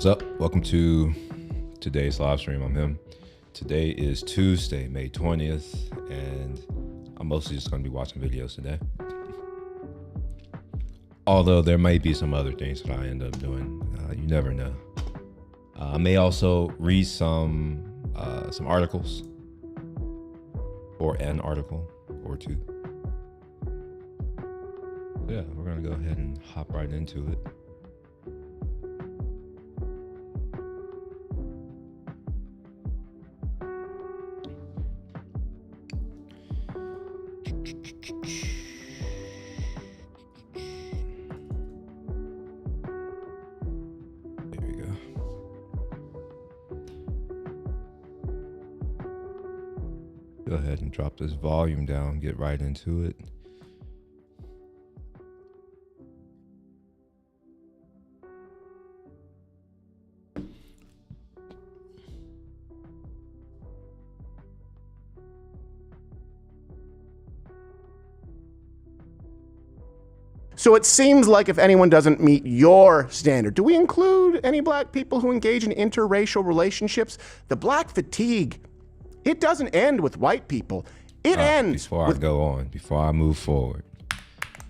What's up? Welcome to today's live stream. I'm him. Today is Tuesday, May 20th, and I'm mostly just going to be watching videos today. Although there might be some other things that I end up doing. You never know. I may also read some articles, or an article or two. Yeah, we're going to go ahead and hop right into it. Go ahead and drop this volume down, get right into it. So it seems like if anyone doesn't meet your standard, do we include any black people who engage in interracial relationships? The black fatigue, it doesn't end with white people. It ends before I go on, before I move forward,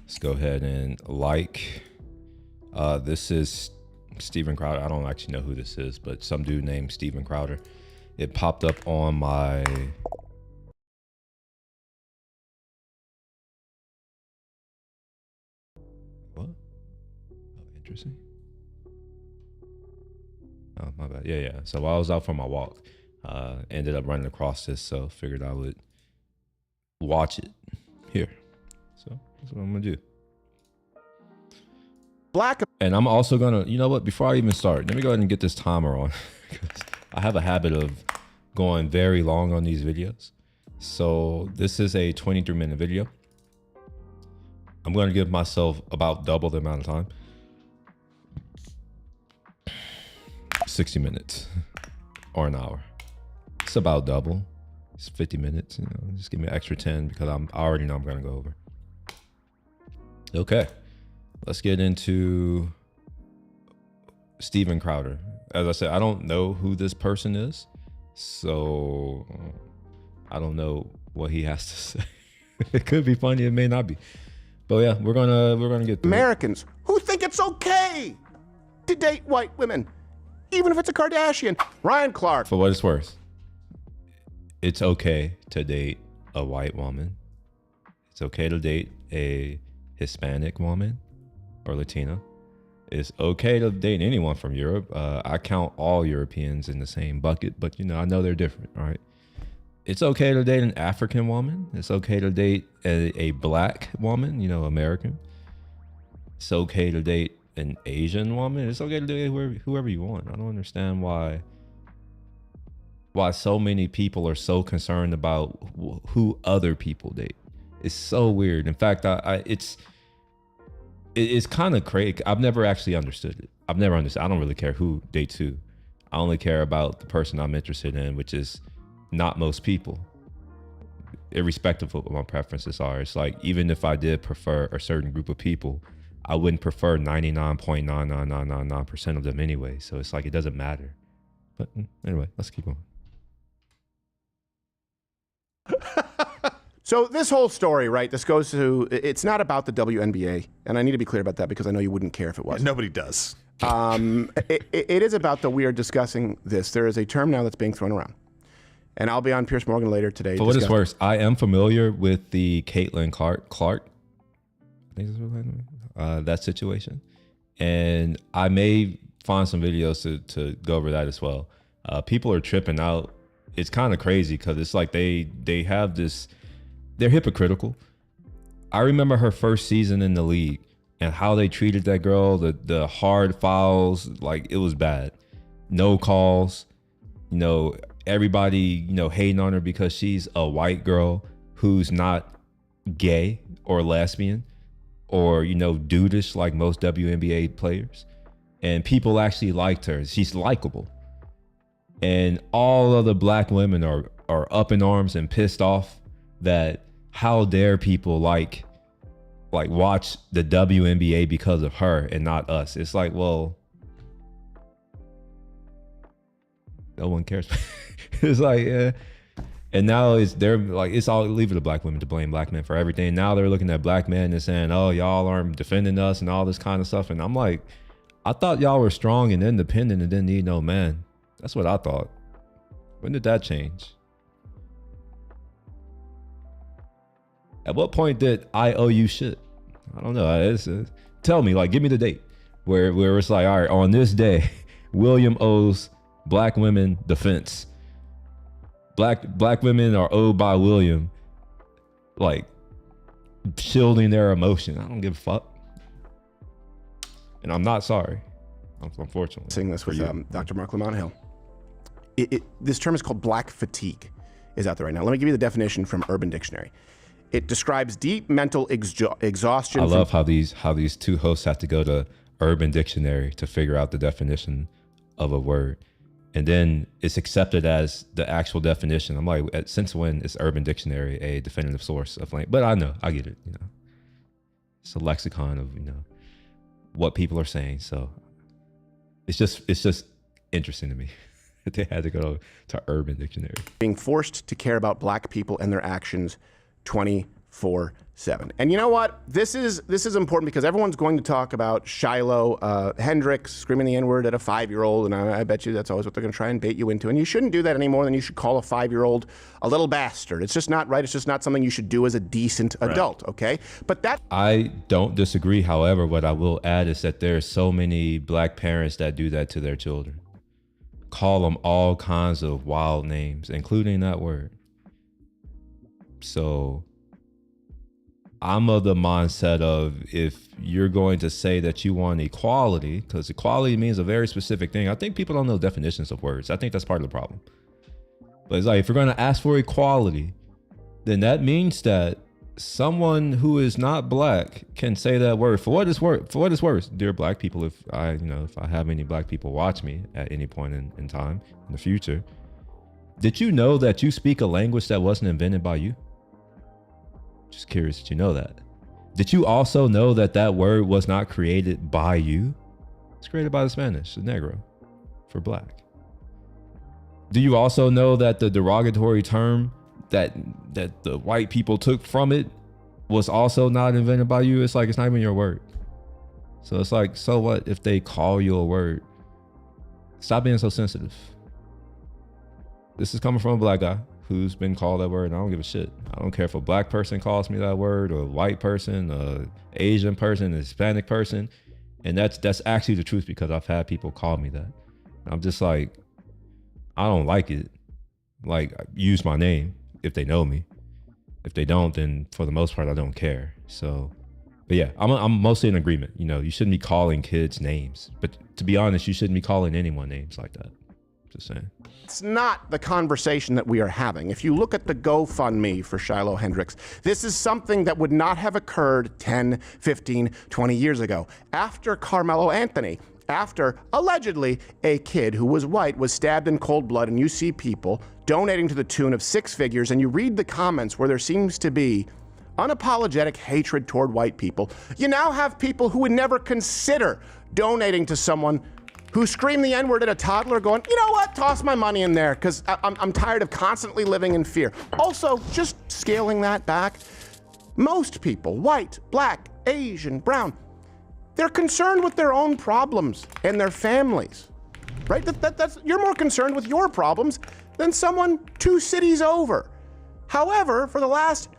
let's go ahead and like. This is Steven Crowder. I don't actually know who this is, but some dude named Steven Crowder. It popped up on my what? Oh, interesting. Oh, my bad. Yeah. So while I was out for my walk, ended up running across this, so figured I would watch it here. So that's what I'm gonna do. And I'm also gonna, you know what, before I even start, let me go ahead and get this timer on, because I have a habit of going very long on these videos. So this is a 23-minute video. I'm gonna give myself about double the amount of time. 60 minutes or an hour. It's about double. It's 50 minutes, you know, just give me an extra 10 because I already know I'm gonna go over. Okay, let's get into Steven Crowder. As I said, I don't know who this person is, so I don't know what he has to say. It could be funny, it may not be. But yeah, we're gonna get through Americans who think it's okay to date white women, even if it's a Kardashian. Ryan Clark. For what it's worth, it's okay to date a white woman. It's okay to date a Hispanic woman or Latina. It's okay to date anyone from Europe. I count all Europeans in the same bucket, but you know, I know they're different, all right? It's okay to date an African woman. It's okay to date a black woman, you know, American. It's okay to date an Asian woman. It's okay to date whoever you want. I don't understand why so many people are so concerned about who other people date. It's so weird. In fact, it's kind of crazy. I've never actually understood it. I don't really care who dates who. I only care about the person I'm interested in, which is not most people, irrespective of what my preferences are. It's like, even if I did prefer a certain group of people, I wouldn't prefer 99.99999% of them anyway. So it's like, it doesn't matter. But anyway, let's keep going. So this whole story, right, this goes to, it's not about the WNBA, and I need to be clear about that because I know you wouldn't care if it was. Nobody does. It is about that we are discussing this. There is a term now that's being thrown around, and I'll be on Piers Morgan later today. For what it's worth, I am familiar with the Caitlin Clark, I think that's her name, that situation, and I may find some videos to go over that as well. People are tripping out. It's kind of crazy because it's like they have this, they're hypocritical. I remember her first season in the league and how they treated that girl, the hard fouls, like it was bad. No calls, you know, everybody, you know, hating on her because she's a white girl who's not gay or lesbian or, you know, dudeish like most WNBA players. And people actually liked her. She's likable. And all of the black women are up in arms and pissed off that how dare people like watch the WNBA because of her and not us. It's like, well, No one cares. It's like, yeah. And now they're like, it's all, leave it to black women to blame black men for everything. Now they're looking at black men and saying, oh, y'all aren't defending us and all this kind of stuff. And I'm like, I thought y'all were strong and independent and didn't need no man. That's what I thought. When did that change? At what point did I owe you shit? I don't know. Tell me, like, give me the date where it's like, all right, on this day, William owes black women defense. Black women are owed by William, like, shielding their emotion. I don't give a fuck. And I'm not sorry, unfortunately. Saying this with Dr. Mark Lamont Hill. This term is called black fatigue, is out there right now. Let me give you the definition from Urban Dictionary. It describes deep mental exhaustion. I love how these two hosts have to go to Urban Dictionary to figure out the definition of a word. And then it's accepted as the actual definition. I'm like, since when is Urban Dictionary a definitive source of language? But I get it, you know. It's a lexicon of, you know, what people are saying. So it's just interesting to me that they had to go to Urban Dictionary. Being forced to care about black people and their actions 24/7. And you know what? This is important because everyone's going to talk about Shiloh Hendricks screaming the N-word at a 5-year-old, and I bet you that's always what they're going to try and bait you into. And you shouldn't do that any more than you should call a 5-year-old a little bastard. It's just not right. It's just not something you should do as a decent adult, okay? But that... I don't disagree. However, what I will add is that there are so many black parents that do that to their children. Call them all kinds of wild names, including that word. So I'm of the mindset of, if you're going to say that you want equality, because equality means a very specific thing. I think people don't know definitions of words. I think that's part of the problem. But it's like, if you're going to ask for equality, then that means that someone who is not black can say that word. For what it's worth, dear black people, if I have any black people watch me at any point in time in the future, did you know that you speak a language that wasn't invented by you? Just curious that you know that. Did you also know that that word was not created by you? It's created by the Spanish, the Negro, for black. Do you also know that the derogatory term that the white people took from it was also not invented by you? It's like, it's not even your word. So it's like, so what if they call you a word? Stop being so sensitive. This is coming from a black guy who's been called that word, and I don't give a shit. I don't care if a black person calls me that word, or a white person, a Asian person, a Hispanic person. And that's actually the truth, because I've had people call me that. I'm just like, I don't like it. Like, use my name if they know me. If they don't, then for the most part, I don't care. So, but yeah, I'm mostly in agreement. You know, you shouldn't be calling kids names, but to be honest, you shouldn't be calling anyone names like that. Just saying. It's not the conversation that we are having. If you look at the GoFundMe for Shiloh Hendricks, this is something that would not have occurred 10, 15, 20 years ago. After Carmelo Anthony, after allegedly a kid who was white was stabbed in cold blood, and you see people donating to the tune of 6 figures, and you read the comments where there seems to be unapologetic hatred toward white people, you now have people who would never consider donating to someone who screamed the N-word at a toddler going, you know what, toss my money in there, because I'm tired of constantly living in fear. Also, just scaling that back, most people, white, black, Asian, brown, they're concerned with their own problems and their families, right? You're more concerned with your problems than someone 2 cities over. However, for the last,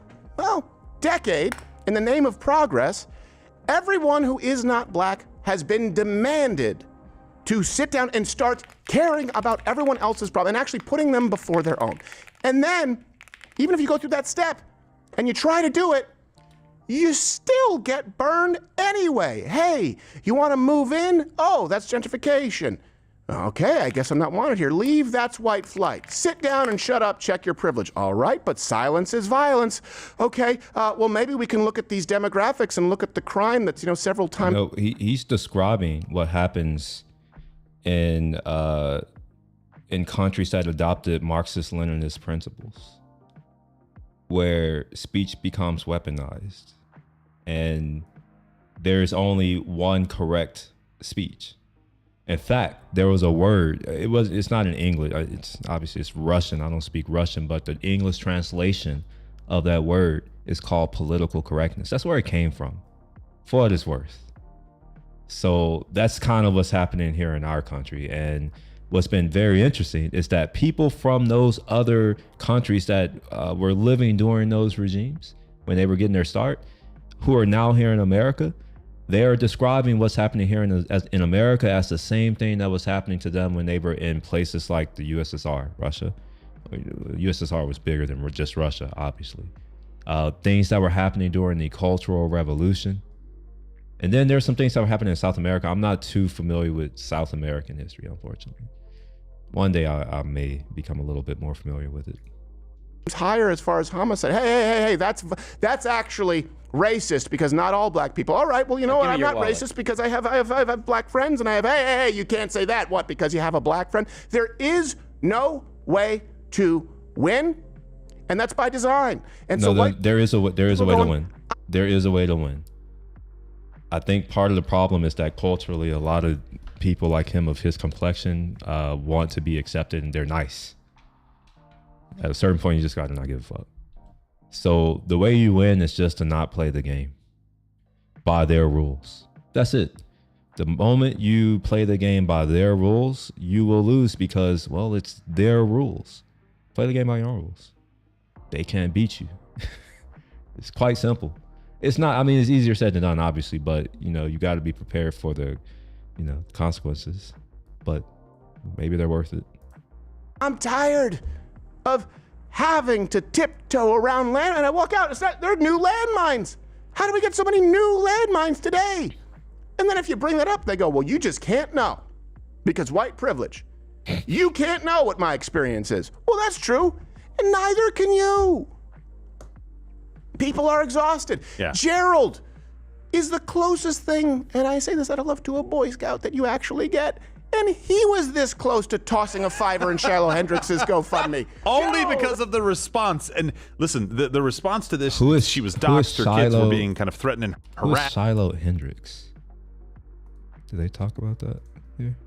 decade, in the name of progress, everyone who is not black has been demanded to sit down and start caring about everyone else's problem and actually putting them before their own. And then, even if you go through that step and you try to do it, you still get burned anyway. Hey, you want to move in? Oh, that's gentrification. Okay, I guess I'm not wanted here. Leave, that's white flight. Sit down and shut up, check your privilege. All right, but silence is violence. Okay, well, maybe we can look at these demographics and look at the crime that's, several times. No, he's describing what happens in countries that adopted Marxist-Leninist principles, where speech becomes weaponized and there's only one correct speech. In fact, there was a word. It's not in English. It's obviously it's Russian. I don't speak Russian, but the English translation of that word is called political correctness. That's where it came from, for what it's worth. So that's kind of what's happening here in our country. And what's been very interesting is that people from those other countries that were living during those regimes when they were getting their start, who are now here in America, they are describing what's happening here in America as the same thing that was happening to them when they were in places like the USSR, Russia. USSR was bigger than just Russia, obviously. Things that were happening during the Cultural Revolution. And then there's some things that were happening in South America. I'm not too familiar with South American history, unfortunately. One day I may become a little bit more familiar with it. It's higher as far as homicide. Hey, that's actually racist because not all black people. All right, well, you know what? I'm not racist because I have black friends and I have, hey, you can't say that. What, because you have a black friend? There is no way to win, and that's by design. And no, so there is a way to win. There is a way to win. I think part of the problem is that culturally, a lot of people like him of his complexion want to be accepted, and they're nice. At a certain point, you just got to not give a fuck. So the way you win is just to not play the game by their rules. That's it. The moment you play the game by their rules, you will lose because, well, it's their rules. Play the game by your own rules. They can't beat you. It's quite simple. It's not, I mean, it's easier said than done, obviously, but, you know, you got to be prepared for the, you know, consequences, but maybe they're worth it. I'm tired of having to tiptoe around land, and I walk out, there are new landmines. How do we get so many new landmines today? And then if you bring that up, they go, well, you just can't know because white privilege. You can't know what my experience is. Well, that's true, and neither can you. People are exhausted. Yeah. Gerald is the closest thing, and I say this out of love, to a Boy Scout that you actually get. And he was this close to tossing a $5 in Shiloh Hendricks's GoFundMe. Only because of the response. And listen, the response to this, she was who is doxxed, her kids were being kind of threatened and Who is harassed. Shiloh Hendricks? Did they talk about that here?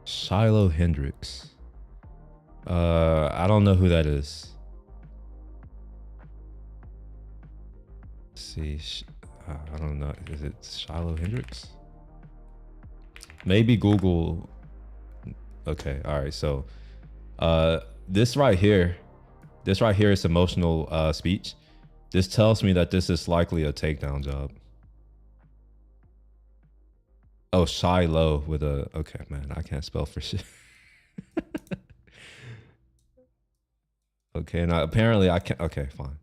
Shiloh Hendricks. I don't know who that is. Let's see, I don't know. Is it Shiloh Hendricks? Maybe Google. Okay, all right. So, this right here is emotional speech. This tells me that this is likely a takedown job. Oh, Shiloh with a, okay, man, I can't spell for shit. Okay, now apparently I can't, okay, fine.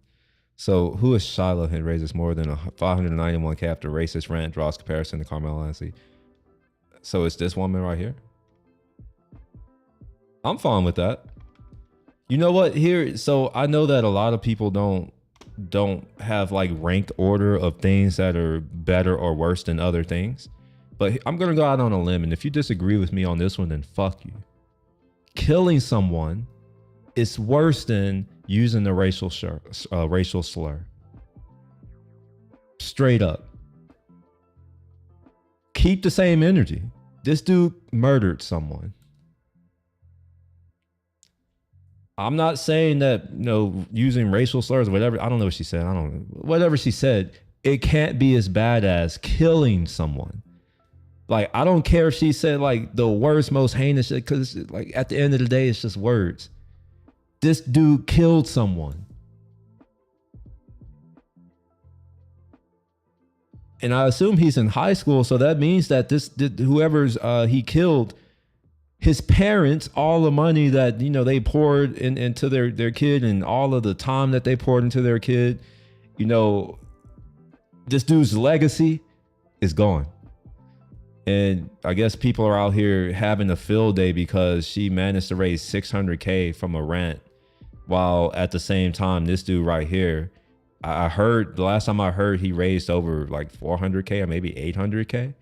So who is Shiloh who raises more than 591K after racist rant draws comparison to Carmelo Anthony? So it's this woman right here? I'm fine with that. You know what, here, so I know that a lot of people don't have like ranked order of things that are better or worse than other things. But I'm gonna go out on a limb, and if you disagree with me on this one, then fuck you. Killing someone is worse than using the racial slur. Straight up. Keep the same energy. This dude murdered someone. I'm not saying that, you know, using racial slurs or whatever. I don't know what she said. I don't know. Whatever she said, it can't be as bad as killing someone. Like, I don't care if she said like the worst, most heinous shit, because like at the end of the day, it's just words. This dude killed someone. And I assume he's in high school, so that means that whoever's he killed, his parents, all the money that, you know, they poured into their kid and all of the time that they poured into their kid, you know, this dude's legacy is gone. And I guess people are out here having a field day because she managed to raise 600K from a rant, while at the same time, this dude right here, I heard, the last time I heard, he raised over like 400K or maybe 800K.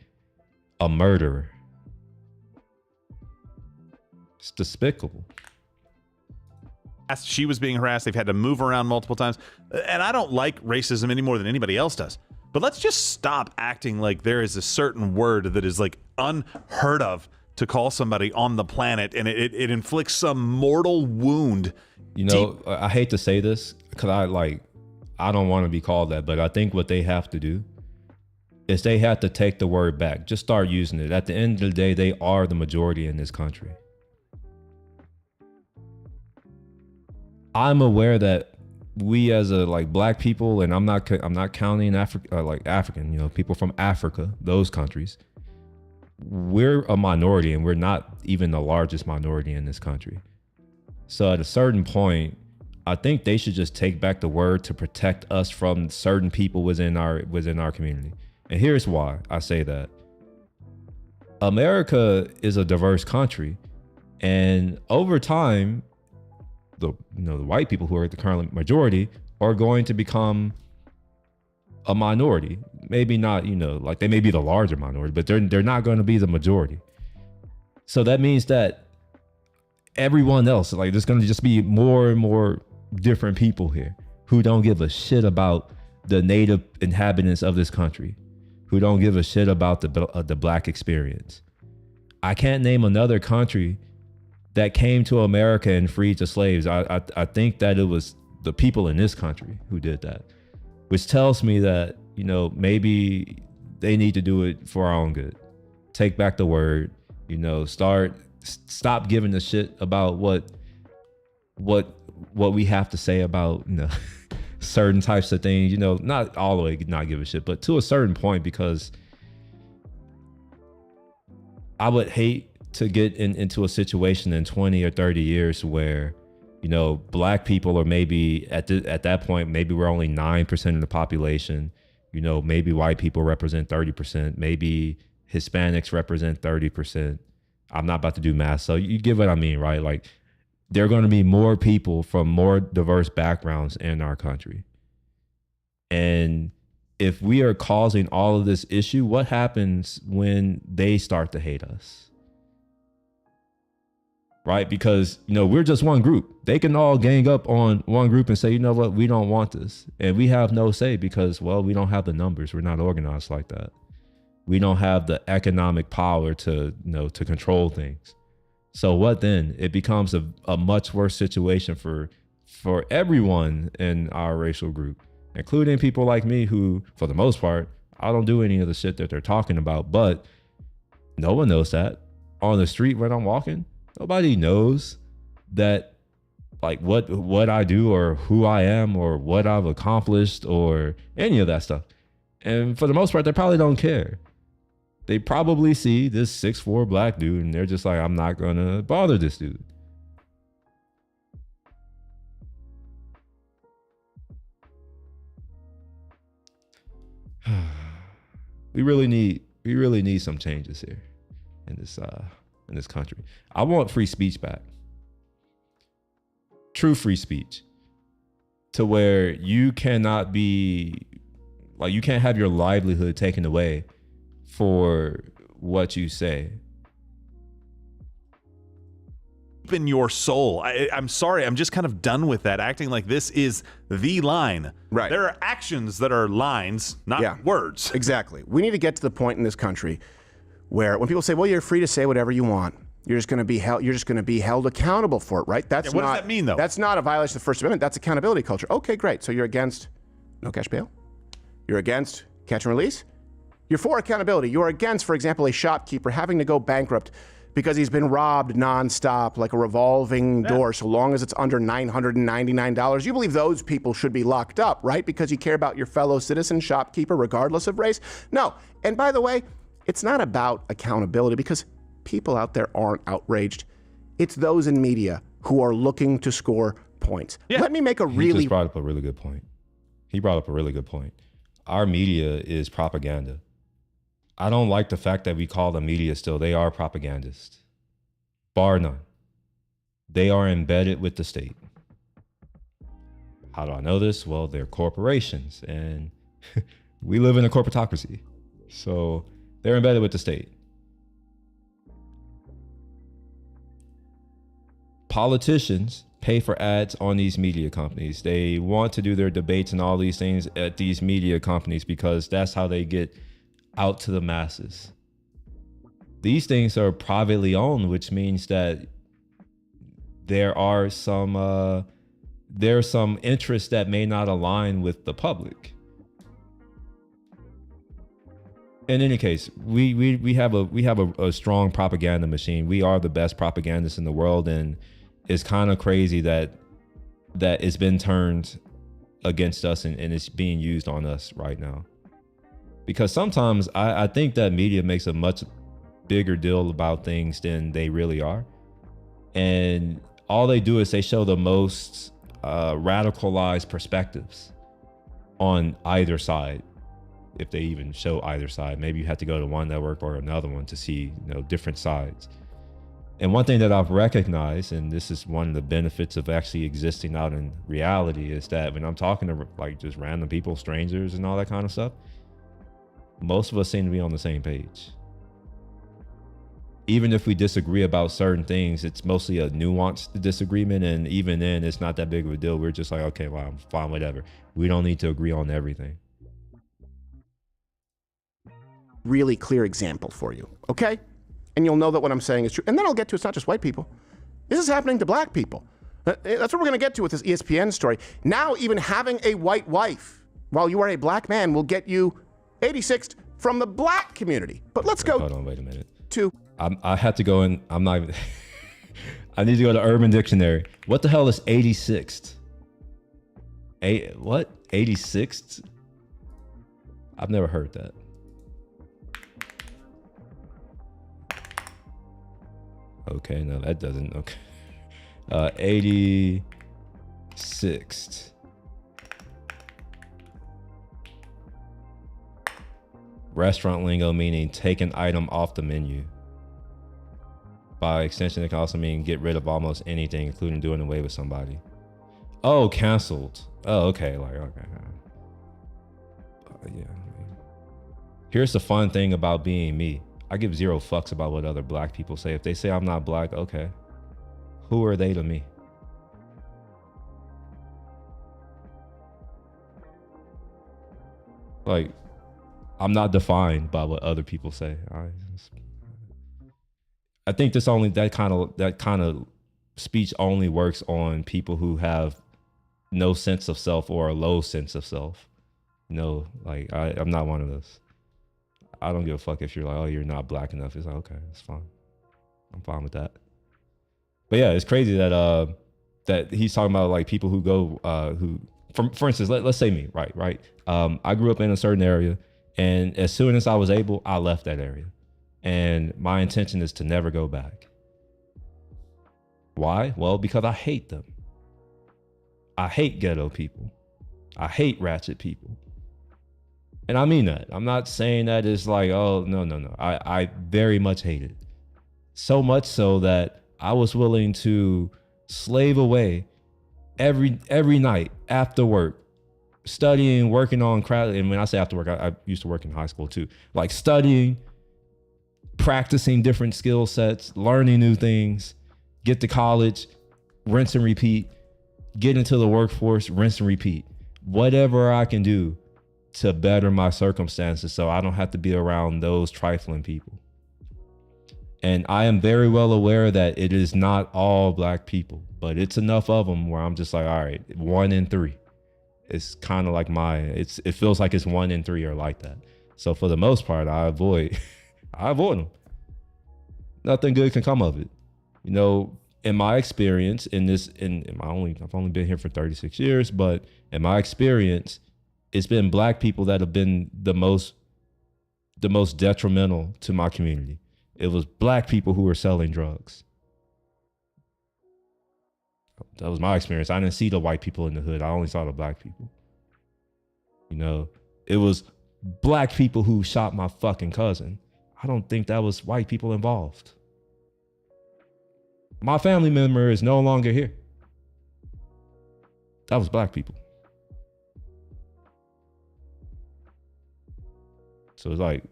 A murderer. It's despicable. She was being harassed. They've had to move around multiple times. And I don't like racism any more than anybody else does. But let's just stop acting like there is a certain word that is like unheard of to call somebody on the planet, and it inflicts some mortal wound. You know, I hate to say this because I don't want to be called that, but I think what they have to do is they have to take the word back. Just start using it. At the end of the day, they are the majority in this country. I'm aware that we as black people, and I'm not counting African, you know, people from Africa, those countries, we're a minority, and we're not even the largest minority in this country. So at a certain point, I think they should just take back the word to protect us from certain people within our community. And here's why I say that. America is a diverse country, and over time, the white people who are the current majority are going to become a minority. Maybe not, they may be the larger minority, but they're not going to be the majority. So that means that everyone else, there's going to just be more and more different people here who don't give a shit about the native inhabitants of this country, who don't give a shit about the black experience. I can't name another country that came to America and freed the slaves. I think that it was the people in this country who did that, which tells me that, maybe they need to do it for our own good. Take back the word, stop giving a shit about what we have to say about, certain types of things, not all the way not give a shit, but to a certain point, because I would hate to get into a situation in 20 or 30 years where, black people are maybe at that point, maybe we're only 9% of the population, maybe white people represent 30%, maybe Hispanics represent 30%. I'm not about to do math, so you get what I mean, right? There are going to be more people from more diverse backgrounds in our country. And if we are causing all of this issue, what happens when they start to hate us? Right? Because, we're just one group. They can all gang up on one group and say, you know what, we don't want this. And we have no say because, well, we don't have the numbers. We're not organized like that. We don't have the economic power to control things. So what then? It becomes a much worse situation for everyone in our racial group, including people like me who, for the most part, I don't do any of the shit that they're talking about, but no one knows that. On the street when I'm walking, nobody knows that what I do or who I am or what I've accomplished or any of that stuff. And for the most part, they probably don't care. They probably see this 6'4" black dude and they're just like, I'm not gonna bother this dude. We really need some changes here in this country. I want free speech back. True free speech. To where you cannot be you can't have your livelihood taken away for what you say. In your soul. I'm sorry, I'm just kind of done with that, acting like this is the line. Right. There are actions that are lines, not words. Exactly. We need to get to the point in this country where when people say, well, you're free to say whatever you want, you're just going to be held accountable for it, right? What does that mean, though? That's not a violation of the First Amendment. That's accountability culture. Okay, great. So you're against no cash bail? You're against catch and release? You're for accountability. You're against, for example, a shopkeeper having to go bankrupt because he's been robbed nonstop, like a revolving door, so long as it's under $999. You believe those people should be locked up, right? Because you care about your fellow citizen shopkeeper, regardless of race? No. And by the way, it's not about accountability because people out there aren't outraged. It's those in media who are looking to score points. Yeah. Let me make a He just brought up a really good point. He brought up a really good point. Our media is propaganda. I don't like the fact that we call the media still. They are propagandists, bar none. They are embedded with the state. How do I know this? Well, they're corporations and we live in a corporatocracy. So they're embedded with the state. politicians pay for ads on these media companies. They want to do their debates and all these things at these media companies because that's how they get out to the masses. These things are privately owned, which means that there's some interests that may not align with the public. In any case, we have a strong propaganda machine. We are the best propagandists in the world, and it's kind of crazy that it's been turned against us and it's being used on us right now. Because sometimes I think that media makes a much bigger deal about things than they really are, and all they do is they show the most radicalized perspectives on either side. If they even show either side, maybe you have to go to one network or another one to see, different sides. And one thing that I've recognized, and this is one of the benefits of actually existing out in reality, is that when I'm talking to like just random people, strangers and all that kind of stuff, most of us seem to be on the same page. Even if we disagree about certain things, it's mostly a nuanced disagreement. And even then, it's not that big of a deal. We're just like, okay, well, I'm fine, whatever. We don't need to agree on everything. Really clear example for you, okay? And you'll know that what I'm saying is true. And then I'll get to, it's not just white people. This is happening to black people. That's what we're gonna get to with this ESPN story. Now, even having a white wife while you are a black man will get you 86th from the black community. But let's go. Hold on, wait a minute. To I had to go in. I'm not even. I need to go to Urban Dictionary. What the hell is 86th? What? 86th? I've never heard that. Okay, no, that doesn't. Okay. 86th. Restaurant lingo meaning take an item off the menu. By extension, it can also mean get rid of almost anything, including doing away with somebody. Oh, canceled. Oh, okay. Like, okay. Yeah. Here's the fun thing about being me. I give zero fucks about what other black people say. If they say I'm not black, okay. Who are they to me? Like, I'm not defined by what other people say. I think that kind of speech only works on people who have no sense of self or a low sense of self. Like I'm not one of those. I don't give a fuck if you're like, oh, you're not black enough. It's like, okay, it's fine. I'm fine with that. But yeah, it's crazy that that he's talking about like people who go who, for instance, let's say me, right? I grew up in a certain area, and as soon as I was able, I left that area, and my intention is to never go back. Why? Well, because I hate them. I hate ghetto people. I hate ratchet people. And I mean that. I'm not saying that it's like, oh, no. I very much hate it. So much so that I was willing to slave away every night after work, studying, working on craft. And when I say after work, I used to work in high school too. Like studying, practicing different skill sets, learning new things, get to college, rinse and repeat, get into the workforce, rinse and repeat. Whatever I can do to better my circumstances so I don't have to be around those trifling people. And I am very well aware that it is not all black people, but it's enough of them where I'm just like, all right, 1 in 3. It's kind of like it feels like it's 1 in 3 are like that. So for the most part, I avoid them. Nothing good can come of it. In my experience I've only been here for 36 years, but in my experience, it's been black people that have been the most detrimental to my community. It was black people who were selling drugs. That was my experience. I didn't see the white people in the hood. I only saw the black people. It was black people who shot my fucking cousin. I don't think that was white people involved. My family member is no longer here. That was black people. So it's like,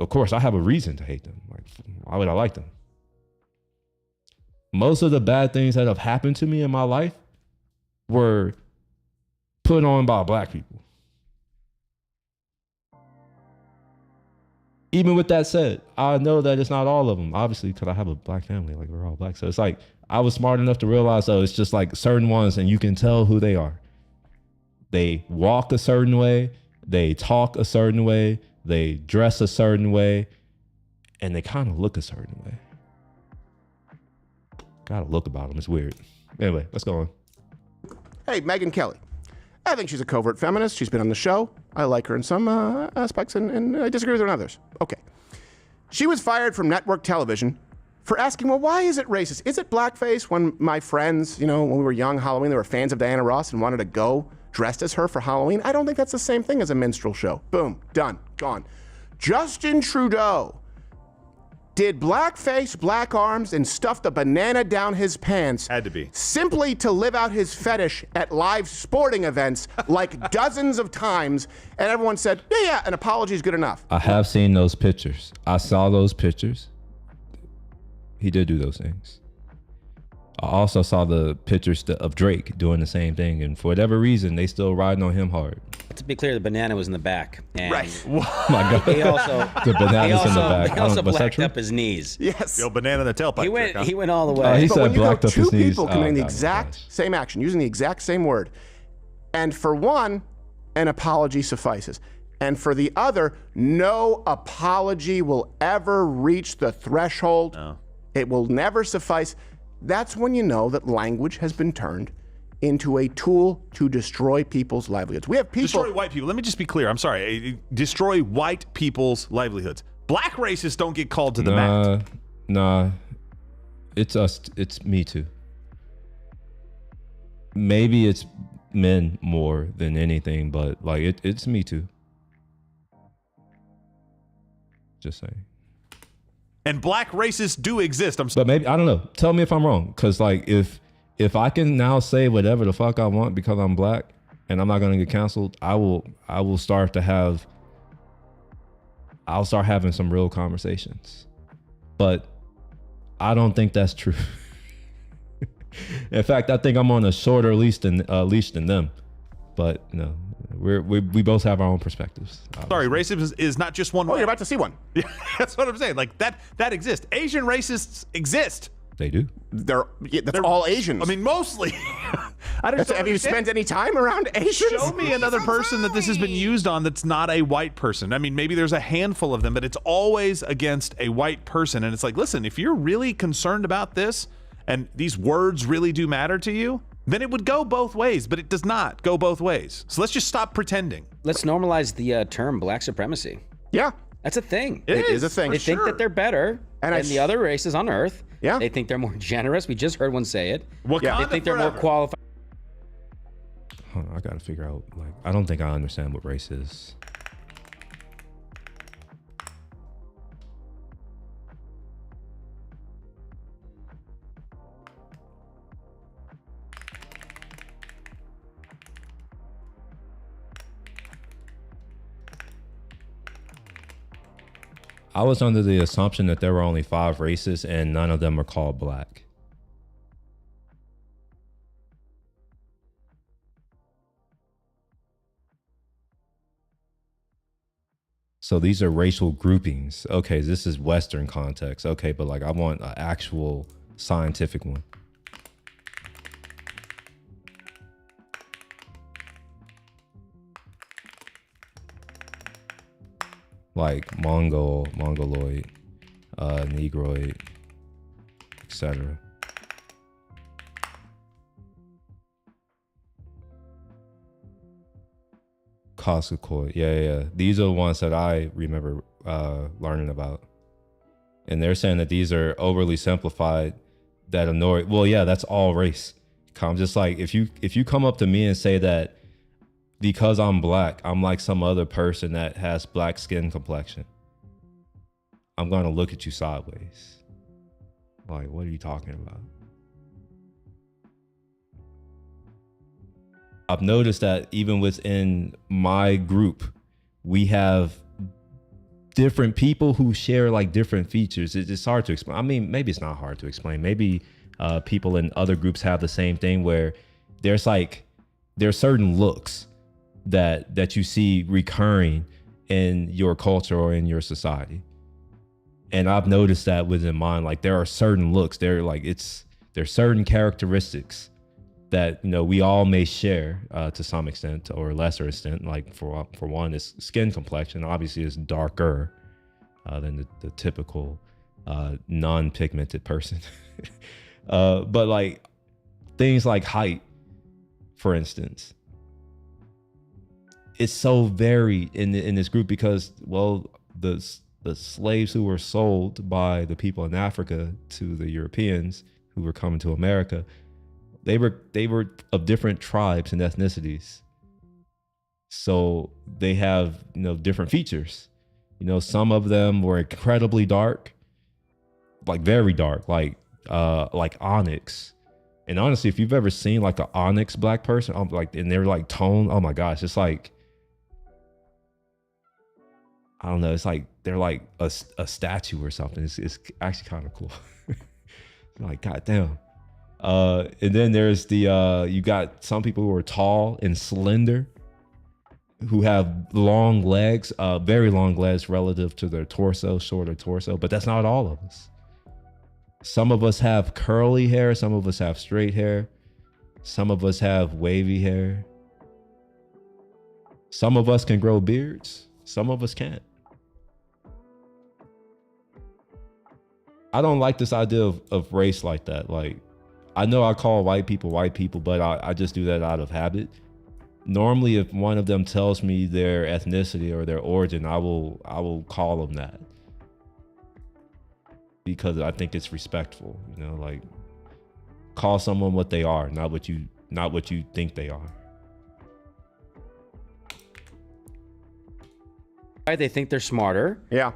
of course, I have a reason to hate them. Like, why would I like them? most of the bad things that have happened to me in my life were put on by black people. Even with that said, I know that it's not all of them, obviously, because I have a black family, like we're all black. So it's like, I was smart enough to realize, it's just like certain ones, and you can tell who they are. They walk a certain way, they talk a certain way, they dress a certain way, and they kind of look a certain way. Got a look about them, it's weird. Anyway, let's go on. Hey, Megyn Kelly. I think she's a covert feminist. She's been on the show. I like her in some aspects, and I disagree with her in others. Okay. She was fired from network television for asking, well, why is it racist? Is it blackface when my friends, when we were young, Halloween, they were fans of Diana Ross and wanted to go dressed as her for Halloween? I don't think that's the same thing as a minstrel show. Boom, done, gone. Justin Trudeau did blackface, black arms, and stuffed a banana down his pants. Had to be. Simply to live out his fetish at live sporting events like dozens of times. And everyone said, yeah, an apology is good enough. I have seen those pictures. I saw those pictures. He did do those things. I also saw the pictures of Drake doing the same thing. And for whatever reason, they still riding on him hard. To be clear, the banana was in the back. And Right. Oh my God. He also, The banana's in the back. He also was that blacked true? up his knees. Yes. Yo, banana in the tailpipe. He went all the way. he But said when you blacked go up his two knees. people committing the God, exact gosh. same action, using the exact same word, and for one, an apology suffices. And for the other, no apology will ever reach the threshold. No. It will never suffice. That's when you know that language has been turned into a tool to destroy people's livelihoods. We have people... Destroy white people. Let me just be clear. I'm sorry. Destroy white people's livelihoods. Black racists don't get called to the mat. Nah. It's us. It's me too. Maybe it's men more than anything, but like it's me too. Just saying. And black racists do exist. But maybe, I don't know. Tell me if I'm wrong. Cause like if I can now say whatever the fuck I want because I'm black and I'm not gonna get canceled, I'll start having some real conversations. But I don't think that's true. In fact, I think I'm on a shorter leash than them. But no, we both have our own perspectives. Sorry, racism is not just one way. you're about to see one. Yeah, that's what I'm saying. Like that exists. Asian racists exist. They do. They're all Asians. I mean, mostly. I don't have you spent any time around Asians? Show me another person that this has been used on that's not a white person. I mean, maybe there's a handful of them, but it's always against a white person. And it's like, listen, if you're really concerned about this and these words really do matter to you, then it would go both ways, but it does not go both ways. So let's just stop pretending. Let's normalize the term black supremacy. Yeah. That's a thing. It is a thing. They think that they're better than the other races on Earth. Yeah. They think they're more generous. We just heard one say it. Wakanda They think they're more forever. qualified. Hold on, I gotta figure out. Like, I don't think I understand what race is. I was under the assumption that there were only 5 races and none of them are called black. So these are racial groupings. Okay, this is Western context. Okay, but like I want an actual scientific one. Like Mongoloid, Negroid, etc. Caucasoid, yeah. These are the ones that I remember learning about. And they're saying that these are overly simplified, that annoy. Well, yeah, that's all race. I'm just like, if you come up to me and say that because I'm black, I'm like some other person that has black skin complexion, I'm gonna look at you sideways. Like, what are you talking about? I've noticed that even within my group, we have different people who share like different features. It's hard to explain. I mean, maybe it's not hard to explain. Maybe People in other groups have the same thing where there's certain looks that you see recurring in your culture or in your society. And I've noticed that within mine, like there are certain looks, there's certain characteristics that, you know, we all may share to some extent or lesser extent. Like for one, is skin complexion obviously is darker than the typical non-pigmented person. But like things like height, for instance, it's so varied in this group because, well, the slaves who were sold by the people in Africa to the Europeans who were coming to America, they were of different tribes and ethnicities. So they have, you know, different features. You know, some of them were incredibly dark, like very dark, like onyx. And honestly, if you've ever seen like an onyx black person, and they're like toned, oh my gosh, it's like, I don't know, it's like they're like a statue or something. It's actually kind of cool. Like, goddamn. And then there's you got some people who are tall and slender, who have long legs, very long legs relative to their torso, shorter torso, but that's not all of us. Some of us have curly hair, some of us have straight hair, some of us have wavy hair. Some of us can grow beards, some of us can't. I don't like this idea of race like that. Like, I know I call white people, but I just do that out of habit. Normally, if one of them tells me their ethnicity or their origin, I will call them that, because I think it's respectful. You know, like, call someone what they are, not what you think they are. They think they're smarter. Yeah.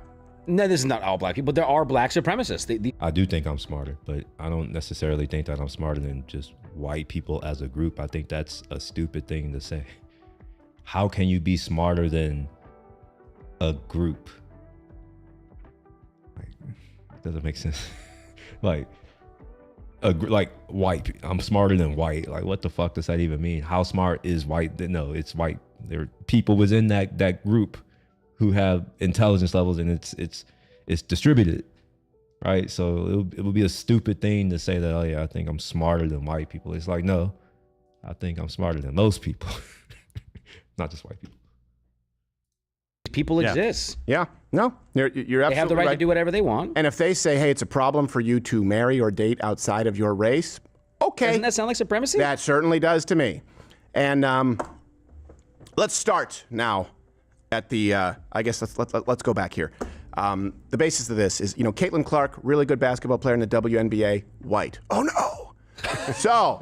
No, this is not all black people. There are black supremacists. I do think I'm smarter, but I don't necessarily think that I'm smarter than just white people as a group. I think that's a stupid thing to say. How can you be smarter than a group? Like, it doesn't make sense. Like white, I'm smarter than white. Like, what the fuck does that even mean? How smart is white? No, it's white. There are people within that group who have intelligence levels, and it's distributed, right? So it would be a stupid thing to say that, oh yeah, I think I'm smarter than white people. It's like, no, I think I'm smarter than most people, not just white people. People exist. Yeah, no, you're absolutely right. They have the right to do whatever they want. And if they say, hey, it's a problem for you to marry or date outside of your race, okay. Doesn't that sound like supremacy? That certainly does to me. And let's start now at the, I guess let's go back here. The basis of this is, you know, Caitlin Clark, really good basketball player in the WNBA, white. Oh no. So,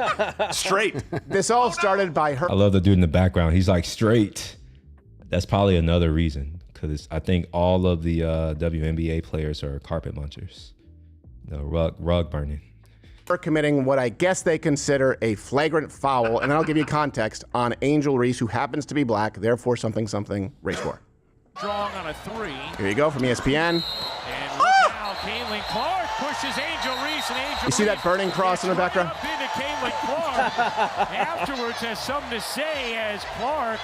Straight. this all started by her. I love the dude in the background. He's like, straight. That's probably another reason, because I think all of the WNBA players are carpet munchers. No, rug burning. Committing what I guess they consider a flagrant foul, and then I'll give you context on Angel Reese, who happens to be black, therefore something race war. Strong on a three. Here you go from ESPN. And look now, Caitlin Clark pushes Angel Reese, and Angel You see that burning cross in the background? Right up into Caitlin Clark. Afterwards has something to say as Clark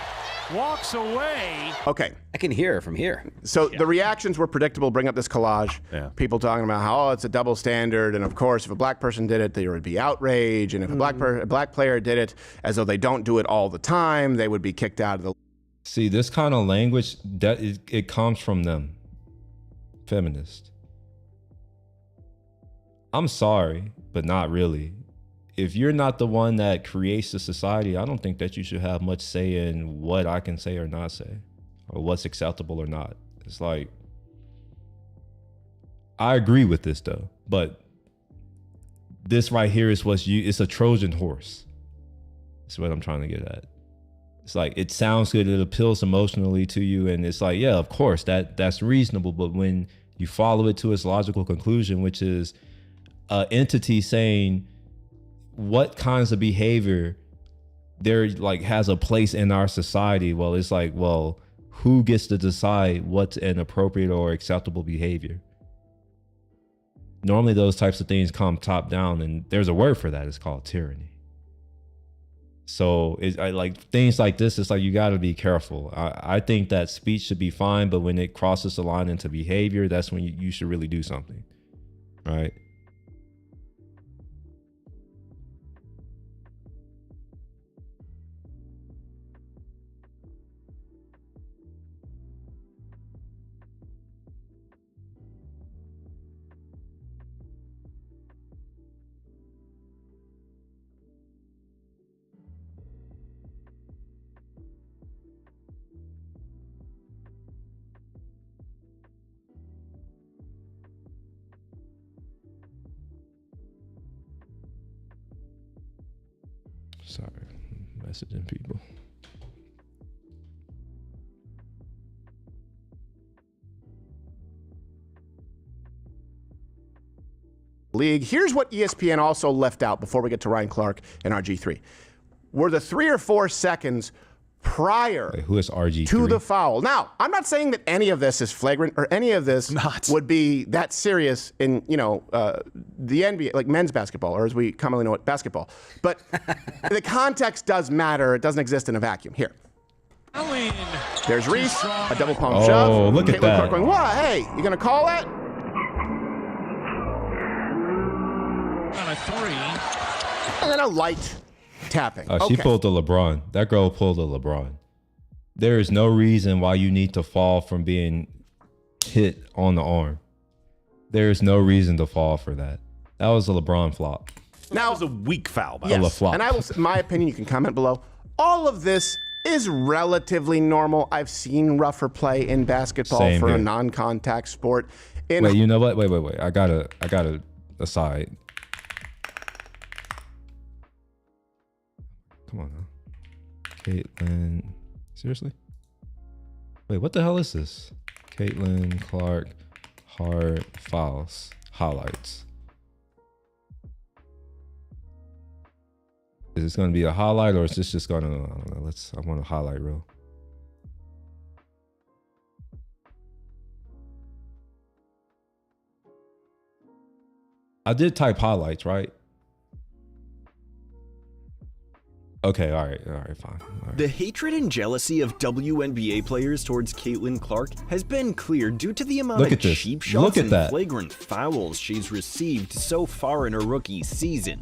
walks away. Okay. I can hear her from here. So the reactions were predictable. Bring up this collage. Yeah. People talking about how, oh, it's a double standard. And of course, if a black person did it, there would be outrage. And if a black player did it, as though they don't do it all the time, they would be kicked out of the. See, this kind of language, it comes from them, feminists. I'm sorry, but not really. If you're not the one that creates the society, I don't think that you should have much say in what I can say or not say, or what's acceptable or not. It's like, I agree with this though, but this right here is it's a Trojan horse. That's what I'm trying to get at. It's like, it sounds good, it appeals emotionally to you, and it's like, yeah, of course, that's reasonable, but when you follow it to its logical conclusion, which is an entity saying what kinds of behavior there like has a place in our society, well, it's like, well, who gets to decide what's an appropriate or acceptable behavior? Normally those types of things come top down, and there's a word for that. It's called tyranny. So like things like this, it's like you got to be careful. I think that speech should be fine, but when it crosses the line into behavior, that's when you should really do something, right? Sorry, messaging people. League. Here's what ESPN also left out before we get to Ryan Clark and RG3. Were the 3 or 4 seconds prior Who is RG3? to the foul. Now, I'm not saying that any of this is flagrant or any of this would be that serious in, the NBA, like men's basketball, or as we commonly know it, basketball. But the context does matter. It doesn't exist in a vacuum. Here. There's Reese, a double palm shove. Oh, look at Caitlin that. Clark going, what? Hey, you going to call that? On a 3. And then a light tapping. Oh, she pulled the LeBron. That girl pulled the LeBron. There is no reason why you need to fall from being hit on the arm. There is no reason to fall for that. That was a LeBron flop. Now, that was a weak foul. By Yes, flop. and I will, my opinion, you can comment below. All of this is relatively normal. I've seen rougher play in basketball Same for here. a non-contact sport. Wait, you know what? Wait. I gotta aside. Come on now. Caitlin. Seriously? Wait, what the hell is this? Caitlin Clark hard fouls highlights. Is this gonna be a highlight or is this just gonna, I don't know, I want a highlight reel. I did type highlights, right? Okay, all right, fine. All right. The hatred and jealousy of WNBA players towards Caitlin Clark has been clear due to the amount Look of at this. cheap Look shots at and that. flagrant fouls she's received so far in her rookie season.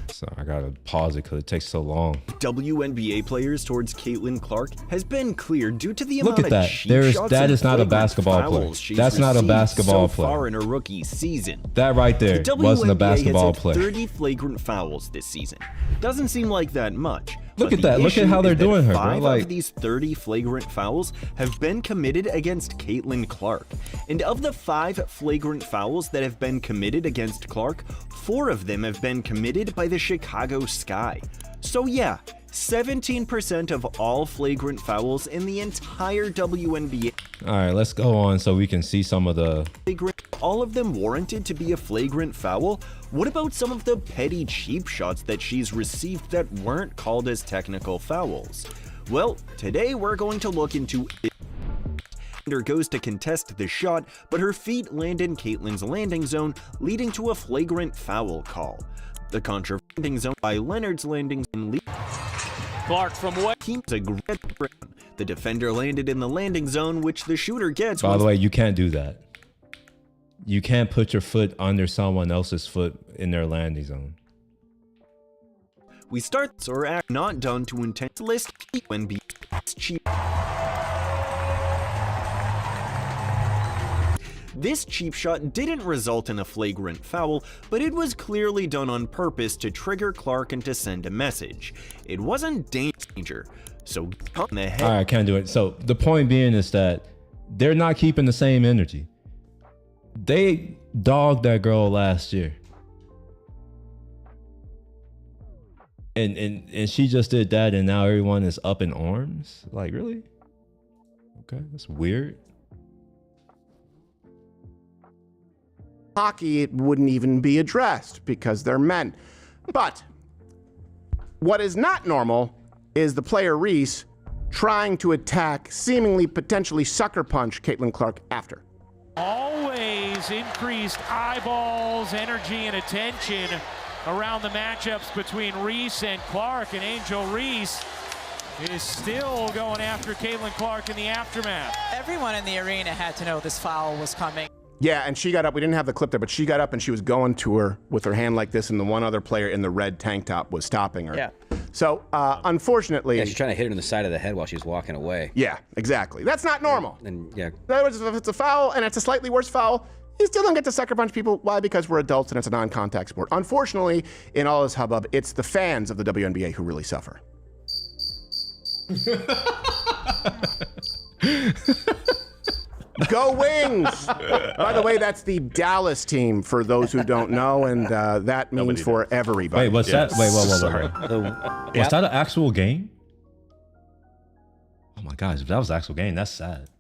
So I gotta pause it because it takes so long. WNBA players towards Caitlin Clark has been clear due to the Look amount at that. of cheap That shots is and not a flagrant basketball player. fouls she's That's not a received basketball so player. far in her rookie season. That right there The wasn't a WNBA basketball has had play. 30 flagrant fouls this season. Doesn't seem like that much. Look but at that. the Look at issue how they're is that doing her, bro. 5 Like- of these 30 flagrant fouls have been committed against Caitlin Clark. And of the 5 flagrant fouls that have been committed against Clark, 4 of them have been committed by the Chicago Sky. So yeah, 17% of all flagrant fouls in the entire WNBA. All right, let's go on so we can see some of the. All of them warranted to be a flagrant foul? What about some of the petty cheap shots that she's received that weren't called as technical fouls? Well, today we're going to look into it. Goes to contest the shot, but her feet land in Caitlin's landing zone, leading to a flagrant foul call. The landing zone by Leonard's landing zone. Clark from way. The defender landed in the landing zone, which the shooter gets. By the way, you can't do that. You can't put your foot under someone else's foot in their landing zone. We start or act not done to intent list when be cheap. This cheap shot didn't result in a flagrant foul, but it was clearly done on purpose to trigger Clark and to send a message. It wasn't danger, so on the head. All right, I can't do it. So the point being is that they're not keeping the same energy. They dogged that girl last year. And she just did that and now everyone is up in arms? Like, really? Okay, that's weird. Hockey, it wouldn't even be addressed because they're men. But what is not normal is the player Reese trying to attack, seemingly potentially sucker punch Caitlin Clark after. Always increased eyeballs, energy, and attention around the matchups between Reese and Clark, and Angel Reese is still going after Caitlin Clark in the aftermath. Everyone in the arena had to know this foul was coming. Yeah, and she got up. We didn't have the clip there, but she got up and she was going to her with her hand like this, and the one other player in the red tank top was stopping her. Yeah. So, unfortunately... Yeah, she's trying to hit her in the side of the head while she's walking away. Yeah, exactly. That's not normal. And yeah. In other words, if it's a foul and it's a slightly worse foul, you still don't get to sucker punch people. Why? Because we're adults and it's a non-contact sport. Unfortunately, in all this hubbub, it's the fans of the WNBA who really suffer. Go Wings! By the way, that's the Dallas team for those who don't know, and that means for everybody. Wait, what's that? Wait, whoa. Was that an actual game? Oh my gosh, if that was an actual game, that's sad.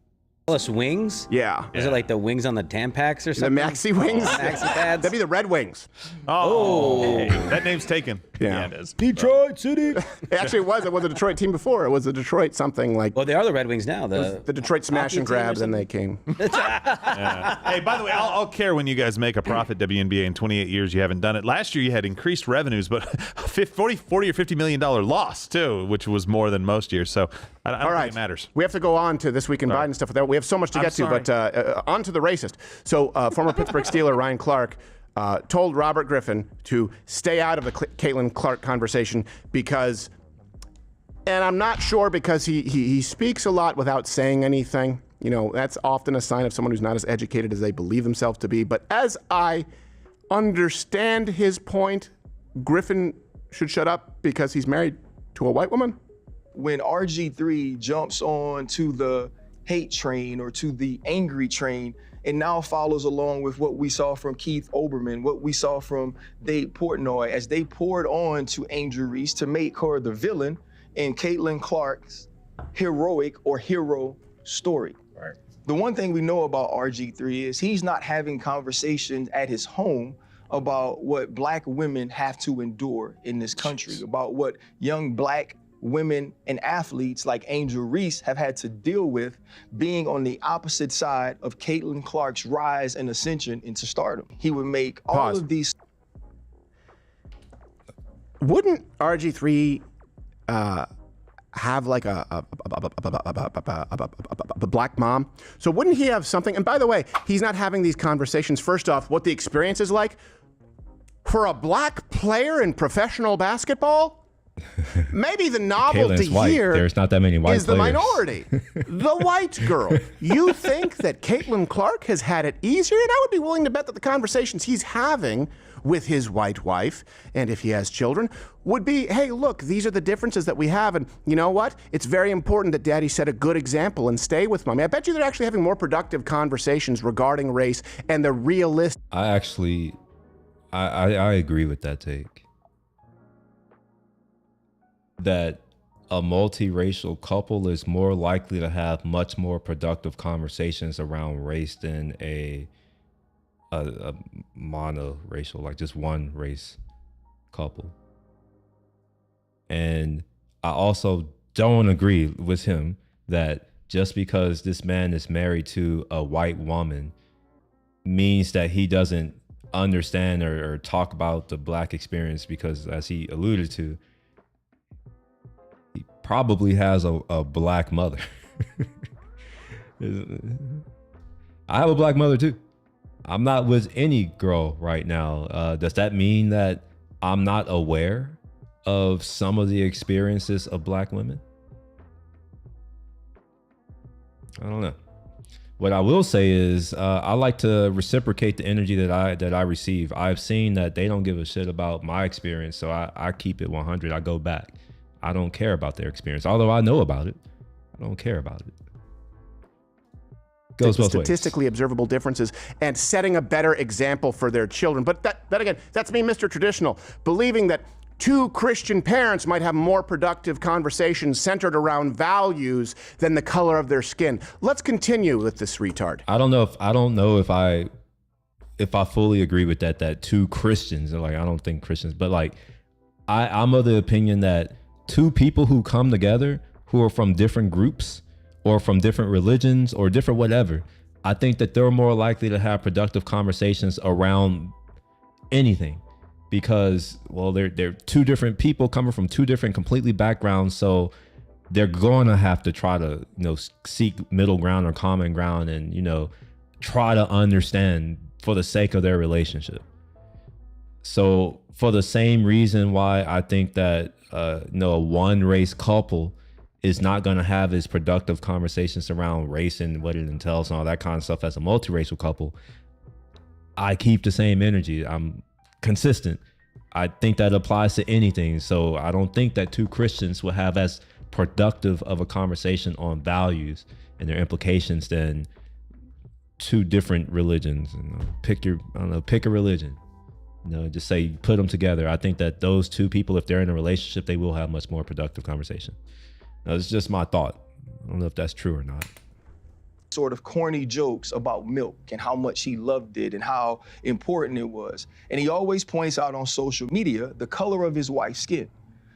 Plus wings? Yeah. Is it like the wings on the Tampax or something? The Maxi Wings? Maxi pads? That'd be the Red Wings. Oh, that name's taken. Yeah. It is. Detroit City. Actually, it was a Detroit team before. It was a Detroit something like... Well, they are the Red Wings now. The Detroit Smash and Grab, then they came. Hey, by the way, I'll care when you guys make a profit, WNBA. In 28 years, you haven't done it. Last year, you had increased revenues, but $40 or $50 million loss, too, which was more than most years. So I don't think it matters. We have to go on to This Week in Biden stuff. We have so much to get to, but on to the racist. So former Pittsburgh Steeler Ryan Clark told Robert Griffin to stay out of the Caitlin Clark conversation because, and I'm not sure because he speaks a lot without saying anything. You know, that's often a sign of someone who's not as educated as they believe themselves to be. But as I understand his point, Griffin should shut up because he's married to a white woman. When RG3 jumps on to the hate train or to the angry train, and now follows along with what we saw from Keith Olbermann, what we saw from Dave Portnoy, as they poured on to Angel Reese to make her the villain in Caitlin Clark's heroic or hero story. Right. The one thing we know about RG3 is he's not having conversations at his home about what black women have to endure in this country, about what young black women and athletes like Angel Reese have had to deal with being on the opposite side of Caitlin Clark's rise and ascension into stardom. He would make all of these. Wouldn't RG3 have like a black mom? So wouldn't he have something? And by the way, he's not having these conversations. First off, what the experience is like for a black player in professional basketball? Maybe the novelty here There's not that many white is players. the minority. The white girl. You think that Caitlin Clark has had it easier? And I would be willing to bet that the conversations he's having with his white wife, and if he has children, would be, hey, look, these are the differences that we have. And you know what? It's very important that daddy set a good example and stay with mommy. I bet you they're actually having more productive conversations regarding race and the realistic. I agree with that take. That a multiracial couple is more likely to have much more productive conversations around race than a monoracial, like just one race couple. And I also don't agree with him that just because this man is married to a white woman means that he doesn't understand or talk about the black experience, because as he alluded to, he probably has a black mother. I have a black mother too. I'm not with any girl right now. Does that mean that I'm not aware of some of the experiences of black women? I don't know. What I will say is I like to reciprocate the energy that I receive. I've seen that they don't give a shit about my experience, so I keep it 100. I go back. I don't care about their experience. Although I know about it, I don't care about it. Goes both statistically ways. Observable differences and setting a better example for their children. But that again, that's me, Mr. Traditional, believing that two Christian parents might have more productive conversations centered around values than the color of their skin. Let's continue with this retard. I don't know if I fully agree with that. That two Christians, like, I don't think Christians, but like I'm of the opinion that two people who come together who are from different groups or from different religions or different whatever, I think that they're more likely to have productive conversations around anything, because, well, they're two different people coming from two different completely backgrounds, so they're going to have to try to, you know, seek middle ground or common ground, and, you know, try to understand for the sake of their relationship. So for the same reason why I think that you know, a one race couple is not going to have as productive conversations around race and what it entails and all that kind of stuff as a multiracial couple, I keep the same energy. I'm consistent. I think that applies to anything. So I don't think that two Christians will have as productive of a conversation on values and their implications than two different religions. You know, pick a religion. You know, just say, put them together. I think that those two people, if they're in a relationship, they will have much more productive conversation. Now, it's just my thought. I don't know if that's true or not. Sort of corny jokes about milk and how much he loved it and how important it was. And he always points out on social media the color of his wife's skin,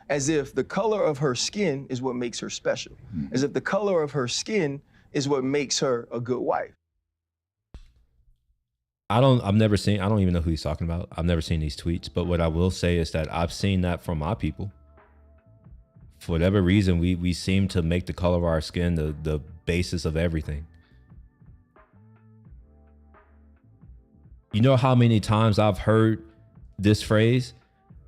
as if the color of her skin is what makes her special, as if the color of her skin is what makes her a good wife. I don't even know who he's talking about. I've never seen these tweets, but what I will say is that I've seen that from my people. For whatever reason, we seem to make the color of our skin the basis of everything. You know how many times I've heard this phrase?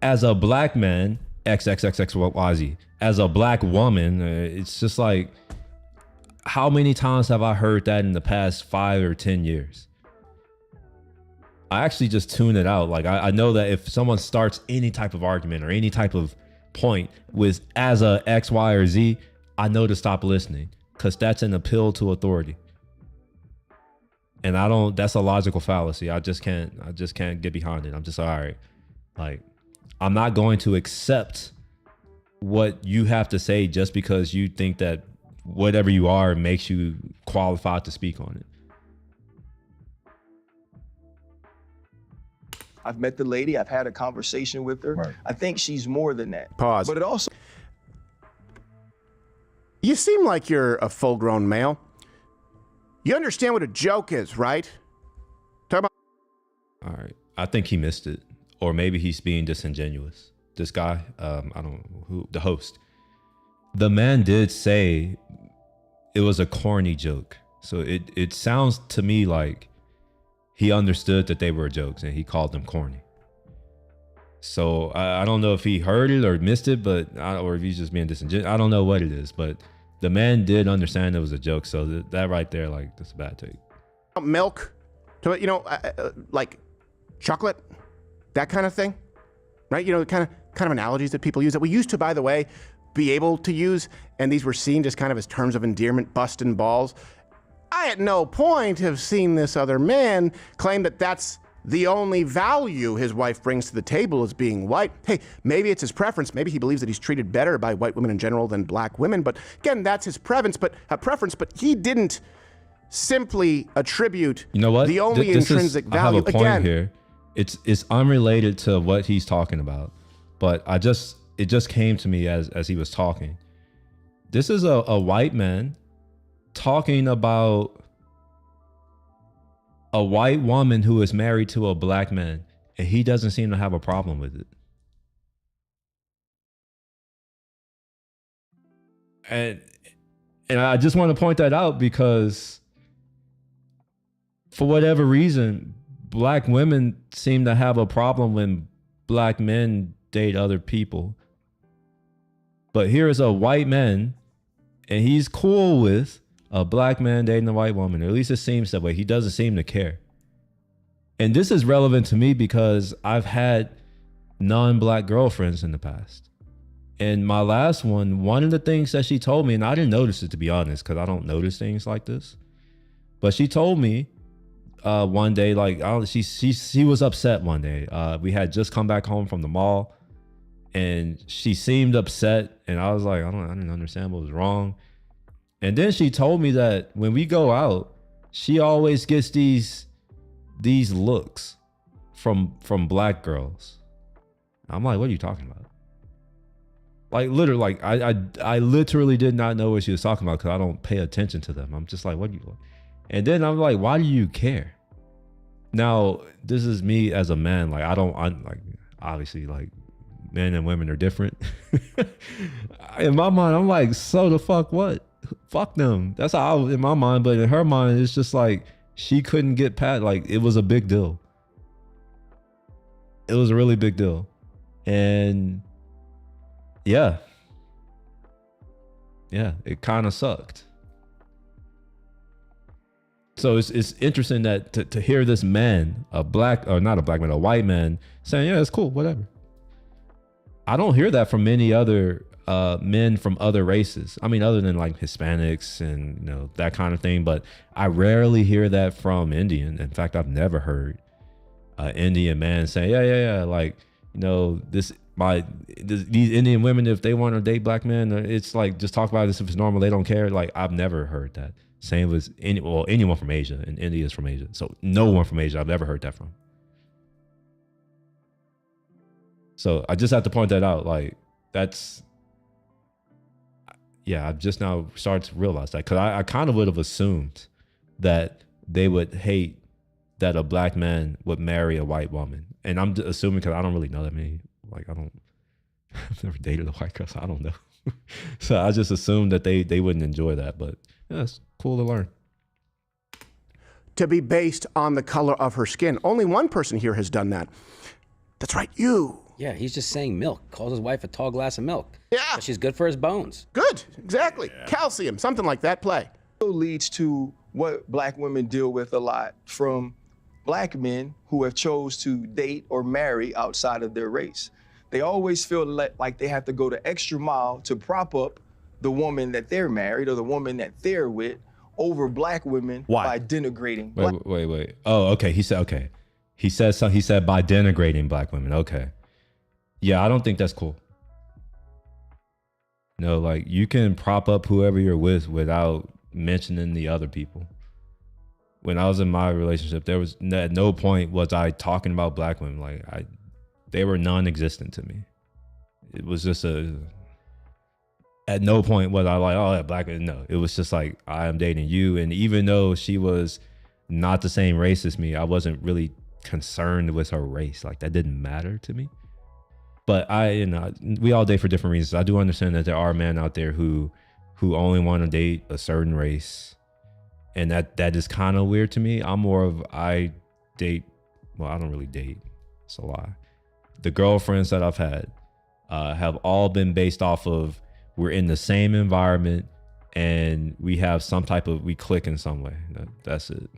As a black man, XXXXYZ. As a black woman, it's just like, how many times have I heard that in the past 5 or 10 years? I actually just tune it out. Like, I know that if someone starts any type of argument or any type of point with as a X, Y, or Z, I know to stop listening, because that's an appeal to authority. And that's a logical fallacy. I just can't get behind it. I'm just all right. Like, I'm not going to accept what you have to say just because you think that whatever you are makes you qualified to speak on it. I've met the lady, I've had a conversation with her. Right. I think she's more than that. Pause. But it also... You seem like you're a full-grown male. You understand what a joke is, right? Talk about... All right. I think he missed it. Or maybe he's being disingenuous. This guy, I don't know who, the host. The man did say it was a corny joke. So it sounds to me like he understood that they were jokes and he called them corny. So I don't know if he heard it or missed it, or if he's just being disingenuous. I don't know what it is, but the man did understand it was a joke. So that right there, like, that's a bad take. Milk, you know, like chocolate, that kind of thing, right? You know, the kind of analogies that people use that we used to, by the way, be able to use, and these were seen just kind of as terms of endearment, busting balls. I at no point have seen this other man claim that that's the only value his wife brings to the table as being white. Hey, maybe it's his preference. Maybe he believes that he's treated better by white women in general than black women. But again, that's his preference. But he didn't simply attribute, you know what, the only intrinsic value. I have a point here. It's unrelated to what he's talking about, but it just came to me as he was talking. This is a white man talking about a white woman who is married to a black man, and he doesn't seem to have a problem with it. And I just want to point that out because for whatever reason, black women seem to have a problem when black men date other people. But here is a white man, and he's cool with a black man dating a white woman, or at least it seems that way. He doesn't seem to care. And this is relevant to me because I've had non-black girlfriends in the past. And my last one of the things that she told me, and I didn't notice it, to be honest, because I don't notice things like this, but she told me one day, like, she was upset one day. We had just come back home from the mall, and she seemed upset, and I was like, I didn't understand what was wrong. And then she told me that when we go out, she always gets these looks from black girls. I'm like, what are you talking about? Like, literally, like I literally did not know what she was talking about because I don't pay attention to them. I'm just like, what are you? And then I'm like, why do you care? Now, this is me as a man. Like, I'm like, obviously, like, men and women are different. In my mind, I'm like, so the fuck what? Fuck them. That's how I was in my mind. But in her mind, it's just like, she couldn't get past, like, it was a big deal. It was a really big deal. And yeah, it kind of sucked. So it's interesting that to hear this man, a white man, saying, yeah, it's cool, whatever. I don't hear that from many other men from other races. I mean, other than like Hispanics and, you know, that kind of thing. But I rarely hear that from Indian. In fact, I've never heard an Indian man saying, yeah, like, you know, these Indian women, if they want to date black men, it's like, just talk about this if it's normal, they don't care. Like, I've never heard that. Same with anyone from Asia, and India is from Asia. So no one from Asia I've ever heard that from. So I just have to point that out. Like, that's, yeah, I've just now started to realize that, because I kind of would have assumed that they would hate that a black man would marry a white woman. And I'm assuming because I don't really know that many. Like, I've never dated a white girl, so I don't know. So I just assumed that they wouldn't enjoy that. But yeah, it's cool to learn. To be based on the color of her skin. Only one person here has done that. That's right, you. Yeah, he's just saying milk. Calls his wife a tall glass of milk. Yeah. But she's good for his bones. Good, exactly. Yeah. Calcium, something like that. Play. Leads to what black women deal with a lot from black men who have chose to date or marry outside of their race. They always feel like they have to go the extra mile to prop up the woman that they're married or the woman that they're with over black women by denigrating. Wait. Oh, okay. He said by denigrating black women. Okay. Yeah, I don't think that's cool. No, like, you can prop up whoever you're with without mentioning the other people. When I was in my relationship, there was at no point was I talking about black women. Like, they were non-existent to me. It was just at no point was I like, oh, that black woman. No, it was just like, I am dating you. And even though she was not the same race as me, I wasn't really concerned with her race. Like, that didn't matter to me. But we all date for different reasons. I do understand that there are men out there who only want to date a certain race. And that is kind of weird to me. I'm more of, I don't really date. It's a lie. The girlfriends that I've had have all been based off of, we're in the same environment and we have we click in some way. That's it.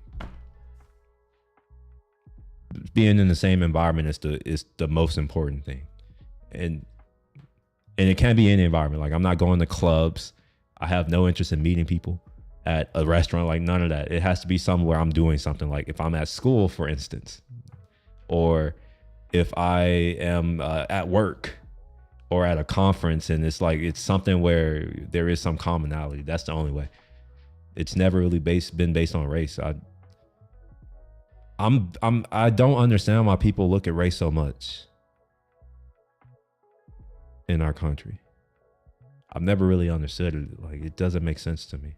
Being in the same environment is the most important thing. And it can't be any environment. Like, I'm not going to clubs. I have no interest in meeting people at a restaurant, like, none of that. It has to be somewhere I'm doing something, like if I'm at school, for instance, or if I am at work or at a conference, and it's something where there is some commonality. That's the only way. It's never really been based on race. I don't understand why people look at race so much in our country. I've never really understood it. Like, it doesn't make sense to me.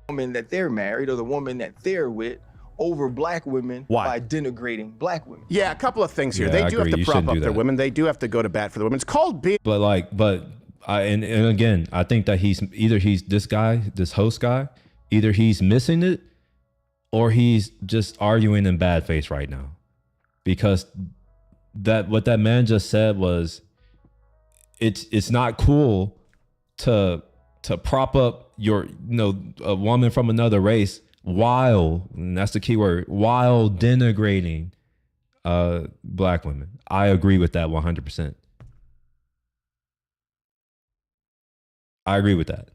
Woman that they're married or the woman that they're with over black women by denigrating black women. Yeah, a couple of things here. Yeah, they do have to prop up their women. They do have to go to bat for the women. It's called being. And again, I think that he's this host guy, either he's missing it or he's just arguing in bad faith right now. Because what that man just said was, it's not cool to prop up a woman from another race while, and that's the key word, while denigrating black women. I agree with that 100%. I agree with that.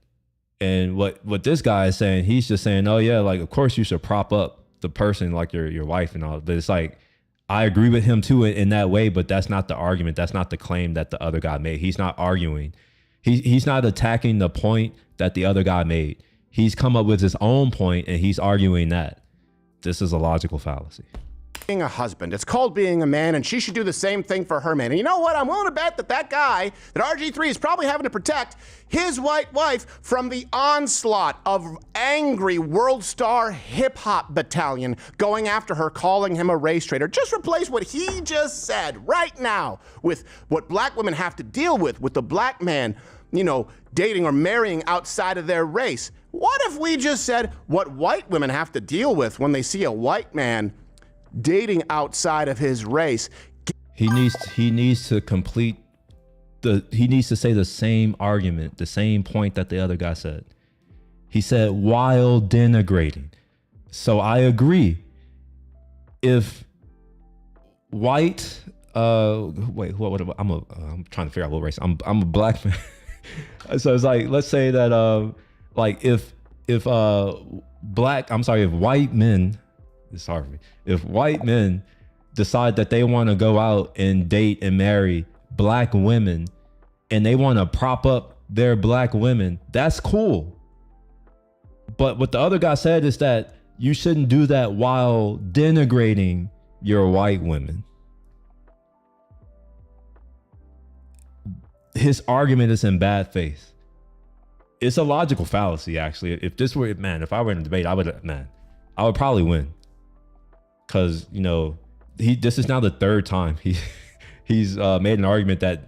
And what this guy is saying, he's just saying, oh yeah, like, of course you should prop up the person, like your wife and all. But it's like, I agree with him too in that way, but that's not the argument. That's not the claim that the other guy made. He's not arguing. He's not attacking the point that the other guy made. He's come up with his own point and he's arguing that. This is a logical fallacy. being a husband. It's called being a man, and she should do the same thing for her man. And you know what? I'm willing to bet that that guy, that RG3 is probably having to protect his white wife from the onslaught of angry world star hip-hop battalion going after her, calling him a race traitor. Just replace what he just said right now with what black women have to deal with the black man, you know, dating or marrying outside of their race. What if we just said what white women have to deal with when they see a white man dating outside of his race? He needs to complete he needs to say the same argument, the same point that the other guy said. He said while denigrating. So I agree. If white wait, I'm trying to figure out what race. I'm a black man. So it's like, let's say that like if white men, it's hard for me. If white men decide that they want to go out and date and marry black women and they want to prop up their black women, that's cool. But what the other guy said is that you shouldn't do that while denigrating your white women. His argument is in bad faith. It's a logical fallacy, actually. If I were in a debate, I would probably win. Cause this is now the third time he's made an argument that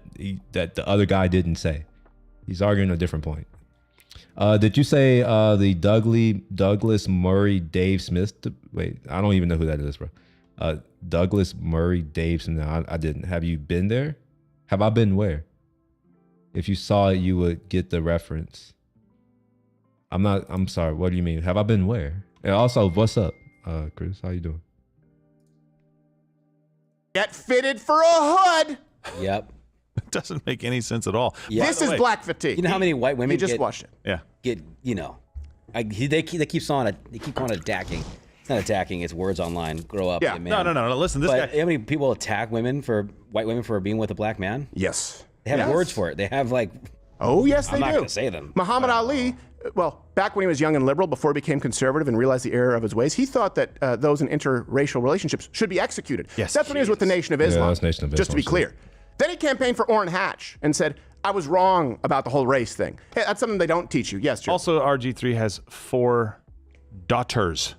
the other guy didn't say. He's arguing a different point. Did you say the Douglas Murray Dave Smith? Wait, I don't even know who that is, bro. Douglas Murray Dave Smith. I didn't. Have you been there? Have I been where? If you saw it, you would get the reference. I'm sorry. What do you mean? Have I been where? And also, what's up, Chris? How you doing? Get fitted for a hood. Yep. It doesn't make any sense at all. Yeah. This is black fatigue. You know how many white women he just watched it. Yeah. They keep calling it attacking. It's not attacking. It's words online. Grow up. Yeah. Man. No. Listen, this guy. How many people attack white women for being with a black man? Yes. They have words for it. They have like. Oh yes, they do. I'm not going to say them. Muhammad Ali. Well, back when he was young and liberal, before he became conservative and realized the error of his ways, he thought that those in interracial relationships should be executed. Yes. That's when he was with the Nation of Islam. Yeah, that's Nation of just to be Islam, clear. Then he campaigned for Orrin Hatch and said, I was wrong about the whole race thing. Hey, that's something they don't teach you. Yes, Joe. Also, RG3 has 4 daughters.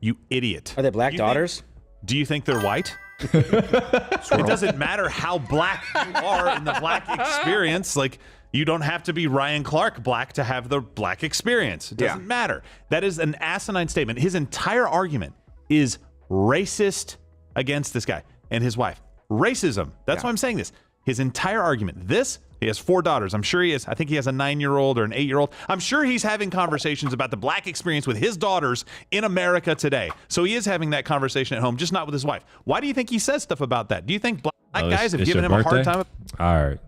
You idiot. Are they black daughters? Do you think they're white? It doesn't matter how black you are in the black experience. Like, you don't have to be Ryan Clark black to have the black experience. It doesn't matter. That is an asinine statement. His entire argument is racist against this guy and his wife. Racism. That's why I'm saying this. His entire argument. He has 4 daughters. I'm sure he is. I think he has a 9-year-old or an 8-year-old. I'm sure he's having conversations about the black experience with his daughters in America today. So he is having that conversation at home, just not with his wife. Why do you think he says stuff about that? Do you think black guys have given him a hard time? All right.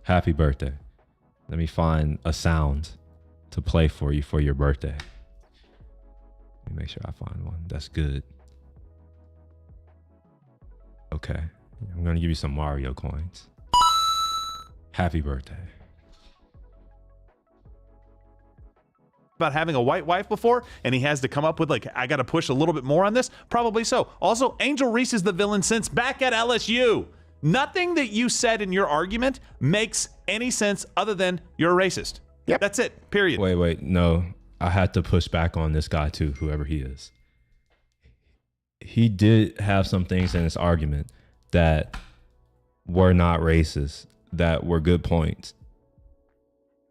Happy birthday. Let me find a sound to play for you for your birthday. Let me make sure I find one. That's good. Okay. I'm going to give you some Mario coins. Happy birthday. About having a white wife before, and he has to come up with like, I got to push a little bit more on this? Probably so. Also, Angel Reese is the villain since back at LSU. Nothing that you said in your argument makes any sense other than you're a racist. Yep. That's it. Period. Wait. No, I had to push back on this guy too, whoever he is. He did have some things in his argument that were not racist, that were good points,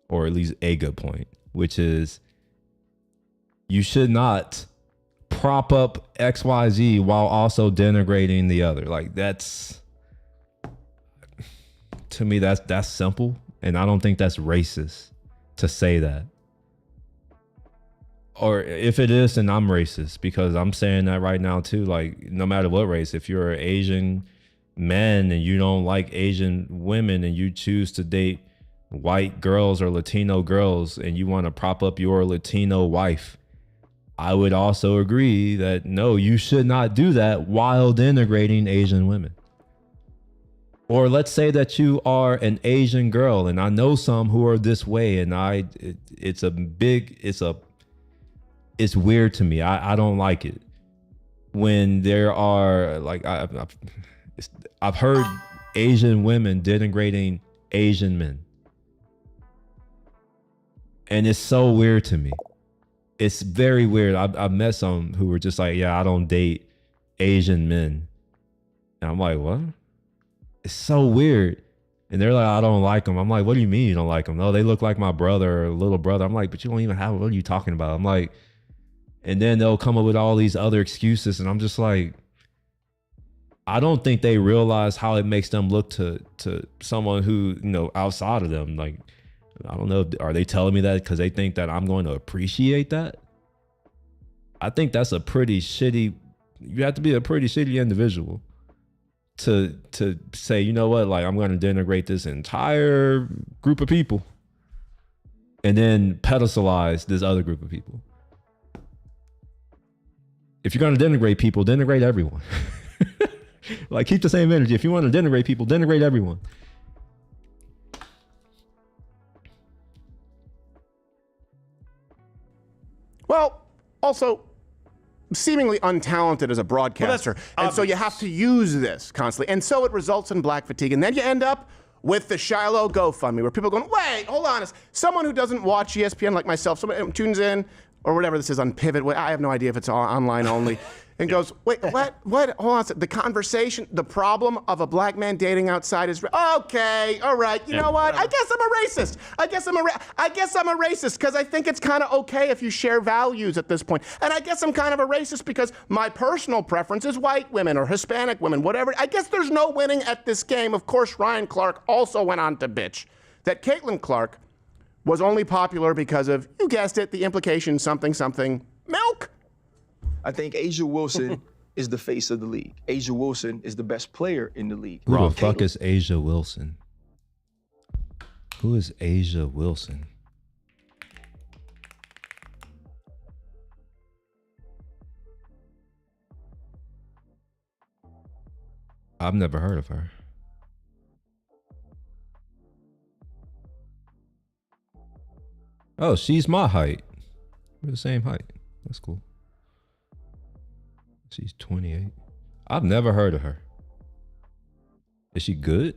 or at least a good point, which is you should not prop up XYZ while also denigrating the other. Like, that's, to me, that's simple, and I don't think that's racist to say that. Or if it is, then I'm racist, because I'm saying that right now too. Like, no matter what race, if you're an Asian man and you don't like Asian women and you choose to date white girls or Latino girls and you want to prop up your Latino wife, I would also agree that no, you should not do that while denigrating Asian women. Or let's say that you are an Asian girl, and I know some who are this way, and it's weird to me. I don't like it when there are like I've heard Asian women denigrating Asian men, and it's so weird to me. It's very weird. I've met some who were just like, yeah, I don't date Asian men, and I'm like, what? It's so weird. And they're like, I don't like them. I'm like, what do you mean you don't like them? No, they look like my brother or little brother. I'm like, but you don't even have, what are you talking about? I'm like, and then they'll come up with all these other excuses. And I'm just like, I don't think they realize how it makes them look to someone who, you know, outside of them. Like, I don't know. Are they telling me that because they think that I'm going to appreciate that? I think that's a pretty shitty, you have to be a pretty shitty individual to say, you know what, like I'm going to denigrate this entire group of people and then pedestalize this other group of people. If you're going to denigrate people, denigrate everyone. Like keep the same energy. If you want to denigrate people, denigrate everyone. Well, also seemingly untalented as a broadcaster. And so you have to use this constantly. And so it results in black fatigue. And then you end up with the Shiloh GoFundMe, where people are going, wait, hold on. Someone who doesn't watch ESPN like myself, someone tunes in, or whatever this is on Pivot, I have no idea if it's online only, and goes, wait, what? Hold on a second. The conversation, the problem of a black man dating outside is, okay, all right, you know what? I guess I'm a racist. I guess I'm a racist because I think it's kind of okay if you share values at this point. And I guess I'm kind of a racist because my personal preference is white women or Hispanic women, whatever. I guess there's no winning at this game. Of course, Ryan Clark also went on to bitch that Caitlin Clark was only popular because of, you guessed it, the implication something, milk. I think Asia Wilson is the face of the league. Asia Wilson is the best player in the league. Who the fuck is Asia Wilson? Who is Asia Wilson? I've never heard of her. Oh, she's my height. We're the same height. That's cool. She's 28. I've never heard of her. Is she good?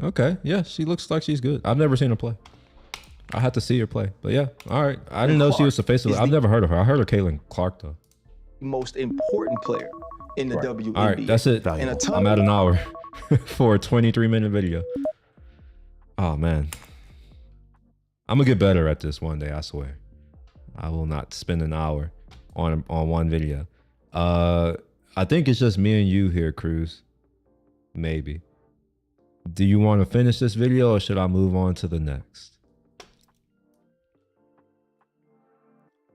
Okay, yeah, she looks like she's good. I've never seen her play. I had to see her play, but yeah, all right. I didn't know she was the face of it. I've never heard of her. I heard of Caitlin Clark though. Most important player in the WNBA. All right, that's it. I'm at an hour for a 23-minute video. Oh man, I'm gonna get better at this one day. I swear. I will not spend an hour on one video. I think it's just me and you here, Cruz. Maybe. Do you want to finish this video or should I move on to the next?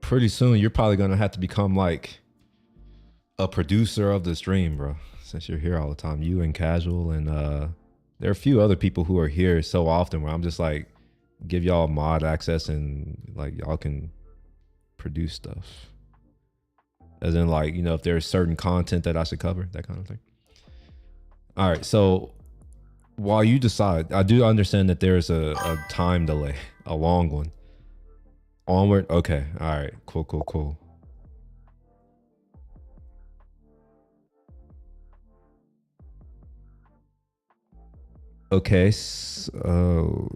Pretty soon, you're probably gonna have to become like a producer of the stream, bro. Since you're here all the time, you and Casual, and there are a few other people who are here so often where I'm just like, give y'all mod access and like y'all can produce stuff. As in like, you know, if there's certain content that I should cover, that kind of thing. All right, so while you decide, I do understand that there's a time delay, a long one. Onward, okay, all right, cool. Okay, so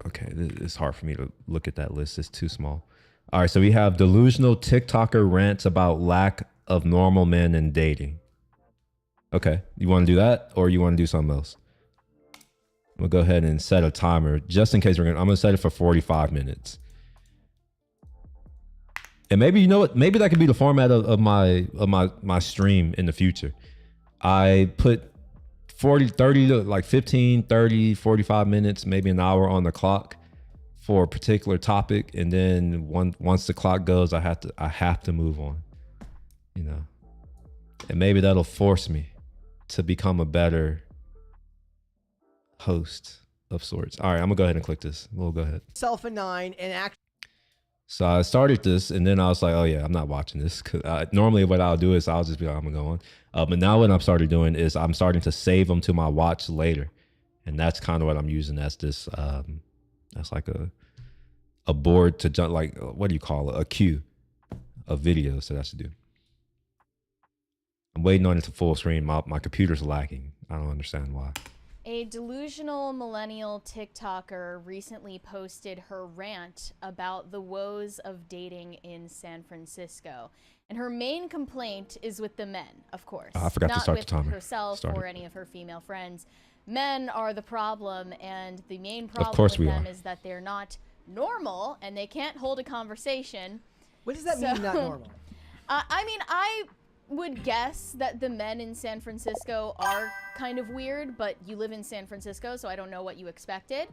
okay, it's hard for me to look at that list. It's too small. All right, so we have delusional TikToker rants about lack of normal men in dating. Okay, you want to do that or you want to do something else? I'm gonna go ahead and set a timer just in case I'm gonna set it for 45 minutes. And maybe, you know what, maybe that could be the format of my stream in the future. I put 30 to like 15, 30, 45 minutes, maybe an hour on the clock for a particular topic, and then once the clock goes, I have to move on, you know. And maybe that'll force me to become a better host of sorts. All right, I'm gonna go ahead and click this. We'll go ahead. Self a 9 and act. So I started this, and then I was like, oh yeah, I'm not watching this. Cause normally what I'll do is I'll just be like, I'm gonna go on. But now what I've started doing is I'm starting to save them to my watch later. And that's kind of what I'm using as this, that's like a board to jump, like, what do you call it? A queue of videos that I should do. I'm waiting on it to full screen. My computer's lacking. I don't understand why. A delusional millennial TikToker recently posted her rant about the woes of dating in San Francisco. And her main complaint is with the men, of course. I forgot to start the timer. Not with herself or any of her female friends. Men are the problem, and the main problem with them is that they're not normal and they can't hold a conversation. What does that mean, not normal? I mean, I would guess that the men in San Francisco are kind of weird, but you live in San Francisco, so I don't know what you expected.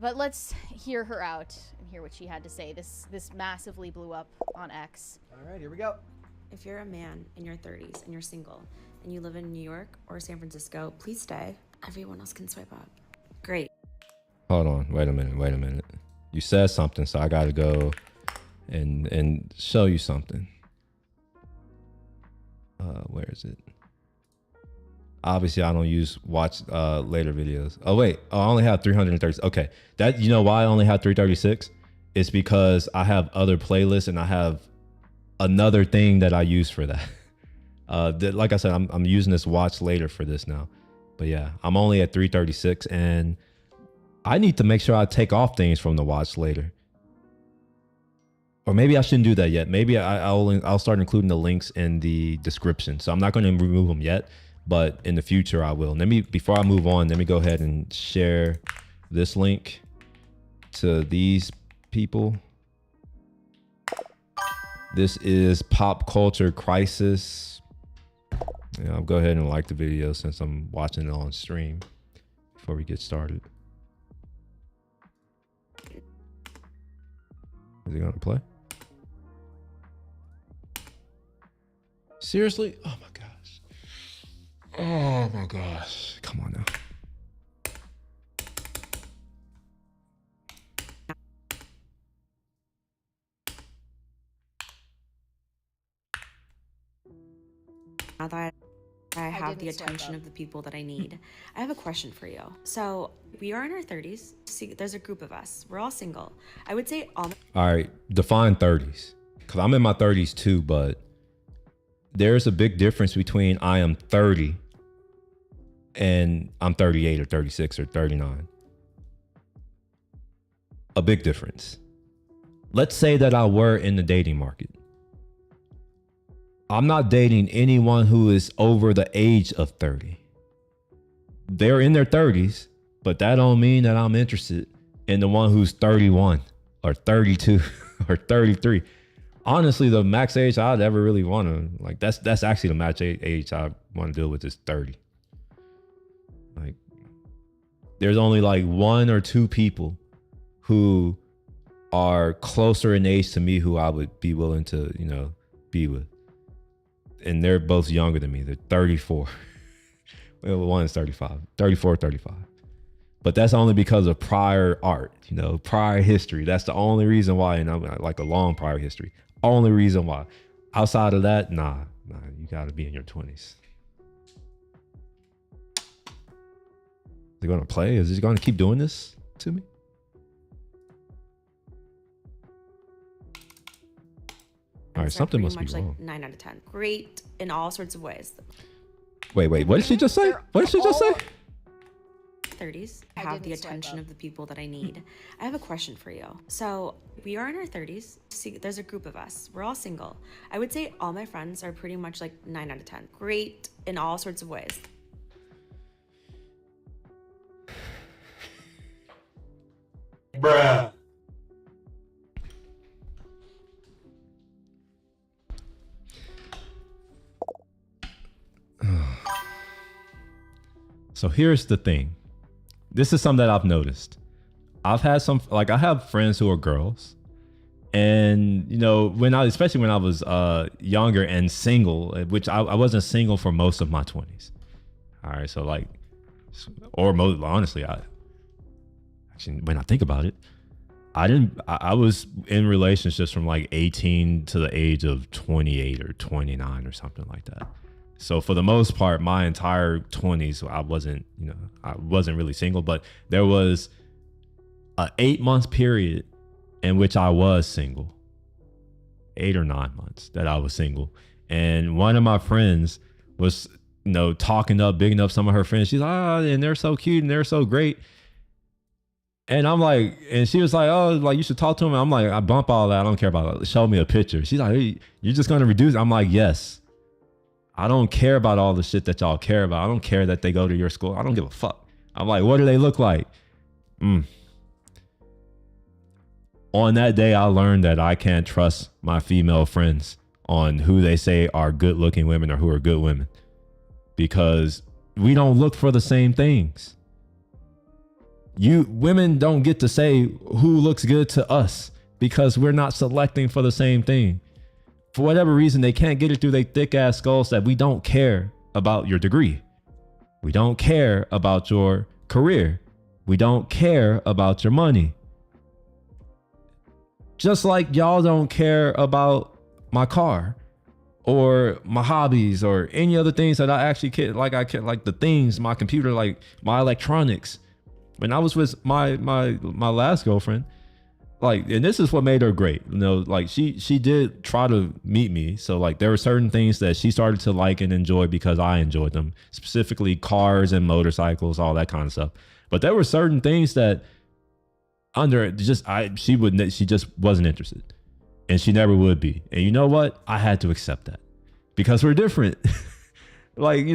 But let's hear her out and hear what she had to say. This massively blew up on X. All right, here we go. If you're a man in your 30s and you're single and you live in New York or San Francisco, please stay. Everyone else can swipe up. Great. Hold on, wait a minute. You said something, so I gotta go and show you something. Where is it? Obviously I don't use watch later videos. Oh wait, I only have 330. Okay, that, you know why I only have 336? It's because I have other playlists and I have another thing that I use for that. Like I said, I'm using this watch later for this now. But yeah, I'm only at 336, and I need to make sure I take off things from the watch later. Or maybe I shouldn't do that yet. Maybe I'll start including the links in the description. So I'm not going to remove them yet, but in the future I will. Before I move on, let me go ahead and share this link to these people. This is Pop Culture Crisis. Yeah, I'll go ahead and like the video since I'm watching it on stream before we get started. Is he gonna play? Seriously? Oh my gosh. Oh my gosh. Come on now. Now that I have the attention of the people that I need, I have a question for you. So we are in our 30s. See, there's a group of us. We're all single. I would say all right, define 30s. Because I'm in my 30s too, but there's a big difference between I am 30 and I'm 38 or 36 or 39. A big difference. Let's say that I were in the dating market. I'm not dating anyone who is over the age of 30. They're in their 30s, but that don't mean that I'm interested in the one who's 31 or 32 or 33. Honestly, the max age I'd ever really want to, like, that's actually the max age I want to deal with is 30. Like, there's only like 1 or 2 people who are closer in age to me who I would be willing to, you know, be with. And they're both younger than me. They're 34. Well, one is 35, 34, 35. But that's only because of prior art, you know, prior history. That's the only reason why, and I'm like a long prior history. Only reason why. Outside of that, nah, you gotta be in your 20s. Is he gonna play? Is he gonna keep doing this to me? All right, something must be wrong. Like 9 out of 10. Great in all sorts of ways. Wait, what did she just say? What did she just say? 30s, have the attention of the people that I need. I have a question for you. So we are in our 30s. See, there's a group of us. We're all single. I would say all my friends are pretty much like 9 out of 10. Great in all sorts of ways. Bruh. So here's the thing. This is something that I've noticed. I've had some, like, I have friends who are girls, and you know, especially when I was younger and single, which I wasn't single for most of my 20s. All right, so like, or most honestly, actually, when I think about it, I was in relationships from like 18 to the age of 28 or 29 or something like that. So for the most part, my entire 20s, I wasn't really single, but there was a 8-month period in which I was single. 8 or 9 months that I was single. And one of my friends was, talking up, bigging up some of her friends. She's like, and they're so cute and they're so great. And I'm like, and she was like, oh, like you should talk to them. And I'm like, I bump all that. I don't care about it. Show me a picture. She's like, hey, you're just going to reduce it. I'm like, yes. I don't care about all the shit that y'all care about. I don't care that they go to your school. I don't give a fuck. I'm like, what do they look like? On that day, I learned that I can't trust my female friends on who they say are good looking women or who are good women, because we don't look for the same things. Women don't get to say who looks good to us because we're not selecting for the same thing. For whatever reason, they can't get it through their thick ass skulls that we don't care about your degree. We don't care about your career. We don't care about your money. Just like y'all don't care about my car or my hobbies or any other things that I actually care. Like the things, my computer, like my electronics. When I was with my last girlfriend, like, and this is what made her great, like she did try to meet me. So like there were certain things that she started to like and enjoy because I enjoyed them, specifically cars and motorcycles, all that kind of stuff. But there were certain things that she just wasn't interested, and she never would be. And you know what? I had to accept that because we're different. Like,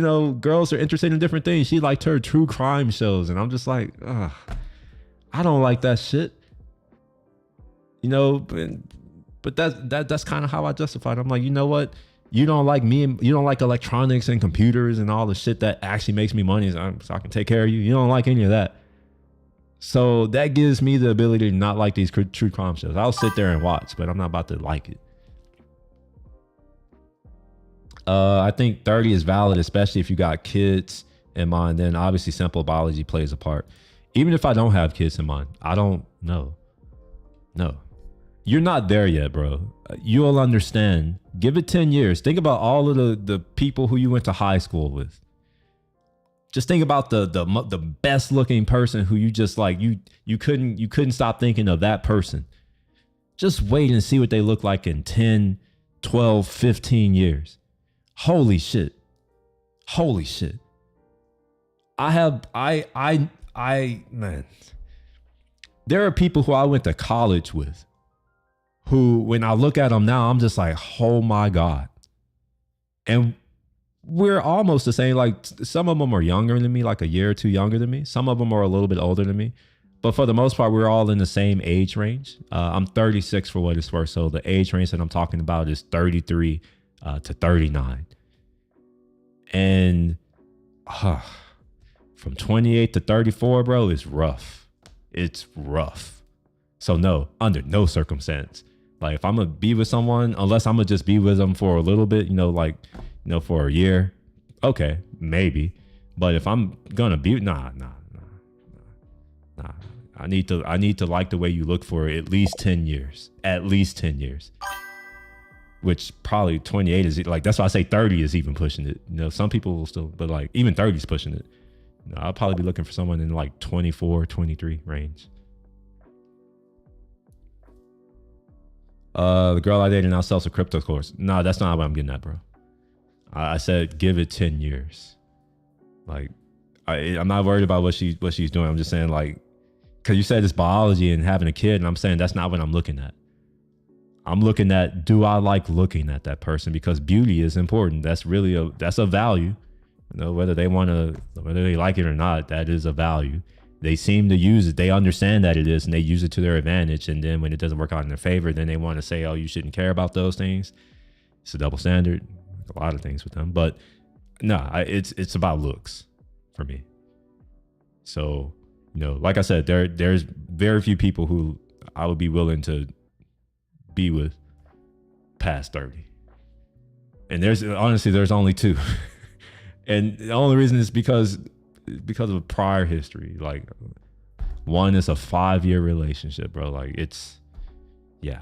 girls are interested in different things. She liked her true crime shows. And I'm just like, ugh, I don't like that shit. But that's kind of how I justified it. I'm like, you know what? You don't like me, and you don't like electronics and computers and all the shit that actually makes me money so I can take care of you. You don't like any of that. So that gives me the ability to not like these true crime shows. I'll sit there and watch, but I'm not about to like it. I think 30 is valid, especially if you got kids in mind. Then obviously simple biology plays a part. Even if I don't have kids in mind, I don't know. No, you're not there yet, bro. You'll understand. Give it 10 years. Think about all of the people who you went to high school with. Just think about the best looking person who you just like, you couldn't stop thinking of that person. Just wait and see what they look like in 10, 12, 15 years. Holy shit. Man, there are people who I went to college with who, when I look at them now, I'm just like, oh my God. And we're almost the same. Like some of them are younger than me, like a year or two younger than me. Some of them are a little bit older than me. But for the most part, we're all in the same age range. I'm 36 for what it's worth. So the age range that I'm talking about is 33 to 39. And from 28 to 34, bro, is rough. It's rough. So no, under no circumstance. Like if I'm gonna be with someone, unless I'm gonna just be with them for a little bit, for a year, okay, maybe. But if I'm gonna be, nah. I need to like the way you look for at least 10 years. At least 10 years. Which probably 28 is like, that's why I say 30 is even pushing it. Some people will still, but like even 30 is pushing it. I'll probably be looking for someone in like 24, 23 range. The girl I dated now sells a crypto course. No, that's not what I'm getting at, bro. I said, give it 10 years. Like, I'm not worried about what she's doing. I'm just saying, like, because you said it's biology and having a kid, and I'm saying that's not what I'm looking at. I'm looking at, do I like looking at that person? Because beauty is important. That's really that's a value. Whether they like it or not, that is a value. They seem to use it. They understand that it is, and they use it to their advantage. And then when it doesn't work out in their favor, then they want to say, oh, you shouldn't care about those things. It's a double standard. A lot of things with them, but no, it's about looks for me. So, like I said, there's very few people who I would be willing to be with past 30. And there's only two. And the only reason is because of a prior history. Like One is a 5-year relationship, bro. Like it's, yeah.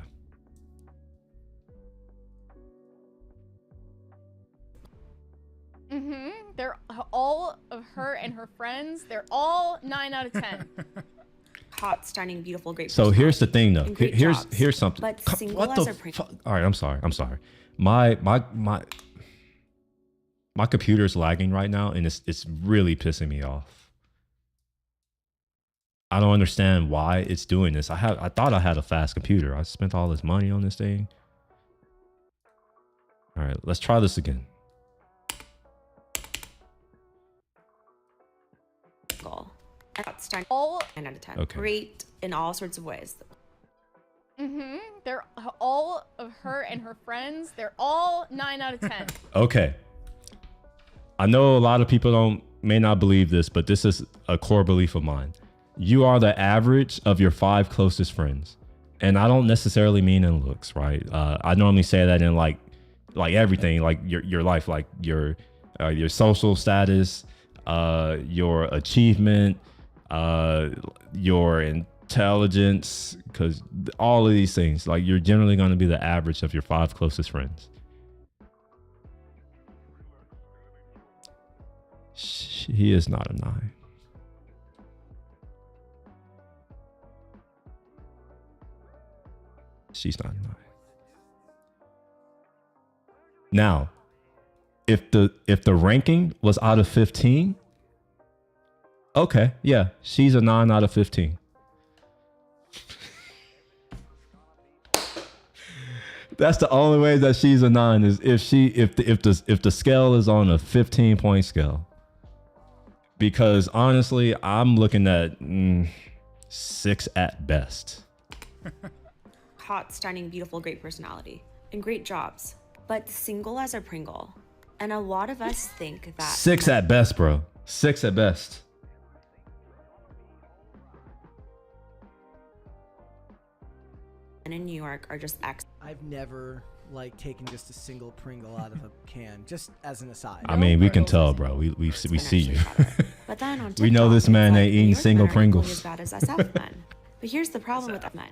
They're all of her and her friends. They're all 9 out of 10. Hot, stunning, beautiful, great. So here's the thing, though. and great Here's jobs, something. But single What as the a pre- fuck? All right, I'm sorry. My computer's lagging right now, and it's really pissing me off. I don't understand why it's doing this. I thought I had a fast computer. I spent all this money on this thing. All right, let's try this again. single. Hot, stunning, All 9 out of 10. Okay. Great in all sorts of ways. They're all of her and her friends. They're all 9 out of 10. Okay. I know a lot of people may not believe this, but this is a core belief of mine. You are the average of your 5 closest friends. And I don't necessarily mean in looks, right? I normally say that in like everything, like your life, like your social status, your achievement, your intelligence, because all of these things, like you're generally going to be the average of your 5 closest friends. He is not a 9. She's not a 9. Now, if the ranking was out of 15, okay, yeah, she's a 9 out of 15. That's the only way that she's a 9 is if the scale is on a 15-point scale. Because honestly, I'm looking at 6 at best. Hot, stunning, beautiful, great personality, and great jobs. But single as a Pringle. And a lot of us think that 6 at best, bro. 6 at best. men in New York are just I've never like taken just a single Pringle out of a can, just as an aside. I mean, we can tell, bro. We see you. But then on We know TikTok, this man it's like ain't eating New York single men are equally Pringles. as bad as SF men. But here's the problem with men.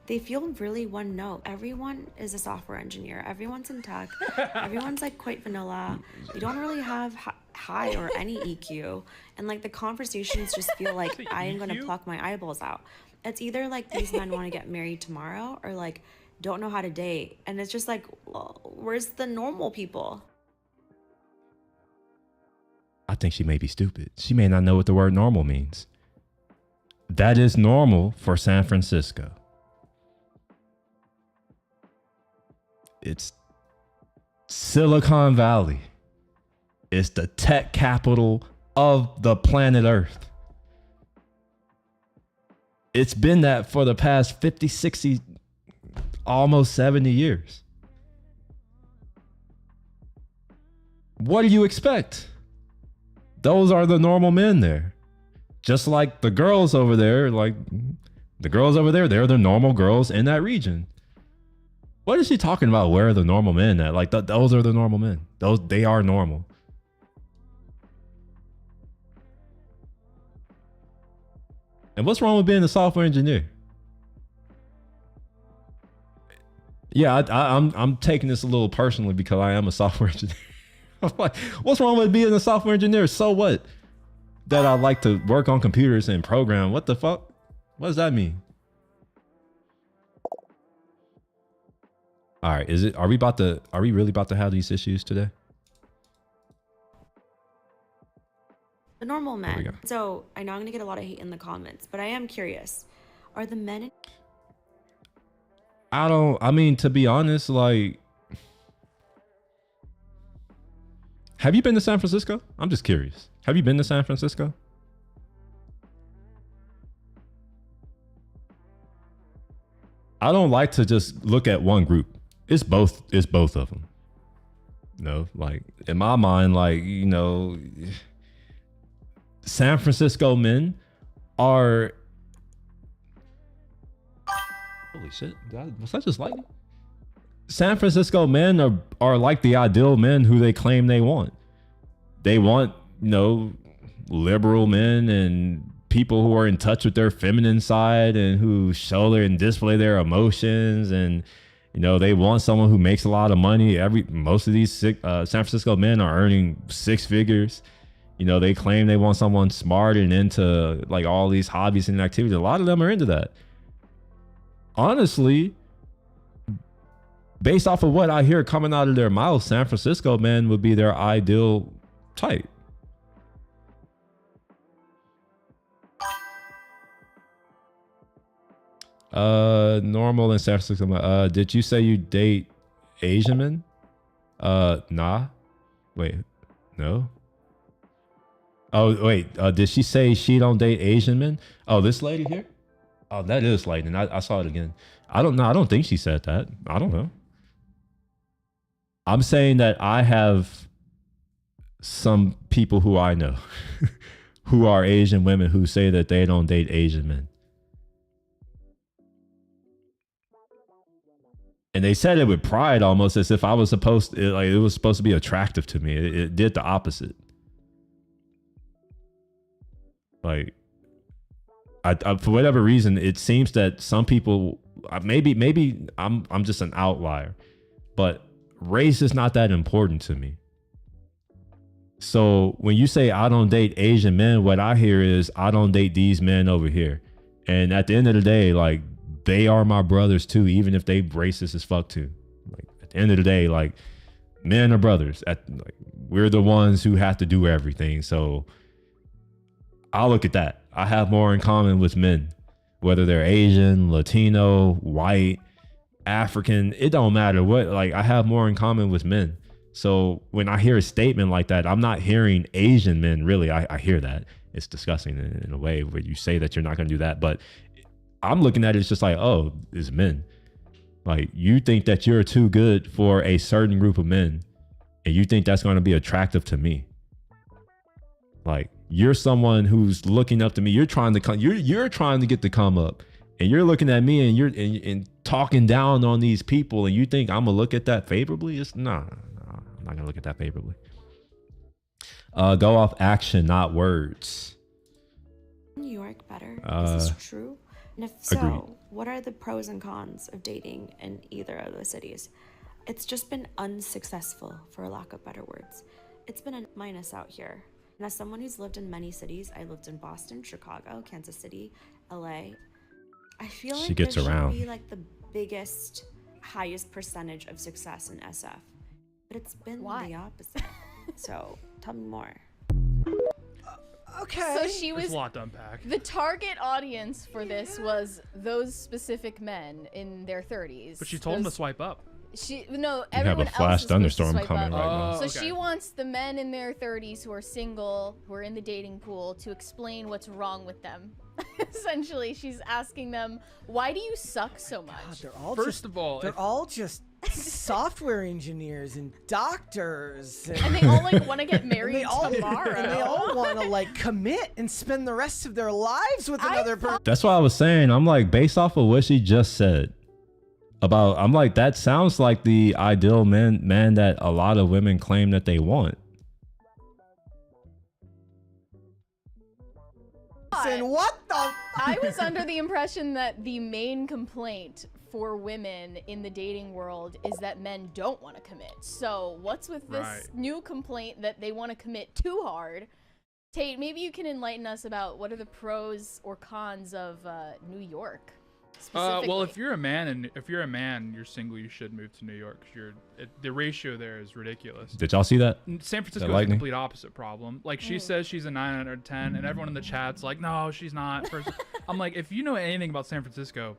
They feel really one note. Everyone is a software engineer. Everyone's in tech. Everyone's like quite vanilla. They don't really have high or any EQ. And like the conversations just feel like I am going to pluck my eyeballs out. It's either like these men want to get married tomorrow or like don't know how to date. And it's just like, well, where's the normal people? I think she may be stupid. She may not know what the word normal means. That is normal for San Francisco. It's Silicon Valley. It's the tech capital of the planet Earth. It's been that for the past 50, 60, almost 70 years. What do you expect? Those are the normal men there. Just like the girls over there, they're the normal girls in that region. What is she talking about? Where are the normal men at? Like those are the normal men. They are normal. And what's wrong with being a software engineer? Yeah, I'm taking this a little personally because I am a software engineer. I'm like, what's wrong with being a software engineer? So what? That I like to work on computers and program. What the fuck? What does that mean? All right, are we really about to have these issues today? The normal men. So I know I'm gonna get a lot of hate in the comments, but I am curious. Are the men in I mean, to be honest, like, have you been to San Francisco? I'm just curious. Have you been to San Francisco? I don't like to just look at one group. It's both of them. Like in my mind, like, San Francisco men are, holy shit, was that just lightning? San Francisco men are like the ideal men who they claim they want. They want, liberal men and people who are in touch with their feminine side and who show and display their emotions, and you know, they want someone who makes a lot of money. Most of these San Francisco men are earning 6 figures. You know, they claim they want someone smart and into like all these hobbies and activities. A lot of them are into that. Honestly, based off of what I hear coming out of their mouth, San Francisco men would be their ideal type. Normal in San Francisco. Did you say you date Asian men? Nah. Wait, no. Oh wait, did she say she don't date Asian men? Oh, this lady here? Oh, that is lightning. I saw it again. I don't know. I don't think she said that. I don't know. I'm saying that I have some people who I know who are Asian women who say that they don't date Asian men. And they said it with pride, almost as if I was supposed to, like, it was supposed to be attractive to me. It did the opposite. Like, I for whatever reason, it seems that some people, maybe I'm just an outlier, but race is not that important to me. So when you say I don't date Asian men, what I hear is I don't date these men over here. And at the end of the day, like, they are my brothers too, even if they racist as fuck too. Like, at the end of the day, like, men are brothers. We're the ones who have to do everything. So I'll look at that. I have more in common with men, whether they're Asian, Latino, white, African. It don't matter what. Like, I have more in common with men. So when I hear a statement like that, I'm not hearing Asian men, really. I hear that. It's disgusting in a way where you say that you're not going to do that. But I'm looking at it, it's just like, oh, it's men. Like, you think that you're too good for a certain group of men, and you think that's going to be attractive to me. Like, you're someone who's looking up to me. You're trying to you're trying to get the come up, and you're looking at me and you're and talking down on these people, and you think I'm gonna look at that favorably? It's nah, I'm not gonna look at that favorably. Go off action, not words. New York better? Is this true? And if so, agreed. What are the pros and cons of dating in either of those cities? It's just been unsuccessful, for lack of better words. It's been a minus out here. And as someone who's lived in many cities, I lived in Boston, Chicago, Kansas City, LA. I feel like she gets there around. should be like the biggest, highest percentage of success in SF. But it's been the opposite. So tell me more. Okay. So she was There's a lot to unpack. The target audience for this was those specific men in their 30s. But she told him to swipe up. No, You have everyone a flash else is supposed to thunderstorm swipe coming up. right now. So okay. she wants the men in their 30s who are single, who are in the dating pool, to explain what's wrong with them. Essentially, she's asking them, why do you suck so much? God, they're all First of all, they're all just software engineers and doctors. And they all like want to get married they all, tomorrow. And they all want to like commit and spend the rest of their lives with another person. That's what I was saying. I'm like, based off of what she just said about, I'm like, that sounds like the ideal man that a lot of women claim that they want. And what the? I was under the impression that the main complaint for women in the dating world is that men don't want to commit. So what's with this new complaint that they want to commit too hard? Tate, maybe you can enlighten us about what are the pros or cons of New York specifically. Well, if you're a man and you're single, you should move to New York. 'Cause the ratio there is ridiculous. Did y'all see that? San Francisco is a complete opposite problem. Like, she says she's a 9 out of 10, and everyone in the chat's like, no, she's not. I'm like, if you know anything about San Francisco,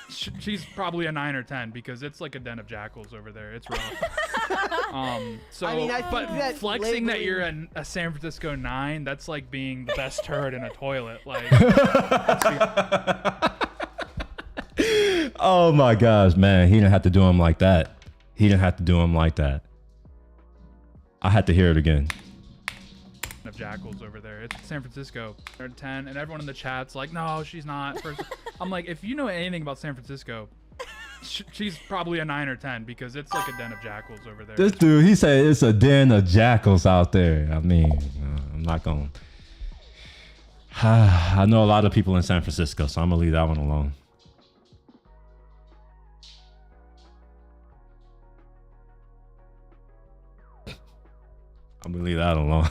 she's probably a 9 or 10, because it's like a den of jackals over there. It's rough. So, I mean, I but think that flexing that you're a San Francisco 9, that's like being the best turd in a toilet. Like, oh my gosh, man. He didn't have to do him like that. He didn't have to do him like that. I had to hear it again. Of jackals over there. It's San Francisco. They're 10, and everyone in the chat's like, no, she's not. I'm like, if you know anything about San Francisco, she's probably a 9 or 10, because it's like a den of jackals over there. This dude, he said it's a den of jackals out there. I mean, I'm not going to. I know a lot of people in San Francisco, so I'm gonna leave that one alone. I'm gonna leave that alone.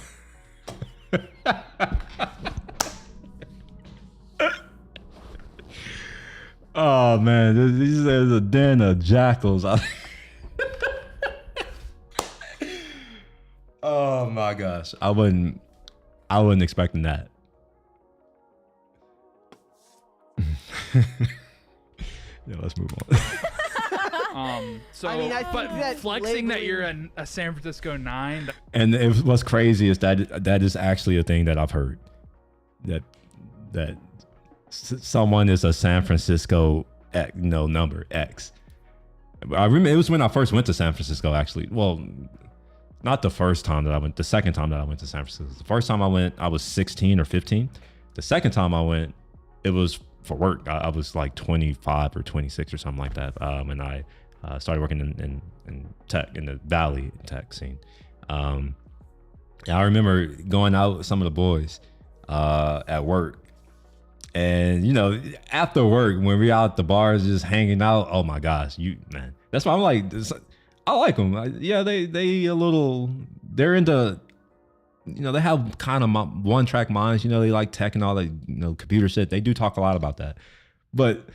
Oh man, this is a den of jackals. Oh my gosh, I wasn't expecting that. Yeah, let's move on. So, I mean, I think that flexing that you're a San Francisco 9. And what's crazy is that is actually a thing that I've heard. That someone is a San Francisco number X. I remember it was when I first went to San Francisco, actually. Well, not the first time that I went, the second time that I went to San Francisco. The first time I went, I was 16 or 15. The second time I went, it was for work. I was like 25 or 26 or something like that. And I started working in tech, in the Valley tech scene. And I remember going out with some of the boys at work. And, you know, after work, when we're out at the bars just hanging out, oh my gosh, man. That's why I'm like, I like them. Yeah, they're into, you know, they have kind of one-track minds. You know, they like tech and all that, you know, computer shit. They do talk a lot about that. But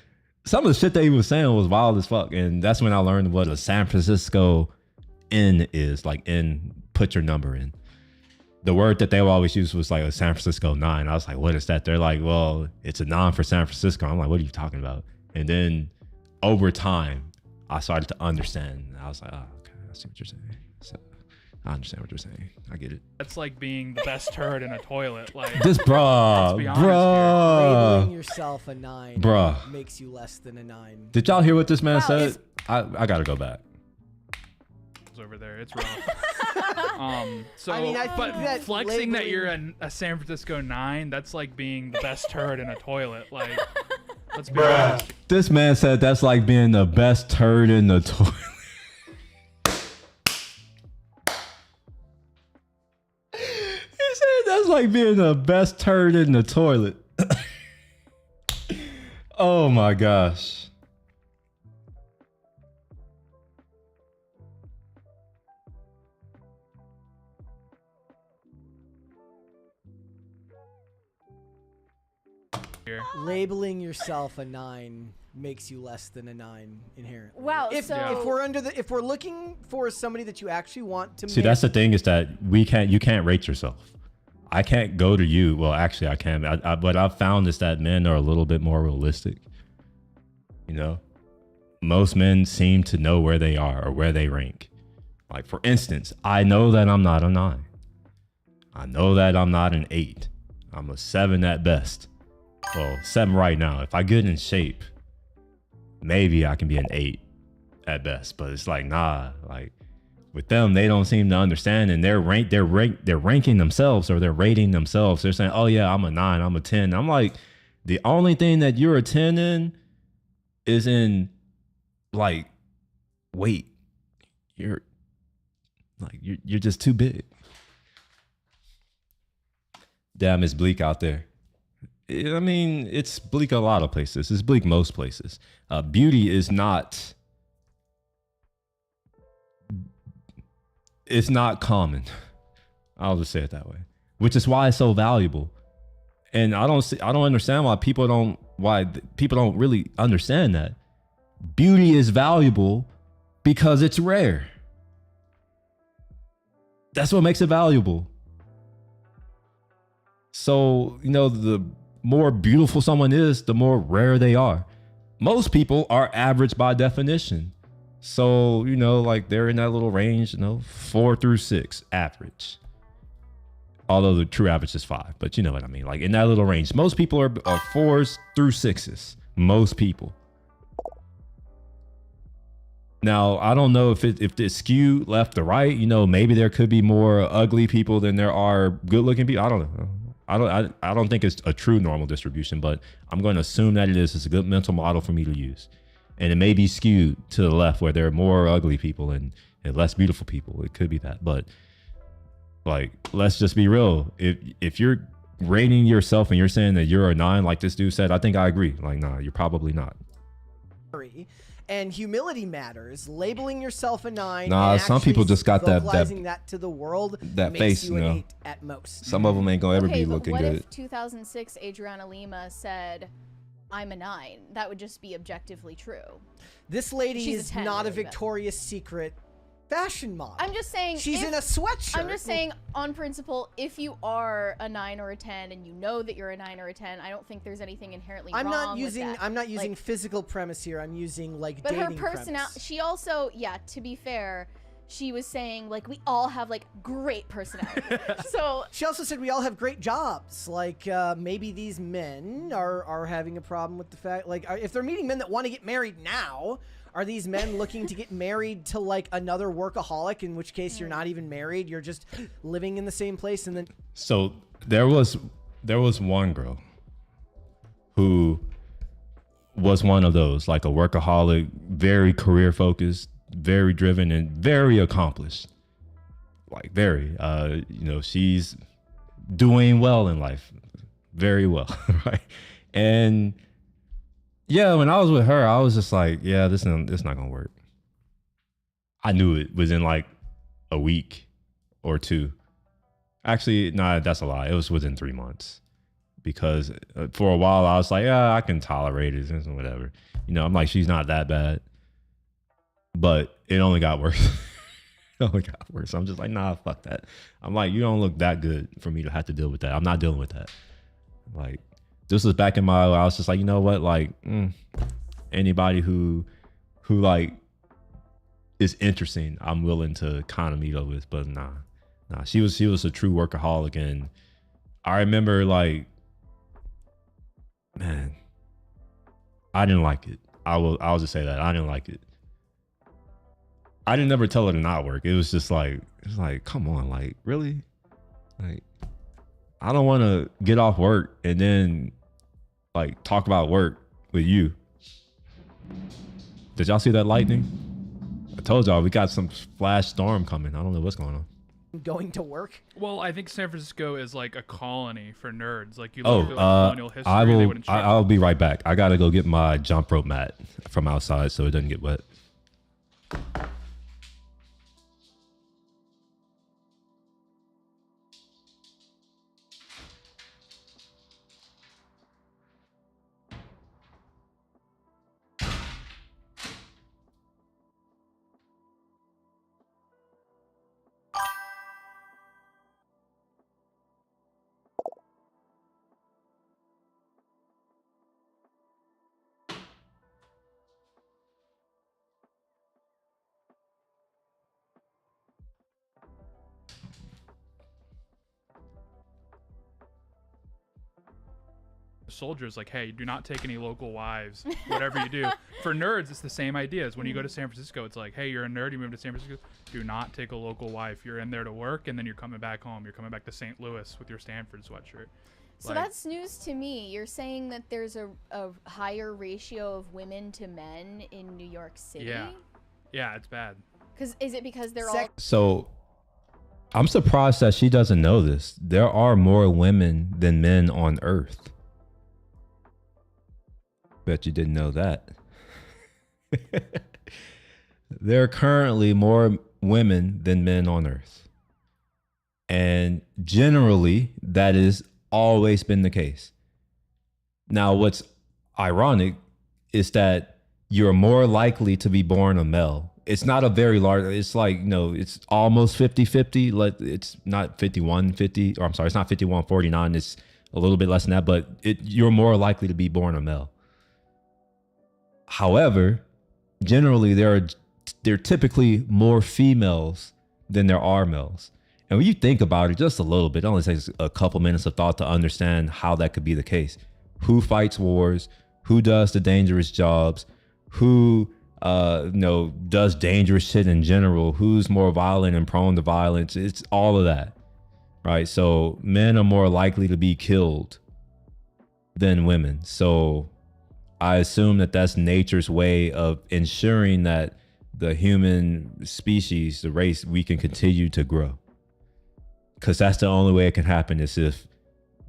some of the shit they was saying was wild as fuck. And that's when I learned what a San Francisco N is, like put your number in. The word that they would always use was like a San Francisco 9. I was like, what is that? They're like, well, it's a 9 for San Francisco. I'm like, what are you talking about? And then over time, I started to understand. I was like, oh, okay, I see what you're saying. So I understand what you're saying. I get it. That's like being the best turd in a toilet. Like this, bruh. Labeling yourself a 9 bruh. Makes you less than a 9. Did y'all hear what this man said? I gotta go back. It's over there. It's rough. So, I mean, I think that flexing that you're a San Francisco 9, that's like being the best turd in a toilet. Like, let's be honest. This man said that's like being the best turd in the toilet. He said that's like being the best turd in the toilet. Oh my gosh. Labeling yourself a 9 makes you less than a 9 inherently. Wow. If we're looking for somebody that you actually want to see, that's the thing, is that you can't rate yourself. I can't go to you. Well, actually I can. What I've found is that men are a little bit more realistic. You know, most men seem to know where they are or where they rank. Like, for instance, I know that I'm not a 9. I know that I'm not an 8. I'm a 7 at best. Well, 7 right now. If I get in shape, maybe I can be an 8 at best. But it's like, nah. Like, with them, they don't seem to understand, and they're ranking themselves, or they're rating themselves. They're saying, "Oh yeah, I'm a 9. I'm a 10." I'm like, the only thing that you're a 10 in is in, like, weight. You're just too big. Damn, it's bleak out there. I mean, it's bleak a lot of places. It's bleak most places. Beauty is not. It's not common. I'll just say it that way. Which is why it's so valuable. And I don't understand why people don't really understand that. Beauty is valuable because it's rare. That's what makes it valuable. So, you know, the more beautiful someone is, the more rare they are. Most people are average by definition. So, you know, like, they're in that little range, you know, 4 through 6 average. Although the true average is 5, but you know what I mean? Like, in that little range, most people are 4s through 6s. Most people. Now, I don't know if it's skewed left or right. You know, maybe there could be more ugly people than there are good-looking people. I don't know. I don't think it's a true normal distribution, but I'm going to assume that it is. It's a good mental model for me to use. And it may be skewed to the left, where there are more ugly people and less beautiful people. It could be that. But, like, let's just be real. If you're rating yourself and you're saying that you're a 9, like this dude said, I think I agree. Like, nah, you're probably not. And humility matters. Labeling yourself a 9. Nah, and some people just got that vocalizing that to the world. that makes face, you you an know. 8 at most. Some of them ain't gonna ever Okay, be but looking what good. if 2006 Adriana Lima said, I'm a 9? That would just be objectively true. This lady She's a is 10, not a really, but- Victoria's Secret fashion model. I'm just saying she's in a sweatshirt. I'm just saying, on principle, if you are a 9 or a 10 and you know that you're a 9 or a 10, I don't think there's anything inherently I'm wrong not with using that. I'm not using Like, physical premise here. I'm using like but her dating personality, premise. she also, yeah, to be fair, she was saying like we all have like great personality. So she also said we all have great jobs. Like maybe these men are having a problem with the fact, like if they're meeting men that want to get married now, are these men looking to get married to like another workaholic, in which case you're not even married, you're just living in the same place? And then So there was one girl who was one of those, like a workaholic, very career focused, very driven, and very accomplished. Like very, you know, she's doing well in life, very well, right? And yeah, when I was with her, I was just like, yeah, this not gonna work. I knew it within like a week or 2. Actually, nah, that's a lie. It was within 3 months, because for a while I was like, yeah, I can tolerate it, whatever. You know, I'm like, she's not that bad, but it only got worse. It only got worse. I'm just like, nah, fuck that. I'm like, you don't look that good for me to have to deal with that. I'm not dealing with that. Like, this was back in my, I was just like, you know what? Like, anybody who like is interesting, I'm willing to kind of meet up with, but nah. She was a true workaholic. And I remember, like, man, I didn't like it. I'll just say that I didn't like it. I didn't ever tell her to not work. It was just like, come on, like, really? Like, I don't want to get off work and then like talk about work with you. Did y'all see that lightning? I told y'all we got some flash storm coming. I don't know what's going on. going to work. Well, I think San Francisco is like a colony for nerds. Like you Oh, look at colonial history. They would instruct I'll be right back. I gotta go get my jump rope mat from outside so it doesn't get wet. soldiers like, hey, do not take any local wives, whatever you do. For nerds, it's the same ideas. When you go to San Francisco, it's like, hey, you're a nerd, you move to San Francisco, do not take a local wife. You're in there to work, and then you're coming back home. You're coming back to St. Louis with your Stanford sweatshirt. So that's news to me. You're saying that there's a higher ratio of women to men in New York City? Yeah, it's bad. Is it because they're all... So I'm surprised that she doesn't know this. There are more women than men on Earth. Bet you didn't know that. There are currently more women than men on Earth. And generally, that has always been the case. Now, what's ironic is that you're more likely to be born a male. It's not a very large, it's like, it's almost 50-50. Like, it's not 51-50, or I'm sorry, it's not 51-49. It's a little bit less than that, but you're more likely to be born a male. However, generally there are typically more females than there are males. And when you think about it just a little bit, it only takes a couple minutes of thought to understand how that could be the case. Who fights wars? Who does the dangerous jobs? Who does dangerous shit in general? Who's more violent and prone to violence? It's all of that, right? So men are more likely to be killed than women. So I assume that that's nature's way of ensuring that the human species, the race, we can continue to grow. Because that's the only way it can happen, is if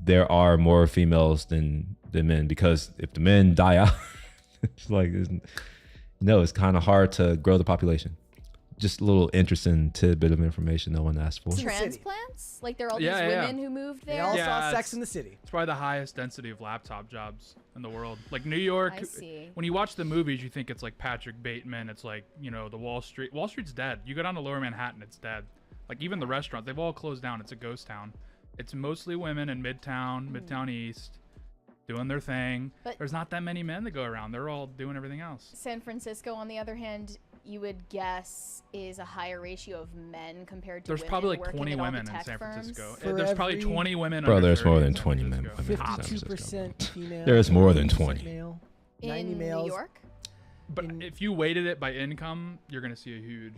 there are more females than men, because if the men die out, it's like, it's kind of hard to grow the population. Just a little interesting tidbit of information no one asked for. Transplants? Like there are all these Yeah, women who moved there? They all saw Sex in the City. It's probably the highest density of laptop jobs in the world. Like New York, I see. when you watch the movies, you think it's like Patrick Bateman. It's like, the Wall Street. Wall Street's dead. You go down to Lower Manhattan, it's dead. Like even the restaurants, they've all closed down. It's a ghost town. It's mostly women in Midtown East, doing their thing. But there's not that many men that go around. They're all doing everything else. San Francisco, on the other hand, you would guess is a higher ratio of men compared to There's women probably like working 20 at all the women in tech San firms. Francisco. There's probably 20 women. Bro, under there's 30 more in than San 20 men. Francisco. 52% female. There's more than 20. Male, In 90 males. New York? But if you weighted it by income, you're going to see a huge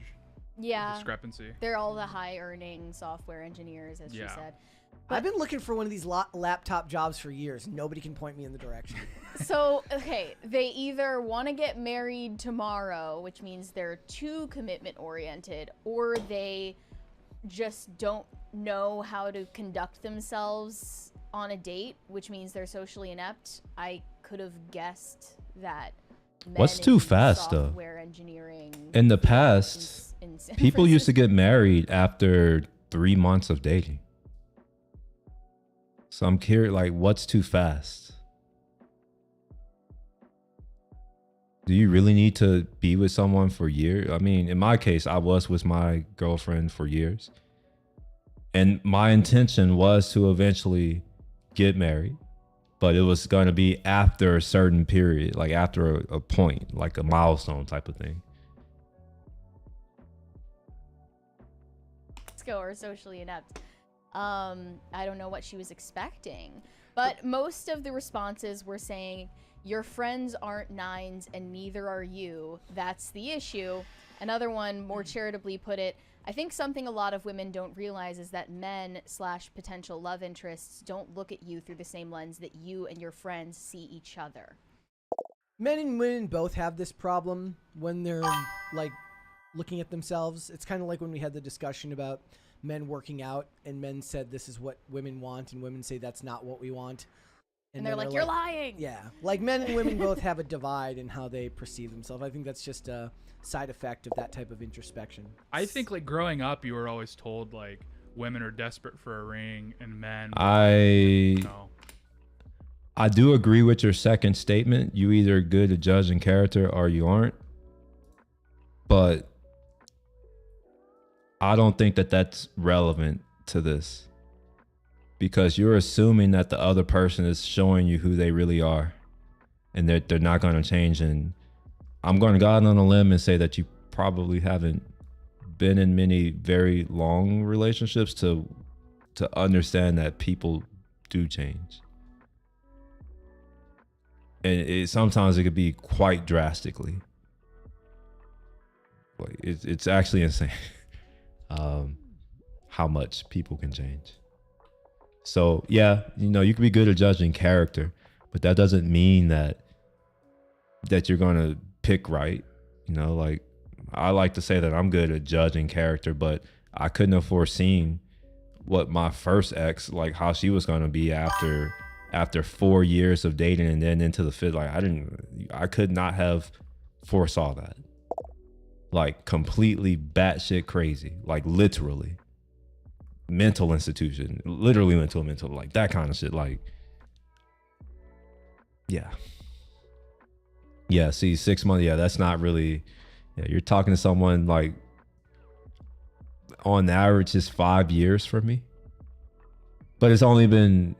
discrepancy. They're all the high-earning software engineers, as she said. I've been looking for one of these laptop jobs for years. Nobody can point me in the direction. So, okay, they either want to get married tomorrow, which means they're too commitment-oriented, or they just don't know how to conduct themselves on a date, which means they're socially inept. I could have guessed that. What's too fast, though? Software engineering. In the past, in San people used to Francisco. get married after 3 months of dating. So I'm curious, like, what's too fast? Do you really need to be with someone for years? I mean, in my case, I was with my girlfriend for years. And my intention was to eventually get married, but it was going to be after a certain period, like after a point, like a milestone type of thing. Or socially inept. I don't know what she was expecting, but most of the responses were saying, your friends aren't nines and neither are you. That's the issue. Another one more charitably put it, I think something a lot of women don't realize is that men/potential love interests don't look at you through the same lens that you and your friends see each other. Men and women both have this problem when they're like looking at themselves. It's kind of like when we had the discussion about men working out, and men said this is what women want, and women say that's not what we want. And they're like, you're lying. Yeah, like men and women both have a divide in how they perceive themselves. I think that's just a side effect of that type of introspection. I think like growing up, you were always told like women are desperate for a ring and men. I do agree with your second statement. You either good at judging character or you aren't. But I don't think that that's relevant to this, because you're assuming that the other person is showing you who they really are and that they're not going to change. And I'm going to go out on a limb and say that you probably haven't been in many very long relationships to understand that people do change. And sometimes it could be quite drastically. Like it's actually insane how much people can change. So yeah, you can be good at judging character, but that doesn't mean that you're gonna pick right. Like I like to say that I'm good at judging character, but I couldn't have foreseen what my first ex, like how she was gonna be after 4 years of dating and then into the fifth. Like I could not have foresaw that. Like completely batshit crazy, like literally mental institution, literally mental, like that kind of shit. Like, yeah. See, 6 months. Yeah, that's not really. Yeah, you're talking to someone like on average is 5 years for me, but it's only been.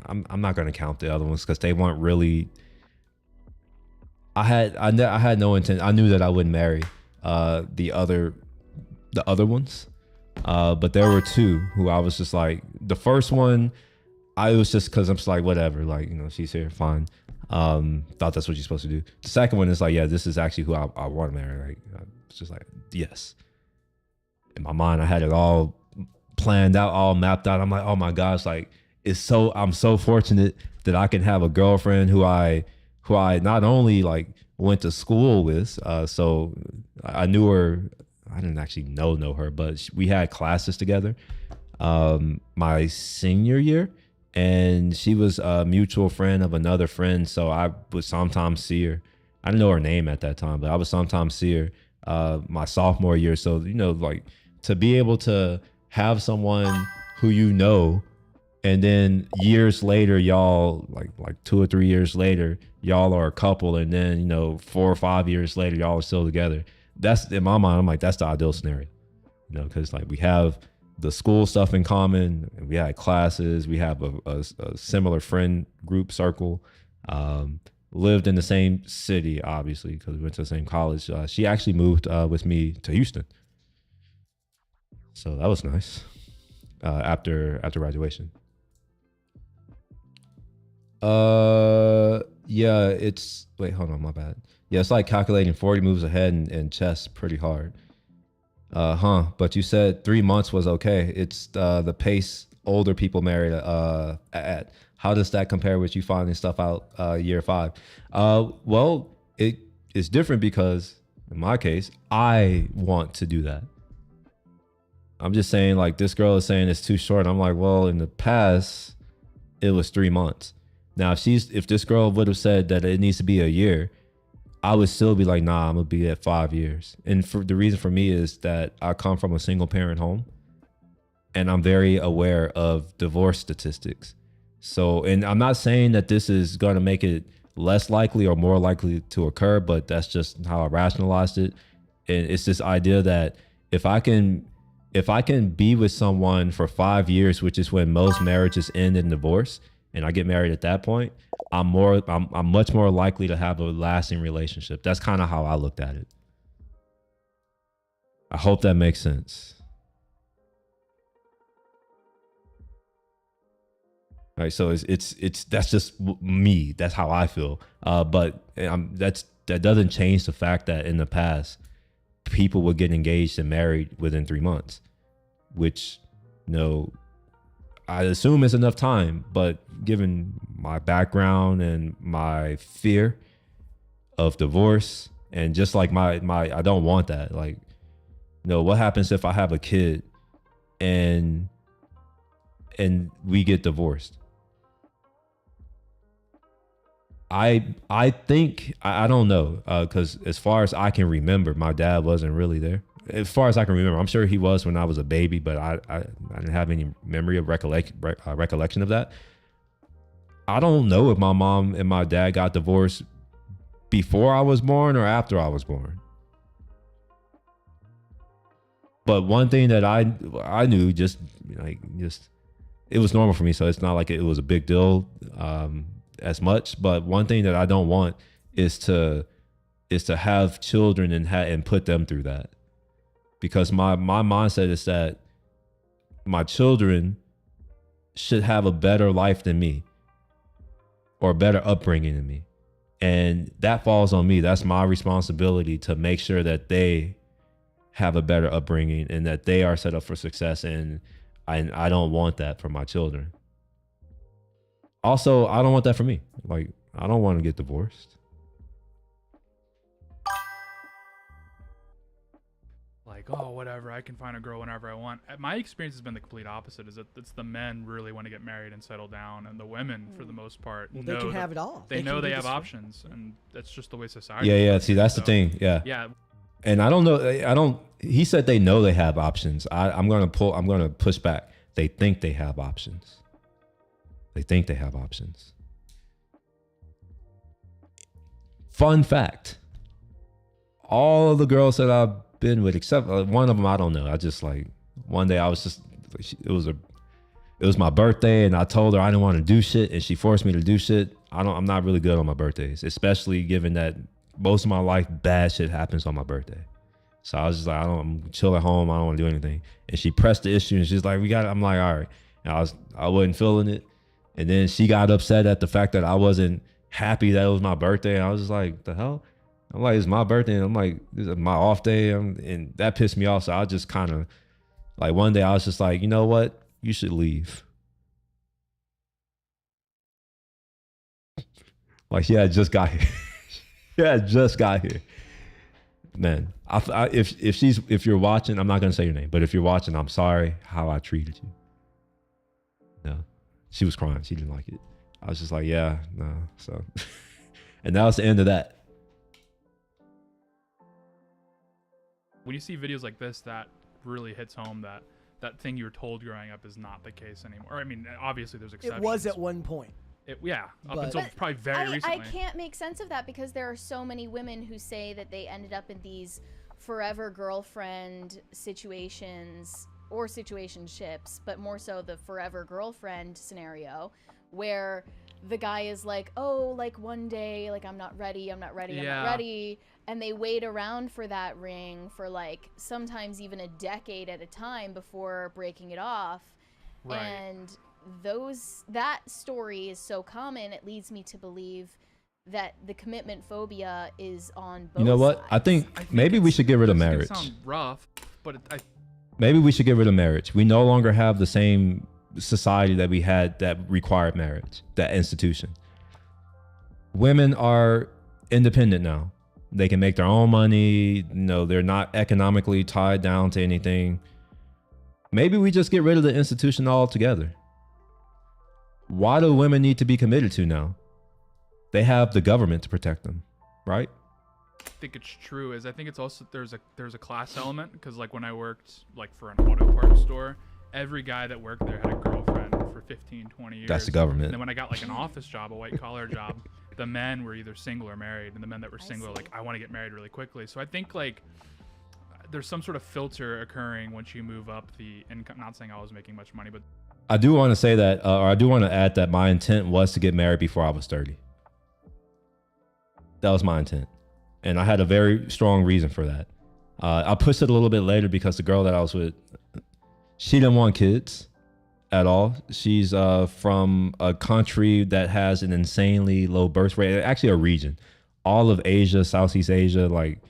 I'm not going to count the other ones because they weren't really. I had no intent. I knew that I wouldn't marry the other ones, but there were two who I was just like, the first one I was just because I'm just like, whatever, like, she's here, fine. Thought that's what you're supposed to do. The second one is like, yeah, this is actually who I want to marry. Like, it's just like, yes. In my mind, I had it all planned out, all mapped out. I'm like, oh my gosh, like I'm so fortunate that I can have a girlfriend who I not only like went to school with, so I knew her. I didn't actually know her, but we had classes together my senior year, and she was a mutual friend of another friend. So I would sometimes see her. I didn't know her name at that time, but I would sometimes see her my sophomore year. So, like to be able to have someone who and then years later, y'all like 2 or 3 years later, y'all are a couple, and then 4 or 5 years later, y'all are still together. That's in my mind. I'm like, that's the ideal scenario, because like we have the school stuff in common, and we had classes, we have a similar friend group circle, lived in the same city, obviously, because we went to the same college. She actually moved with me to Houston, so that was nice. After graduation. Yeah, wait, hold on, my bad. Yeah, it's like calculating 40 moves ahead in chess pretty hard. But you said 3 months was okay. It's the pace older people married at. How does that compare with you finding stuff out year 5? Well, it is different because in my case, I want to do that. I'm just saying, like, this girl is saying it's too short. I'm like, well, in the past, it was 3 months. Now, if this girl would have said that it needs to be a year, I would still be like, nah, I'm gonna be at 5 years. And the reason for me is that I come from a single parent home, and I'm very aware of divorce statistics. So, and I'm not saying that this is gonna make it less likely or more likely to occur, but that's just how I rationalized it. And it's this idea that if I can be with someone for 5 years, which is when most marriages end in divorce, and I get married at that point, I'm much more likely to have a lasting relationship. That's kind of how I looked at it. I hope that makes sense. All right, so it's that's just me. That's how I feel. But that doesn't change the fact that in the past, people would get engaged and married within 3 months, which, I assume is enough time. But given my background and my fear of divorce, and just like my I don't want that. Like, what happens if I have a kid and we get divorced? I think, I don't know, because as far as I can remember, my dad wasn't really there. As far as I can remember, I'm sure he was when I was a baby, but I didn't have any memory of recollection of that. I don't know if my mom and my dad got divorced before I was born or after I was born. But one thing that I knew, just it was normal for me, so it's not like it was a big deal as much. But one thing that I don't want is to have children and put them through that. Because my mindset is that my children should have a better life than me, or a better upbringing than me. And that falls on me. That's my responsibility to make sure that they have a better upbringing and that they are set up for success. And I don't want that for my children. Also, I don't want that for me. Like, I don't want to get divorced. Like, oh, whatever, I can find a girl whenever I want. My experience has been the complete opposite. Is that it's the men really want to get married and settle down, and the women, for the most part, they can have it all. They know they have options, and that's just the way society. Yeah. See, that's the thing. Yeah. And I don't know. He said they know they have options. I'm gonna push back. They think they have options. They think they have options. Fun fact: all of the girls that I've been with, except one of them, I don't know. I just, like, one day I was just, it was my birthday, and I told her I didn't want to do shit, and she forced me to do shit. I'm not really good on my birthdays, especially given that most of my life bad shit happens on my birthday. So I was just like, I'm chill at home. I don't want to do anything. And she pressed the issue, and she's like, we got it. I'm like, all right. And I wasn't feeling it. And then she got upset at the fact that I wasn't happy that it was my birthday. And I was just like, the hell? I'm like, it's my birthday. And I'm like, this is my off day. And that pissed me off. So I just kind of, like, one day I was just like, you know what? You should leave. Like, she had just got here. She had just got here. Man, if you're watching, I'm not going to say your name, but if you're watching, I'm sorry how I treated you. No. She was crying. She didn't like it. I was just like, yeah, no. So, and that was the end of that. When you see videos like this, that really hits home that that thing you were told growing up is not the case anymore. I mean, obviously there's exceptions. It was at one point. Yeah, up until probably very recently. I can't make sense of that because there are so many women who say that they ended up in these forever girlfriend situations or situationships, but more so the forever girlfriend scenario where the guy is like, oh, like one day, like I'm not ready, I'm not ready. And they wait around for that ring for like sometimes even a decade at a time before breaking it off. Right. And that story is so common, it leads me to believe that the commitment phobia is on both You know what? sides. I think maybe we should get rid of marriage. It sounds rough, but Maybe we should get rid of marriage. We no longer have the same society that we had that required marriage, that institution. Women are independent now. They can make their own money. They're not economically tied down to anything. Maybe we just get rid of the institution altogether. Why do women need to be committed to now? They have the government to protect them, right? I think it's true. I think it's also there's a class element because like when I worked like for an auto parts store, every guy that worked there had a girlfriend for 15, 20 years. That's the government. And then when I got like an office job, a white collar job, the men were either single or married, and the men that were single are like, I want to get married really quickly. So I think like there's some sort of filter occurring once you move up the income. Not saying I was making much money, but I do want to say that, or I do want to add that my intent was to get married before I was 30. That was my intent. And I had a very strong reason for that. I pushed it a little bit later because the girl that I was with, she didn't want kids at all. She's from a country that has an insanely low birth rate, actually a region. All of Asia, Southeast Asia, like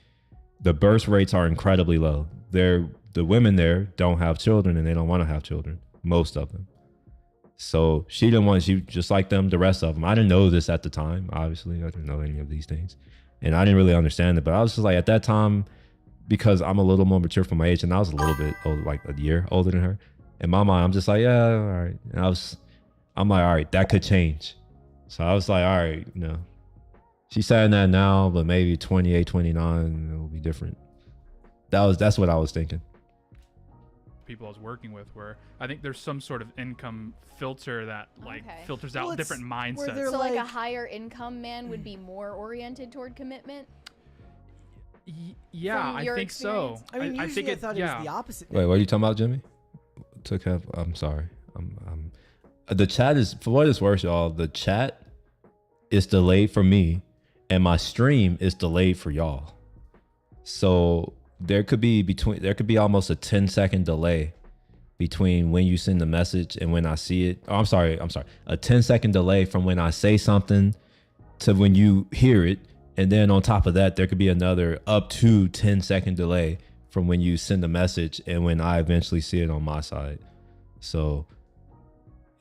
the birth rates are incredibly low. The women there don't have children and they don't want to have children, most of them. So she didn't want, she just like them, the rest of them. I didn't know this at the time, obviously. I didn't know any of these things. And I didn't really understand it, but I was just like, at that time, because I'm a little more mature for my age, and I was a little bit older, like a year older than her. In my mind, I'm just like, yeah, all right. And I'm like, all right, that could change. So I was like, all right, she's saying that now, but maybe 28, 29, it'll be different. That's what I was thinking. people I was working with where I think there's some sort of income filter that like filters out different mindsets. So like a higher income man would be more oriented toward commitment? Yeah, I think so. I mean, usually I thought it was the opposite. Wait, what are you talking about, Jimmy? I'm sorry. The chat is, for what it's worth, y'all, the chat is delayed for me and my stream is delayed for y'all. So there could be almost a 10-second delay between when you send the message and when I see it. Oh, I'm sorry. A 10-second delay from when I say something to when you hear it. And then on top of that, there could be another up to 10-second delay from when you send the message and when I eventually see it on my side. So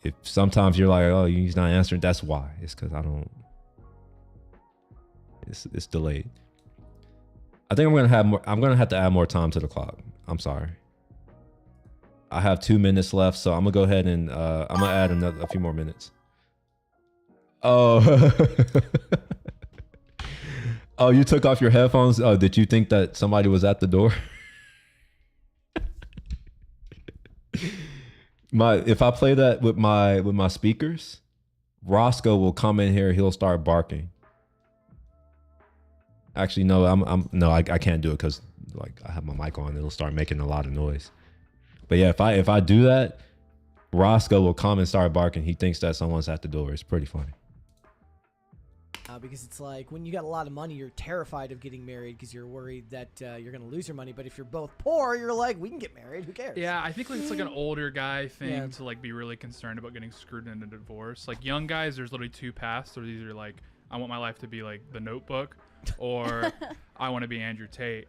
if sometimes you're like, oh, he's not answering, that's why. It's because it's delayed. I think I'm gonna have to add more time to the clock. I'm sorry. I have 2 minutes left, so I'm gonna go ahead and I'm gonna add a few more minutes. Oh. Oh, you took off your headphones? Oh, did you think that somebody was at the door? If I play that with my speakers, Roscoe will come in here, he'll start barking. Actually, no, I can't do it because like I have my mic on, it'll start making a lot of noise. But yeah, if I do that, Roscoe will come and start barking. He thinks that someone's at the door. It's pretty funny. Because it's like when you got a lot of money, you're terrified of getting married because you're worried that you're going to lose your money. But if you're both poor, you're like, we can get married. Who cares? Yeah, I think like it's like an older guy thing to like be really concerned about getting screwed into a divorce. Like young guys, there's literally two paths. There's either like, I want my life to be like The Notebook, or I want to be Andrew Tate.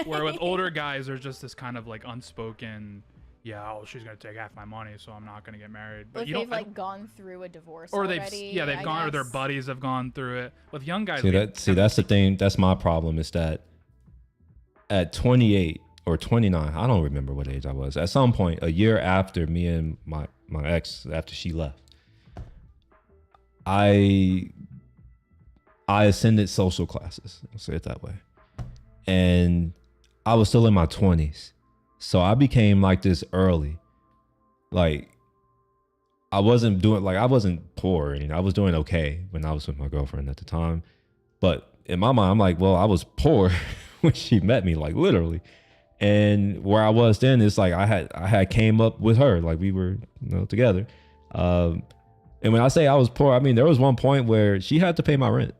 Where with older guys, there's just this kind of like unspoken, she's gonna take half my money, so I'm not gonna get married. But they've like gone through a divorce or already. They've gone, or their buddies have gone through it. With young guys, that's the thing. That's my problem. Is that at 28 or 29, I don't remember what age I was. At some point, a year after me and my ex, after she left, I ascended social classes, I'll say it that way. And I was still in my 20s. So I became like this early. Like I wasn't poor. I was doing okay when I was with my girlfriend at the time. But in my mind, I'm like, well, I was poor when she met me, like literally. And where I was then is like I had came up with her, like we were together. And when I say I was poor, I mean there was one point where she had to pay my rent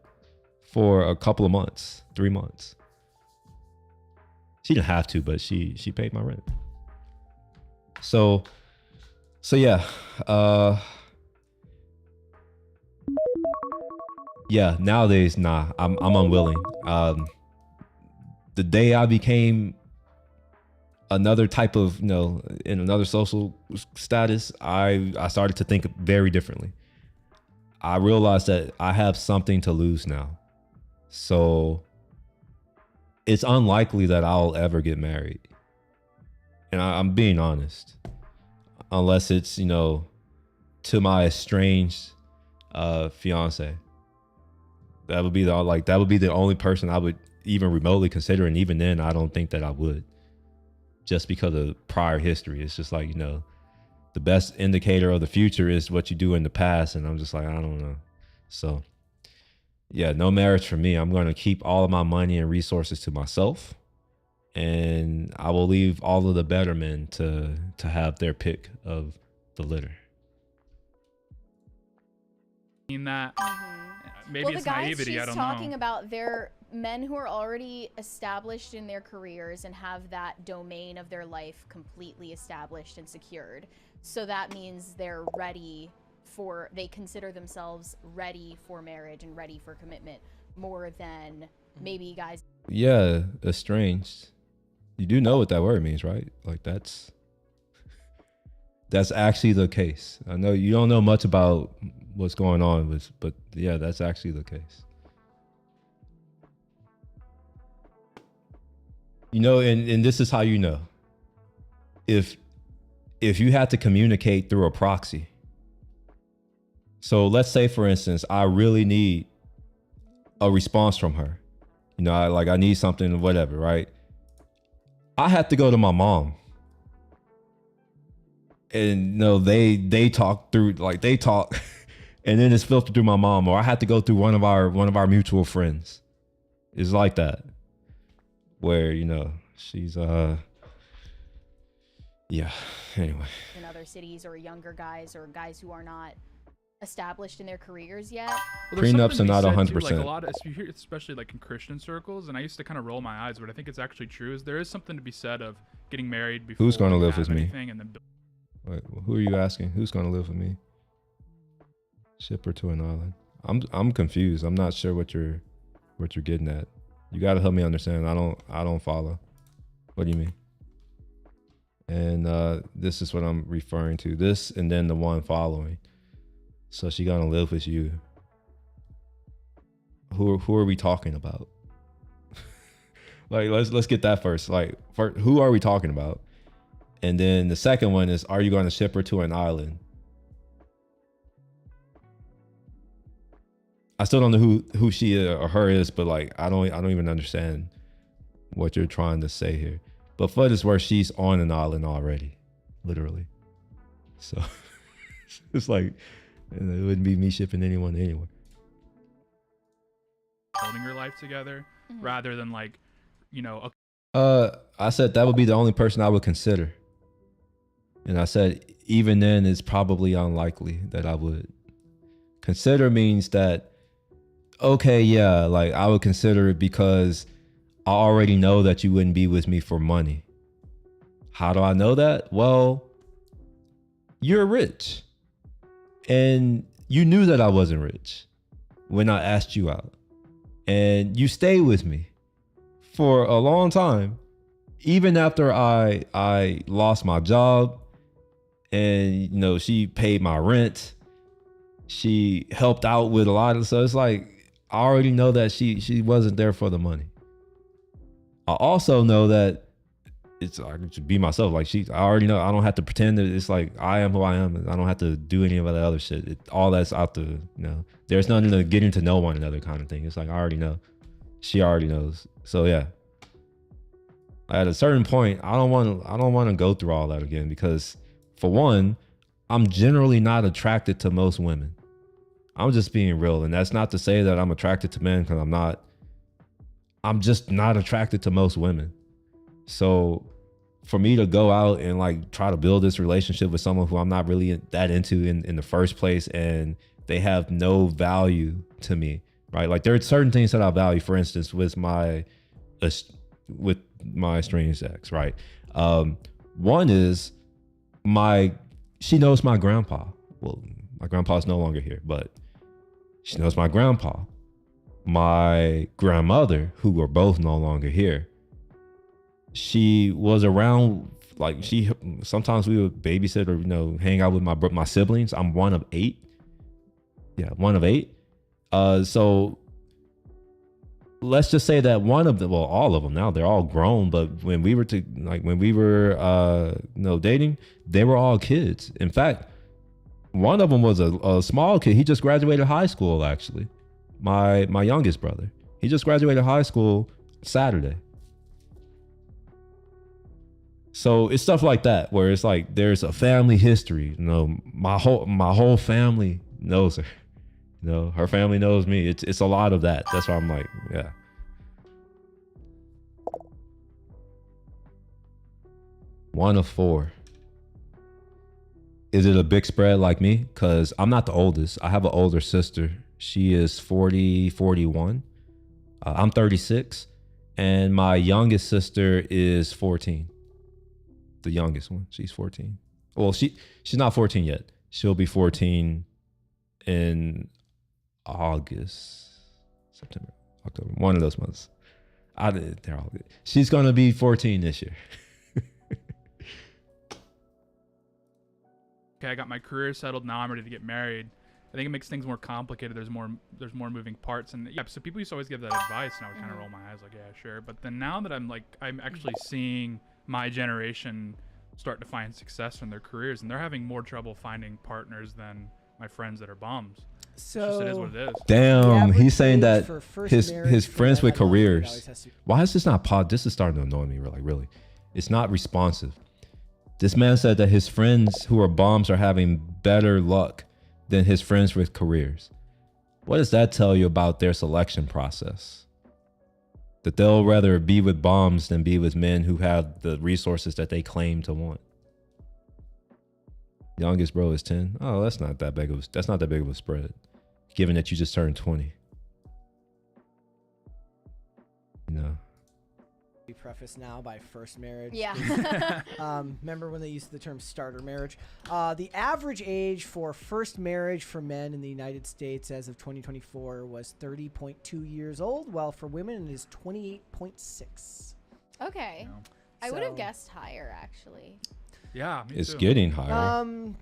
for a couple of months, 3 months. She didn't have to, but she paid my rent. So yeah. Yeah, nowadays, nah, I'm unwilling. The day I became another type of, in another social status, I started to think very differently. I realized that I have something to lose now. So it's unlikely that I'll ever get married. And I'm being honest. Unless it's, to my estranged fiance. That would be the only person I would even remotely consider. And even then, I don't think that I would. Just because of prior history. It's just like, the best indicator of the future is what you do in the past. And I'm just like, I don't know. So yeah, no marriage for me. I'm going to keep all of my money and resources to myself. And I will leave all of the better men to have their pick of the litter. In that, maybe well, it's the guys naivety. I she's don't talking know. about, they're men who are already established in their careers and have that domain of their life completely established and secured. So that means they're ready they consider themselves ready for marriage and ready for commitment more than maybe guys. Yeah, estranged. You do know what that word means, right? Like that's actually the case. I know you don't know much about what's going on but yeah, that's actually the case. And this is how you know. If you had to communicate through a proxy. So let's say, for instance, I really need a response from her. I need something, whatever, right? I have to go to my mom. And they talk through, they talk and then it's filtered through my mom, or I have to go through one of our mutual friends. It's like that. Where, she's yeah, anyway. In other cities, or younger guys, or guys who are not established in their careers yet. Well, prenups are not 100%. Like a lot of, you hear, especially like in Christian circles, and I used to kind of roll my eyes, but I think it's actually true. Is there is something to be said of getting married before who's going to you live have with me? anything, and then Wait, who are you asking? Who's going to live with me? Ship her to an island. I'm confused. I'm not sure what you're getting at. You got to help me understand. I don't follow. What do you mean? And this is what I'm referring to. This and then the one following. So she gonna live with you. Who are we talking about? Like let's get that first. Like first, who are we talking about? And then the second one is, are you going to ship her to an island? I still don't know who she or her is, but like I don't even understand what you're trying to say here. But for this where she's on an island already, literally. So it's like it wouldn't be me shipping anyone anywhere. building your life together, rather than like, I said that would be the only person I would consider. And I said, even then, it's probably unlikely that I would. Consider means that, okay, yeah, like I would consider it because I already know that you wouldn't be with me for money. How do I know that? Well, you're rich. And you knew that I wasn't rich when I asked you out. And you stayed with me for a long time, even after I lost my job. And, she paid my rent. She helped out with a lot of, so it's like, I already know that she wasn't there for the money. I also know that it's I can just be myself. Like I already know. I don't have to pretend that it's like I am who I am. And I don't have to do any of that other shit. All that's out the, there's nothing to getting to know one another kind of thing. It's like, I already know. She already knows. So yeah. At a certain point, I don't want to go through all that again, because for one, I'm generally not attracted to most women. I'm just being real. And that's not to say that I'm attracted to men, because I'm not. I'm just not attracted to most women. So for me to go out and like try to build this relationship with someone who I'm not really that into in the first place, and they have no value to me, right? Like there are certain things that I value, for instance, with my estranged ex, right? One is she knows my grandpa. Well, my grandpa's no longer here, but she knows my grandpa. My grandmother, who are both no longer here, she was around, like sometimes we would babysit or, hang out with my siblings. I'm one of 8. Yeah, one of 8. So let's just say that one of them, well, all of them now, they're all grown, but when we were dating, they were all kids. In fact, one of them was a small kid. He just graduated high school, actually. My youngest brother. He just graduated high school Saturday. So it's stuff like that where it's like there's a family history. My whole family knows her. Her family knows me. It's a lot of that. That's why I'm like, yeah. One of 4. Is it a big spread like me? Because I'm not the oldest. I have an older sister. She is 41. I'm 36. And my youngest sister is 14. The youngest one. She's 14. Well, she's not 14 yet. She'll be 14 in August, September, October, one of those months. They're all good. She's going to be 14 this year. Okay, I got my career settled. Now I'm ready to get married. I think it makes things more complicated. There's more moving parts, and yeah. So people used to always give that advice, and I would kind of roll my eyes like, yeah, sure. But then now that I'm actually seeing my generation start to find success in their careers, and they're having more trouble finding partners than my friends that are bums. So it is what it is. Damn, he's saying that his friends with careers. Why is this not pod? This is starting to annoy me. Really, it's not responsive. This man said that his friends who are bums are having better luck than his friends with careers. What does that tell you about their selection process? That they'll rather be with bombs than be with men who have the resources that they claim to want. Youngest bro is 10. Oh, that's not that big of a spread, given that you just turned 20. We preface now by first marriage. Yeah. Remember when they used the term starter marriage? The average age for first marriage for men in the United States as of 2024 was 30.2 years old, while for women it is 28.6. Okay. I would have guessed higher, actually. Yeah, me it's too. getting higher. I mean,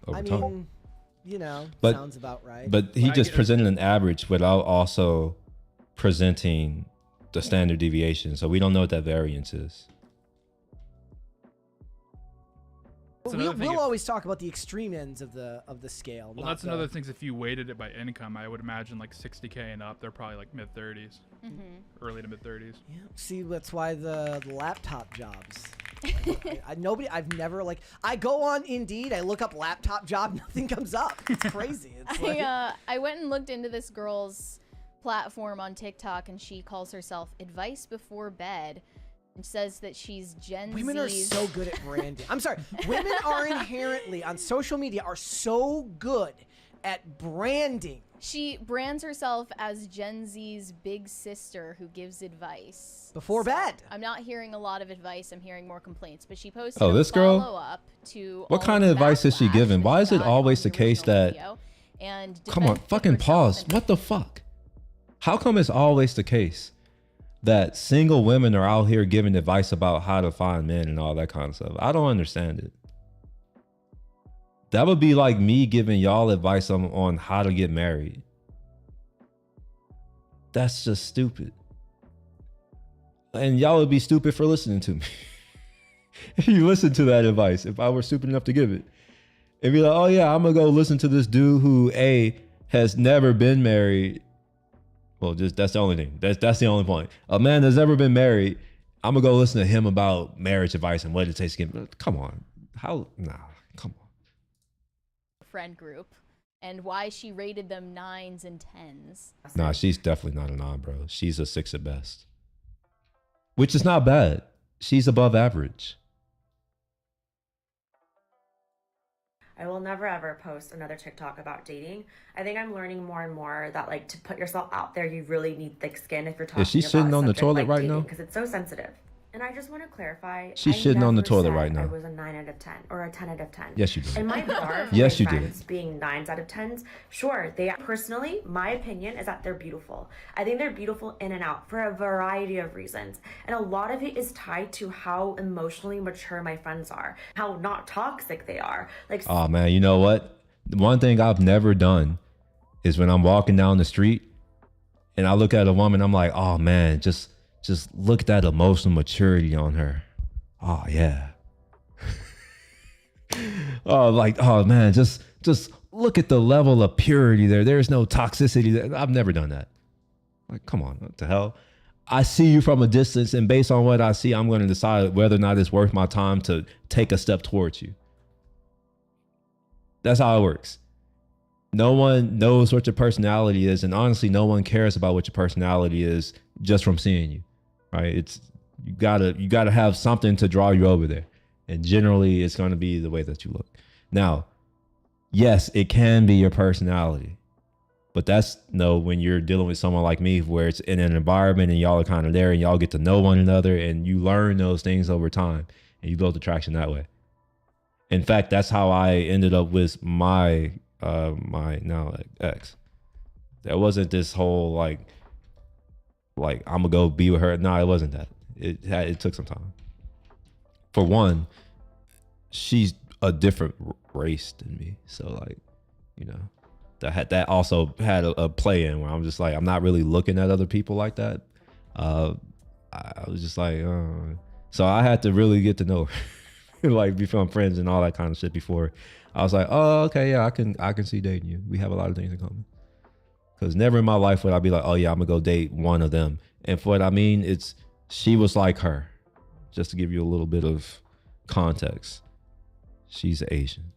sounds about right. But he just presented an average without also presenting the standard deviation, so we don't know what that variance is. We'll always talk about the extreme ends of the scale. Well, that's another thing. If you weighted it by income, I would imagine like 60K and up, they're probably like mid 30s, early to mid 30s. Yeah. See, that's why the laptop jobs. I've never I go on Indeed, I look up laptop job, nothing comes up. It's crazy. I went and looked into this girl's platform on TikTok, and she calls herself Advice Before Bed, and says that she's Gen Women are so good at branding. I'm sorry. Women are inherently on social media are so good at branding. She brands herself as Gen Z's big sister who gives advice before bed. I'm not hearing a lot of advice. I'm hearing more complaints. But she posted this girl? follow-up to what kind of advice is she giving? Why is it always the case that... Come on, fucking pause. What the fuck? How come it's always the case that single women are out here giving advice about how to find men and all that kind of stuff? I don't understand it. That would be like me giving y'all advice on how to get married. That's just stupid. And y'all would be stupid for listening to me. if you listen to that advice, if I were stupid enough to give it, it'd be like, oh yeah, I'm gonna go listen to this dude who has never been married. Well, just that's the only thing. That's the only point. A man that's never been married, I'm gonna go listen to him about marriage advice and what it takes to get. Come on, come on. Friend group, and why she rated them 9s and 10s. Nah, she's definitely not a 9, bro. She's a 6 at best, which is not bad. She's above average. I will never ever post another TikTok about dating. I think I'm learning more and more that like to put yourself out there, you really need thick skin if you're talking Is she about sitting a on the subject toilet like right dating, now? because it's so sensitive. And I just want to clarify. She's I shitting on the never toilet said right now. I was a 9 out of 10 or a 10 out of 10. Yes, you did. And my bar for Yes, my you did. friends being 9s out of 10s, sure, they personally, my opinion is that they're beautiful. I think they're beautiful in and out for a variety of reasons. And a lot of it is tied to how emotionally mature my friends are, how not toxic they are. Like, Oh man, you know what? The one thing I've never done is when I'm walking down the street and I look at a woman, I'm like, oh man, just look at that emotional maturity on her. Oh yeah. Oh man, just look at the level of purity there. There's no toxicity there. I've never done that. Like, come on, what the hell? I see you from a distance, and based on what I see, I'm going to decide whether or not it's worth my time to take a step towards you. That's how it works. No one knows what your personality is, and honestly, no one cares about what your personality is just from seeing you, right? It's you gotta have something to draw you over there, and generally, it's going to be the way that you look. Now, yes, it can be your personality, but that's when you're dealing with someone like me, where it's in an environment and y'all are kind of there, and y'all get to know one another, and you learn those things over time, and you build attraction that way. In fact, that's how I ended up with my now ex. There wasn't this whole like I'm gonna go be with her. No, it wasn't that. It took some time. For one, she's a different race than me, so like, you know, that also had a play in where I'm just like, I'm not really looking at other people like that. I was just like, so I had to really get to know her. Like become friends and all that kind of shit before I was like, oh, okay, yeah, I can see dating you. We have a lot of things in common. Because never in my life would I be like, oh yeah, I'm gonna go date one of them. And for what I mean, she was like her. Just to give you a little bit of context, she's Asian.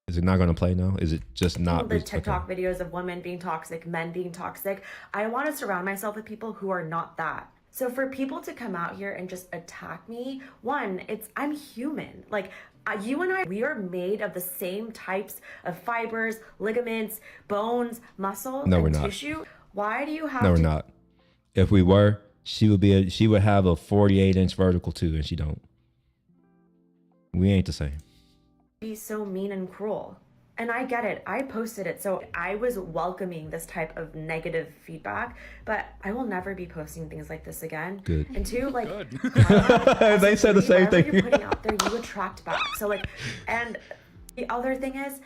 Is it not going to play now? Is it just not? The TikTok videos of women being toxic, men being toxic. I want to surround myself with people who are not that. So for people to come out here and just attack me, one, I'm human. Like you and I, we are made of the same types of fibers, ligaments, bones, muscle, and tissue. Why do you have to? No, we're not. If we were, she would have a 48-inch vertical too, and she don't. We ain't the same. Be so mean and cruel. And I get it. I posted it. So I was welcoming this type of negative feedback, but I will never be posting things like this again. Good. And two, like, they said the same thing. You're putting out there, you attract back. So like, and the other thing is,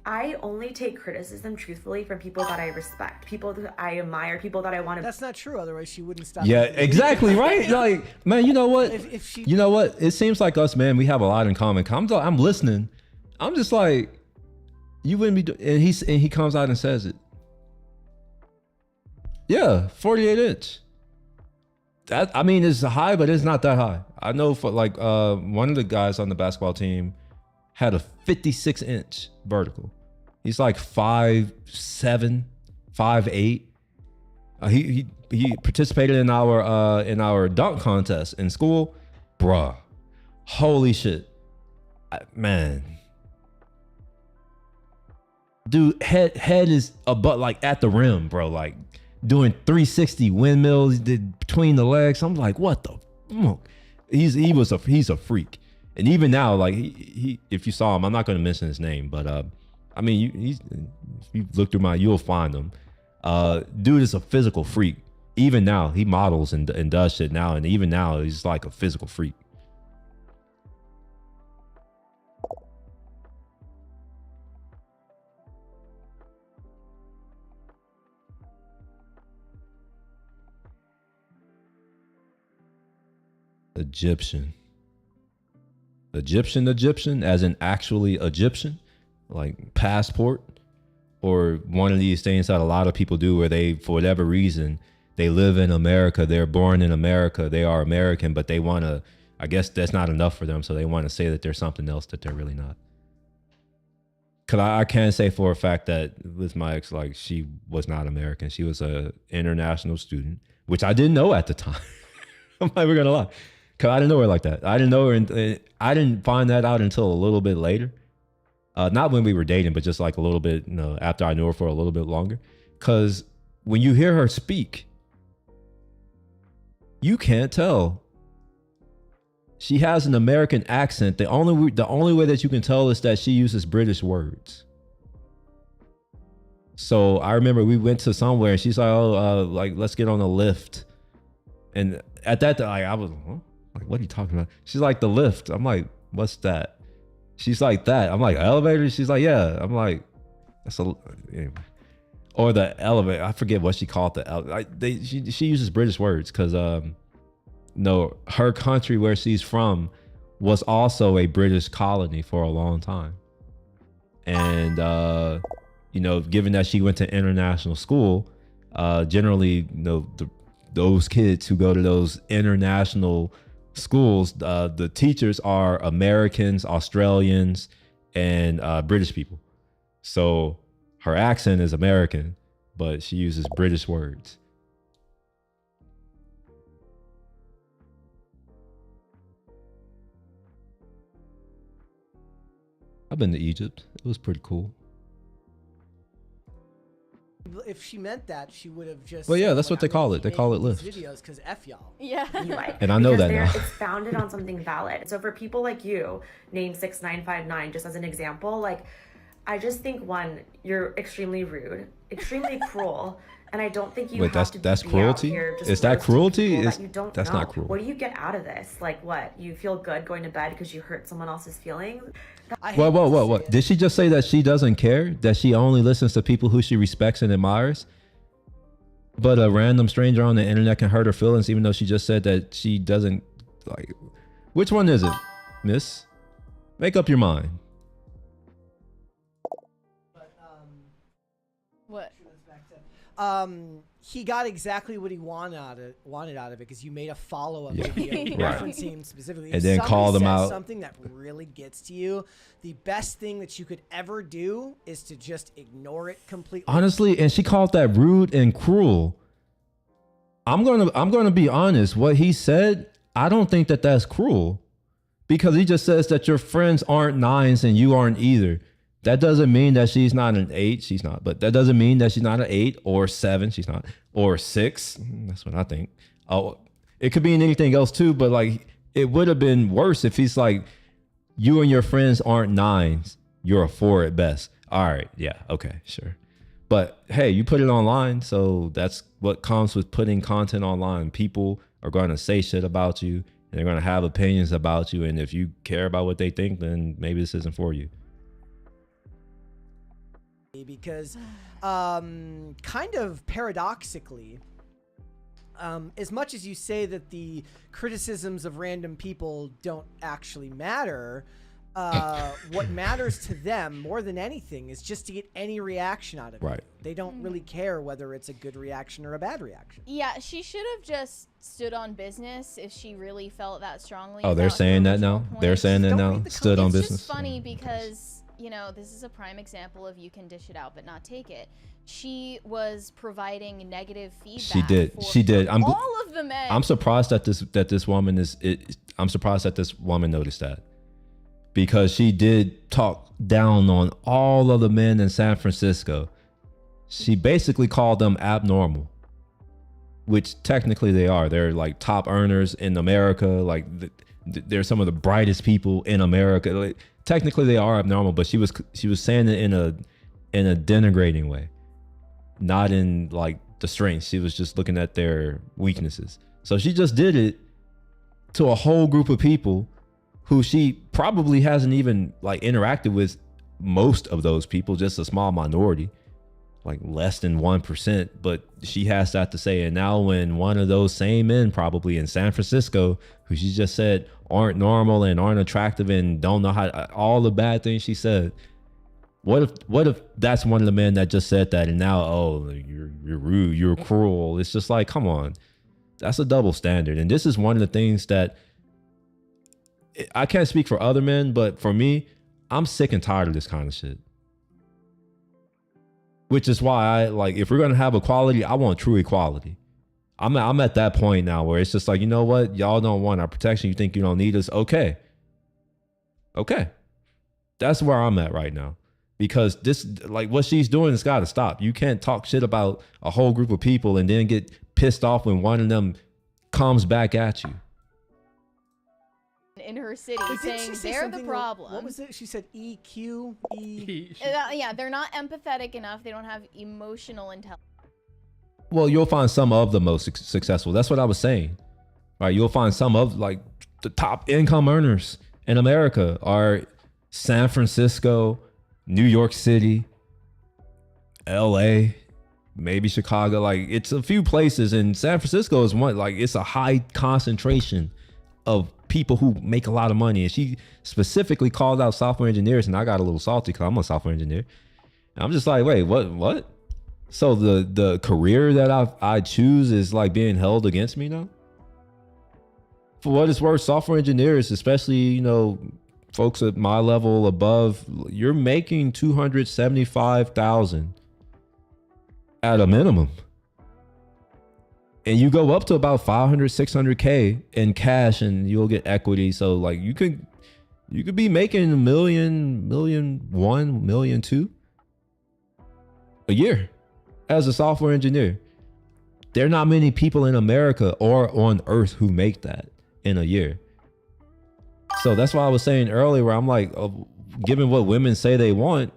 I only take criticism truthfully from people that I respect, people that I admire, people that I want to. That's not true. Otherwise, she wouldn't stop. Yeah, exactly, right? Like, man, you know what? You know what? It seems like us, man, we have a lot in common. I'm listening. I'm just like, you wouldn't be. And he comes out and says it. Yeah, 48-inch. That, I mean, it's high, but it's not that high. I know for like one of the guys on the basketball team had a 56-inch vertical. He's like 5'7", 5'8". He participated in our dunk contest in school. Bruh, holy shit, man. Dude, head is above, like at the rim, bro. Like doing 360 windmills between the legs. I'm like, what the fuck? He's a freak. And even now, like he if you saw him, I'm not going to mention his name, but I mean, if you look through you'll find him. Dude is a physical freak. Even now, he models and does shit now, and even now, he's like a physical freak. Egyptian, as in actually Egyptian, like passport, or one of these things that a lot of people do where they, for whatever reason, they live in America, they're born in America, they are American, but they want to, I guess that's not enough for them, so they want to say that they're something else that they're really not. Because I can say for a fact that with my ex, like, she was not American. She was a international student, which I didn't know at the time. I'm never gonna lie, because I didn't know her like that. I didn't know her, and I didn't find that out until a little bit later. Not when we were dating, but just like a little bit, after I knew her for a little bit longer. Because when you hear her speak, you can't tell. She has an American accent. The only way that you can tell is that she uses British words. So I remember we went to somewhere and she's like, "Oh, like, let's get on a lift." And at that time, I was like, "What are you talking about?" She's like, "The lift." I'm like, "What's that?" She's like, "That." I'm like, "Elevator?" She's like, "Yeah." I'm like, "That's a anyway." Or the elevator. I forget what she called she uses British words because no, her country where she's from was also a British colony for a long time. And, given that she went to international school, generally, those kids who go to those international schools, the teachers are Americans, Australians, and British people. So her accent is American, but she uses British words. I've been to Egypt. It was pretty cool. If she meant that, she would have just. Well, yeah, that's what they call it. They call it lift. Videos, because F y'all. Yeah. And I know that now. It's founded on something valid. So for people like you, name 6959, just as an example, like, I just think, one, you're extremely rude, extremely cruel. And I don't think you Wait, have to that's be cruelty? out here just Is that roasting cruelty? people that you don't That's know. not cruel. What do you get out of this? Like, what? You feel good going to bed because you hurt someone else's feelings? Whoa. Did she just say that she doesn't care? That she only listens to people who she respects and admires? But a random stranger on the internet can hurt her feelings, even though she just said that she doesn't like. Which one is it, miss? Make up your mind. What? He got exactly what he wanted out of it because you made a follow-up Yeah. video Right. referencing him specifically. And If then somebody called him says out. Something that really gets to you. The best thing that you could ever do is to just ignore it completely. Honestly, and she called that rude and cruel. I'm gonna be honest. What he said, I don't think that that's cruel, because he just says that your friends aren't 9s and you aren't either. That doesn't mean that she's not an 8. She's not. But that doesn't mean that she's not an 8 or 7. She's not. Or 6. That's what I think. Oh, it could be anything else too. But like, it would have been worse if he's like, you and your friends aren't 9s. You're a 4 at best. All right. Yeah. Okay. Sure. But hey, you put it online. So that's what comes with putting content online. People are going to say shit about you, and they're going to have opinions about you. And if you care about what they think, then maybe this isn't for you. Because kind of paradoxically, as much as you say that the criticisms of random people don't actually matter, what matters to them more than anything is just to get any reaction out of Right. it. They don't really care whether it's a good reaction or a bad reaction. Yeah, she should have just stood on business if she really felt that strongly. Oh, they're about her saying that original now? point. They're saying that now? Stood on It's business? just funny because, this is a prime example of you can dish it out but not take it. She was providing negative feedback. She did. All of the men. I'm surprised that this woman I'm surprised that this woman noticed that, because she did talk down on all of the men in San Francisco. She basically called them abnormal, which technically they are. They're like top earners in America. Like they're some of the brightest people in America. Like, technically they are abnormal, but she was saying it in a denigrating way, not in like the strengths. She was just looking at their weaknesses. So she just did it to a whole group of people who she probably hasn't even like interacted with most of those people, just a small minority. like less than 1%, but she has that to say. And now when one of those same men probably in San Francisco, who she just said aren't normal and aren't attractive and don't know how, all the bad things she said, what if that's one of the men that just said that, and now, oh, you're rude, you're cruel. It's just like, come on, that's a double standard. And this is one of the things that I can't speak for other men, but for me, I'm sick and tired of this kind of shit. Which is why I like, if we're gonna have equality, I want true equality. I'm at that point now where it's just like, you know what, y'all don't want our protection. You think you don't need us? Okay. That's where I'm at right now. Because this, like, what she's doing has got to stop. You can't talk shit about a whole group of people and then get pissed off when one of them comes back at you. In her city, saying they're the problem. What was it? She said EQ? Yeah, they're not empathetic enough. They don't have emotional intelligence. Well, you'll find some of the most successful. That's what I was saying. Right? You'll find some of, like, the top income earners in America are San Francisco, New York City, LA, maybe Chicago. Like, it's a few places, and San Francisco is one. Like, it's a high concentration of people who make a lot of money. And she specifically called out software engineers, and I got a little salty because I'm a software engineer. And I'm just like, wait, what? So the career that I choose is like being held against me now? For what it's worth, software engineers, especially, you know, folks at my level above, you're making $275,000 at a minimum. And you go up to about 500, 600K in cash, and you'll get equity. So like you could be making $1 million, $1.1 million, $2 million a year as a software engineer. There are not many people in America or on earth who make that in a year. So that's why I was saying earlier, where I'm like, given what women say they want,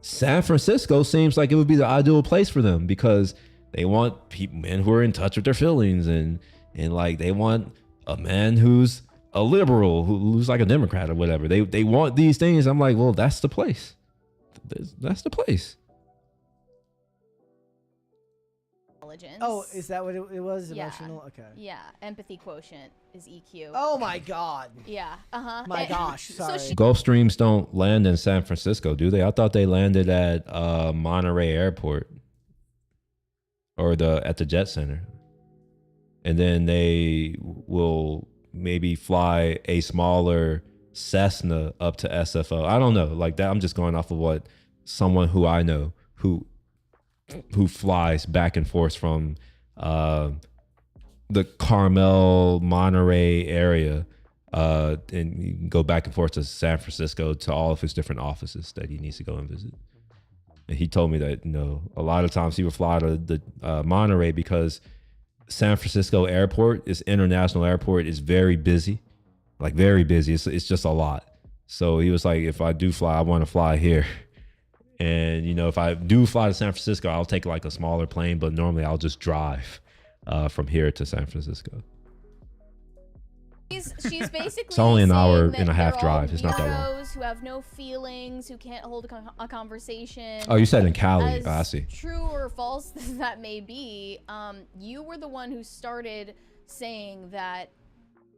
San Francisco seems like it would be the ideal place for them, because they want men who are in touch with their feelings, and like they want a man who's a liberal, who's like a Democrat or whatever. They want these things. I'm like, well, that's the place. That's the place. Oh, is that what it was? Yeah. Emotional? Okay. Yeah, empathy quotiont is EQ. Oh my God. Yeah. My gosh. Sorry. Gulf Streams don't land in San Francisco, do they? I thought they landed at Monterey Airport or at the Jet Center, and then they will maybe fly a smaller Cessna up to SFO. I don't know, like that. I'm just going off of what someone who I know who flies back and forth from the Carmel, Monterey area, and you can go back and forth to San Francisco to all of his different offices that he needs to go and visit. And he told me that, you know, a lot of times he would fly to the Monterey because San Francisco airport, this international airport, is very busy, like very busy. It's just a lot. So he was like, if I do fly, I want to fly here. And, you know, if I do fly to San Francisco, I'll take like a smaller plane, but normally I'll just drive from here to San Francisco. She's basically it's only an hour saying and a half that drive. It's not that long. weirdos who have no feelings, who can't hold a conversation. Oh, you said in Cali. As I see. True or false that may be, you were the one who started saying that,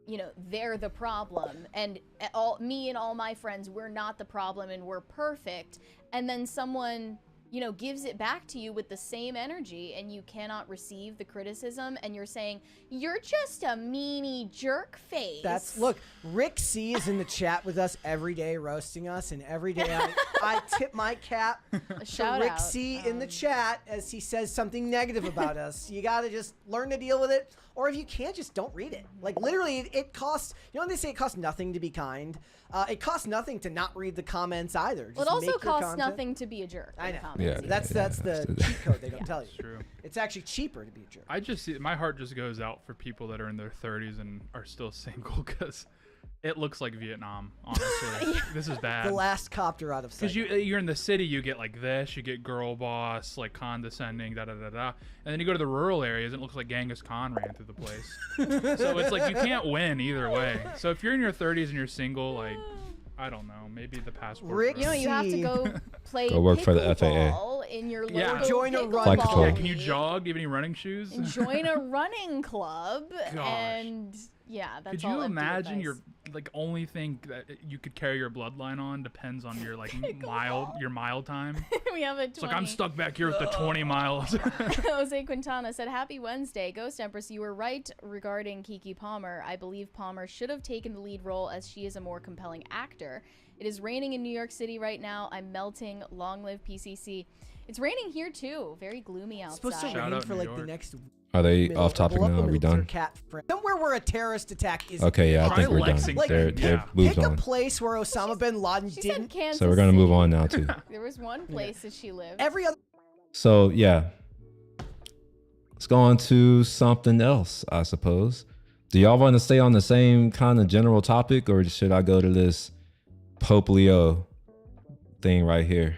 you know, they're the problem, and me and all my friends, we're not the problem and we're perfect. And then someone, you know, gives it back to you with the same energy, and you cannot receive the criticism, and you're saying, you're just a meanie jerk face. Look, Rick C is in the chat with us every day, roasting us, and every day I tip my cap to Rick C in the chat as he says something negative about us. You gotta just learn to deal with it, or if you can't, just don't read it. Like, literally, it costs, you know when they say it costs nothing to be kind? It costs nothing to not read the comments either. Just well, it also make your costs content. nothing to be a jerk. I know. Yeah, that's the cheat code they don't tell you. True. It's actually cheaper to be a jerk. I just see, my heart just goes out for people that are in their 30s and are still single, because it looks like Vietnam, honestly. This is bad. The last copter out of sight. Because you're in the city, you get like this, you get girl boss, like condescending, da-da-da-da. And then you go to the rural areas, and it looks like Genghis Khan ran through the place. So it's like you can't win either way. So if you're in your 30s and you're single, like, I don't know, maybe the passport. Rick, you know, you have to go play Go work for the FAA. pickleball in your Yeah. local Join a pickleball run club. Yeah, can you league. jog? Do you have any running shoes? And join a running club. Gosh. And yeah, that's Could all you empty imagine advice. your like only thing that you could carry your bloodline on depends on your like mile time? We have a 20. It's like I'm stuck back here at the 20 miles. Jose Quintana said, "Happy Wednesday, Ghost Empress. You were right regarding Keke Palmer. I believe Palmer should have taken the lead role as she is a more compelling actor. It is raining in New York City right now. I'm melting. Long live PCC. It's raining here too. Very gloomy outside. It's supposed to rain for like the next. Are they middle- off topic below now? Are we middle done? cat friend. Somewhere where a terrorist attack is. Okay, yeah, I think we're done. Like, They're moved pick a on. place where Osama bin Laden She said didn't. Kansas So we're gonna move on now too. There was one place that she lived. Every other. So yeah, let's go on to something else, I suppose. Do y'all want to stay on the same kind of general topic, or should I go to this Pope Leo thing right here?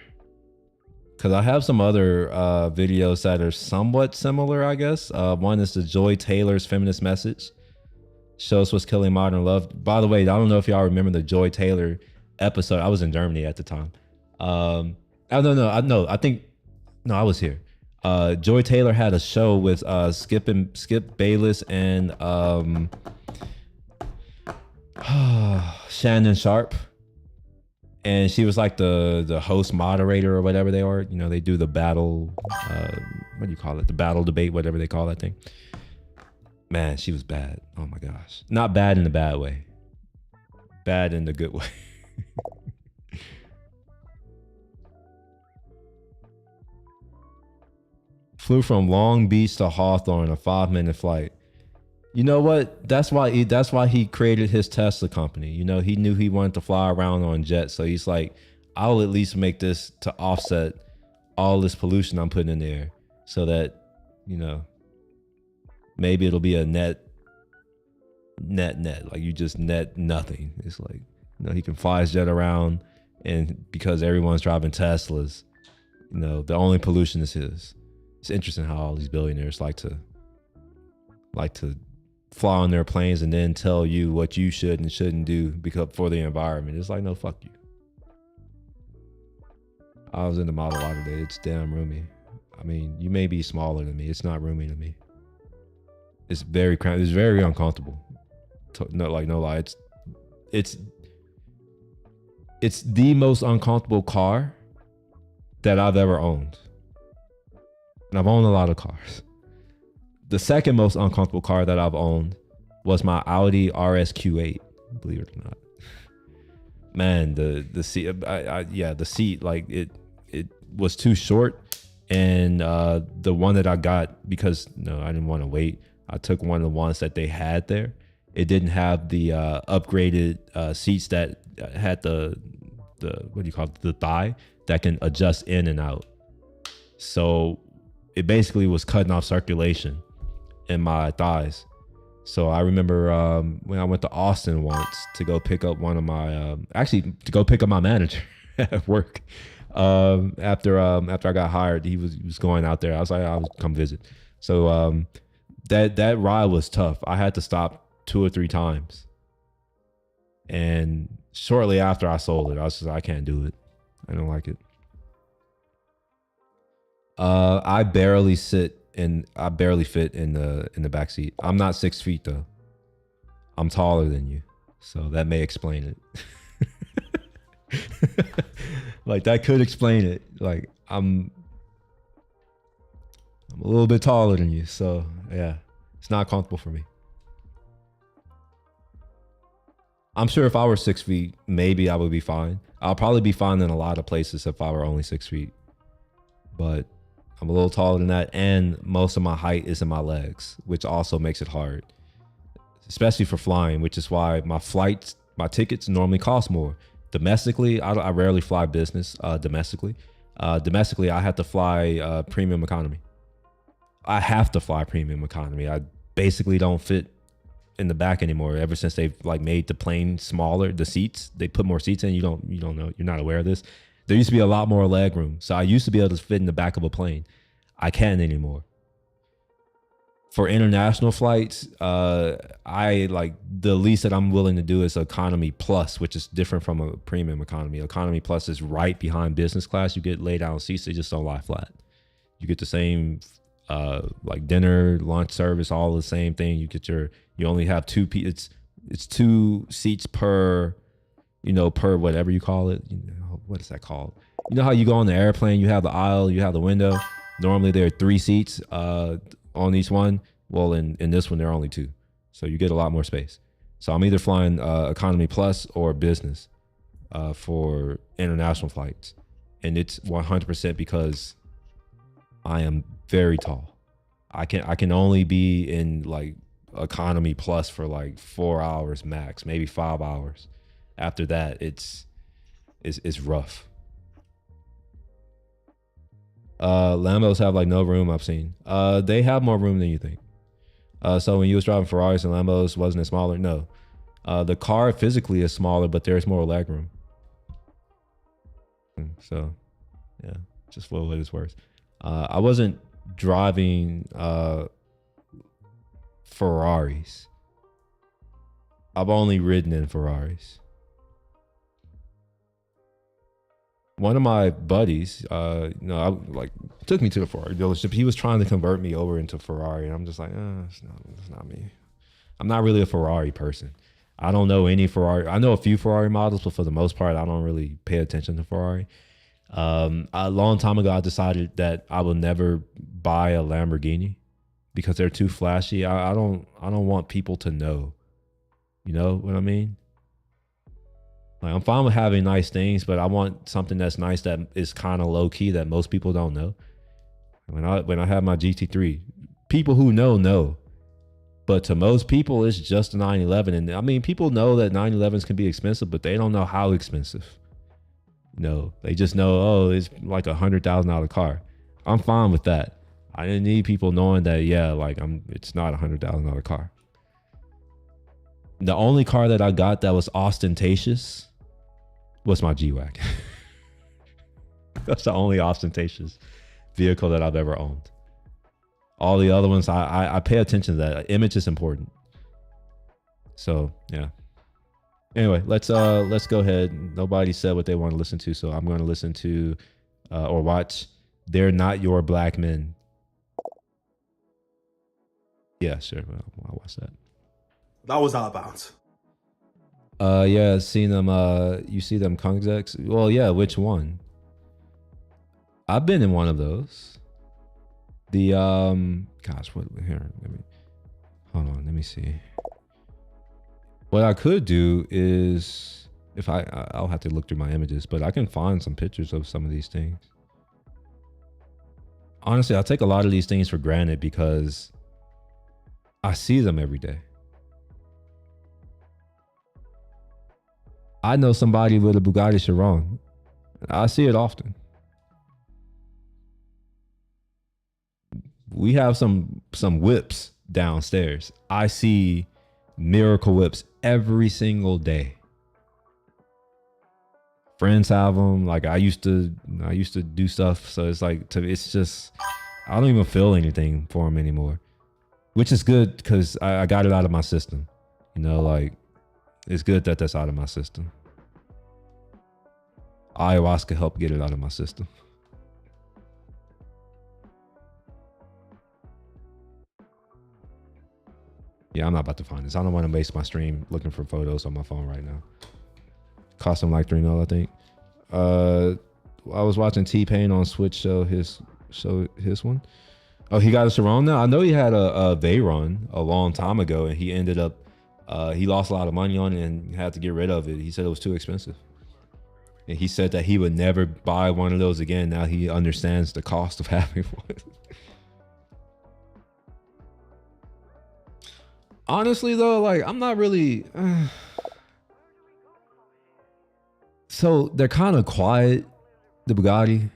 Because I have some other videos that are somewhat similar, I guess. One is the Joy Taylor's feminist message. Shows what's killing modern love. By the way, I don't know if y'all remember the Joy Taylor episode. I was in Germany at the time. I was here. Joy Taylor had a show with Skip Bayless and Shannon Sharp. And she was like the host moderator or whatever they are. You know, they do the battle, what do you call it? The battle debate, whatever they call that thing. Man, she was bad. Oh my gosh. Not bad in the bad way. Bad in the good way. Flew from Long Beach to Hawthorne, a 5-minute flight. You know what? That's why he created his Tesla company. You know, he knew he wanted to fly around on jets. So he's like, I'll at least make this to offset all this pollution I'm putting in the air so that, you know, maybe it'll be a net. Like you just net nothing. It's like, you know, he can fly his jet around, and because everyone's driving Teslas, you know, the only pollution is his. It's interesting how all these billionaires like to fly on their planes and then tell you what you should and shouldn't do because for the environment. It's like, no, fuck you. I was in the Model Y today. It's damn roomy. I mean, you may be smaller than me. It's not roomy to me. It's very cramped. It's very uncomfortable. No lie. It's the most uncomfortable car that I've ever owned. And I've owned a lot of cars. The second most uncomfortable car that I've owned was my Audi RSQ8, believe it or not. Man, the seat, the seat, like it was too short. And the one that I got, because I didn't want to wait, I took one of the ones that they had there. It didn't have the upgraded seats that had the what do you call it, the thigh that can adjust in and out. So it basically was cutting off circulation in my thighs. So I remember when I went to Austin once to go pick up one of my to go pick up my manager at work. After I got hired, he was going out there. I was like, I'll come visit. So that ride was tough. I had to stop 2 or 3 times. And shortly after I sold it, I was just like, I can't do it. I don't like it. I barely fit in the back seat. I'm not 6 feet though. I'm taller than you, so that may explain it. Like that could explain it. Like I'm a little bit taller than you, so yeah, it's not comfortable for me. I'm sure if I were 6 feet, maybe I would be fine. I'll probably be fine in a lot of places if I were only 6 feet, but I'm a little taller than that, and most of my height is in my legs, which also makes it hard, especially for flying, which is why my tickets normally cost more. Domestically, I rarely fly business domestically. Domestically, I have to fly premium economy. I have to fly premium economy. I basically don't fit in the back anymore. Ever since they've like made the plane smaller, the seats, they put more seats in. You don't know, you're not aware of this. There used to be a lot more leg room. So I used to be able to fit in the back of a plane. I can't anymore. For international flights, I like the least that I'm willing to do is economy plus, which is different from a premium economy. Economy plus is right behind business class. You get laid down seats; they just don't lie flat. You get the same like dinner, lunch service, all the same thing. You only have it's 2 seats per, per whatever you call it. What is that called? You know how you go on the airplane, you have the aisle, you have the window. Normally there are 3 seats on each one. Well, in this one, there are only 2. So you get a lot more space. So I'm either flying economy plus or business for international flights. And it's 100% because I am very tall. I can only be in like economy plus for like 4 hours max, maybe 5 hours. After that, it's rough. Lambos have like no room, I've seen. They have more room than you think. So when you was driving Ferraris and Lambos, wasn't it smaller? No. The car physically is smaller, but there's more leg room. So yeah, just for what it's worth. I wasn't driving Ferraris. I've only ridden in Ferraris. One of my buddies, took me to a Ferrari dealership. He was trying to convert me over into Ferrari, and I'm just like, it's not me. I'm not really a Ferrari person. I don't know any Ferrari. I know a few Ferrari models, but for the most part, I don't really pay attention to Ferrari. A long time ago, I decided that I will never buy a Lamborghini because they're too flashy. I don't want people to know. You know what I mean? Like, I'm fine with having nice things, but I want something that's nice that is kind of low key that most people don't know. When I have my GT3, people who know. But to most people, it's just a 911. And I mean, people know that 911s can be expensive, but they don't know how expensive. No, they just know, oh, it's like $100,000 car. I'm fine with that. I didn't need people knowing that, it's not a $100,000 car. The only car that I got that was ostentatious was my G-Wagon. That's the only ostentatious vehicle that I've ever owned. All the other ones, I pay attention to that. Image is important. So yeah. Anyway, let's go ahead. Nobody said what they want to listen to, so I'm going to listen to or watch "They're Not Your Black Men." Yeah, sure. I'll watch that. That was out of bounds. Yeah, seen them. You see them Kung Zex? Well, yeah. Which one? I've been in one of those. The what here? Hold on. Let me see. What I could do is, if I'll have to look through my images, but I can find some pictures of some of these things. Honestly, I take a lot of these things for granted because I see them every day. I know somebody with a Bugatti Chiron. I see it often. We have some whips downstairs. I see Miracle Whips every single day. Friends have them. Like I used to do stuff. So it's like, it's just, I don't even feel anything for them anymore, which is good because I got it out of my system. It's good that that's out of my system. Ayahuasca helped get it out of my system. Yeah, I'm not about to find this. I don't want to waste my stream looking for photos on my phone right now. Cost him like $3 mil, I think. I was watching T-Pain on Switch show his one. Oh, he got a Chiron now? I know he had a Veyron a long time ago, and he ended up, he lost a lot of money on it and had to get rid of it. He said it was too expensive. And he said that he would never buy one of those again. Now he understands the cost of having one. Honestly, though, I'm not really... So they're kind of quiet, the Bugatti.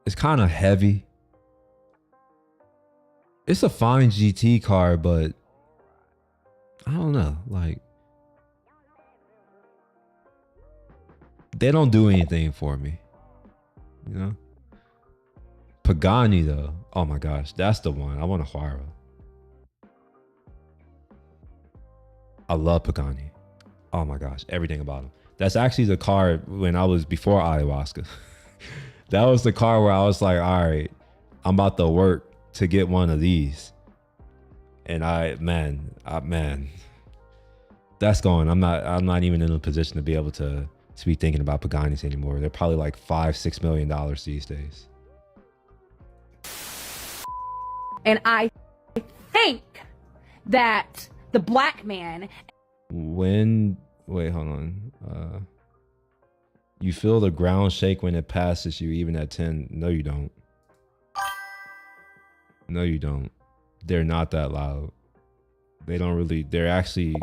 It's kind of heavy. It's a fine GT car, but I don't know. They don't do anything for me. Pagani, though. Oh my gosh, that's the one. I want a Huayra. I love Pagani. Oh my gosh, everything about them. That's actually the car when I was before ayahuasca. That was the car where I was like, all right, I'm about to work to get one of these. And man, that's going. I'm not even in a position to be able to be thinking about Paganis anymore. They're probably like $5-6 million these days. And I think that the black man. Wait, hold on. You feel the ground shake when it passes you, even at 10. No, you don't. No, you don't. They're not that loud. They don't really. They're actually.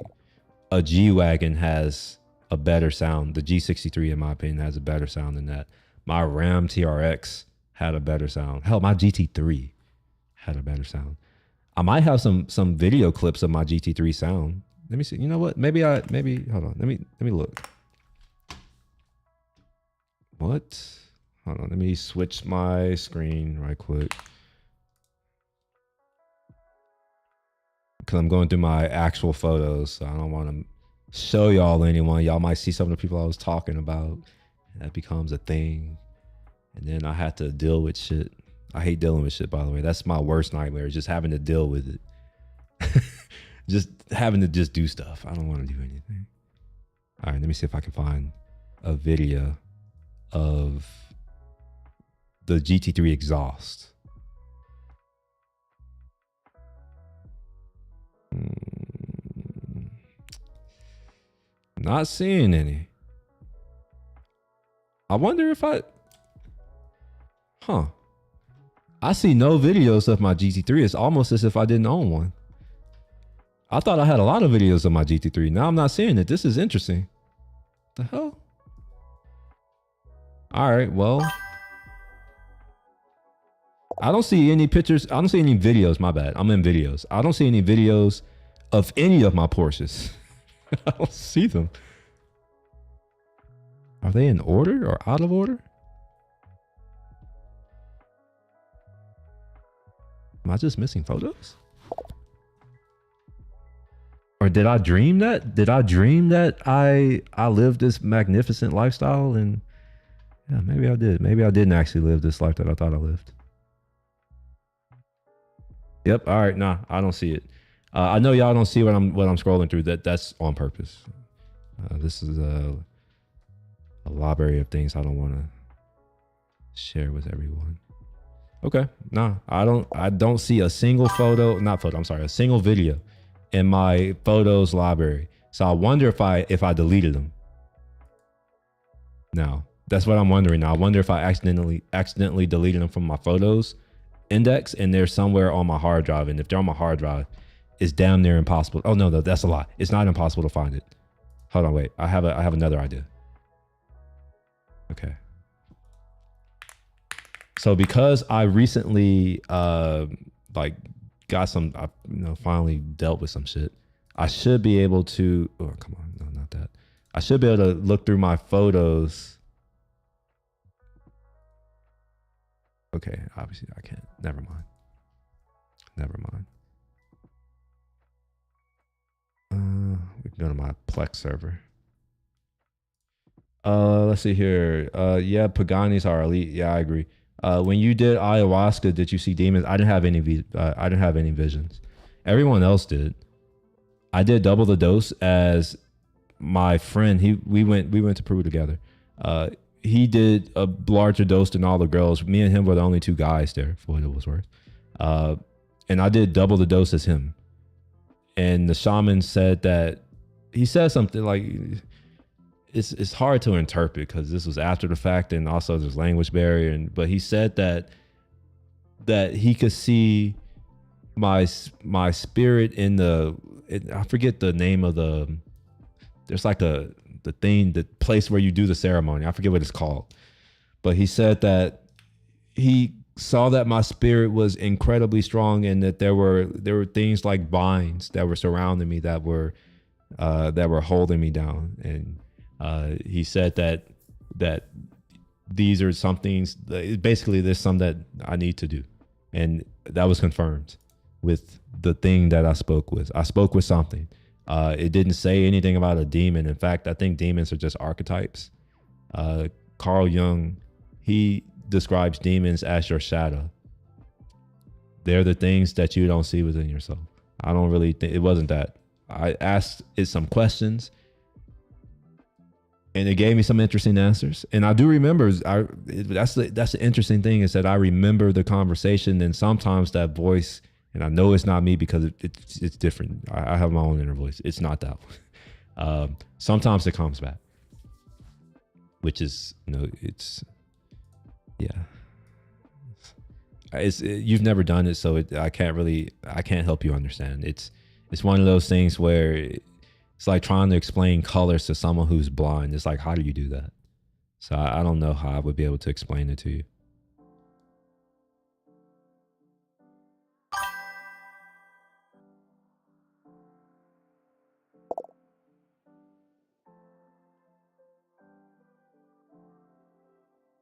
A G-Wagon has a better sound. The G63, in my opinion, has a better sound than that. My Ram TRX had a better sound. Hell, my GT3 had a better sound. I might have some video clips of my GT3 sound. Let me see. You know what? Maybe hold on. Let me look. What? Hold on. Let me switch my screen right quick. Because I'm going through my actual photos, so I don't want to show y'all anyone. Y'all might see some of the people I was talking about. And that becomes a thing. And then I have to deal with shit. I hate dealing with shit, by the way. That's my worst nightmare, just having to deal with it. Just having to just do stuff. I don't want to do anything. All right, let me see if I can find a video of the GT3 exhaust. Not seeing any. I wonder if I see no videos of my GT3. It's almost as if I didn't own one. I thought I had a lot of videos of my GT3. Now I'm not seeing it. This is interesting. The hell? All right, well. I don't see any pictures. I don't see any videos. My bad. I'm in videos. I don't see any videos of any of my Porsches. I don't see them. Are they in order or out of order? Am I just missing photos? Or did I dream that? Did I dream that I lived this magnificent lifestyle? And yeah, maybe I did. Maybe I didn't actually live this life that I thought I lived. Yep. All right. Nah, I don't see it. I know y'all don't see what I'm scrolling through. That's on purpose. This is a library of things I don't want to share with everyone. Okay. Nah, I don't see a single photo. Not photo. I'm sorry. A single video in my photos library. So I wonder if I deleted them. Now that's what I'm wondering. Now I wonder if I accidentally deleted them from my photos index and they're somewhere on my hard drive. And if they're on my hard drive, it's damn near impossible. Oh no, that's a lie. It's not impossible to find it. Hold on, wait. I have another idea. Okay. So because I recently got some, finally dealt with some shit, I should be able to. Oh come on, no, not that. I should be able to look through my photos. Okay, obviously I can't. Never mind. We can go to my Plex server. Let's see here. Yeah, Paganis are elite. Yeah, I agree. When you did ayahuasca, did you see demons? I didn't have any visions. Everyone else did. I did double the dose as my friend. We went to Peru together. He did a larger dose than all the girls. Me and him were the only two guys there, for what it was worth. And I did double the dose as him. And the shaman said that he said something like, it's hard to interpret because this was after the fact and also there's language barrier. But he said that he could see my spirit in I forget the name of there's like the place where you do the ceremony. I forget what it's called. But he said that he saw that my spirit was incredibly strong and that there were things like vines that were surrounding me that were holding me down. And he said that these are some things, basically there's some that I need to do. And that was confirmed with the thing that I spoke with. I spoke with something. It didn't say anything about a demon. In fact, I think demons are just archetypes. Carl Jung, he describes demons as your shadow. They're the things that you don't see within yourself. I don't really think it wasn't that. I asked it some questions and it gave me some interesting answers. And I do remember, that's the interesting thing, is that I remember the conversation, and sometimes that voice, and I know it's not me because it's different. I have my own inner voice. It's not that one. Sometimes it comes back, which is, it's, yeah. You've never done it, so I can't help you understand. It's one of those things where it's like trying to explain colors to someone who's blind. It's like, how do you do that? So I don't know how I would be able to explain it to you.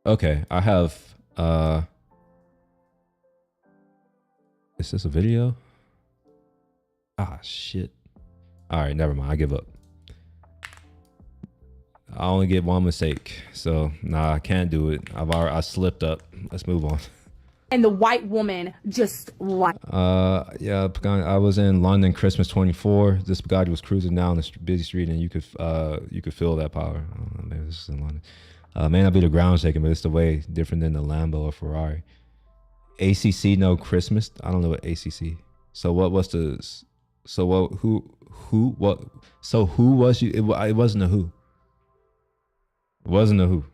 Okay, I have is this a video? Ah, shit. All right, never mind. I give up. I only get one mistake. So, nah, I can't do it. I slipped up. Let's move on. And the white woman just like. Yeah, I was in London Christmas 24. This Bugatti was cruising down the busy street, and you could feel that power. I don't know, maybe this is in London. May not be the ground shaking, but it's the way different than the Lambo or Ferrari. ACC no Christmas. I don't know what ACC. So what was the? So what? Who? What? So who was you? It wasn't a who. It wasn't a who.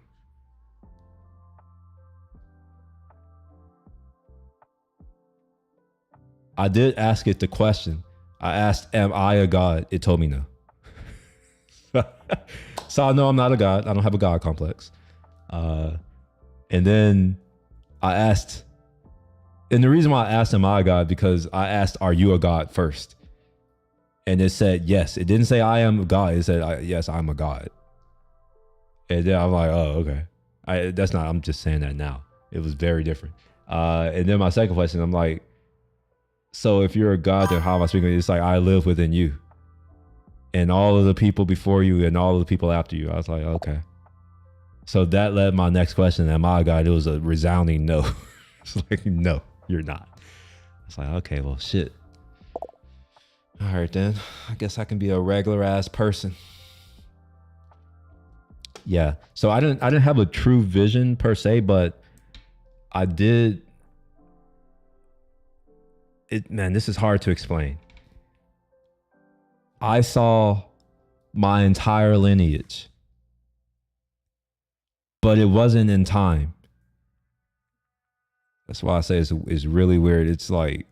I did ask it the question. I asked, "Am I a god?" It told me no. So I know I'm not a god. I don't have a god complex. And then I asked. And the reason why I asked, am I a god? Because I asked, are you a god first? And it said, yes. It didn't say I am a god. It said, yes, I'm a god. And then I'm like, oh, okay. I'm just saying that now. It was very different. And then my second question, I'm like, so if you're a god, then how am I speaking? It's like, I live within you. And all of the people before you and all of the people after you. I was like, okay. So that led my next question. Am I a god? It was a resounding no. It's like, no. You're not. It's like, okay, well, shit. All right, then. I guess I can be a regular ass person. Yeah. So I didn't have a true vision per se, but I did. Man, this is hard to explain. I saw my entire lineage, but it wasn't in time. That's why I say it's really weird. It's like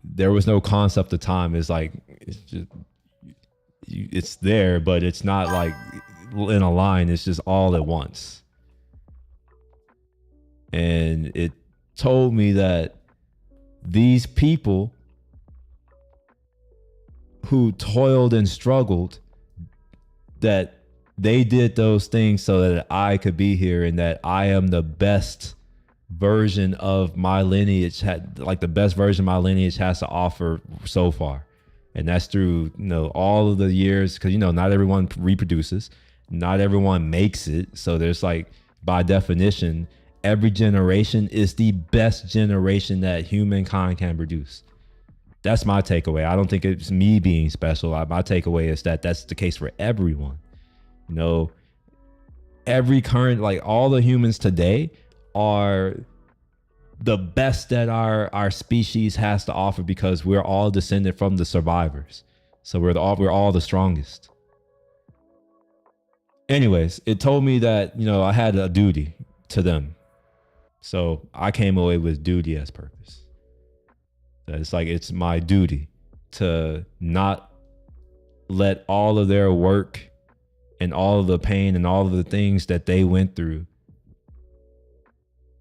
there was no concept of time. It's like it's there, but it's not like in a line. It's just all at once. And it told me that these people who toiled and struggled, that they did those things so that I could be here, and that I am the best version of my lineage, the best version my lineage has to offer so far. And that's through, all of the years, because, not everyone reproduces, not everyone makes it. So there's by definition, every generation is the best generation that humankind can produce. That's my takeaway. I don't think it's me being special. My takeaway is that that's the case for everyone. Every current, all the humans today are the best that our species has to offer, because we're all descended from the survivors. So we're all the strongest. Anyways, it told me that, I had a duty to them. So I came away with duty as purpose. It's it's my duty to not let all of their work and all of the pain and all of the things that they went through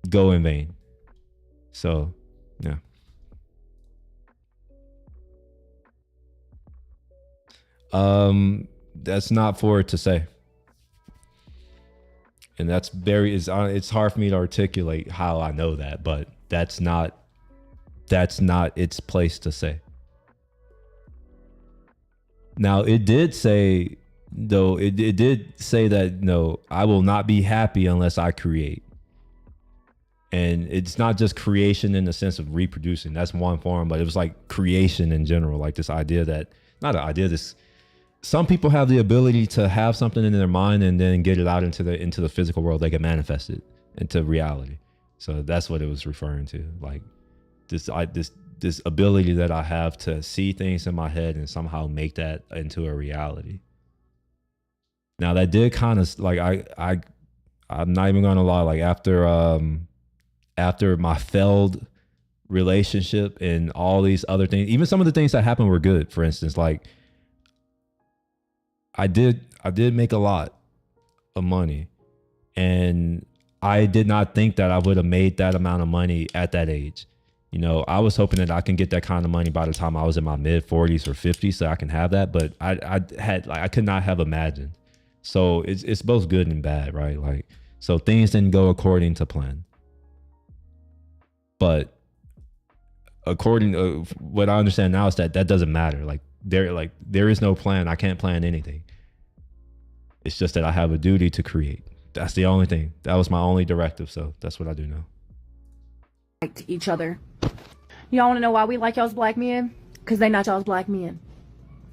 go in vain. So, yeah. That's not for it to say. And that's it's hard for me to articulate how I know that, but that's not its place to say. Now it did say, though, it did say that no, I will not be happy unless I create. And it's not just creation in the sense of reproducing. That's one form, but it was like creation in general, like this idea that, not an idea, this, some people have the ability to have something in their mind and then get it out into the physical world. They can manifest it into reality. So that's what it was referring to. Like this ability that I have to see things in my head and somehow make that into a reality. Now that did kind of like, I'm not even gonna lie, like after my failed relationship and all these other things, even some of the things that happened were good. For instance, like I did make a lot of money, and I did not think that I would have made that amount of money at that age. You know, I was hoping that I can get that kind of money by the time I was in my mid 40s or 50s so I can have that, but I could not have imagined. So it's both good and bad, right? Like, so things didn't go according to plan. But according to what I understand now is that doesn't matter. Like there is no plan. I can't plan anything. It's just that I have a duty to create. That's the only thing. That was my only directive. So that's what I do now. Like each other. Y'all want to know why we like y'all's black men? Because they not y'all's black men.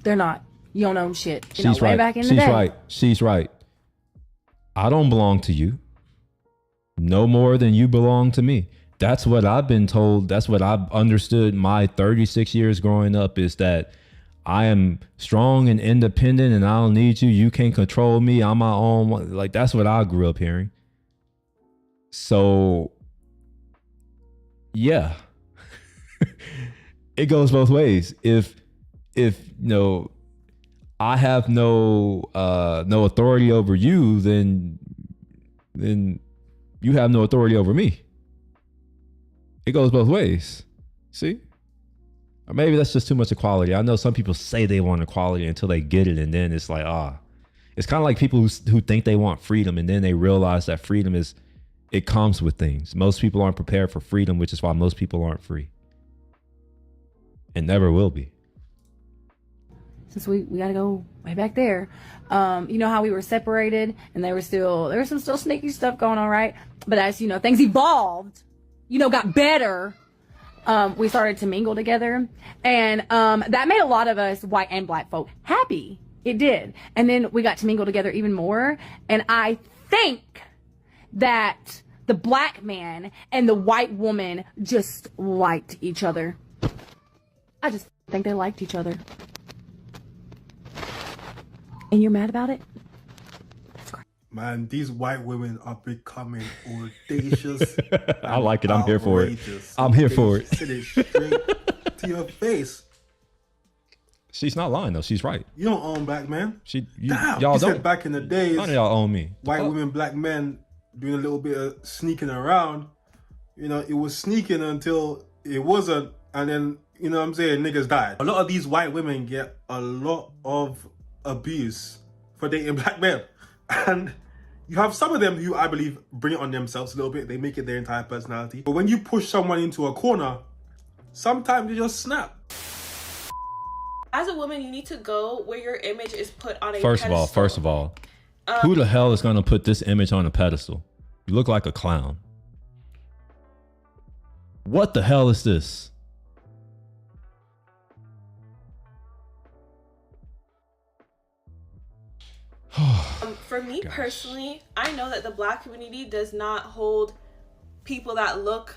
They're not. You don't know shit. You know, She's way right. back in the She's day. right. She's right. I don't belong to you. No more than you belong to me. That's what I've been told. That's what I've understood my 36 years growing up, is that I am strong and independent and I don't need you. You can't control me. I'm my own. Like, that's what I grew up hearing. So, yeah, it goes both ways. If you know, I have no authority over you, then you have no authority over me. It goes both ways. See? Or maybe that's just too much equality. I know some people say they want equality until they get it, and then it's like, it's kind of like people who think they want freedom, and then they realize that freedom it comes with things. Most people aren't prepared for freedom, which is why most people aren't free. And never will be. Since we gotta go way back there. You know how we were separated and there was some still sneaky stuff going on, right? But as you know, things evolved, got better. We started to mingle together, and that made a lot of us white and black folk happy. It did. And then we got to mingle together even more. And I think that the black man and the white woman just liked each other. I just think they liked each other. And you're mad about it? Man, these white women are becoming audacious. I like it. I'm here for it. I'm here for it. Sit it straight to your face. She's not lying though. She's right. You don't own black men. Y'all you don't. said back in the days, None of y'all own me. White women, black men doing a little bit of sneaking around. It was sneaking until it wasn't, and then what I'm saying, niggas died. A lot of these white women get a lot of abuse for dating black men, and you have some of them who I believe bring it on themselves a little bit. They make it their entire personality. But when you push someone into a corner, sometimes you just snap. As a woman, you need to go where your image is put on a First of all, who the hell is going to put this image on a pedestal? You look like a clown. What the hell is this? For me personally, I know that the black community does not hold people that look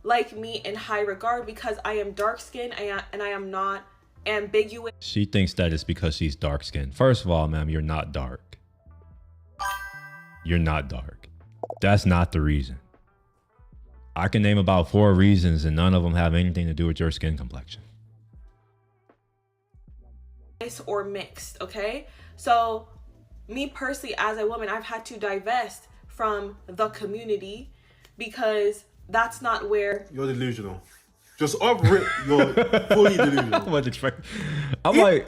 like me in high regard because I am dark skinned and I am not ambiguous. She thinks that it's because she's dark skinned. First of all, ma'am, you're not dark. You're not dark. That's not the reason. I can name about 4 reasons and none of them have anything to do with your skin complexion. Or mixed, okay? So me personally, as a woman, I've had to divest from the community because that's not where... You're delusional. Just off rip, you're fully delusional.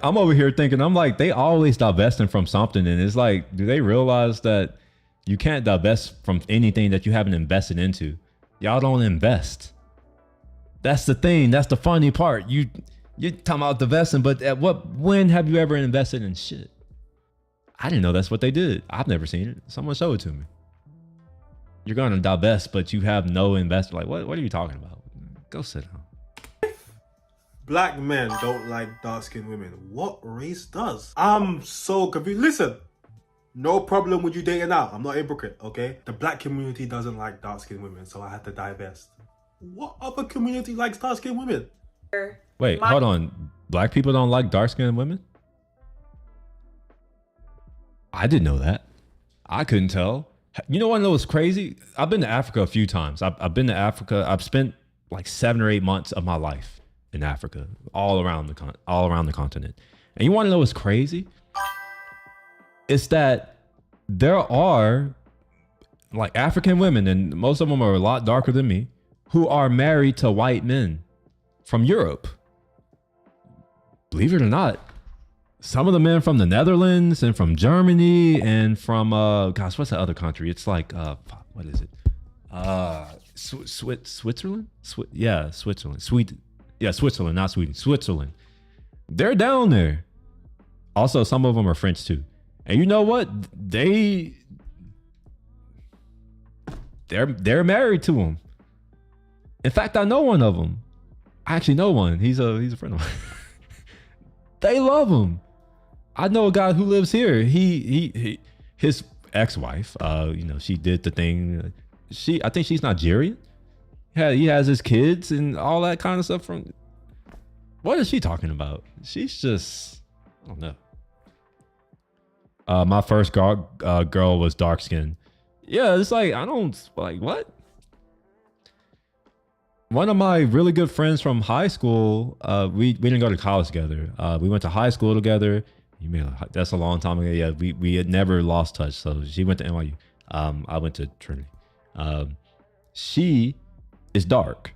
I'm over here thinking, they always divesting from something. And it's like, do they realize that you can't divest from anything that you haven't invested into? Y'all don't invest. That's the thing. That's the funny part. You're talking about divesting, but when have you ever invested in shit? I didn't know that's what they did. I've never seen it. Someone show it to me. You're going to divest, but you have no investor. Like, what are you talking about? Go sit down. Black men don't like dark-skinned women. What race does? I'm so confused. Listen, no problem with you dating out. I'm not a hypocrite, okay? The black community doesn't like dark-skinned women, so I had to divest. What other community likes dark-skinned women? Wait, hold on. Black people don't like dark-skinned women? I didn't know that. I couldn't tell. You know what I know what's crazy? I've been to Africa a few times. I've been to Africa. I've spent like 7 or 8 months of my life in Africa, all around the continent. And you want to know what's crazy? It's that there are like African women, and most of them are a lot darker than me, who are married to white men from Europe. Believe it or not. Some of the men from the Netherlands and from Germany and from gosh, what's the other country? It's like what is it? Switzerland? Switzerland. Switzerland, not Sweden. Switzerland. They're down there. Also, some of them are French too. And you know what? They're married to him. In fact, I know one of them. I actually know one. He's a friend of mine. They love him. I know a guy who lives here. His ex-wife, she did the thing. I think she's Nigerian. Yeah, he has his kids and all that kind of stuff from. What is she talking about? She's just, I don't know. My first girl was dark skinned. Yeah, it's like, I don't, like, what? One of my really good friends from high school, we didn't go to college together. We went to high school together. That's a long time ago. Yeah, we had never lost touch. So she went to NYU. I went to Trinity. She is dark.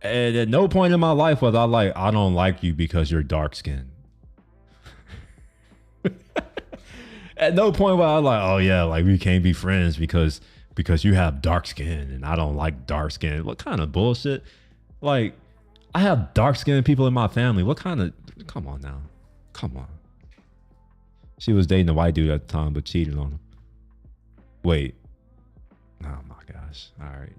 And at no point in my life was I like, I don't like you because you're dark skinned. At no point was I like, oh yeah, like we can't be friends because you have dark skin and I don't like dark skin. What kind of bullshit? Like, I have dark skinned people in my family. What kind of, come on now. Come on. She was dating a white dude at the time, but cheated on him. Wait. Oh my gosh. All right.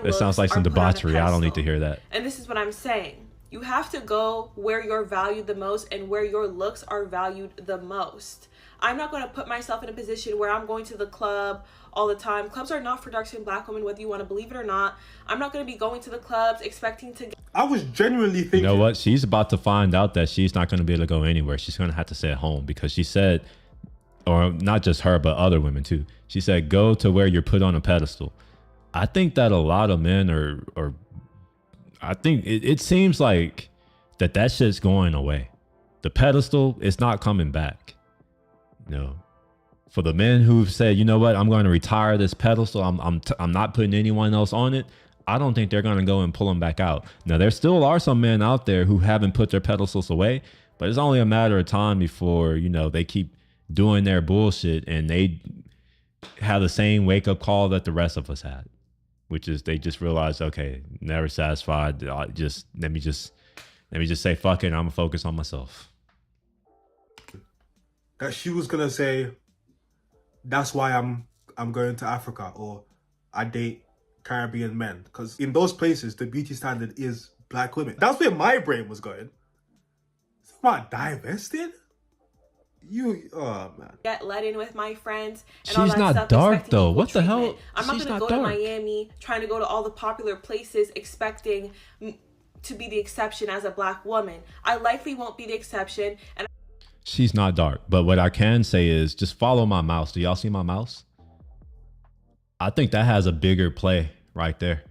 That sounds like some debauchery. I don't need to hear that. And this is what I'm saying. You have to go where you're valued the most and where your looks are valued the most. I'm not going to put myself in a position where I'm going to the club all the time. Clubs are not for dark-skinned black women, whether you want to believe it or not. I'm not going to be going to the clubs expecting to get... I was genuinely thinking... You know what? She's about to find out that she's not going to be able to go anywhere. She's going to have to stay at home because she said, or not just her, but other women too. She said, go to where you're put on a pedestal. I think that a lot of men are I think it seems like that shit's going away. The pedestal is not coming back. No. For the men who've said, you know what, I'm going to retire this pedestal. I'm not putting anyone else on it. I don't think they're going to go and pull them back out. Now, there still are some men out there who haven't put their pedestals away, but it's only a matter of time before, they keep doing their bullshit and they have the same wake up call that the rest of us had. Which is they just realized, okay, never satisfied. Let me just say fuck it. And I'm gonna focus on myself. That she was gonna say, that's why I'm going to Africa, or I date Caribbean men, because in those places the beauty standard is black women. That's where my brain was going. It's not divested. Oh man. Get let in with my friends and she's all that not stuff, dark though. What the treatment. hell? I'm not she's gonna not go dark. to Miami trying to go to all the popular places expecting to be the exception as a black woman. I likely won't be the exception. And she's not dark, but what I can say is just follow my mouse. Do y'all see my mouse? I think that has a bigger play right there.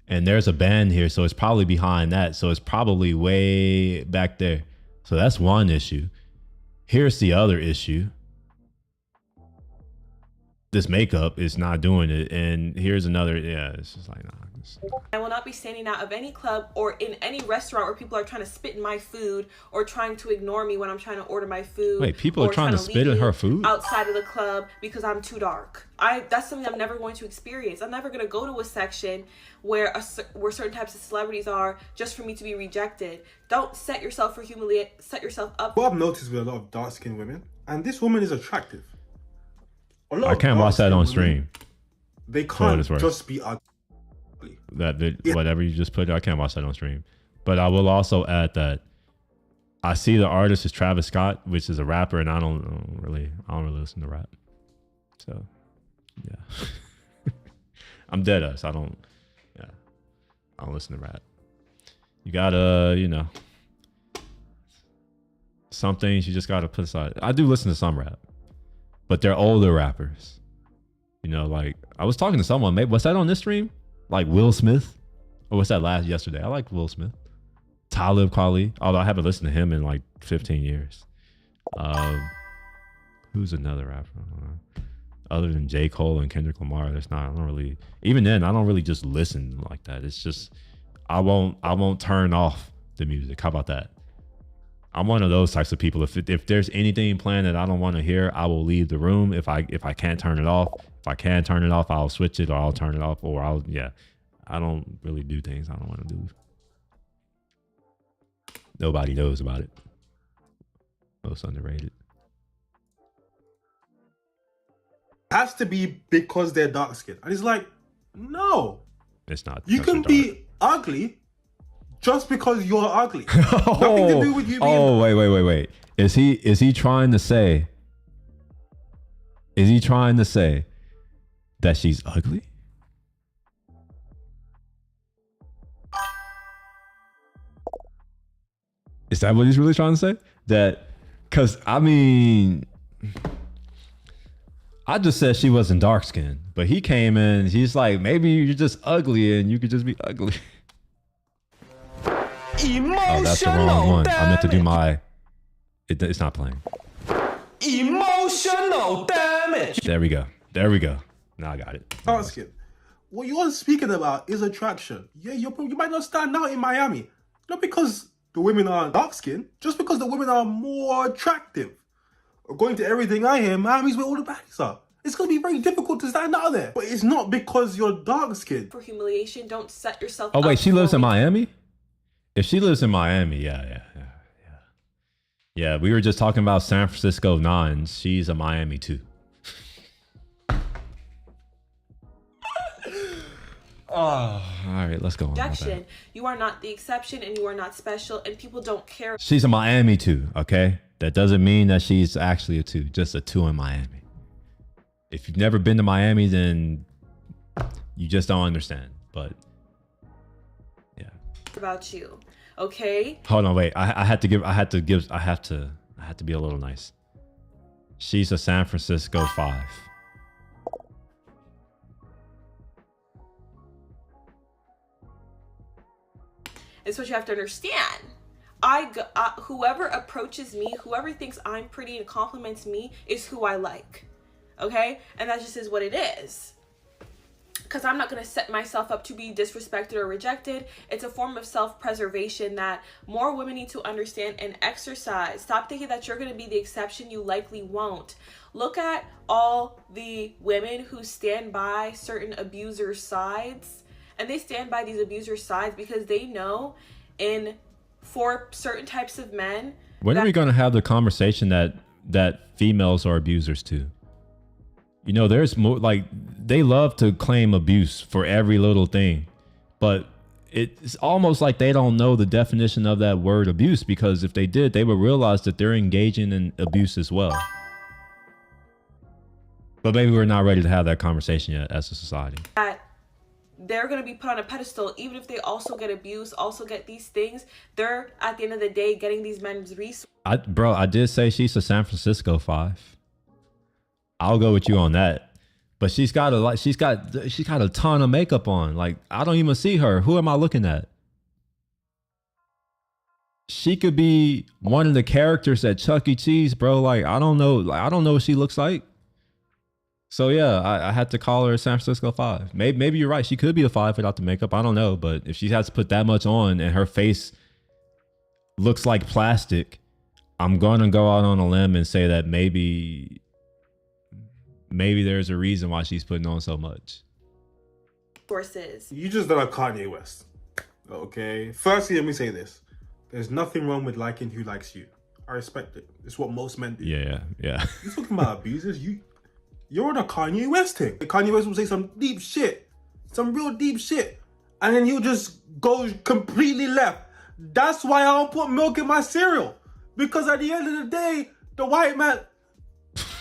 And there's a band here, so it's probably behind that. So it's probably way back there. So that's one issue. Here's the other issue. this makeup is not doing it. And here's another, yeah, it's just like, nah. I will not be standing out of any club or in any restaurant where people are trying to spit in my food or trying to ignore me when I'm trying to order my food. Wait, people are trying to spit in her food? Outside of the club because I'm too dark. That's something I'm never going to experience. I'm never going to go to a section where certain types of celebrities are just for me to be rejected. Don't set yourself up. What I've noticed with a lot of dark-skinned women, and this woman is attractive. I can't watch that on stream. They can't just be ugly. Whatever you just put, I can't watch that on stream. But I will also add that I see the artist is Travis Scott, which is a rapper, and I don't really listen to rap. So, yeah, I'm dead ass. I don't listen to rap. You gotta, some things you just gotta put aside. I do listen to some rap, but they're older rappers. Like I was talking to someone. Maybe was that on this stream? Like Will Smith, or what's that yesterday? I like Will Smith. Talib Kweli, although I haven't listened to him in like 15 years. Who's another rapper? Other than J. Cole and Kendrick Lamar, even then, I don't really just listen like that. It's just, I won't turn off the music. How about that? I'm one of those types of people. If there's anything playing that I don't want to hear, I will leave the room. If I can't turn it off, I'll switch it, or I'll turn it off, or I don't really do things I don't want to do. Nobody knows about it. Most underrated. Has to be because they're dark skinned. And it's like, no. It's not. You can be ugly just because you're ugly. Nothing to do with you being wait. Is he trying to say that she's ugly? Is that what he's really trying to say? That, because I just said she wasn't dark skinned, but he came in, he's like, maybe you're just ugly and you could just be ugly. Oh, that's the wrong one. I meant to do it's not playing. Emotional damage. There we go. Now I got it. Dark skin. What you're speaking about is attraction. Yeah, you might not stand out in Miami. Not because the women are dark skinned, just because the women are more attractive. According to everything I hear, Miami's where all the baddies are. It's going to be very difficult to stand out there. But it's not because you're dark skinned. For humiliation, don't set yourself up. Oh, wait, she lives in Miami? If she lives in Miami, yeah. We were just talking about San Francisco nines. She's a Miami too. All right, let's go on. Rejection. You are not the exception, and you are not special, and people don't care. She's a Miami too, okay? That doesn't mean that she's actually a two, just a two in Miami. If you've never been to Miami, then you just don't understand. But yeah. About you, okay? Hold on, wait. I have to be a little nice. She's a San Francisco 5. It's what you have to understand. Whoever approaches me, whoever thinks I'm pretty and compliments me is who I like. Okay? And that just is what it is. Because I'm not going to set myself up to be disrespected or rejected. It's a form of self-preservation that more women need to understand and exercise. Stop thinking that you're going to be the exception. You likely won't. Look at all the women who stand by certain abusers' sides. And they stand by these abusers' sides because they know for certain types of men. When are we going to have the conversation that females are abusers too? There's more, like, they love to claim abuse for every little thing, but it's almost like they don't know the definition of that word abuse, because if they did, they would realize that they're engaging in abuse as well. But maybe we're not ready to have that conversation yet as a society. That they're going to be put on a pedestal, even if they also get abused, also get these things. They're, at the end of the day, getting these men's resources. I did say she's a San Francisco 5. I'll go with you on that. But she's got a ton of makeup on. Like, I don't even see her. Who am I looking at? She could be one of the characters at Chuck E. Cheese, bro. Like, I don't know. Like, I don't know what she looks like. So yeah, I had to call her a San Francisco 5. Maybe you're right. She could be a 5 without the makeup. I don't know. But if she has to put that much on and her face looks like plastic, I'm going to go out on a limb and say that maybe there's a reason why she's putting on so much. Sources. You just don't like Kanye West. Okay. Firstly, let me say this. There's nothing wrong with liking who likes you. I respect it. It's what most men do. Yeah. You're talking about abusers. You're on a Kanye West thing. Kanye West will say some deep shit. Some real deep shit. And then he'll just go completely left. That's why I don't put milk in my cereal. Because at the end of the day, the white man...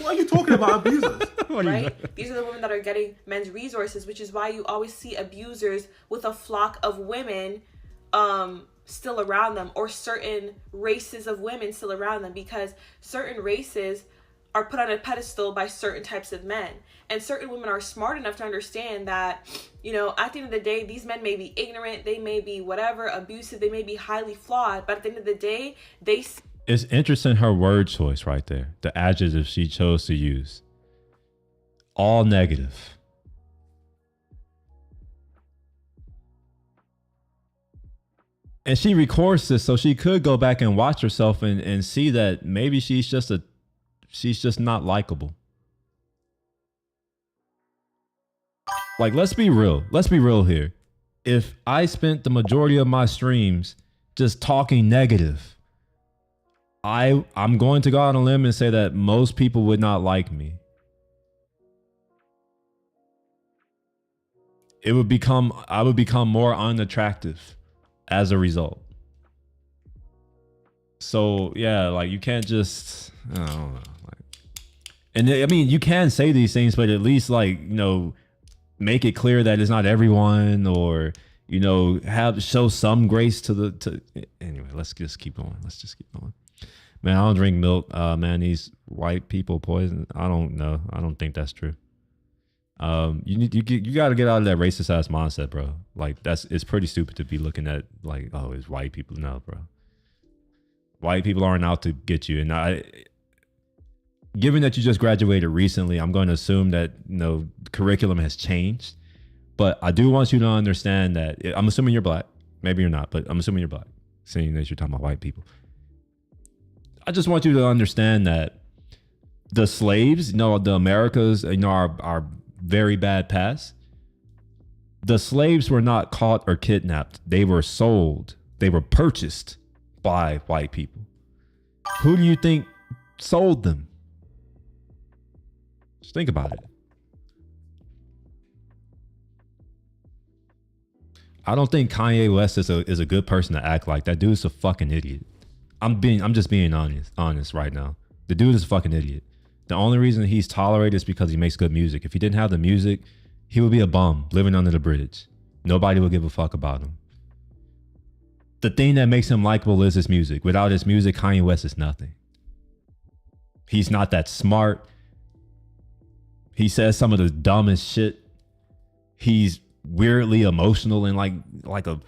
What are you talking about, abusers? Right? These are the women that are getting men's resources, which is why you always see abusers with a flock of women still around them, or certain races of women still around them, because certain races are put on a pedestal by certain types of men. And certain women are smart enough to understand that, you know, at the end of the day, these men may be ignorant, they may be whatever, abusive, they may be highly flawed, but at the end of the day, they... It's interesting, her word choice right there. The adjective she chose to use. All negative. And she records this so she could go back and watch herself and see that maybe she's just not likable. Like, let's be real. Let's be real here. If I spent the majority of my streams just talking negative, I'm going to go out on a limb and say that most people would not like me. I would become more unattractive as a result. So yeah, like, you can't just, I don't know. And I mean, you can say these things, but at least, like, you know, make it clear that it's not everyone, or, you know, show some grace to anyway, let's just keep going. Man, I don't drink milk. Man, these white people poison. I don't know. I don't think that's true. You got to get out of that racist ass mindset, bro. Like, it's pretty stupid to be looking at, like, oh, it's white people. No, bro. White people aren't out to get you. And given that you just graduated recently, I'm going to assume that, you know, the curriculum has changed. But I do want you to understand that, I'm assuming you're black. Maybe you're not, but I'm assuming you're black, seeing that you're talking about white people. I just want you to understand that the slaves, you know, the Americas, you know, our very bad past, the slaves were not caught or kidnapped. They were sold. They were purchased by white people. Who do you think sold them? Just think about it. I don't think Kanye West is a good person to act like. That dude's a fucking idiot. I'm just being honest right now. The dude is a fucking idiot. The only reason he's tolerated is because he makes good music. If he didn't have the music, he would be a bum living under the bridge. Nobody would give a fuck about him. The thing that makes him likable is his music. Without his music, Kanye West is nothing. He's not that smart. He says some of the dumbest shit. He's weirdly emotional in like a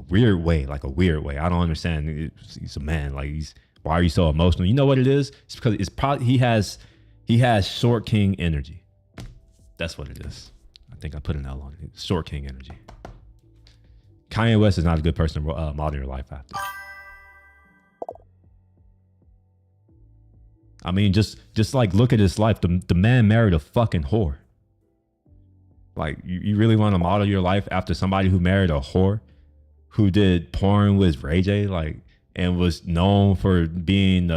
weird way. I don't understand. He's a man. Like, why are you so emotional? You know what it is? It's because it's probably he has short king energy. That's what it is. I think I put an L on it. Short king energy. Kanye West is not a good person to model your life after. I mean, just like, look at his life. The man married a fucking whore. Like, you really want to model your life after somebody who married a whore, who did porn with Ray J, like, and was known for being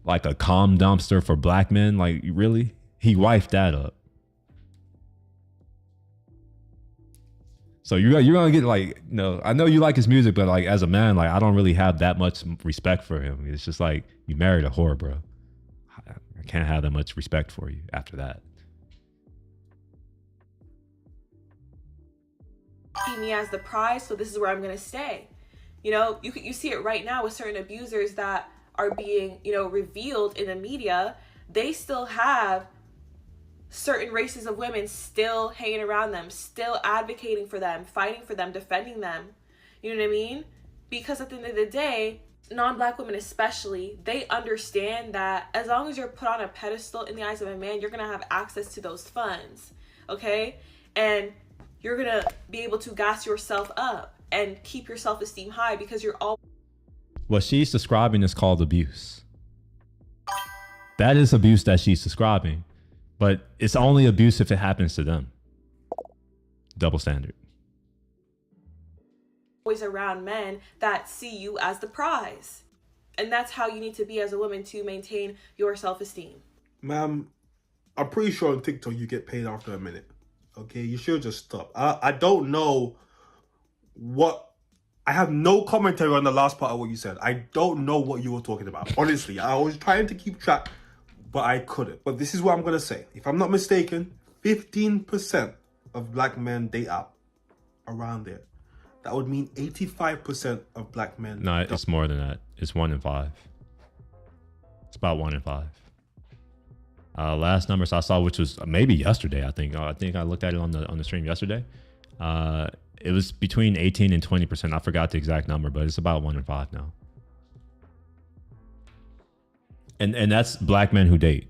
like a calm dumpster for black men? Like, really? He wifed that up. So you're gonna get, like, you know, I know you like his music, but, like, as a man, like, I don't really have that much respect for him. It's just like, you married a whore, bro. I can't have that much respect for you after that. See me as the prize, so this is where I'm gonna stay. You know, you see it right now with certain abusers that are being, you know, revealed in the media. They still have certain races of women still hanging around them, still advocating for them, fighting for them, defending them. You know what I mean? Because at the end of the day, non-black women especially, they understand that as long as you're put on a pedestal in the eyes of a man, you're gonna have access to those funds, okay? And you're gonna be able to gas yourself up and keep your self-esteem high because you're all. What she's describing is called abuse. That is abuse that she's describing, but it's only abuse if it happens to them. Double standard. Always around men that see you as the prize. And that's how you need to be as a woman to maintain your self-esteem. Ma'am, I'm pretty sure on TikTok you get paid after a minute. Okay, you should just stop. I don't know what... I have no commentary on the last part of what you said. I don't know what you were talking about. Honestly, I was trying to keep track, but I couldn't. But this is what I'm going to say. If I'm not mistaken, 15% of black men date out. Around there. That would mean 85% of black men. No, it's more than that. It's 1 in 5. It's about 1 in 5. Last numbers I saw, which was maybe yesterday, I think I looked at it on the stream yesterday. It was between 18 and 20%. I forgot the exact number, but it's about 1 in 5 now. And that's black men who date.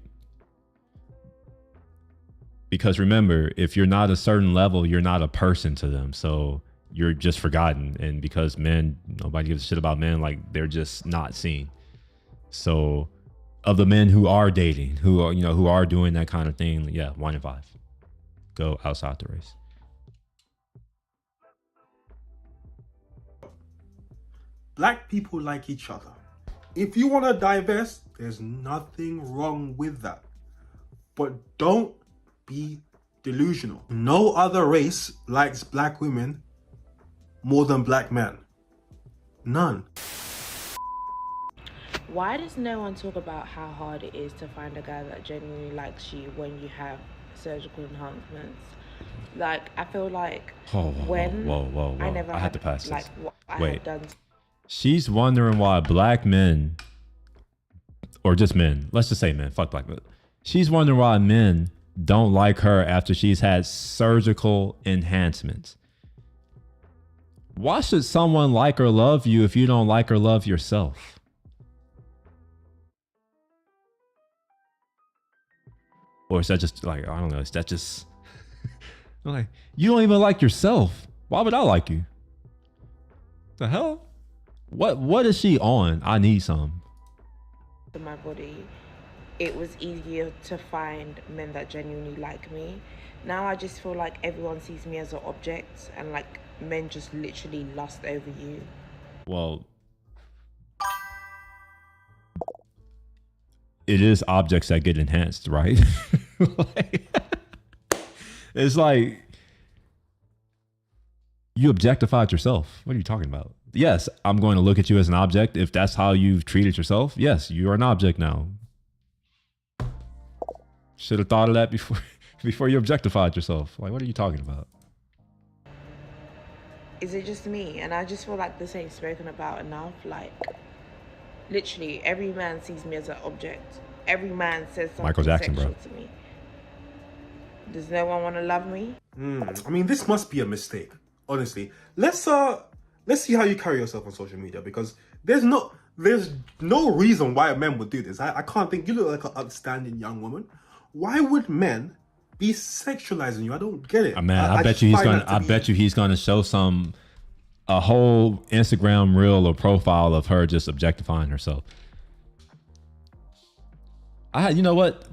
Because remember, if you're not a certain level, you're not a person to them. So you're just forgotten. And because men, nobody gives a shit about men, like they're just not seen. So of the men who are dating, who are, who are doing that kind of thing, yeah, 1 in 5 go outside the race. Black people like each other. If you want to divest, there's nothing wrong with that. But don't be delusional. No other race likes black women more than black men. None. Why does no one talk about how hard it is to find a guy that genuinely likes you when you have surgical enhancements? Like, I feel like whoa. I had to pass this. Like, I Wait. have done. She's wondering why black men, or just men, let's just say men, fuck black men. She's wondering why men don't like her after she's had surgical enhancements. Why should someone like or love you if you don't like or love yourself? Or is that just like, I don't know, is that just like, you don't even like yourself. Why would I like you? The hell? What is she on? I need some. To my body, it was easier to find men that genuinely like me. Now I just feel like everyone sees me as an object, and like men just literally lust over you. Well, it is objects that get enhanced, right? It's like you objectified yourself. What are you talking about? Yes, I'm going to look at you as an object. If that's how you've treated yourself, yes, you are an object now. Should have thought of that before you objectified yourself. Like, what are you talking about? Is it just me? And I just feel like this ain't spoken about enough. Like, literally, every man sees me as an object. Every man says something Michael Jackson, sexual bro. to me. Does no one want to love me? I mean, this must be a mistake. Honestly, let's see how you carry yourself on social media, because there's no reason why men would do this. I can't think. You look like an upstanding young woman. Why would men be sexualizing you? I don't get it. Man, I bet you he's gonna show a whole Instagram reel or profile of her just objectifying herself. You know what?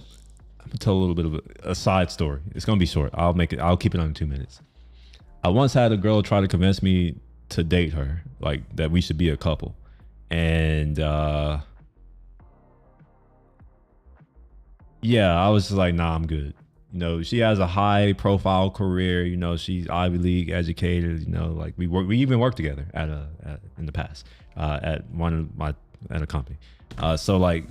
I'm gonna tell a little bit of a side story. It's gonna be short. I'll keep it under 2 minutes. I once had a girl try to convince me to date her, like that we should be a couple. And yeah, I was just like, nah, I'm good. She has a high profile career, she's Ivy League educated, like we even worked together in the past, at a company. So like,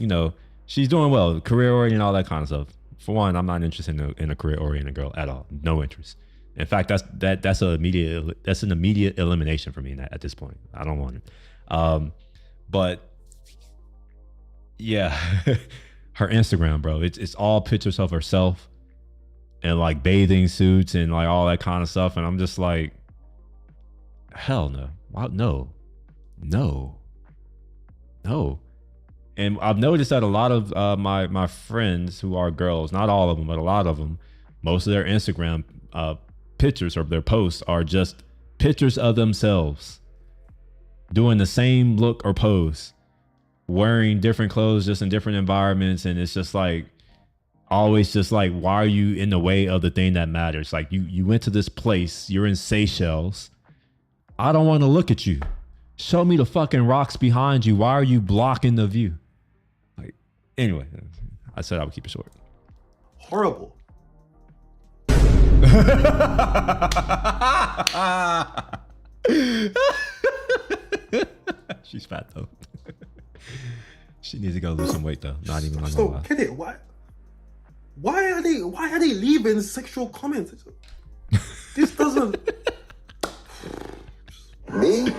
she's doing well, career oriented, all that kind of stuff. For one, I'm not interested in a career oriented girl at all. No interest. In fact, that's an immediate elimination for me at this point. I don't want it. But yeah, her Instagram, bro, it's all pictures of herself and like bathing suits and like all that kind of stuff. And I'm just like, hell no. No. No. And I've noticed that a lot of my friends who are girls, not all of them, but a lot of them, most of their Instagram pictures or their posts are just pictures of themselves doing the same look or pose, wearing different clothes just in different environments. And it's just like, always just like, why are you in the way of the thing that matters? Like you went to this place, you're in Seychelles. I don't want to look at you. Show me the fucking rocks behind you. Why are you blocking the view? Like, anyway, I said I would keep it short. Horrible. She's fat though. She needs to go lose some weight though. Not even like So get it? Why are they leaving sexual comments? This doesn't. Me?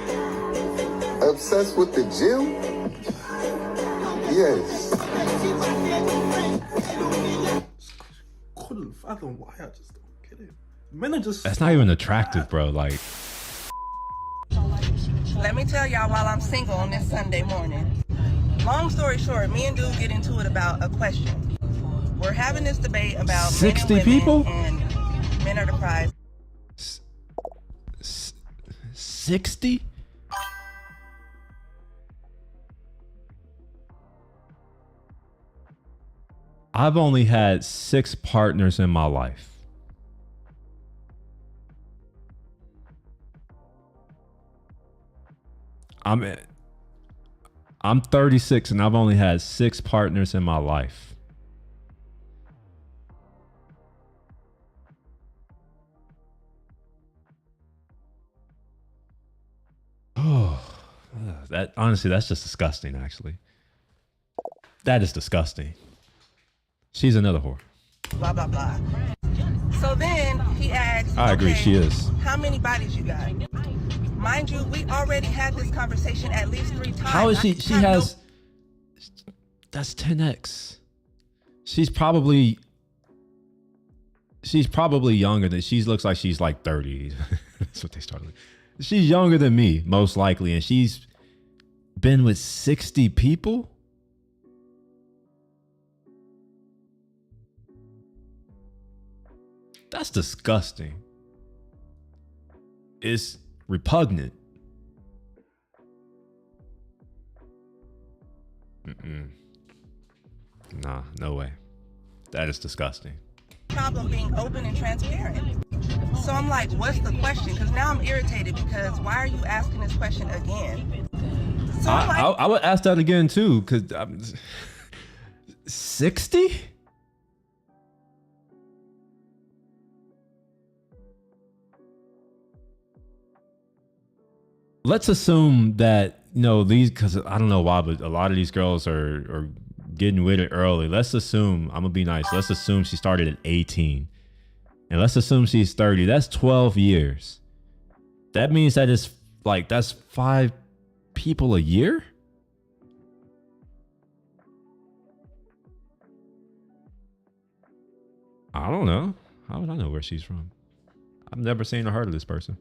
Obsessed with the gym? Yes. Couldn't fathom why. I just don't get it. Men are just. That's not even attractive, bro. Like. Let me tell y'all while I'm single on this Sunday morning. Long story short, me and dude get into it about a question. We're having this debate about 60 men and women people? And men are the prize. 60? I've only had 6 partners in my life. I'm 36 and I've only had 6 partners in my life. Oh, that honestly, that's just disgusting, actually. That is disgusting. She's another whore. Blah, blah, blah. So then he asked, I agree, she is. How many bodies you got? Mind you, we already had this conversation at least 3 times. How is she? She has. That's 10x. She's probably younger than. She looks like she's like 30. That's what they started with. She's younger than me, most likely, and she's been with 60 people. That's disgusting. It's repugnant. Nah, no way. That is disgusting. Problem being open and transparent. So I'm like, what's the question? Because now I'm irritated because why are you asking this question again? So I would ask that again too, because 60? Let's assume that, these, because I don't know why, but a lot of these girls are getting with it early. Let's assume, I'm gonna be nice, let's assume she started at 18. And let's assume she's 30. That's 12 years. That means that is like, that's 5 people a year? I don't know. How would I know where she's from? I've never seen or heard of this person.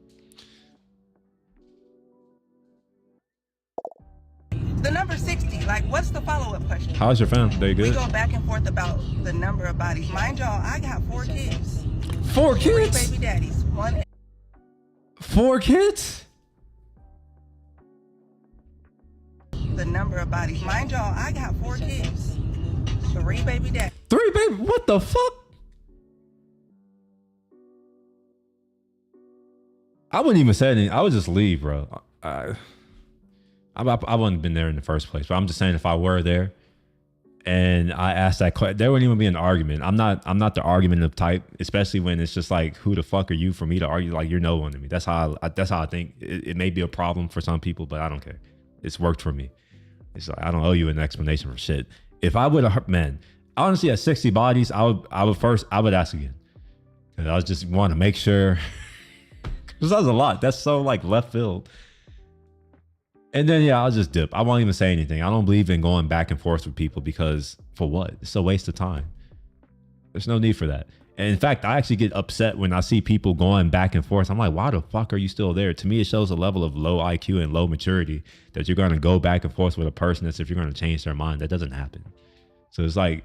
the number 60, like, what's the follow-up question? How's your family? They good? We go back and forth about the number of bodies. Mind y'all, I got 4 kids. 4 kids? 3 baby daddies. 1. 4 kids? The number of bodies. Mind y'all, I got 4 kids. 3 baby daddies. 3 baby? What the fuck? I wouldn't even say anything. I would just leave, bro. I wouldn't have been there in the first place. But I'm just saying, if I were there and I asked that question, there wouldn't even be an argument. I'm not the argumentative type, especially when it's just like, who the fuck are you for me to argue? Like, you're no one to me. That's how I think. It may be a problem for some people, but I don't care. It's worked for me. It's like, I don't owe you an explanation for shit. If I would have, man, honestly, at 60 bodies, I would ask again. And I just want to make sure. Because that's a lot. That's so like left field. And then, yeah, I'll just dip. I won't even say anything. I don't believe in going back and forth with people because for what? It's a waste of time. There's no need for that. And in fact, I actually get upset when I see people going back and forth. I'm like, why the fuck are you still there? To me, it shows a level of low IQ and low maturity that you're going to go back and forth with a person as if you're going to change their mind. That doesn't happen. So it's like,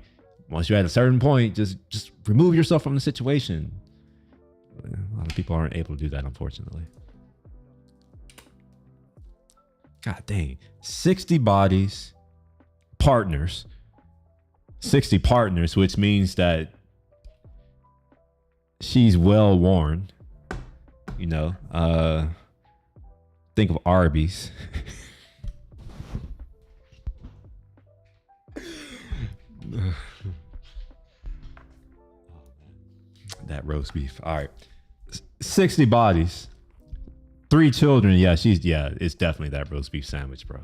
once you're at a certain point, just remove yourself from the situation. A lot of people aren't able to do that, unfortunately. God dang. 60 bodies, partners, 60 partners, which means that she's well worn, you know. Think of Arby's. That roast beef. All right, 60 bodies, 3 children. Yeah, it's definitely that roast beef sandwich, bro.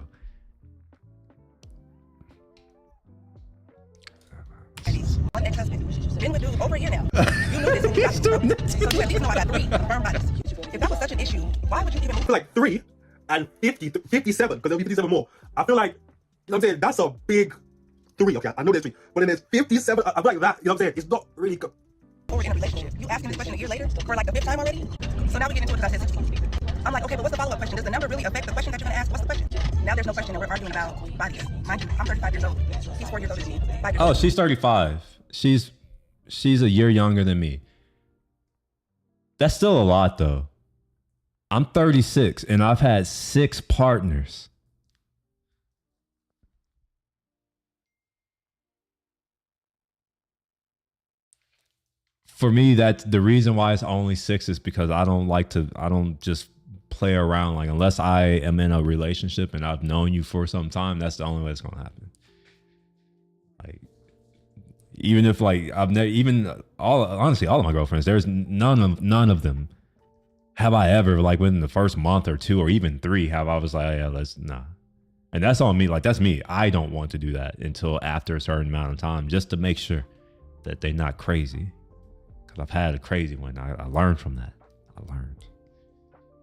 One ex-husband. Been with dude over a year now. You knew this when you got so you at least know I got 3 confirmed bodies. If that was such an issue, why would you even move? Like 3 and 57, because there'll be 57 more. I feel like, you know what I'm saying, that's a big 3. Okay, I know there's 3, but then there's 57. I feel like that, you know what I'm saying, it's not really Or in a relationship. You asking this question a year later for like the 5th time already? So now we get into it because I said 60. I'm like, okay, but what's the follow-up question? Does the number really affect the question that you're gonna ask? What's the question? Now there's no question and we're arguing about bodies. Mind you, I'm 35 years old. He's 4 years older than me. 5 years Oh, old. she's 35. She's a year younger than me. That's still a lot though. I'm 36 and I've had 6 partners. For me, that's the reason why it's only 6 is because I don't just play around. Like, unless I am in a relationship and I've known you for some time, that's the only way it's gonna happen. Like, even if like I've never, honestly, all of my girlfriends, there's none of them have I ever, like, within the first month or 2 or even 3, have I was like, oh, yeah, nah. And that's on me. Like, that's me. I don't want to do that until after a certain amount of time, just to make sure that they're not crazy. Because I've had a crazy one. I learned from that. I learned.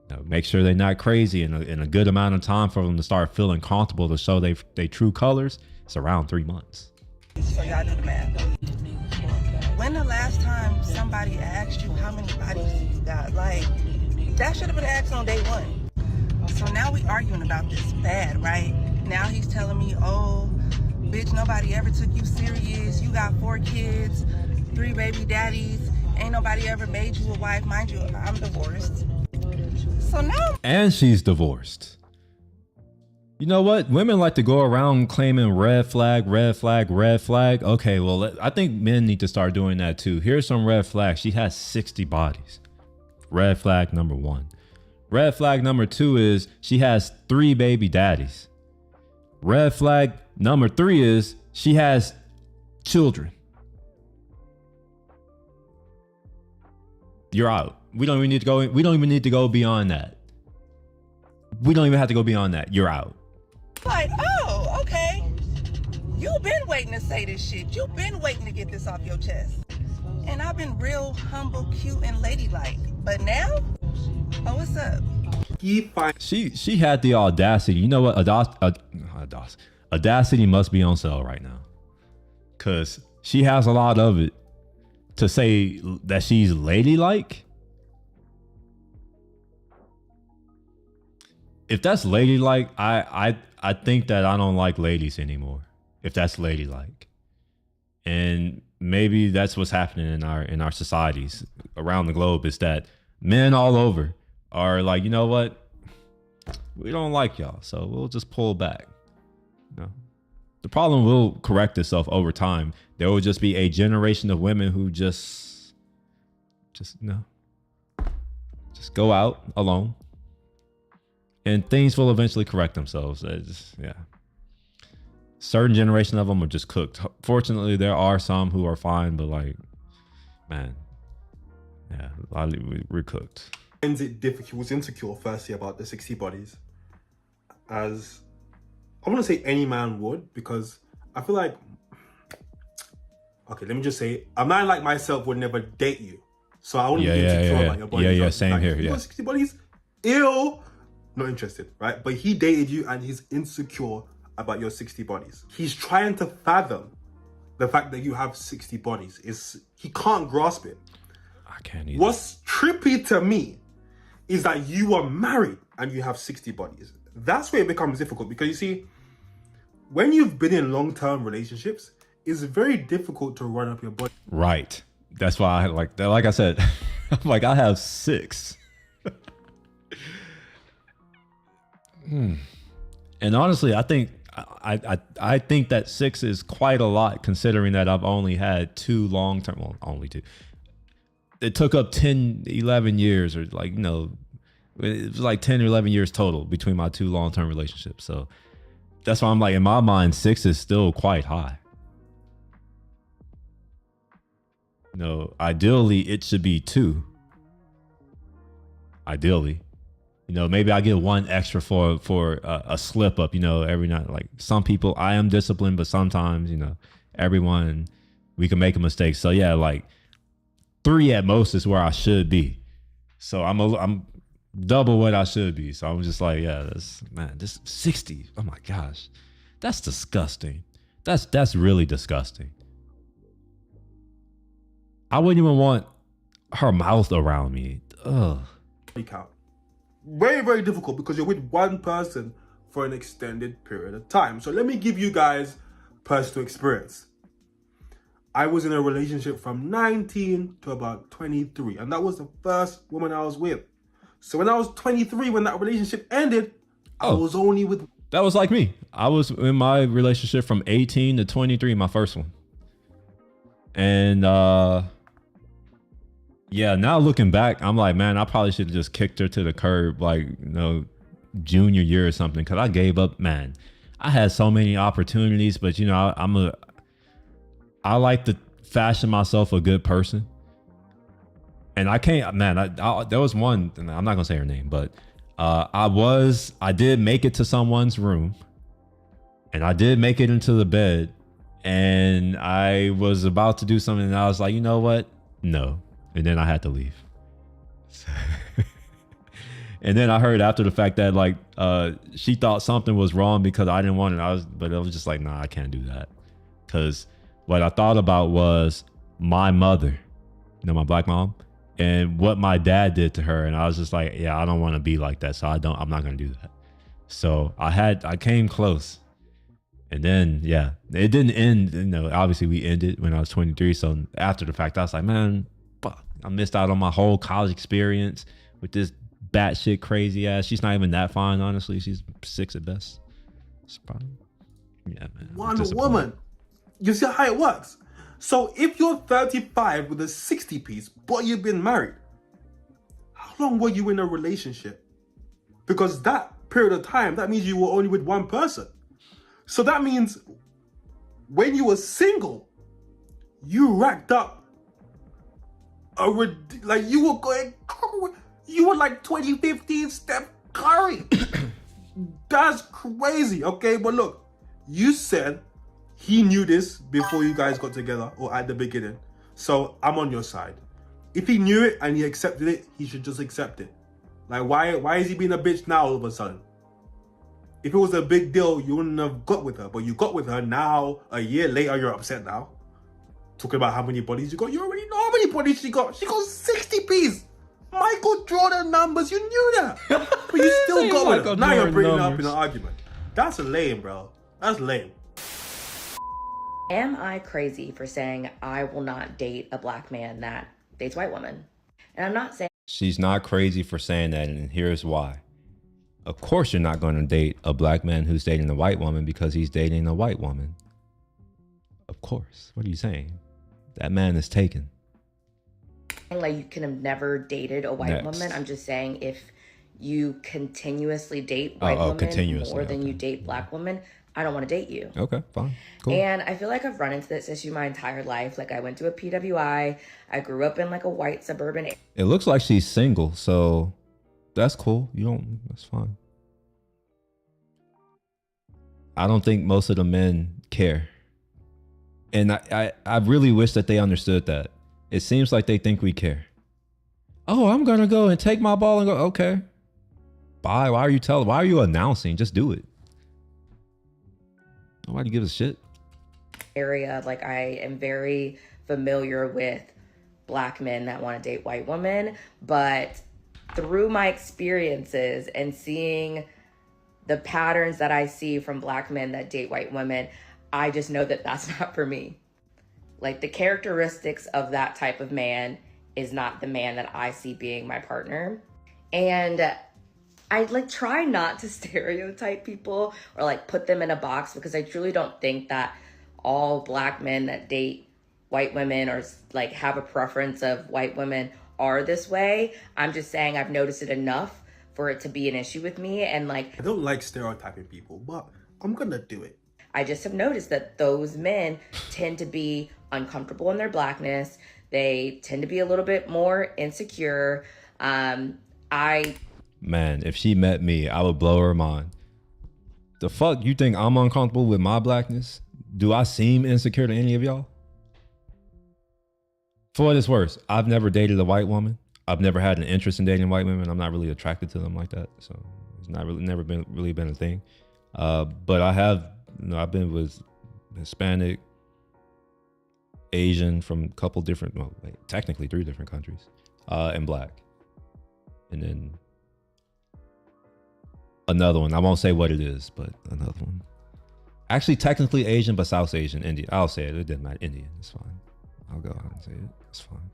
You know, make sure they're not crazy in a good amount of time for them to start feeling comfortable to show they true colors. It's around 3 months. So y'all do the math. When the last time somebody asked you how many bodies you got? Like, that should have been asked on day 1. So now we arguing about this bad, right? Now he's telling me, oh, bitch, nobody ever took you serious. You got 4 kids, 3 baby daddies. Ain't nobody ever made you a wife. Mind you, I'm divorced. So now... And she's divorced. You know what? Women like to go around claiming red flag, red flag, red flag. Okay, well, I think men need to start doing that too. Here's some red flags. She has 60 bodies. Red flag number 1. Red flag number 2 is she has 3 baby daddies. Red flag number 3 is she has children. You're out. We don't even need to go beyond that. We don't even have to go beyond that. You're out. Like, oh, okay. You've been waiting to say this shit. You've been waiting to get this off your chest. And I've been real humble, cute, and ladylike. But now, oh, what's up? She had the audacity. You know what? Audacity must be on sale right now. Cause she has a lot of it to say that she's ladylike. If that's ladylike, I think that I don't like ladies anymore. If that's ladylike. And maybe that's what's happening in our societies around the globe, is that men all over are like, you know what? We don't like y'all, so we'll just pull back. You know? The problem will correct itself over time. There will just be a generation of women who just go out alone. And things will eventually correct themselves. Certain generation of them are just cooked. Fortunately, there are some who are fine, but like, man, yeah, we're cooked. Finds it difficult. He was insecure firstly about the 60 bodies, as I want to say any man would, because I feel like, okay, let me just say, a man like myself would never date you, so I wouldn't be insecure about your body. Yeah, same like, here. You Yeah, got 60 bodies, ew, not interested, right? But he dated you and he's insecure about your 60 bodies. He's trying to fathom the fact that you have 60 bodies. He can't grasp it. I can't either. What's trippy to me is that you are married and you have 60 bodies. That's where it becomes difficult, because you see, when you've been in long-term relationships, it's very difficult to run up your body. Right. That's why I like I said, I'm like, I have 6. And honestly, I think I think that 6 is quite a lot, considering that I've only had 2 long-term, well, only 2. It took up 10, 11 years, or like, it was like 10 or 11 years total between my 2 long-term relationships. So that's why I'm like, in my mind, 6 is still quite high. Ideally it should be 2. Ideally, maybe I get 1 extra for a slip up, every night. Like some people, I am disciplined, but sometimes, everyone, we can make a mistake. So yeah, like 3 at most is where I should be. So I'm double what I should be. So I'm just like, yeah, this 60. Oh my gosh, that's disgusting. That's really disgusting. I wouldn't even want her mouth around me. Ugh. Count. Very, very difficult, because you're with one person for an extended period of time. So let me give you guys personal experience. I was in a relationship from 19 to about 23, and that was the first woman I was with. So when I was 23, when that relationship ended, I was only with... That was like me. I was in my relationship from 18 to 23, my first one. And yeah, now looking back, I'm like, man, I probably should have just kicked her to the curb, like, junior year or something, because I gave up, man. I had so many opportunities, but I like to fashion myself a good person. And I can't, man, there was one, I'm not gonna say her name, but I did make it to someone's room, and I did make it into the bed, and I was about to do something, and I was like, you know what? No. And then I had to leave. And then I heard after the fact that like she thought something was wrong because I didn't want it. But I was just like, nah, I can't do that. Because what I thought about was my mother, my black mom, and what my dad did to her. And I was just like, yeah, I don't want to be like that. So I'm not gonna do that. So I came close. And then, yeah, it didn't end. Obviously we ended when I was 23. So after the fact, I was like, man, fuck, I missed out on my whole college experience with this batshit crazy ass. She's not even that fine, honestly. She's 6 at best. It's probably, yeah, man. One woman. You see how it works? So if you're 35 with a 60 piece, but you've been married, how long were you in a relationship? Because that period of time, that means you were only with one person. So that means when you were single, you racked up like you were like 2015 Steph Curry. That's crazy. Okay, but look, you said he knew this before you guys got together or at the beginning. So I'm on your side. If he knew it and he accepted it, he should just accept it. Like why is he being a bitch now all of a sudden? If it was a big deal, you wouldn't have got with her, but you got with her. Now, a year later, you're upset now. Talking about how many bodies you got. You already know how many bodies she got. She got 60 piece. Michael Jordan numbers. You knew that. But you still got with her. Now you're bringing it up in an argument. That's lame, bro. That's lame. Am I crazy for saying I will not date a black man that dates white women? And I'm not saying... She's not crazy for saying that, and here's why. Of course you're not going to date a black man who's dating a white woman because he's dating a white woman. Of course. What are you saying? That man is taken. Like you can have never dated a white Next. woman. I'm just saying if you continuously date white women more than you date black women, I don't want to date you. Okay, fine. Cool. And I feel like I've run into this issue my entire life. Like I went to a PWI. I grew up in like a white suburban. It looks like she's single, so that's cool. That's fine. I don't think most of the men care. And I really wish that they understood that. It seems like they think we care. Oh, I'm going to go and take my ball and go, okay. Bye. Why are you announcing? Just do it. Nobody gives a shit. area. Like, I am very familiar with Black men that want to date white women, but through my experiences and seeing the patterns that I see from Black men that date white women, I just know that that's not for me. Like, the characteristics of that type of man is not the man that I see being my partner. And I like try not to stereotype people or like put them in a box, because I truly don't think that all Black men that date white women or like have a preference of white women are this way. I'm just saying I've noticed it enough for it to be an issue with me. And like, I don't like stereotyping people, but I'm gonna do it. I just have noticed that those men tend to be uncomfortable in their Blackness. They tend to be a little bit more insecure. Man, if she met me, I would blow her mind. The fuck, you think I'm uncomfortable with my Blackness? Do I seem insecure to any of y'all? For what it's worse, I've never dated a white woman. I've never had an interest in dating white women. I'm not really attracted to them like that, so it's not really never been a thing. But I have, I've been with Hispanic, Asian from a couple different, well, technically 3 different countries, and Black, and then another one. I won't say what it is, but another one. Actually, technically Asian, but South Asian, Indian. I'll say it. It doesn't matter. Indian. It's fine. I'll go out and say it. It's fine.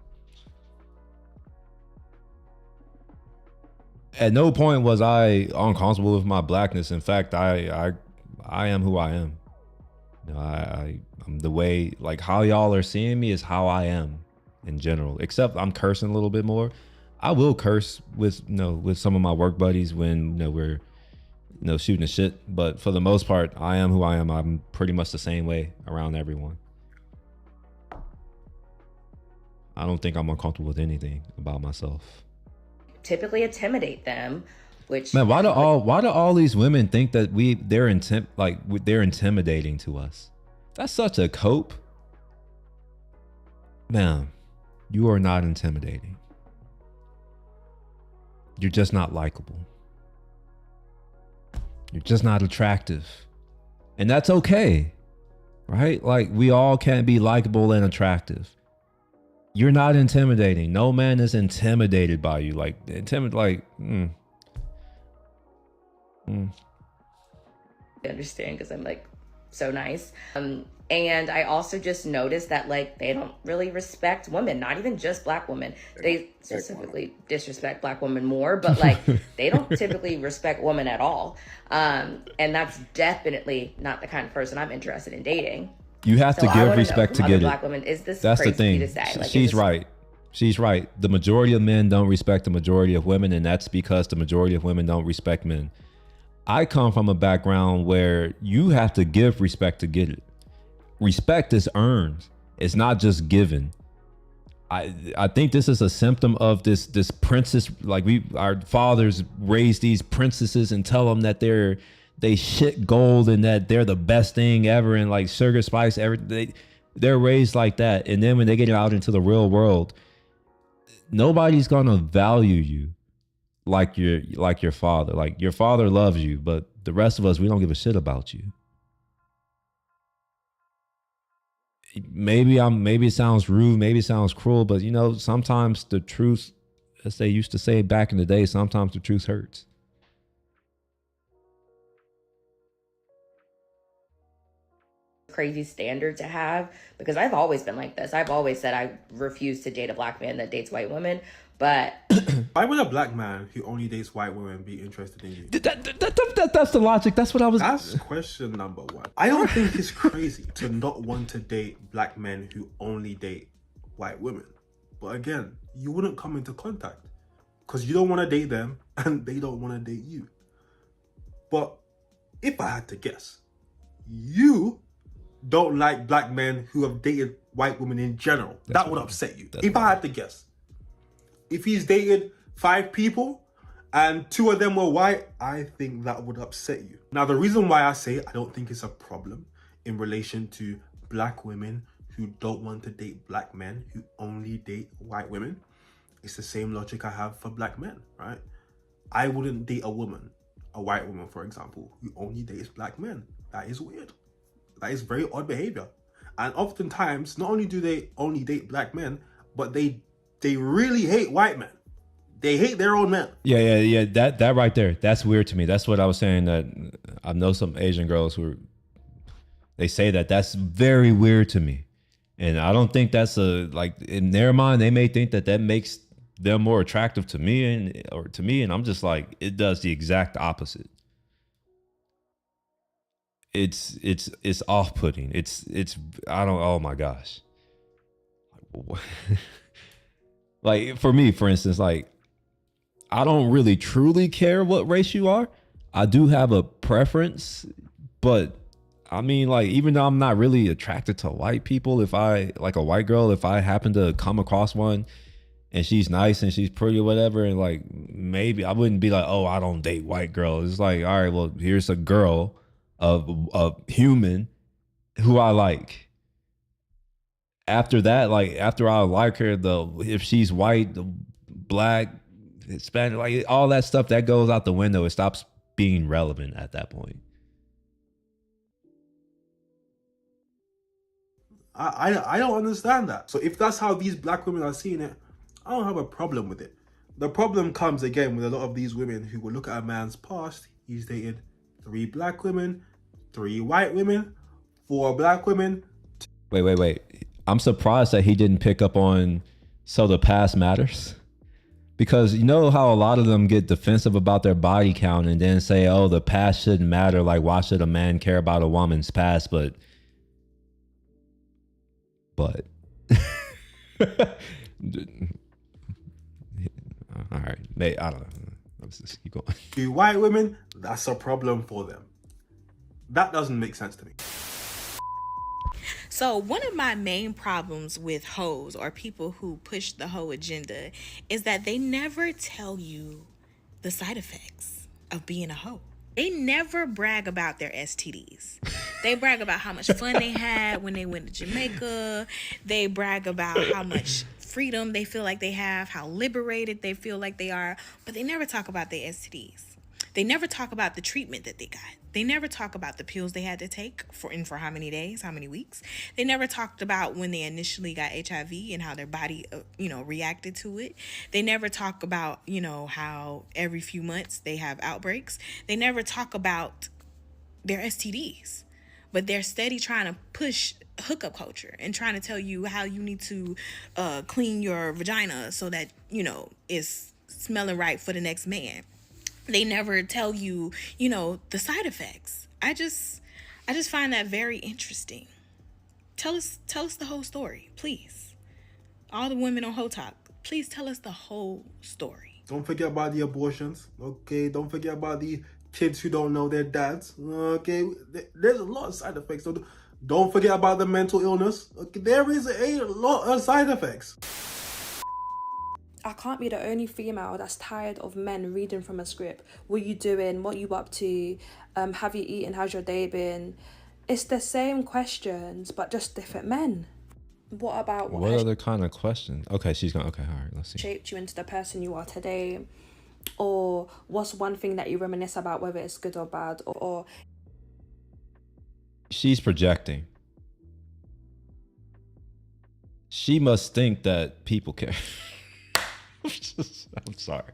At no point was I uncomfortable with my Blackness. In fact, I am who I am. I'm the way, like how y'all are seeing me is how I am in general. Except I'm cursing a little bit more. I will curse with with some of my work buddies when we're shooting the shit. But for the most part, I am who I am. I'm pretty much the same way around everyone. I don't think I'm uncomfortable with anything about myself. typically intimidate them, which man, why do all these women think that they're intimidating to us? That's such a cope. Man, you are not intimidating. You're just not likable. You're just not attractive. And that's okay, right? Like, we all can't be likable and attractive. You're not intimidating. No man is intimidated by you. Like, I understand, because I'm like so nice. And I also just noticed that like they don't really respect women, not even just black women. They specifically disrespect black women more, but like they don't typically respect women at all. And that's definitely not the kind of person I'm interested in dating. You have to give respect to get black it. Women, is this That's crazy the thing. to say? Like, She's right. She's right. The majority of men don't respect the majority of women, and that's because the majority of women don't respect men. I come from a background where you have to give respect to get it. Respect is earned. It's not just given. I think this is a symptom of this princess. Like, our fathers raise these princesses and tell them that they shit gold and that they're the best thing ever, and like sugar spice ever. They're raised like that, and then when they get out into the real world, nobody's gonna value you like your father. Like, your father loves you, but the rest of us, we don't give a shit about you. Maybe it sounds rude, maybe it sounds cruel, but sometimes the truth, as they used to say back in the day, sometimes the truth hurts. Crazy standard to have, because I've always been like this. I've always said I refuse to date a black man that dates white women, but why would a black man who only dates white women be interested in you? That's the logic. That's what I was. That's question number one. I don't think it's crazy to not want to date black men who only date white women. But again, you wouldn't come into contact because you don't want to date them and they don't want to date you. But if I had to guess, you don't like black men who have dated white women in general. That would upset you. If I had to guess. If he's dated 5 people and 2 of them were white, I think that would upset you. Now, the reason why I say I don't think it's a problem in relation to black women who don't want to date black men who only date white women, it's the same logic I have for black men, right? I wouldn't date a white woman, for example, who only dates black men. That is weird. That is very odd behavior. And oftentimes, not only do they only date black men, but they really hate white men. They hate their own men. Yeah. That right there, that's weird to me. That's what I was saying, that I know some Asian girls who they say that's very weird to me. And I don't think that's like, in their mind, they may think that makes them more attractive to me and I'm just like, it does the exact opposite. It's off-putting. I don't, oh my gosh. Like for me, for instance, like I don't really truly care what race you are. I do have a preference, but I mean, like, even though I'm not really attracted to white people, if I like a white girl, if I happen to come across one and she's nice and she's pretty or whatever, and like maybe I wouldn't be like, oh, I don't date white girls. It's like, all right, well, here's a girl, a human who I like. After that, like after I like her, if she's white, black, Hispanic, like all that stuff that goes out the window. It stops being relevant at that point. I don't understand that. So if that's how these black women are seeing it, I don't have a problem with it. The problem comes again with a lot of these women who will look at a man's past. He's dated 3 black women, 3 white women, 4 black women. Wait. I'm surprised that he didn't pick up on so the past matters. Because you know how a lot of them get defensive about their body count and then say, oh, the past shouldn't matter. Like, why should a man care about a woman's past? But all right, mate, I don't know. Let's just keep going. 2 white women, that's a problem for them. That doesn't make sense to me. So one of my main problems with hoes or people who push the hoe agenda is that they never tell you the side effects of being a hoe. They never brag about their STDs. They brag about how much fun they had when they went to Jamaica. They brag about how much freedom they feel like they have, how liberated they feel like they are, but they never talk about their STDs. They never talk about the treatment that they got. They never talk about the pills they had to take for how many days, how many weeks. They never talked about when they initially got HIV and how their body, reacted to it. They never talk about, how every few months they have outbreaks. They never talk about their STDs, but they're steady trying to push hookup culture and trying to tell you how you need to clean your vagina so that, it's smelling right for the next man. They never tell you, the side effects. I just find that very interesting. Tell us the whole story, please. All the women on Ho Talk, please tell us the whole story. Don't forget about the abortions, okay? Don't forget about the kids who don't know their dads, okay? There's a lot of side effects. So don't forget about the mental illness. Okay? There is a lot of side effects. I can't be the only female that's tired of men reading from a script. What you doing? What you up to? Have you eaten? How's your day been? It's the same questions, but just different men. What about what other kind of question? Okay, she's going. Okay, all right. Let's see. Shaped you into the person you are today, or what's one thing that you reminisce about, whether it's good or bad, or she's projecting. She must think that people care. I'm sorry.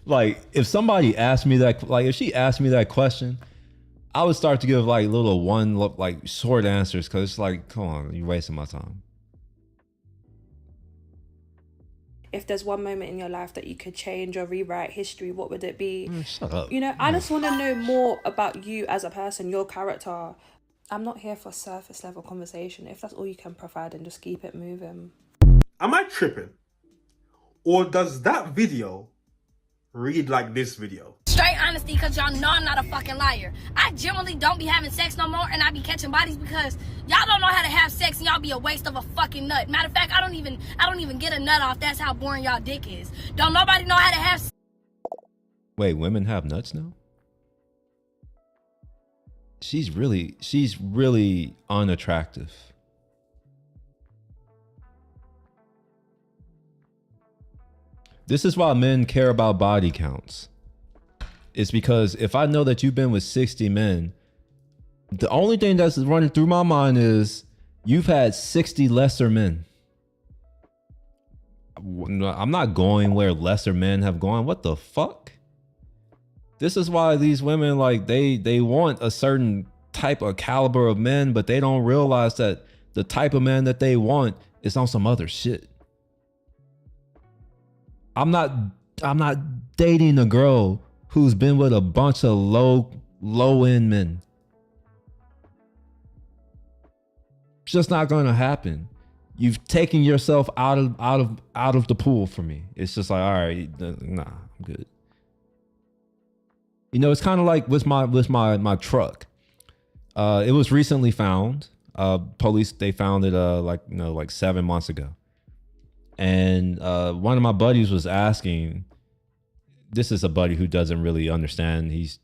Like, if somebody asked me that, like, if she asked me that question, I would start to give like little short answers, because it's like, come on, you're wasting my time. If there's one moment in your life that you could change or rewrite history, what would it be? Shut up. I just want to know more about you as a person, your character. I'm not here for surface level conversation. If that's all you can provide, then just keep it moving. Am I tripping? Or does that video read like this video? Straight honesty, because y'all know I'm not a fucking liar. I generally don't be having sex no more, and I be catching bodies because y'all don't know how to have sex, and y'all be a waste of a fucking nut. Matter of fact, I don't even get a nut off. That's how boring y'all dick is. Don't nobody know how to have sex. Wait, women have nuts now? She's really unattractive. This is why men care about body counts. It's because if I know that you've been with 60 men, the only thing that's running through my mind is You've had 60 lesser men. I'm not going where lesser men have gone. What the fuck? This is why these women, like, they want a certain type of caliber of men, but they don't realize that the type of man that they want is on some other shit. I'm not dating a girl who's been with a bunch of low end men. It's just not going to happen. You've taken yourself out of the pool for me. It's just like, all right, nah, I'm good. You know, it's kind of like with my truck. It was recently found. Police, they found it like 7 months ago. And one of my buddies was asking, this is a buddy who doesn't really understand. He's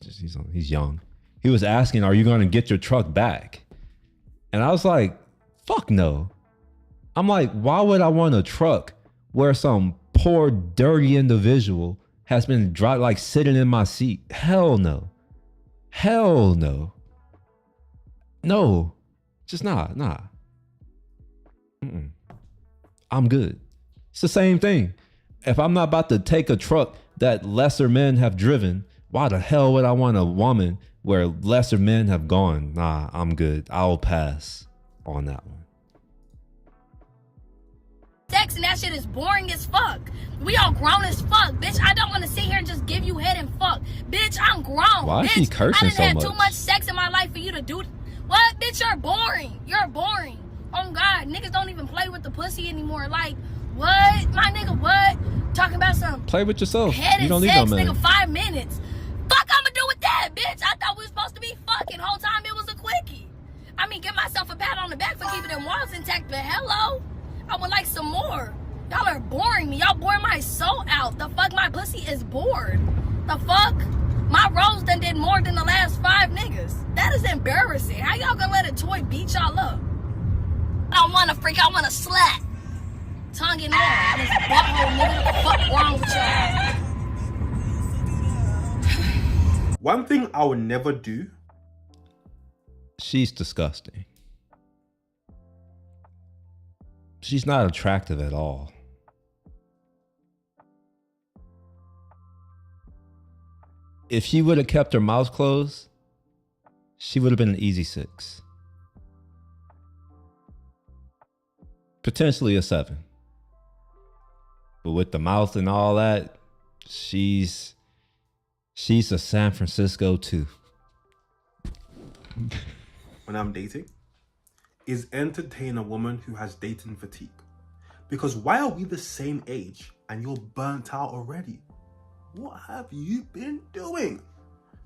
young. He was asking, are you going to get your truck back? And I was like, fuck no. I'm like, why would I want a truck where some poor, dirty individual has been sitting in my seat? Hell no. Hell no. No. Just nah. Mm-mm. I'm good. It's the same thing. If I'm not about to take a truck that lesser men have driven, why the hell would I want a woman where lesser men have gone? Nah, I'm good. I'll pass on that one. Sex and that shit is boring as fuck. We all grown as fuck, bitch. I don't want to sit here and just give you head and fuck. Bitch, I'm grown. Why is bitch. she cursing so much? I didn't have too much sex in my life for you to do. What? Bitch, you're boring. You're boring. Oh God, niggas don't even play with the pussy anymore. Like, what? My nigga, what? Talking about some play with yourself. Head You don't and need sex, no man. nigga, 5 minutes. Fuck I'ma do with that, bitch? I thought we were supposed to be fucking. Whole time it was a quickie. I mean, give myself a pat on the back for keeping them walls intact, but hello. I would like some more. Y'all are boring me. Y'all bore my soul out. The fuck, my pussy is bored. The fuck? My rose done did more than the last 5 niggas. That is embarrassing. How y'all gonna let a toy beat y'all up? I don't want a freak, I want a slut. Tongue and all. This butthole nigga, what the fuck wrong with y'all? One thing I would never do. She's disgusting. She's not attractive at all. If she would have kept her mouth closed, she would have been an easy 6. Potentially a 7. But with the mouth and all that, she's a San Francisco 2. When I'm dating, is entertain a woman who has dating fatigue. Because why are we the same age and you're burnt out already? What have you been doing?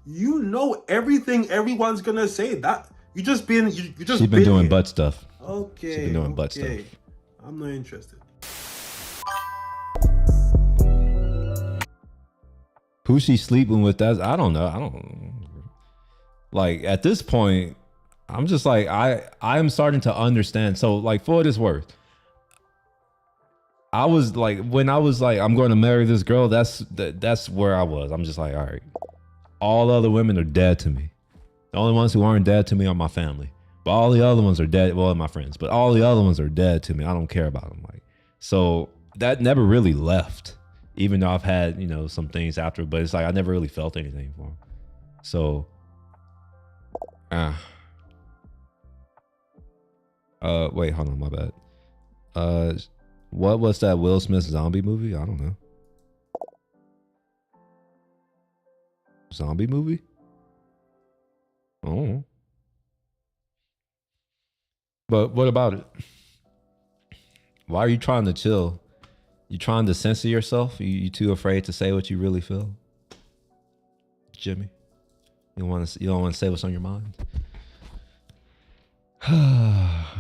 You know everything everyone's gonna say. That you just been She's been doing here. butt stuff. Okay. She's been doing butt stuff. I'm not interested. Who she's sleeping with, I don't know. Like, at this point, I'm just like, I'm starting to understand. So, like, for what it's worth, I was like, when I was like, I'm going to marry this girl, that's where I was. I'm just like, all right, all other women are dead to me. The only ones who aren't dead to me are my family. But all the other ones are dead. Well, my friends. But all the other ones are dead to me. I don't care about them. Like, so that never really left. Even though I've had, some things after, but it's like I never really felt anything for him. So, wait, hold on, my bad. What was that Will Smith zombie movie? I don't know. Zombie movie? Oh. But what about it? Why are you trying to chill? You trying to censor yourself? You too afraid to say what you really feel? Jimmy? You don't want to say what's on your mind? All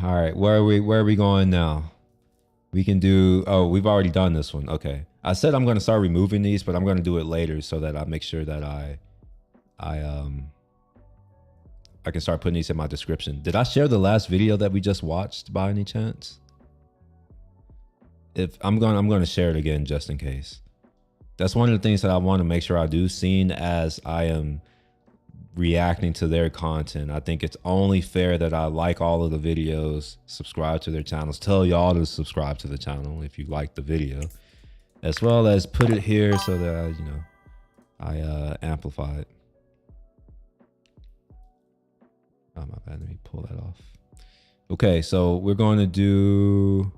right, where are we going now? We can do, we've already done this one. Okay. I said I'm going to start removing these, but I'm going to do it later so that I make sure that I can start putting these in my description. Did I share the last video that we just watched by any chance? If I'm going to share it again just in case. That's one of the things that I want to make sure I do, seeing as I am reacting to their content. I think it's only fair that I like all of the videos, subscribe to their channels, tell y'all to subscribe to the channel if you like the video, as well as put it here so that I amplify it. Oh my bad, let me pull that off. Okay, so we're going to do,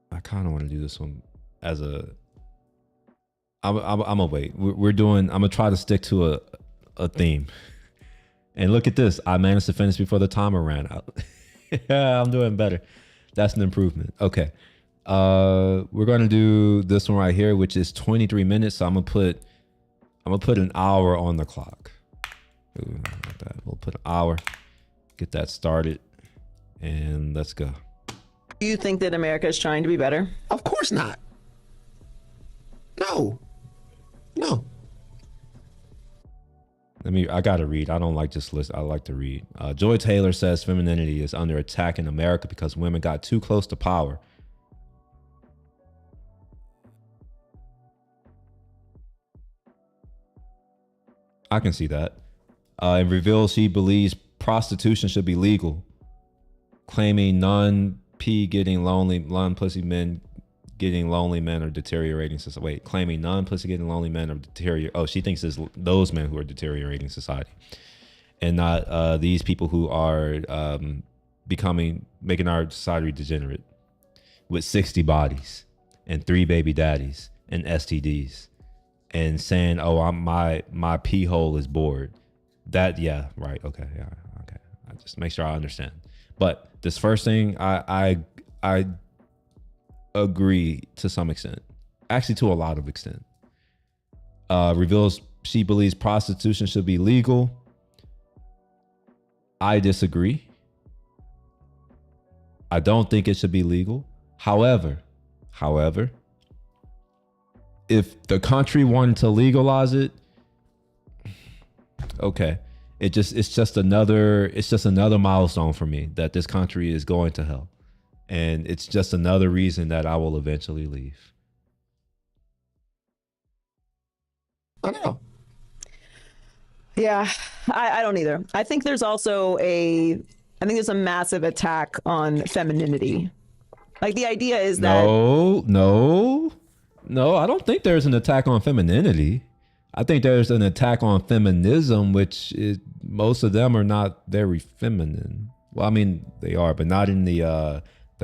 I kind of want to do this one as a, I'm gonna wait. We're doing, I'm gonna try to stick to a theme. And look at this, I managed to finish before the timer ran out. Yeah, I'm doing better. That's an improvement. Okay. We're gonna do this one right here, which is 23 minutes. So I'm gonna put an hour on the clock. Ooh, like that. We'll put an hour, get that started, and let's go. Do you think that America is trying to be better? Of course not. No. I gotta read. I don't like just list. I like to read. Joy Taylor says femininity is under attack in America because women got too close to power. I can see that. And reveals she believes prostitution should be legal, claiming non-pussy men getting lonely men are deteriorating society. Wait, claiming non-pussy getting lonely men are deteriorating. Oh, she thinks it's those men who are deteriorating society, and not these people who are making our society degenerate with 60 bodies and 3 baby daddies and STDs, and saying, "Oh, my pee hole is bored." That, yeah, right, okay, yeah, okay. I just make sure I understand. But this first thing, I agree to some extent, actually to a lot of extent. Reveals she believes prostitution should be legal. I disagree. I don't think it should be legal. However, if the country wanted to legalize it, okay. It's just another milestone for me that this country is going to hell. And it's just another reason that I will eventually leave. I know. Yeah, I don't either. I think there's also there's a massive attack on femininity. Like the idea is that No, I don't think there's an attack on femininity. I think there's an attack on feminism, which is, most of them are not very feminine. Well, I mean, they are, but not in the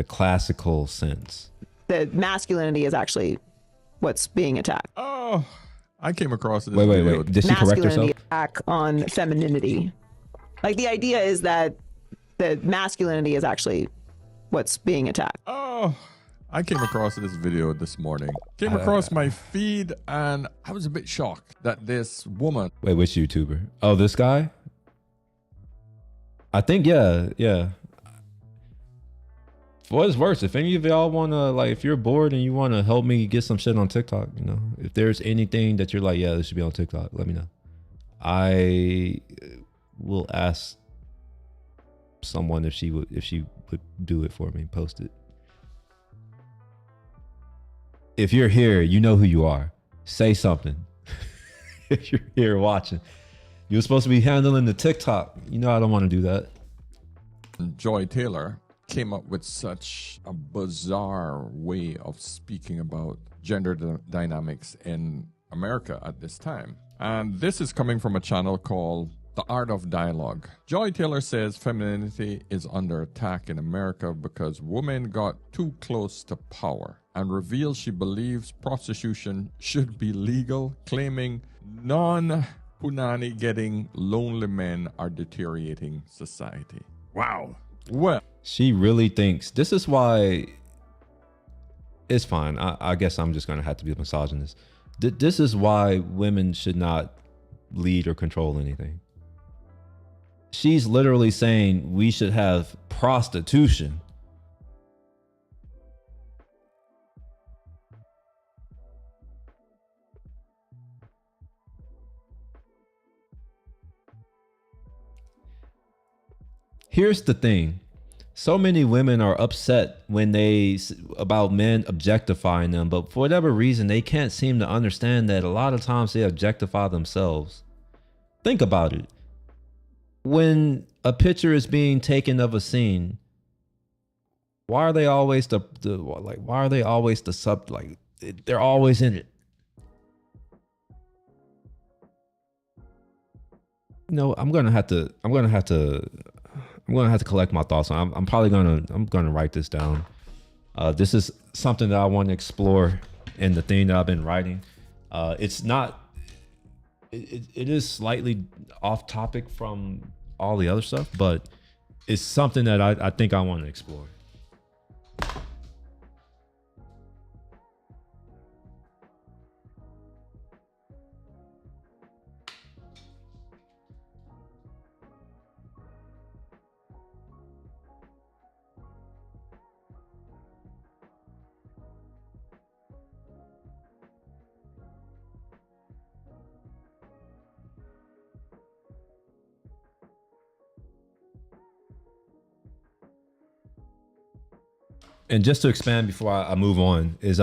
classical sense. that masculinity is actually what's being attacked. Oh, I came across this. Wait. Did she correct herself? Attack on femininity. Like the idea is that masculinity is actually what's being attacked. Oh, I came across this video this morning. Came across my feed and I was a bit shocked that this woman. Wait, which YouTuber? Oh, this guy? I think, yeah. For what it's worse, if any of y'all want to, like, if you're bored and you want to help me get some shit on TikTok, you know, if there's anything that you're like, yeah, this should be on TikTok, let me know. I will ask someone if she would do it for me, post it. If you're here, you know who you are. Say something. If you're here watching, you're supposed to be handling the TikTok. You know I don't want to do that. Joy Taylor came up with such a bizarre way of speaking about gender dynamics in America at this time. And this is coming from a channel called The Art of Dialogue. Joy Taylor says femininity is under attack in America because women got too close to power, and reveals she believes prostitution should be legal, claiming non-punani getting lonely men are deteriorating society. Wow. Well, she really thinks this is why. It's fine. I guess I'm just going to have to be a misogynist. This is why women should not lead or control anything. She's literally saying we should have prostitution. Here's the thing. so many women are upset when about men objectifying them, but for whatever reason, they can't seem to understand that a lot of times they objectify themselves. Think about it. When a picture is being taken of a scene, why are they always they're always in it? No, I'm gonna have to collect my thoughts. I'm gonna write this down. This is something that I want to explore in the thing that I've been writing. It's not. It is slightly off topic from all the other stuff, but it's something that I think I want to explore. And just to expand before I move on is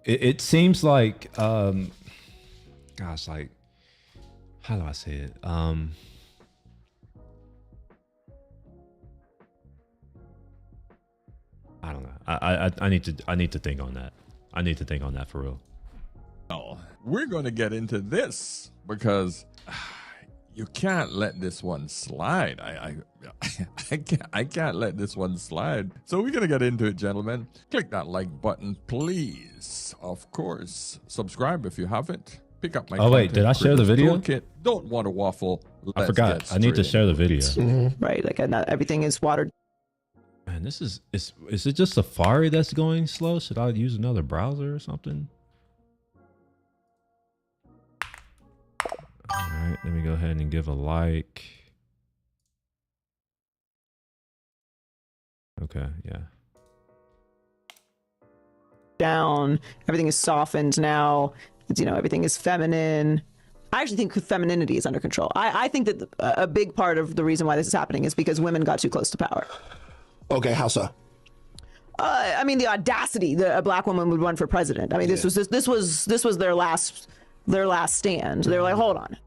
it seems like gosh, like, how do I say it? I don't know. I need to think on that. I need to think on that for real. Well, we're going to get into this because you can't let this one slide. I can't let this one slide. So we're going to get into it, gentlemen. Click that like button, please. Of course, subscribe if you haven't. Pick up my wait, did I share the video? Toolkit. Don't want to waffle. I forgot. I need to share the video. Right, like not everything is watered. Man, is it just Safari that's going slow? Should I use another browser or something? All right, let me go ahead and give a like. Okay, yeah. Down. Everything is softened now. It's, everything is feminine. I actually think femininity is under control. I think that a big part of the reason why this is happening is because women got too close to power. Okay, how so? I mean, the audacity that a black woman would run for president. I mean, this was their last stand. They were like, hold on.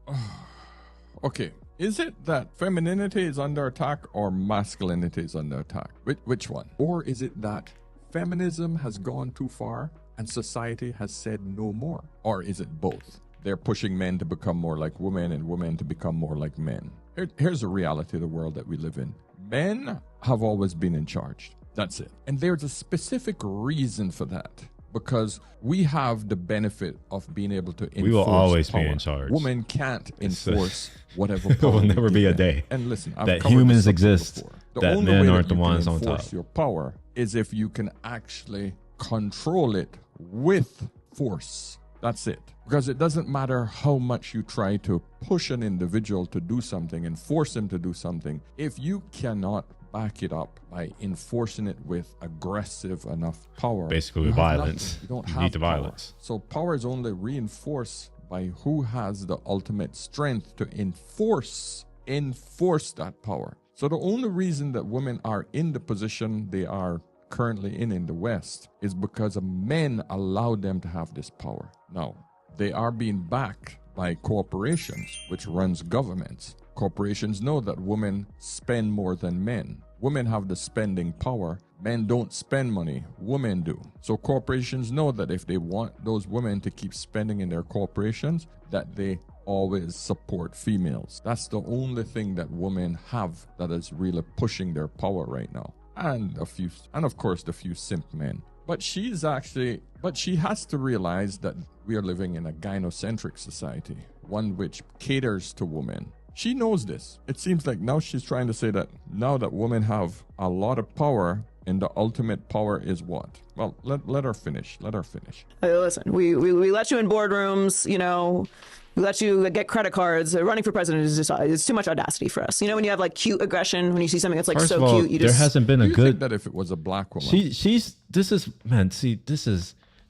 Okay. Is it that femininity is under attack or masculinity is under attack? Which one? Or is it that feminism has gone too far and society has said no more? Or is it both? They're pushing men to become more like women and women to become more like men. Here's the reality of the world that we live in. Men have always been in charge. That's it. And there's a specific reason for that. Because we have the benefit of being able to enforce. We will always power. be in charge. Women can't enforce whatever power. There will never be a day and listen, that humans exist that men aren't the ones on top. The only way that you can enforce your power is if you can actually control it with force. That's it. Because it doesn't matter how much you try to push an individual to do something and force him to do something. If you cannot back it up by enforcing it with aggressive enough power. Basically with violence. You don't you have need the power. violence. So power is only reinforced by who has the ultimate strength to enforce that power. So the only reason that women are in the position they are currently in the West is because men allowed them to have this power. Now, they are being backed by corporations, which runs governments. Corporations know that women spend more than men. Women have the spending power. Men don't spend money. Women do. So corporations know that if they want those women to keep spending in their corporations, that they always support females. That's the only thing that women have that is really pushing their power right now. And of course the few simp men. But she has to realize that we are living in a gynocentric society, one which caters to women. She knows this. It seems like now she's trying to say that now that women have a lot of power, and the ultimate power is what? Well, let her finish. Let her finish. Hey, listen, we let you in boardrooms, we let you get credit cards. Running for president is just it's too much audacity for us. When you have like cute aggression, when you see something that's like First so of all, cute, you there just hasn't been a good. Think that if it was a black woman,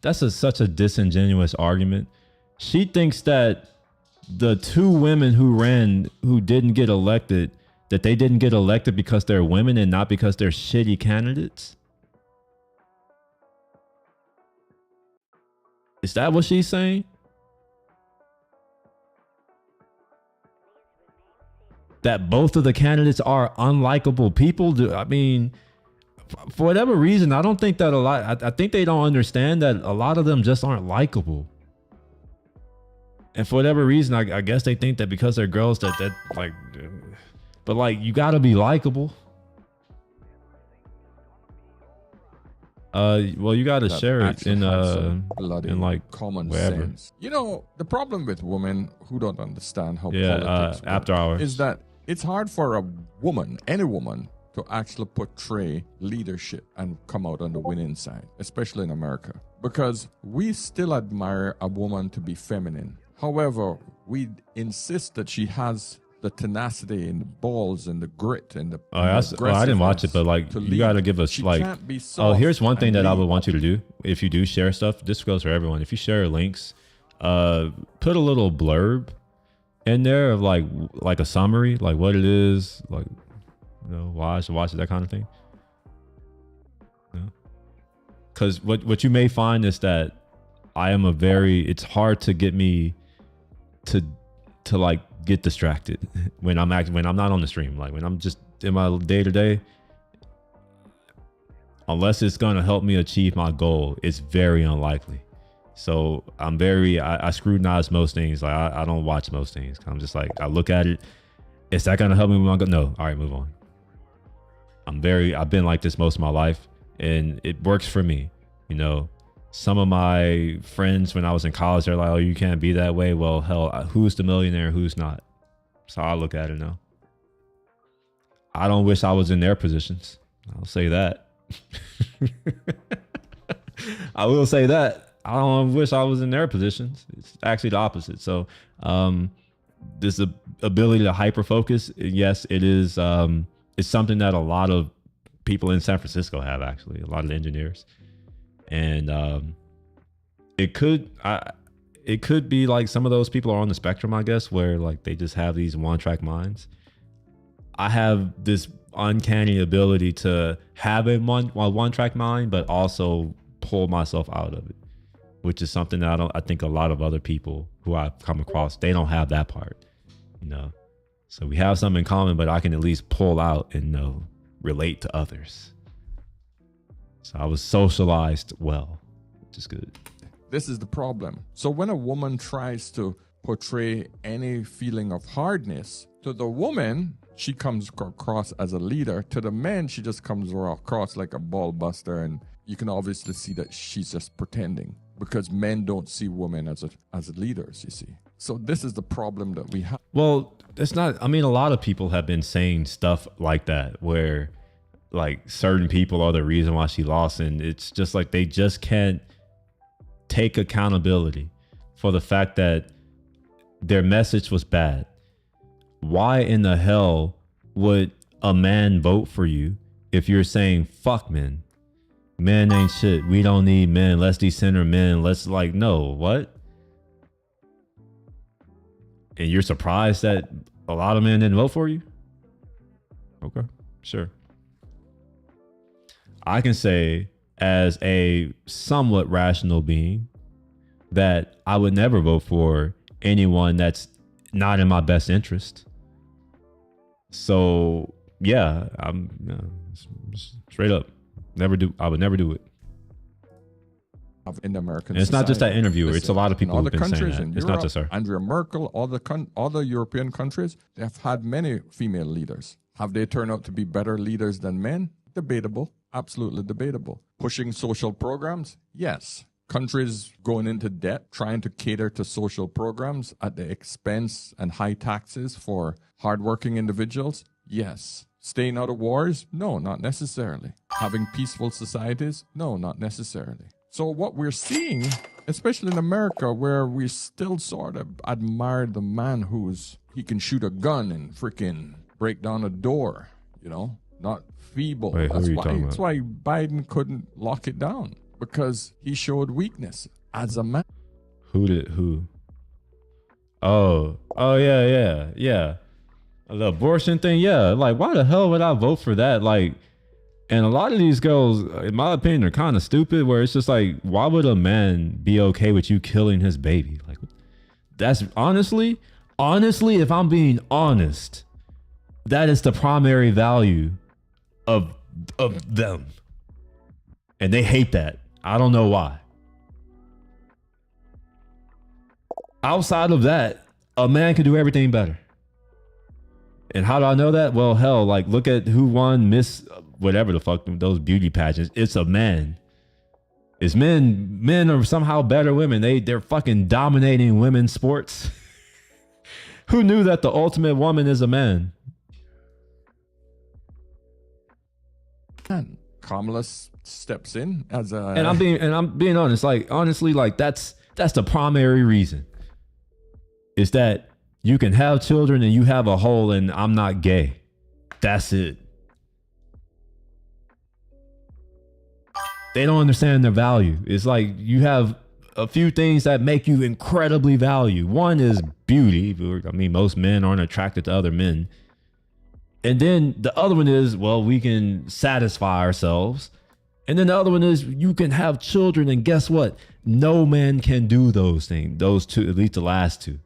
that's such a disingenuous argument. She thinks that the two women who didn't get elected, that they didn't get elected because they're women and not because they're shitty candidates? Is that what she's saying? That both of the candidates are unlikable people? I mean, for whatever reason, I don't think that a lot, I think they don't understand that a lot of them just aren't likable. And for whatever reason, I guess they think that because they're girls that like, but like, you gotta be likable. Well, you gotta share it in like common wherever. sense. You know, the problem with women who don't understand how Yeah, politics after work hours. is that it's hard for a woman, any woman, to actually portray leadership and come out on the winning side, especially in America, because we still admire a woman to be feminine. However, we insist that she has the tenacity and the balls and the grit and the I didn't watch it, but like, you gotta give us like, can't be here's one thing and that I would lead. want you to do. If you do share stuff, this goes for everyone. If you share links, put a little blurb in there of like a summary, like what it is, like, you know, why I should watch it, that kind of thing. Because what you may find is that it's hard to get me to like get distracted when I'm not on the stream. Like when I'm just in my day to day, unless it's gonna help me achieve my goal, it's very unlikely. So I scrutinize most things. Like I don't watch most things. I'm just like, I look at it. Is that gonna help me with my goal? No. All right, move on. I've been like this most of my life, and it works for me. You know, some of my friends when I was in college, they're like, oh, you can't be that way. Well, hell, who's the millionaire? Who's not? So I look at it now. I don't wish I was in their positions. I'll say that. I will say that. I don't wish I was in their positions. It's actually the opposite. So this ability to hyper focus, yes, it is. It's something that a lot of people in San Francisco have, actually, a lot of engineers. And it could be like some of those people are on the spectrum, I guess, where like they just have these one-track minds. I have this uncanny ability to have a one-track mind, but also pull myself out of it, which is something that I think a lot of other people who I've come across, they don't have that part, you know. So we have something in common, but I can at least pull out and relate to others. So I was socialized well, which is good. This is the problem. So when a woman tries to portray any feeling of hardness, to the woman, she comes across as a leader. To the men, she just comes across like a ball buster. And you can obviously see that she's just pretending, because men don't see women as leaders, you see. So this is the problem that we have. Well, it's not, I mean, a lot of people have been saying stuff like that, where like certain people are the reason why she lost. And it's just like, they just can't take accountability for the fact that their message was bad. Why in the hell would a man vote for you if you're saying, fuck men? Men ain't shit. We don't need men. Let's decenter men. Let's no, what? And you're surprised that a lot of men didn't vote for you? Okay, sure. I can say as a somewhat rational being that I would never vote for anyone that's not in my best interest. So yeah, straight up, I would never do it. In the American and it's not just that society. interviewer. Listen, It's a lot of people in all who've the been saying countries that. in It's Europe, not just her. Angela Merkel, all the European countries, they have had many female leaders. Have they turned out to be better leaders than men? Debatable. Absolutely debatable. Pushing social programs? Yes. Countries going into debt, trying to cater to social programs at the expense and high taxes for hardworking individuals? Yes. Staying out of wars? No, not necessarily. Having peaceful societies? No, not necessarily. So what we're seeing, especially in America, where we still sort of admire the man he can shoot a gun and freaking break down a door, not feeble. Wait, who are you talking That's about? why Biden couldn't lock it down, because he showed weakness as a man. Who? Oh, yeah. The abortion thing, yeah. Like, why the hell would I vote for that? Like, and a lot of these girls, in my opinion, are kind of stupid. Where it's just like, why would a man be okay with you killing his baby? Like, that's honestly, if I'm being honest, that is the primary value of them, and they hate that. I don't know why. Outside of that, a man can do everything better. And how do I know that? Well, hell, like look at who won Miss whatever the fuck those beauty pageants. It's a man. It's men. Men are somehow better women. They're fucking dominating women's sports. Who knew that the ultimate woman is a man? And Kamala steps in as a. And I'm being honest. Like honestly, like that's the primary reason. Is that you can have children and you have a whole and I'm not gay. That's it. They don't understand their value. It's like you have a few things that make you incredibly valued. One is beauty. I mean, most men aren't attracted to other men. And then the other one is, well, we can satisfy ourselves. And then the other one is you can have children. And guess what? No man can do those things. Those two, at least the last two.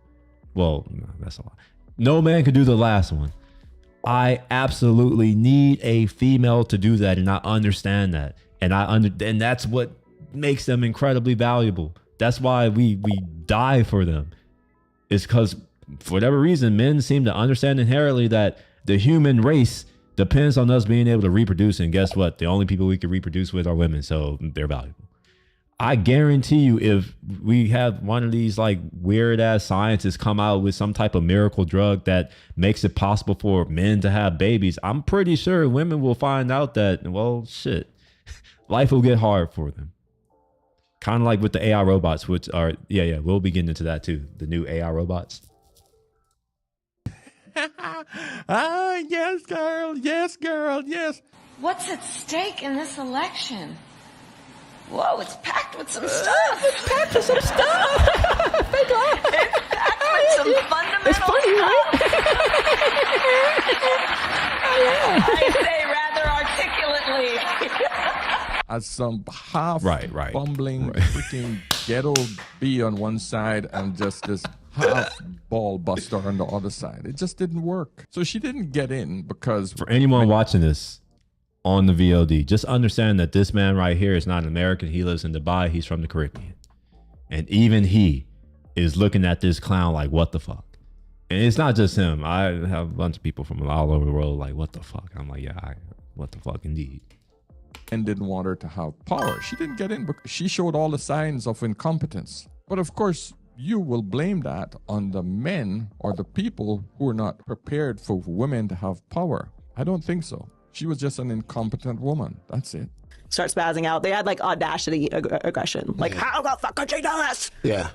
Well, no, that's a lot. No man can do the last one. I absolutely need a female to do that, and I understand that. And that's what makes them incredibly valuable. That's why we die for them. It's because for whatever reason, men seem to understand inherently that the human race depends on us being able to reproduce. And guess what? The only people we can reproduce with are women, so they're valuable. I guarantee you, if we have one of these like weird ass scientists come out with some type of miracle drug that makes it possible for men to have babies, I'm pretty sure women will find out that, well, shit, life will get hard for them. Kind of like with the AI robots, which are, yeah, we'll be getting into that too. The new AI robots. Yes, girl. Yes, girl. Yes. What's at stake in this election? Whoa, it's packed with some stuff. It's packed with some stuff. It's packed with some fundamental It's funny, right? I say rather articulately. As some half bumbling freaking ghetto bee on one side and just this half ball buster on the other side. It just didn't work. So she didn't get in because... For anyone watching this on the VOD, just understand that this man right here is not an American. He lives in Dubai. He's from the Caribbean. And even he is looking at this clown like, what the fuck? And it's not just him. I have a bunch of people from all over the world like, what the fuck? I'm like, yeah, what the fuck indeed. And didn't want her to have power. She didn't get in because she showed all the signs of incompetence. But of course, you will blame that on the men or the people who are not prepared for women to have power. I don't think so. She was just an incompetent woman. That's it. Start spazzing out. They had like audacity aggression. Like, how the fuck could she do this? Yeah.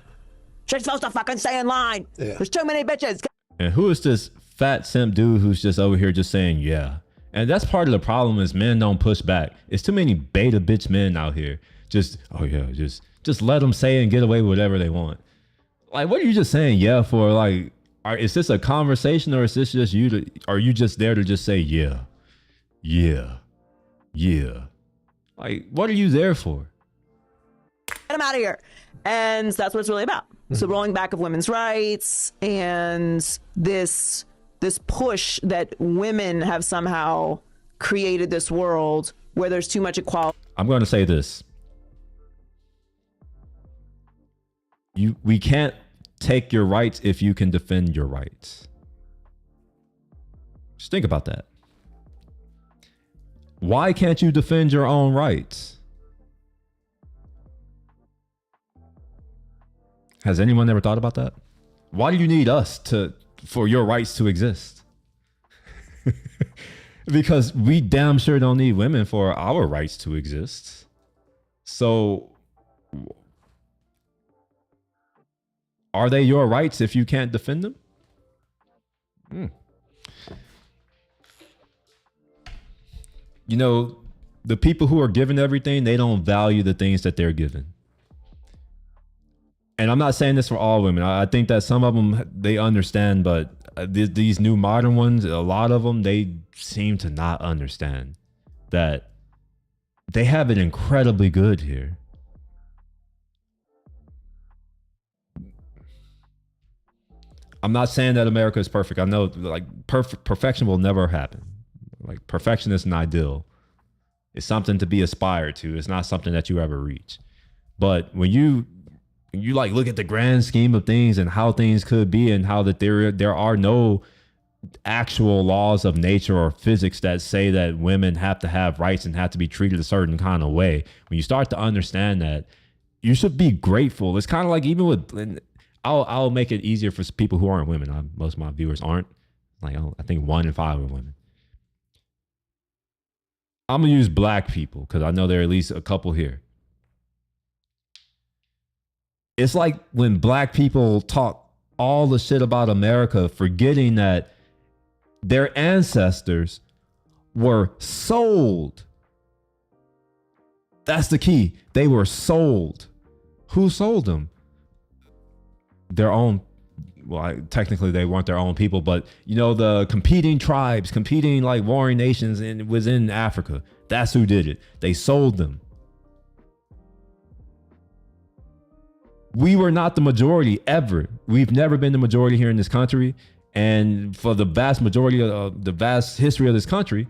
She's supposed to fucking stay in line. Yeah. There's too many bitches. And who is this fat simp dude who's just over here just saying, yeah? And that's part of the problem is men don't push back. It's too many beta bitch men out here. Just, oh yeah, just let them say and get away with whatever they want. Like, what are you just saying yeah for? Like, is this a conversation or is this just you? Are you just there to just say yeah? Yeah. Like, what are you there for? Get them out of here. And that's what it's really about. So rolling back of women's rights and this push that women have somehow created this world where there's too much equality. I'm going to say this. We can't take your rights if you can defend your rights. Just think about that. Why can't you defend your own rights? Has anyone ever thought about that? Why do you need us for your rights to exist? Because we damn sure don't need women for our rights to exist. So are they your rights if you can't defend them? You know, the people who are given everything, they don't value the things that they're given. And I'm not saying this for all women. I think that some of them, they understand, but these new modern ones, a lot of them, they seem to not understand that they have it incredibly good here. I'm not saying that America is perfect. I know like perfection will never happen. Like perfection is an ideal. It's something to be aspired to. It's not something that you ever reach. But when you like look at the grand scheme of things and how things could be, and how that there are no actual laws of nature or physics that say that women have to have rights and have to be treated a certain kind of way. When you start to understand that, you should be grateful. It's kind of like, even with, I'll make it easier for people who aren't women. Most of my viewers aren't. Like, I think 1 in 5 are women. I'm gonna use black people because I know there are at least a couple here. It's like when black people talk all the shit about America, forgetting that their ancestors were sold. That's the key. They were sold. Who sold them? Their own. Well, technically they weren't their own people, but you know, the competing tribes, competing like warring nations, and it was in Africa. That's who did it. They sold them. We were not the majority ever. We've never been the majority here in this country. And for the vast majority of the vast history of this country,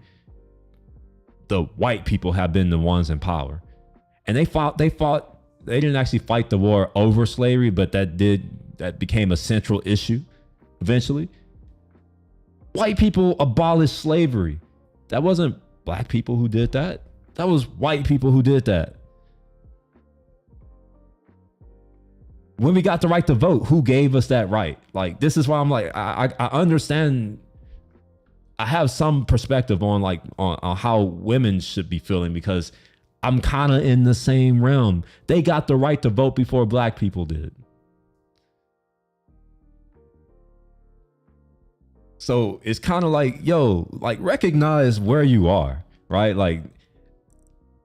the white people have been the ones in power. And they didn't actually fight the war over slavery, but that became a central issue eventually. White people abolished slavery. That wasn't black people who did that. That was white people who did that. When we got the right to vote, who gave us that right? Like, this is why I'm like, I understand. I have some perspective on how women should be feeling, because I'm kind of in the same realm. They got the right to vote before black people did. So it's kind of like, yo, like, recognize where you are, right? Like,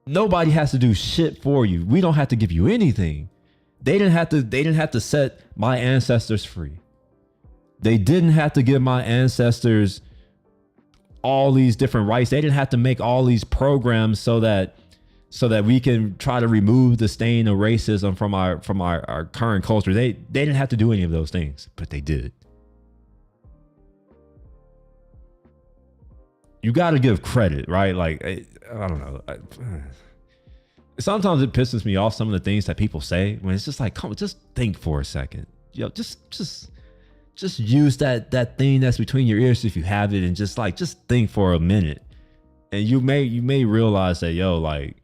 nobody has to do shit for you. We don't have to give you anything. They didn't have to set my ancestors free. They didn't have to give my ancestors all these different rights. They didn't have to make all these programs so that we can try to remove the stain of racism from our current culture. They didn't have to do any of those things, but they did. You got to give credit, right? Like, I don't know. Sometimes it pisses me off, some of the things that people say, when it's just like, come on, just think for a second. Yo, just use that thing that's between your ears if you have it, and just think for a minute. And you may realize that, yo, like,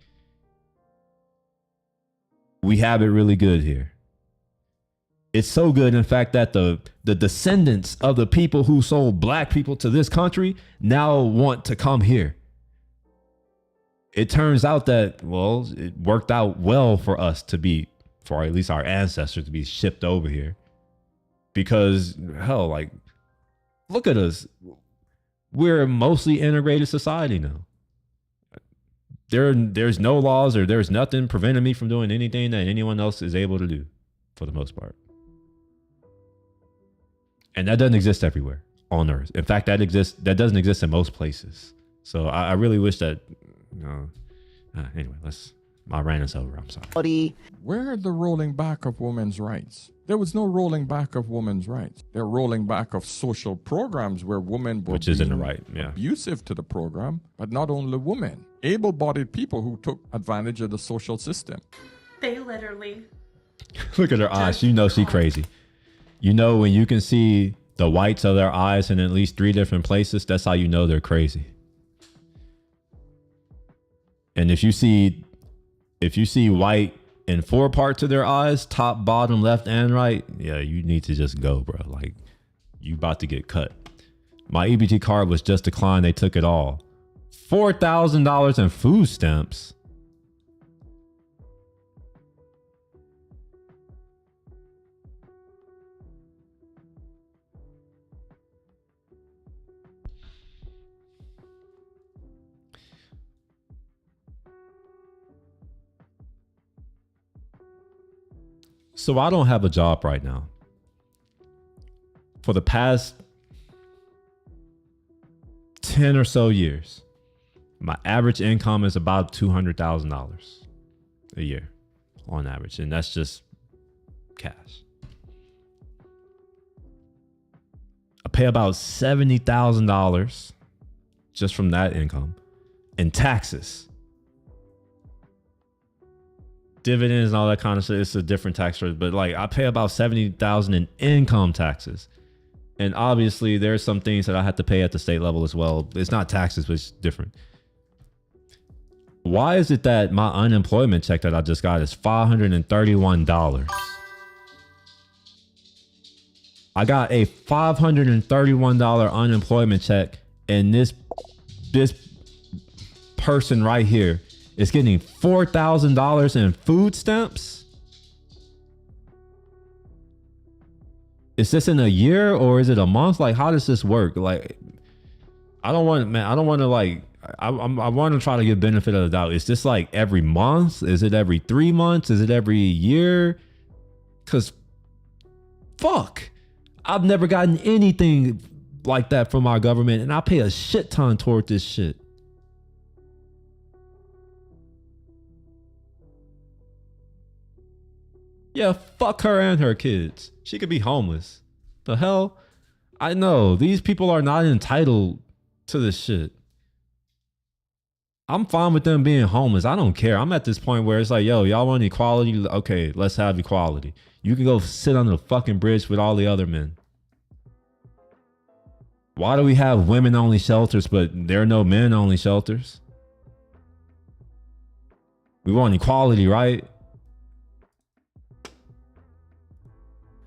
we have it really good here. It's so good, in fact, that the descendants of the people who sold black people to this country now want to come here. It turns out that, well, it worked out well for us for at least our ancestors to be shipped over here. Because, hell, like, look at us. We're a mostly integrated society now. There's no laws, or there's nothing preventing me from doing anything that anyone else is able to do, for the most part. And that doesn't exist everywhere on Earth. In fact, that doesn't exist in most places. So I really wish that, anyway, my rant is over. I'm sorry. Where the rolling back of women's rights? There was no rolling back of women's rights. They're rolling back of social programs where women were abusive to the program, but not only women, able-bodied people who took advantage of the social system. They literally. Look at her eyes. You know she crazy. You know, when you can see the whites of their eyes in at least 3 different places, that's how you know they're crazy. And if you see white in 4 parts of their eyes, top, bottom, left, and right, yeah, you need to just go, bro. Like, you about to get cut. My EBT card was just declined. They took it all. $4,000 in food stamps. So I don't have a job right now. For the past 10 or so years, my average income is about $200,000 a year on average. And that's just cash. I pay about $70,000 just from that income in taxes. Dividends and all that kind of shit. It's a different tax rate, but like I pay about $70,000 in income taxes. And obviously there's some things that I have to pay at the state level as well. It's not taxes, but it's different. Why is it that my unemployment check that I just got is $531? I got a $531 unemployment check, and this person right here is getting $4,000 in food stamps. Is this in a year or is it a month? Like, how does this work? Like, I want to try to give benefit of the doubt. Is this like every month? Is it every 3 months? Is it every year? Because fuck, I've never gotten anything like that from our government, and I pay a shit ton toward this shit. Yeah, fuck her and her kids. She could be homeless. The hell? I know. These people are not entitled to this shit. I'm fine with them being homeless. I don't care. I'm at this point where it's like, yo, y'all want equality? Okay, let's have equality. You can go sit on the fucking bridge with all the other men. Why do we have women-only shelters, but there are no men-only shelters? We want equality, right?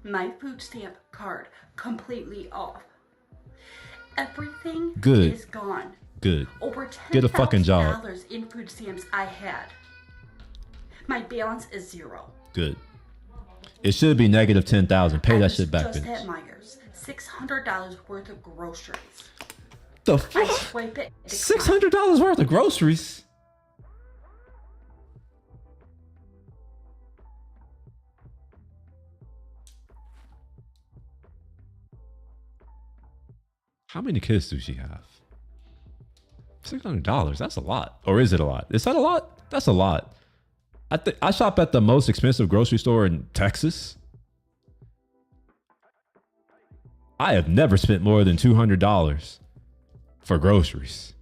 My food stamp card completely off. Everything Good. is gone. Good. Over Get a fucking job. $10,000 in food stamps I had. My balance is zero. Good. It should be negative 10,000. Pay that shit back, Just bitch. at Myers, $600 worth of groceries. The I fuck? swipe it. $600 worth of groceries? How many kids does she have? $600. That's a lot. Or is it a lot? Is that a lot? That's a lot. I shop at the most expensive grocery store in Texas. I have never spent more than $200 for groceries.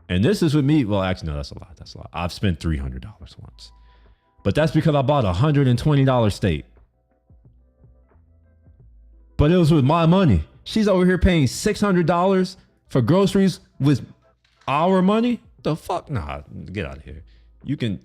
And this is with me. Well, actually, no, that's a lot. That's a lot. I've spent $300 once. But that's because I bought a $120 steak. But it was with my money. She's over here paying $600 for groceries with our money? The fuck? Nah, get out of here. You can,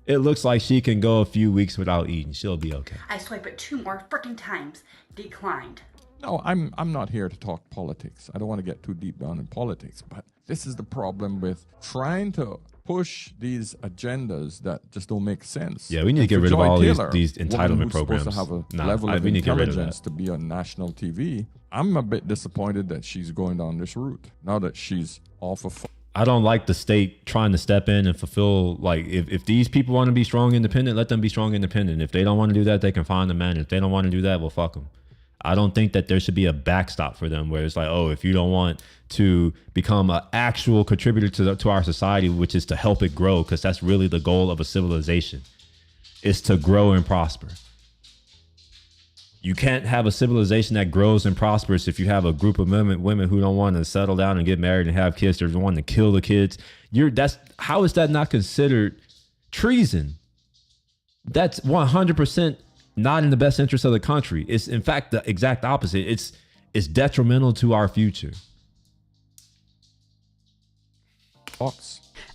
it looks like she can go a few weeks without eating. She'll be okay. I swipe it 2 more freaking times. Declined. No, I'm not here to talk politics. I don't want to get too deep down in politics, but this is the problem with trying to push these agendas that just don't make sense. Yeah, we need to get rid of all these entitlement programs. Supposed to have a level of we need to get rid of intelligence that. to be on national TV. I'm a bit disappointed that she's going down this route now that she's off of. I don't like the state trying to step in and fulfill, like, if these people want to be strong independent, let them be strong independent. If they don't want to do that, they can find a man. If they don't want to do that, well, fuck them. I don't think that there should be a backstop for them where it's like, oh, if you don't want to become an actual contributor to our society, which is to help it grow, because that's really the goal of a civilization, is to grow and prosper. You can't have a civilization that grows and prospers if you have a group of women who don't want to settle down and get married and have kids. They're wanting to kill the kids. How is that not considered treason? That's 100% not in the best interest of the country. It's in fact the exact opposite. It's detrimental to our future.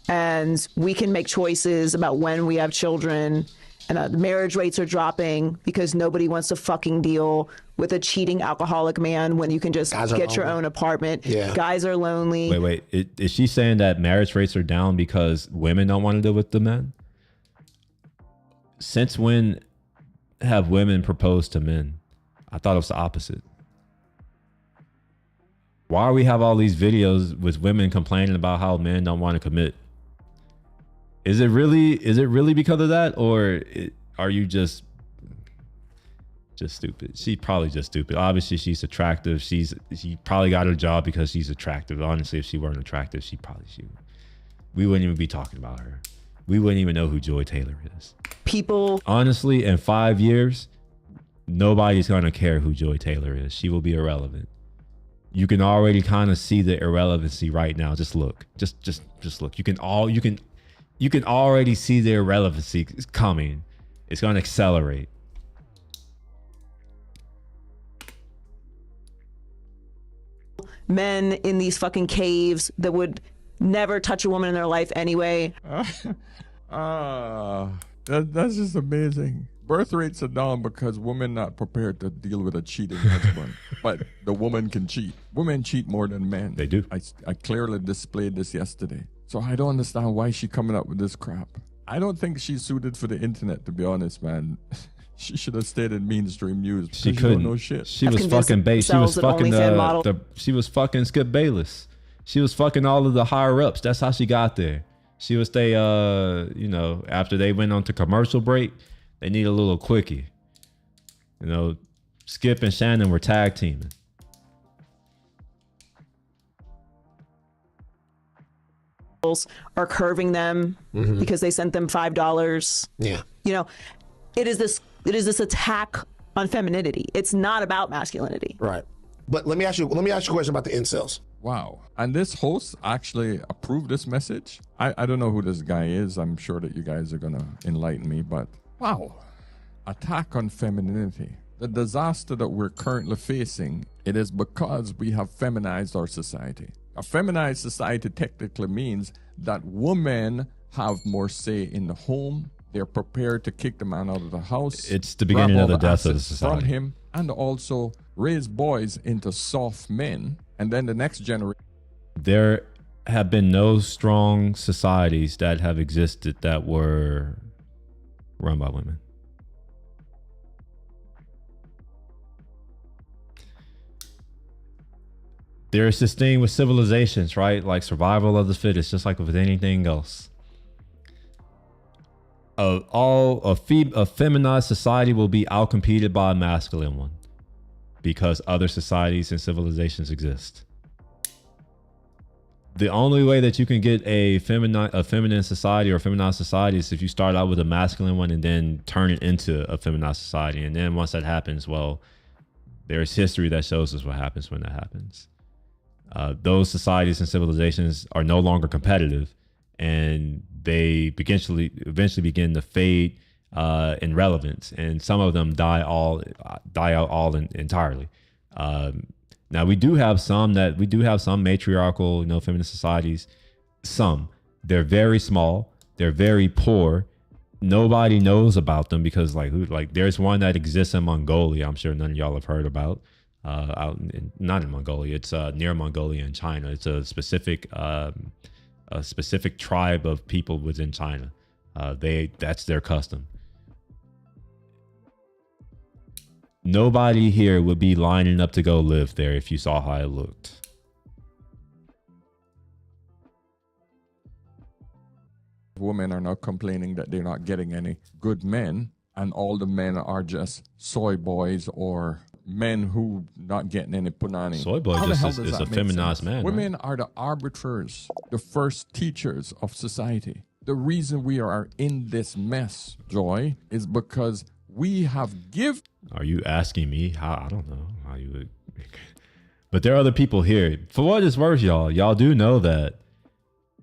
And we can make choices about when we have children. And the marriage rates are dropping because nobody wants to fucking deal with a cheating alcoholic man when you can just get your own apartment. Yeah. Guys are lonely. Wait. Is she saying that marriage rates are down because women don't want to deal with the men? Since when have women proposed to men? I thought it was the opposite. Why do we have all these videos with women complaining about how men don't want to commit? Is it really because of that, or are you just just stupid. She probably just stupid. Obviously, she's attractive. She probably got her job because she's attractive. Honestly, if she weren't attractive, we wouldn't even be talking about her. We wouldn't even know who Joy Taylor is. People. Honestly, in 5 years, nobody's gonna care who Joy Taylor is. She will be irrelevant. You can already kind of see the irrelevancy right now. Just look. Just look. You can already see the irrelevancy coming. It's gonna accelerate. Men in these fucking caves that would never touch a woman in their life anyway. That's just amazing. Birth rates are down because women not prepared to deal with a cheating husband. But the woman can cheat. Women cheat more than men. They do. I clearly displayed this yesterday. So I don't understand why she coming up with this crap. I don't think she's suited for the internet, to be honest, man. She should have stayed in mainstream news. She couldn't. Don't know shit. She was fucking base. She was fucking she was fucking Skip Bayless. She was fucking all of the higher ups. That's how she got there. She was after they went on to commercial break, they need a little quickie. Skip and Shannon were tag teaming. Are curving them because they sent them $5. Yeah. It is this attack on femininity. It's not about masculinity. Right. But let me ask you a question about the incels. Wow. And this host actually approved this message. I don't know who this guy is. I'm sure that you guys are going to enlighten me, but wow. Attack on femininity. The disaster that we're currently facing, it is because we have feminized our society. A feminized society technically means that women have more say in the home. They're prepared to kick the man out of the house. It's the beginning of the death of the society. From him, and also raise boys into soft men. And then the next generation. There have been no strong societies that have existed that were run by women. There's this thing with civilizations, right? Like survival of the fittest, just like with anything else. A feminized society will be outcompeted by a masculine one because other societies and civilizations exist. The only way that you can get a feminine society or feminized society is if you start out with a masculine one and then turn it into a feminized society. And then once that happens, well, there's history that shows us what happens when that happens. Those societies and civilizations are no longer competitive, and they eventually begin to fade in relevance, and some of them die out entirely. Now we do have some matriarchal, feminist societies. Some, they're very small, they're very poor. Nobody knows about them because there's one that exists in Mongolia. I'm sure none of y'all have heard about. Not in Mongolia. It's near Mongolia in China. It's a specific tribe of people within China. That's their custom. Nobody here would be lining up to go live there if you saw how it looked. Women are now complaining that they're not getting any good men, and all the men are just soy boys or men who not getting any punani. Soy boy just is a feminized man. Women right? are the arbiters, the first teachers of society. The reason we are in this mess, Joy, is because we have given. Are you asking me how? I don't know how you would. But there are other people here. For what it's worth, y'all do know that,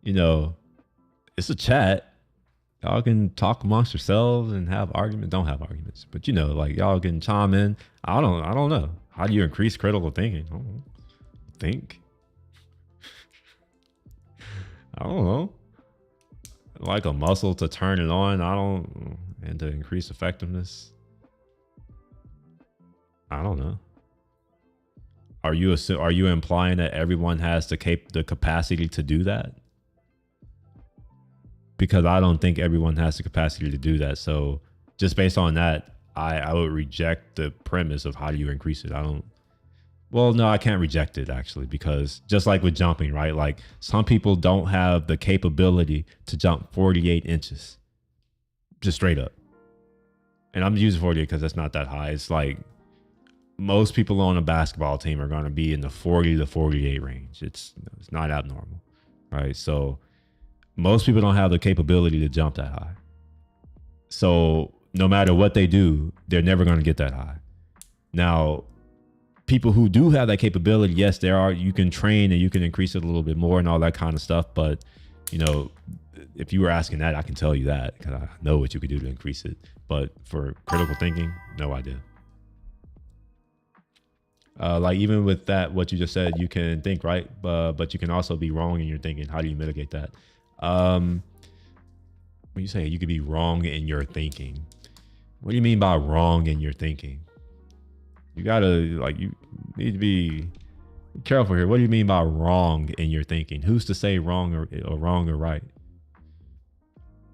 it's a chat. Y'all can talk amongst yourselves and have arguments. Don't have arguments, but y'all can chime in. I don't know. How do you increase critical thinking? I don't know. Think. I don't know. Like a muscle to turn it on. And to increase effectiveness. I don't know. Are you implying that everyone has the capacity to do that? Because I don't think everyone has the capacity to do that. So just based on that, I would reject the premise of how do you increase it. I can't reject it actually, because just like with jumping, right? Like some people don't have the capability to jump 48 inches. Just straight up. and I'm using 48 because that's not that high. It's like most people on a basketball team are going to be in the 40 to 48 range. It's not abnormal, right? So most people don't have the capability to jump that high. So no matter what they do, they're never going to get that high. Now, people who do have that capability, yes, you can train and you can increase it a little bit more and all that kind of stuff. But, you know, if you were asking that, I can tell you that because I know what you could do to increase it. But for critical thinking, no idea. Like even with that, what you just said, you can think right, but you can also be wrong in your thinking. How do you mitigate that? When you say you could be wrong in your thinking, what do you mean by wrong in your thinking? You you need to be careful here. What do you mean by wrong in your thinking? Who's to say wrong or wrong or right?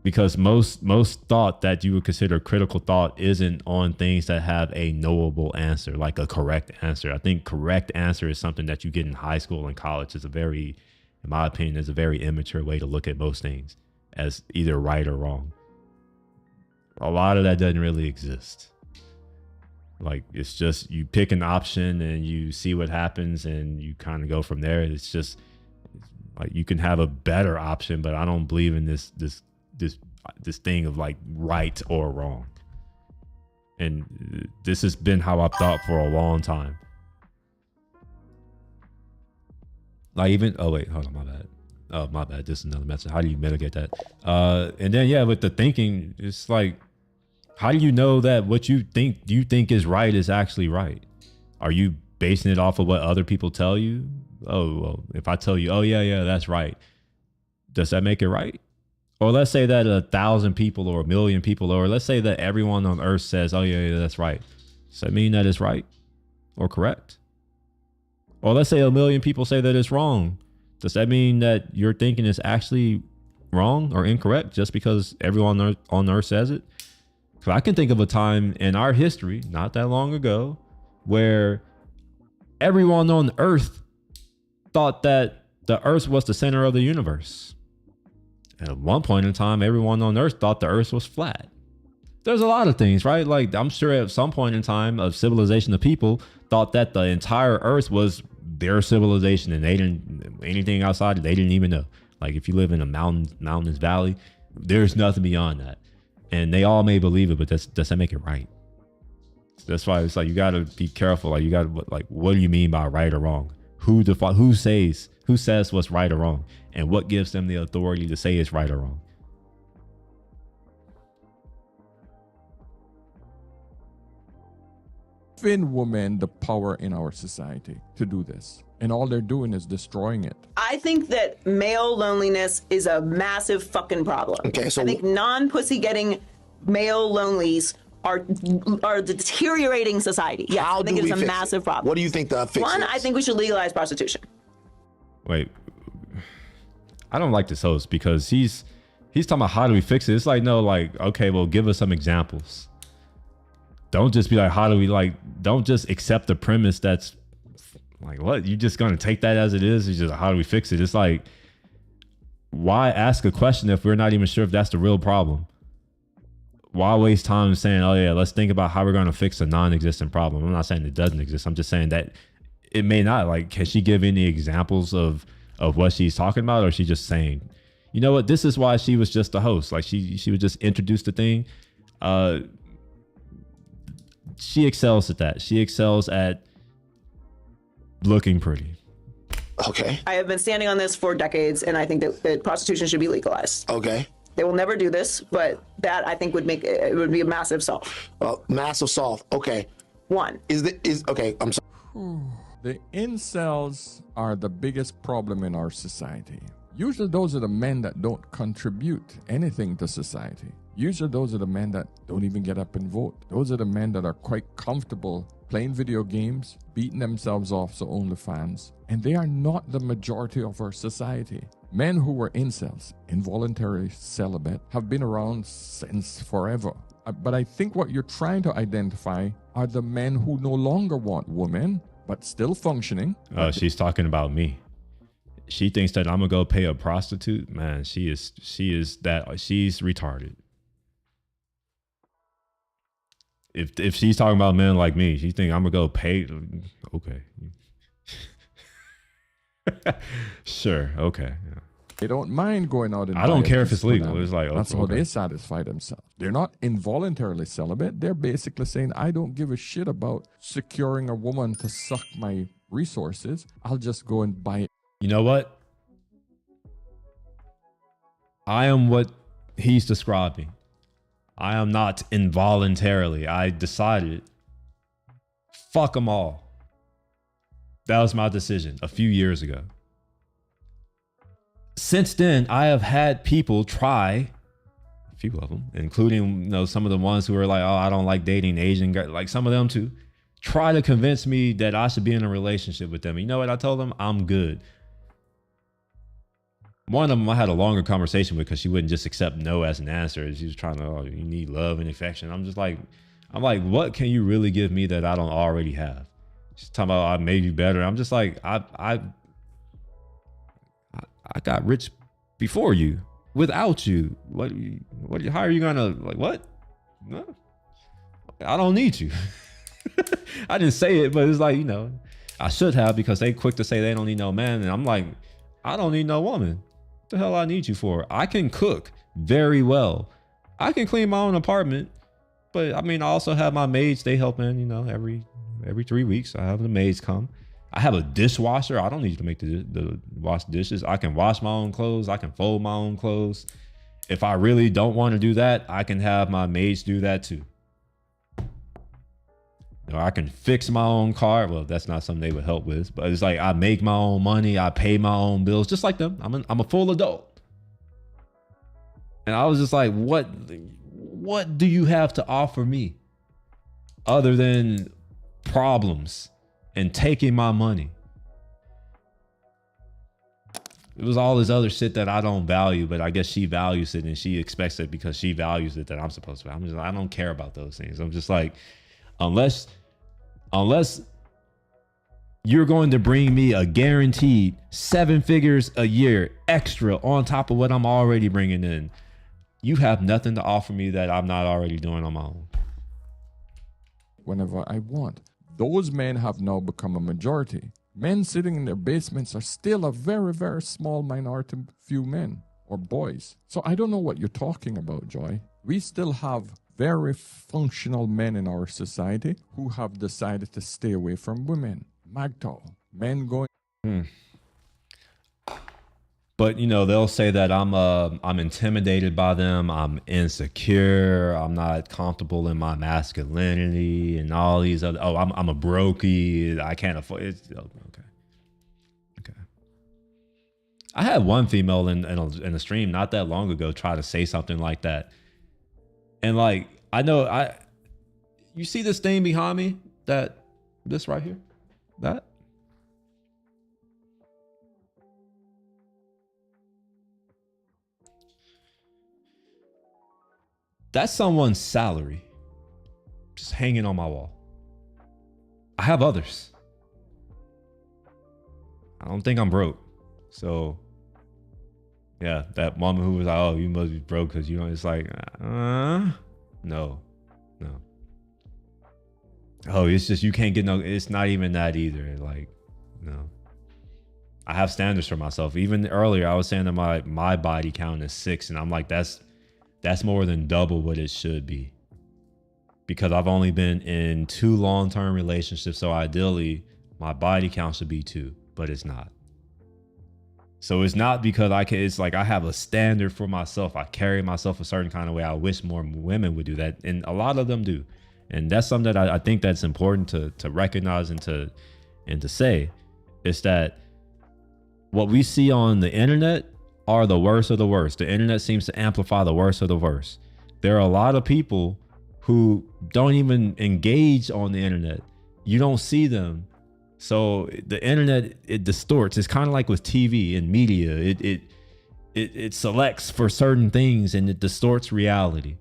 Because most thought that you would consider critical thought isn't on things that have a knowable answer, like a correct answer. I think correct answer is something that you get in high school and college. It's in my opinion, is a very immature way to look at most things as either right or wrong. A lot of that doesn't really exist. Like, it's just you pick an option and you see what happens and you kind of go from there. It's just like you can have a better option, but I don't believe in this thing of like right or wrong. And this has been how I've thought for a long time. Like even, oh wait, hold on, my bad. Oh, my bad. This is another message. How do you mitigate that? And then, yeah, with the thinking, it's like, how do you know that what you think is right is actually right? Are you basing it off of what other people tell you? Oh, well, if I tell you, oh yeah, that's right. Does that make it right? Or let's say that 1,000 people or 1,000,000 people, or let's say that everyone on earth says, oh yeah, that's right. Does that mean that it's right or correct? Or let's say 1,000,000 people say that it's wrong. Does that mean that your thinking is actually wrong or incorrect just because everyone on earth says it? So I can think of a time in our history, not that long ago, where everyone on earth thought that the earth was the center of the universe. And at one point in time, everyone on earth thought the earth was flat. There's a lot of things, right? Like, I'm sure at some point in time of civilization, the people thought that the entire earth was their civilization and they didn't, anything outside, they didn't even know. Like, if you live in a mountainous valley, there's nothing beyond that. And they all may believe it, but does that make it right? That's why it's like, you got to be careful. Like, you got to, like, what do you mean by right or wrong? Who says what's right or wrong? And what gives them the authority to say it's right or wrong? Giving women the power in our society to do this. And all they're doing is destroying it. I think that male loneliness is a massive fucking problem. Okay, so I think non-pussy getting male lonelies are deteriorating society. Yes, I think it's a massive problem. What do you think the fix One, is? I think we should legalize prostitution. Wait, I don't like this host because he's talking about how do we fix it. It's like, no, like, okay, well, give us some examples. Don't just be like, how do we, like, don't just accept the premise that's like, what? You just gonna take that as it is? It's just, how do we fix it? It's like, why ask a question if we're not even sure if that's the real problem? Why waste time saying, oh yeah, let's think about how we're gonna fix a non-existent problem? I'm not saying it doesn't exist. I'm just saying that it may not. Like, can she give any examples of what she's talking about? Or is she just saying, you know what, this is why she was just a host. Like, she would just introduce the thing. She excels at that. She excels at looking pretty. Okay. I have been standing on this for decades, and I think that prostitution should be legalized. Okay. They will never do this, but that I think would be a massive solve. Massive solve. Okay. One. Okay, I'm sorry. The incels are the biggest problem in our society. Usually those are the men that don't contribute anything to society. Usually those are the men that don't even get up and vote. Those are the men that are quite comfortable playing video games, beating themselves off to OnlyFans. And they are not the majority of our society. Men who were incels, involuntary celibate, have been around since forever. But I think what you're trying to identify are the men who no longer want women, but still functioning. She's talking about me. She thinks that I'm gonna go pay a prostitute. Man, she's retarded. if she's talking about men like me, she think I'm gonna go pay. Okay. Sure. Okay. Yeah. They don't mind going out and I don't buy a care if kiss it's for legal. them. It's like, that's okay. how they satisfy themselves. They're not involuntarily celibate. They're basically saying, I don't give a shit about securing a woman to suck my resources. I'll just go and buy it. You know what? I am what he's describing. I am not involuntarily. I decided, fuck them all. That was my decision a few years ago. Since then, I have had people try, a few of them, including some of the ones who are like, oh, I don't like dating Asian guys, like some of them too, try to convince me that I should be in a relationship with them. You know what? I told them I'm good. One of them I had a longer conversation with because she wouldn't just accept no as an answer. She was trying to, oh, you need love and affection. I'm like, what can you really give me that I don't already have? She's talking about I made you better. I'm just like, I got rich before you, without you. What? How are you gonna what? No, I don't need you. I didn't say it, but it's like I should have because they quick to say they don't need no man, and I'm like, I don't need no woman. What the hell I need you for? I can cook very well. I can clean my own apartment, but I mean I also have my maids. They help in every 3 weeks. I have the maids come. I have a dishwasher. I don't need to make the wash dishes. I can wash my own clothes. I can fold my own clothes. If I really don't want to do that, I can have my maids do that too. Or I can fix my own car. Well, that's not something they would help with, but it's like I make my own money. I pay my own bills, just like them. I'm a full adult. And I was just like, what do you have to offer me other than problems and taking my money? It was all this other shit that I don't value, but I guess she values it and she expects it because she values it that I'm supposed to. I don't care about those things. I'm just like, unless you're going to bring me a guaranteed 7 figures a year extra on top of what I'm already bringing in, you have nothing to offer me that I'm not already doing on my own. Whenever I want. Those men have now become a majority. Men sitting in their basements are still a very, very small minority, few men or boys. So I don't know what you're talking about, Joy. We still have very functional men in our society who have decided to stay away from women. Magto, men going. But they'll say that I'm intimidated by them. I'm insecure. I'm not comfortable in my masculinity and all these other. Oh, I'm a brokey. I can't afford it. Okay. I had one female in a stream not that long ago try to say something like that, and like you see this thing behind me, this right here, that. That's someone's salary just hanging on my wall. I have others. I don't think I'm broke. So, yeah, that woman who was like, oh, you must be broke because it's like, no. Oh, it's just you can't get no, it's not even that either. Like, no. I have standards for myself. Even earlier, I was saying that my body count is 6, and I'm like, that's more than double what it should be, because I've only been in 2 long-term relationships. So ideally my body count should be 2, but it's not. So it's not because it's like I have a standard for myself. I carry myself a certain kind of way. I wish more women would do that. And a lot of them do. And that's something that I think that's important to recognize and to say, is that what we see on the internet are the worst of the worst. The internet seems to amplify the worst of the worst. There are a lot of people who don't even engage on the internet. You don't see them. So the internet, it distorts. It's kind of like with TV and media. It selects for certain things and it distorts reality.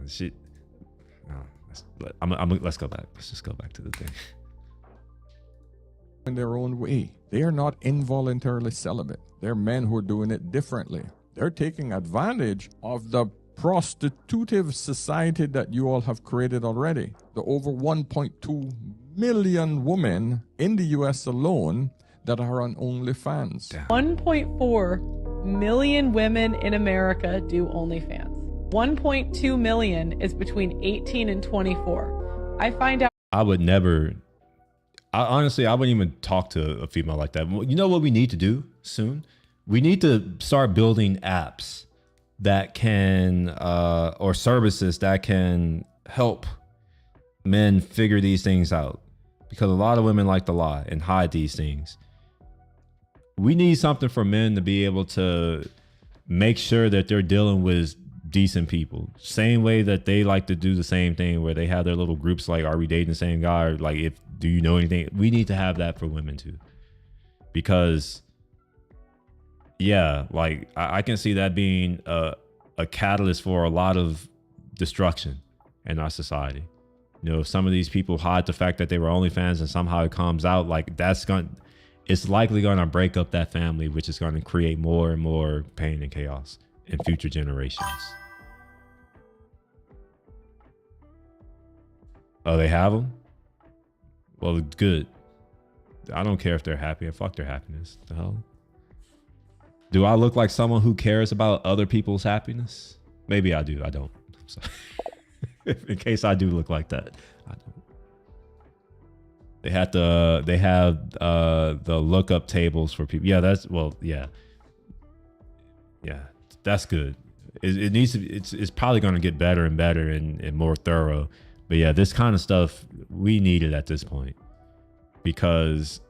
Shit. Let's go back. Let's just go back to the thing. In their own way. They are not involuntarily celibate. They're men who are doing it differently. They're taking advantage of the prostitutive society that you all have created already. The over 1.2 million women in the US alone that are on OnlyFans. 1.4 million women in America do OnlyFans. 1.2 million is between 18 and 24. I find out. I would never. Honestly, I wouldn't even talk to a female like that. You know what we need to do soon? We need to start building apps that can, or services that can help men figure these things out. Because a lot of women like to lie and hide these things. We need something for men to be able to make sure that they're dealing with decent people. Same way that they like to do the same thing where they have their little groups like, are we dating the same guy? Or like, do you know anything? We need to have that for women too. Because yeah, like I can see that being a catalyst for a lot of destruction in our society. You know, if some of these people hide the fact that they were OnlyFans and somehow it comes out, like it's likely going to break up that family, which is going to create more and more pain and chaos in future generations. Oh, they have them? Well, good. I don't care if they're happy. Fuck their happiness. The hell? Do I look like someone who cares about other people's happiness? Maybe I do. I don't. So, in case I do look like that, I don't. They have the lookup tables for people. Yeah, yeah, that's good. It needs to. It's probably going to get better and better and more thorough. But yeah, this kind of stuff we need it at this point, because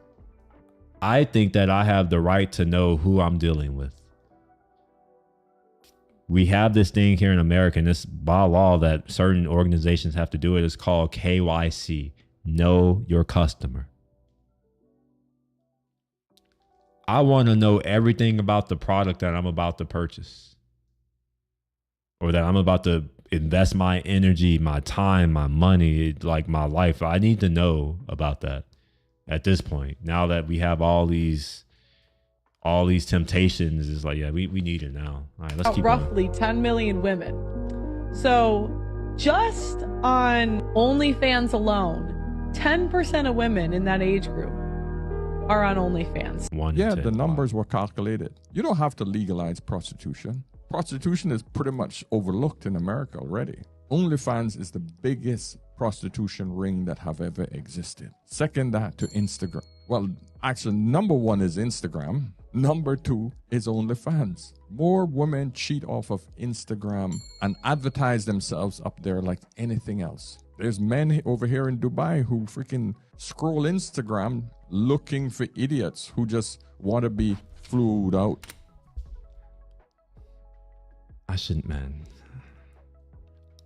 I think that I have the right to know who I'm dealing with. We have this thing here in America, and this by law that certain organizations have to do it. It's called KYC. Know your customer. I want to know everything about the product that I'm about to purchase, or that I'm about to invest my energy, my time, my money, like my life. I need to know about that at this point. Now that we have all these temptations, is like, yeah, we need it now. All right, let's keep roughly going. 10 million women. So just on OnlyFans alone, 10% of women in that age group are on OnlyFans. Yeah, the numbers were calculated. You don't have to legalize prostitution. Prostitution is pretty much overlooked in America already. OnlyFans is the biggest prostitution ring that have ever existed. Second that to Instagram. Well, actually, number one is Instagram. Number two is OnlyFans. More women cheat off of Instagram and advertise themselves up there like anything else. There's men over here in Dubai who freaking scroll Instagram looking for idiots who just want to be flued out. I shouldn't, man.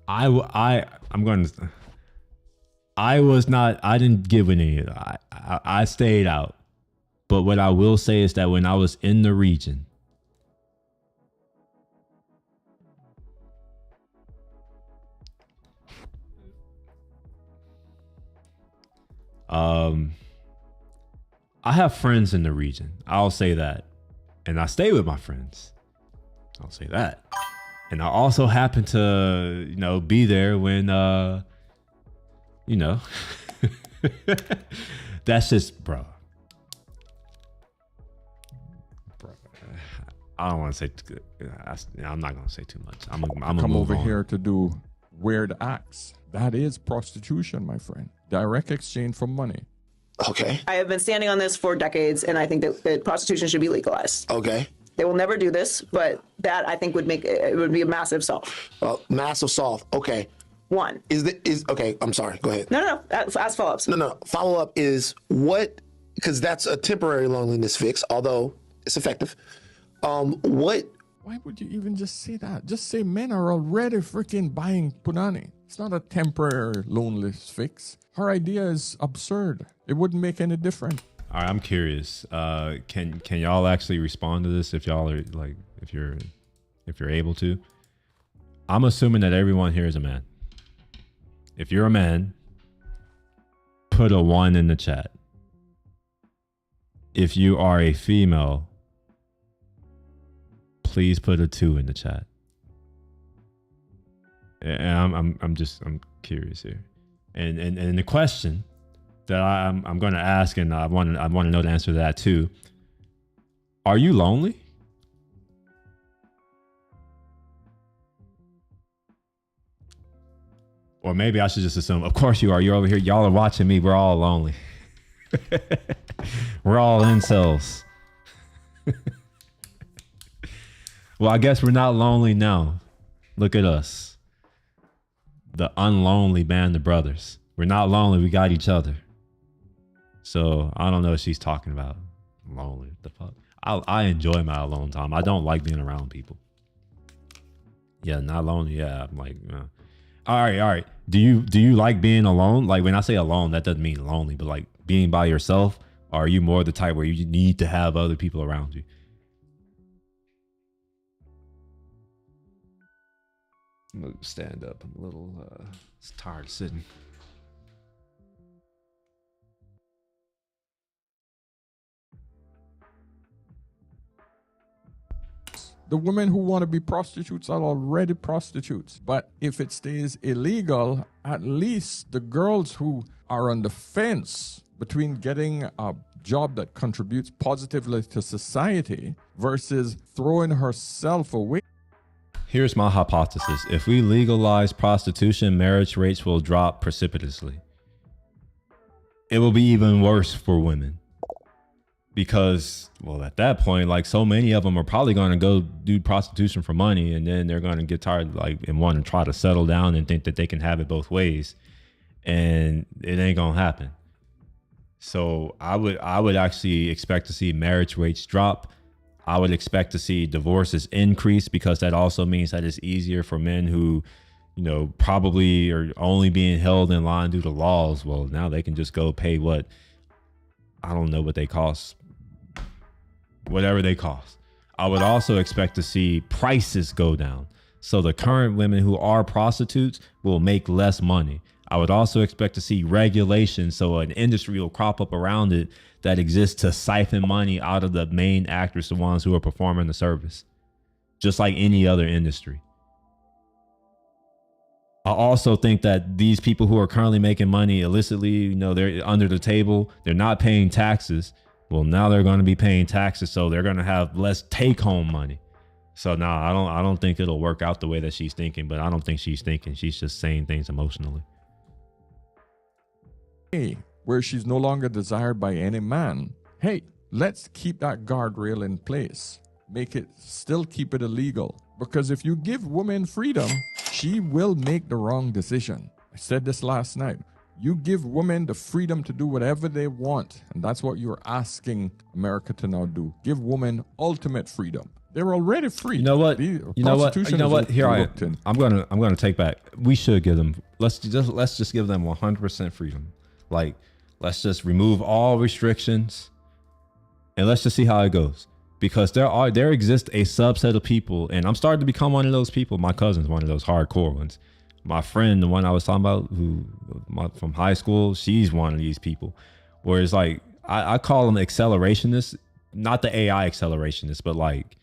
I didn't give any. I stayed out. But what I will say is that when I was in the region, I have friends in the region. I'll say that. And I stay with my friends. I'll say that. And I also happen to, be there when, that's just, bro. I don't want to say, I'm not going to say too much. I'm come over here to do weird acts. That is prostitution, my friend. Direct exchange for money. Okay. I have been standing on this for decades, and I think that prostitution should be legalized. Okay. They will never do this, but that I think would be a massive solve. Massive solve. Okay. One. Okay, I'm sorry. Go ahead. No. Ask follow-ups. No. Follow-up is what, because that's a temporary loneliness fix, although it's effective. Why would you even just say that? Just say men are already freaking buying punani. It's not a temporary loneliness fix. Her idea is absurd. It wouldn't make any difference. All right, I'm curious. Can y'all actually respond to this if y'all are like, if you're able to? I'm assuming that everyone here is a man. If you're a man, put a 1 in the chat. If you are a female, please put a 2 in the chat. And I'm curious here. And the question that I'm going to ask, and I want to know the answer to that too. Are you lonely? Or maybe I should just assume, of course you are. You're over here. Y'all are watching me. We're all lonely. We're all incels. Well, I guess we're not lonely now. Look at us. The unlonely band of brothers. We're not lonely. We got each other. So I don't know what she's talking about. Lonely. What the fuck? I enjoy my alone time. I don't like being around people. Yeah, not lonely. Yeah, I'm like, all right. Do you like being alone? Like when I say alone, that doesn't mean lonely, but like being by yourself. Or are you more the type where you need to have other people around you? I'm gonna stand up. I'm a little tired of sitting. The women who want to be prostitutes are already prostitutes. But if it stays illegal, at least the girls who are on the fence between getting a job that contributes positively to society versus throwing herself away. Here's my hypothesis. If we legalize prostitution, marriage rates will drop precipitously. It will be even worse for women. Because, well, at that point, like so many of them are probably going to go do prostitution for money, and then they're going to get tired, like, and want to try to settle down and think that they can have it both ways, and it ain't going to happen. So I would actually expect to see marriage rates drop. I would expect to see divorces increase, because that also means that it's easier for men who, you know, probably are only being held in line due to laws. Well, now they can just go pay what, I don't know what they cost. Whatever they cost. I would also expect to see prices go down. So the current women who are prostitutes will make less money. I would also expect to see regulation, so an industry will crop up around it that exists to siphon money out of the main actors, the ones who are performing the service, just like any other industry. I also think that these people who are currently making money illicitly, you know, they're under the table, they're not paying taxes. Well, now they're going to be paying taxes, so they're going to have less take-home money. So no, I don't think it'll work out the way that she's thinking, but I don't think she's thinking. She's just saying things emotionally. Where she's no longer desired by any man. Hey, let's keep that guardrail in place. Keep it illegal. Because if you give women freedom, she will make the wrong decision. I said this last night. You give women the freedom to do whatever they want. And that's what you're asking America to now do. Give women ultimate freedom. They're already free. You know what? You know what? Here I am. I'm gonna take back. We should give them. Let's just give them 100% freedom. Like, let's just remove all restrictions, and let's just see how it goes. Because there exists a subset of people, and I'm starting to become one of those people. My cousin's one of those hardcore ones. My friend, the one I was talking about, from high school, she's one of these people. Where it's like, I call them accelerationists, not the AI accelerationists, but like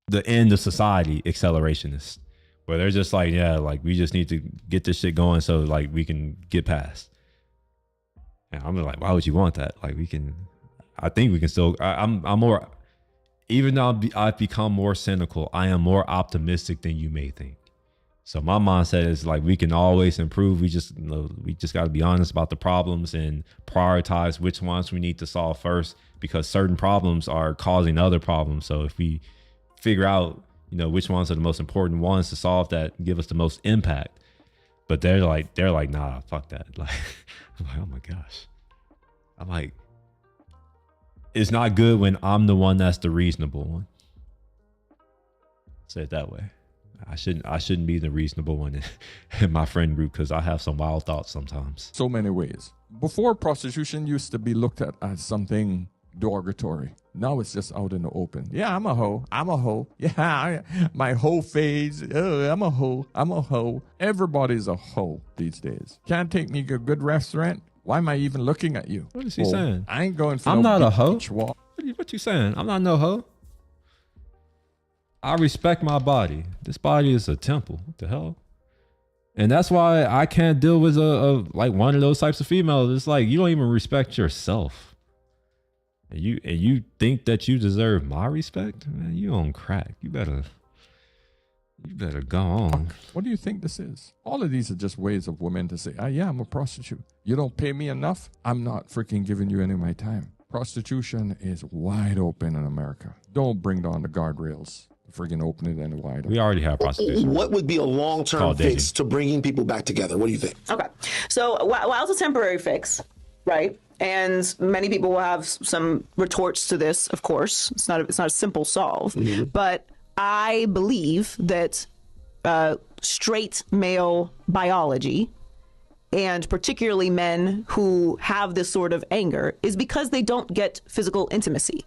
the end of society accelerationists, where they're just like, yeah, like we just need to get this shit going so like we can get past. And I'm like, why would you want that? Like I think we can still, I'm more, even though I've become more cynical, I am more optimistic than you may think. So my mindset is like, we can always improve. We just got to be honest about the problems and prioritize which ones we need to solve first, because certain problems are causing other problems. So if we figure out, you know, which ones are the most important ones to solve that give us the most impact. But they're like, nah, fuck that. Like, I'm like, oh my gosh. I'm like, it's not good when I'm the one that's the reasonable one. Say it that way. I shouldn't be the reasonable one in my friend group, because I have some wild thoughts sometimes. So many ways. Before, prostitution used to be looked at as something derogatory. Now it's just out in the open. Yeah, I'm a hoe. I'm a hoe. Yeah, my hoe phase. Oh, I'm a hoe. I'm a hoe. Everybody's a hoe these days. Can't take me to a good restaurant. Why am I even looking at you? What is he saying? I ain't going for I'm no not a hoe. What you saying? I'm not no hoe. I respect my body. This body is a temple. What the hell? And that's why I can't deal with like one of those types of females. It's like you don't even respect yourself. And you think that you deserve my respect? Man, you on crack. You better go on. What do you think this is? All of these are just ways of women to say, yeah, I'm a prostitute. You don't pay me enough? I'm not freaking giving you any of my time. Prostitution is wide open in America. Don't bring down the guardrails. Friggin' open it any wider. We already have prostitution. What would be a long-term fix to bringing people back together? What do you think? Okay. So while it's a temporary fix, right? And many people will have some retorts to this, of course. It's not a simple solve. Mm-hmm. But I believe that straight male biology, and particularly men who have this sort of anger, is because they don't get physical intimacy,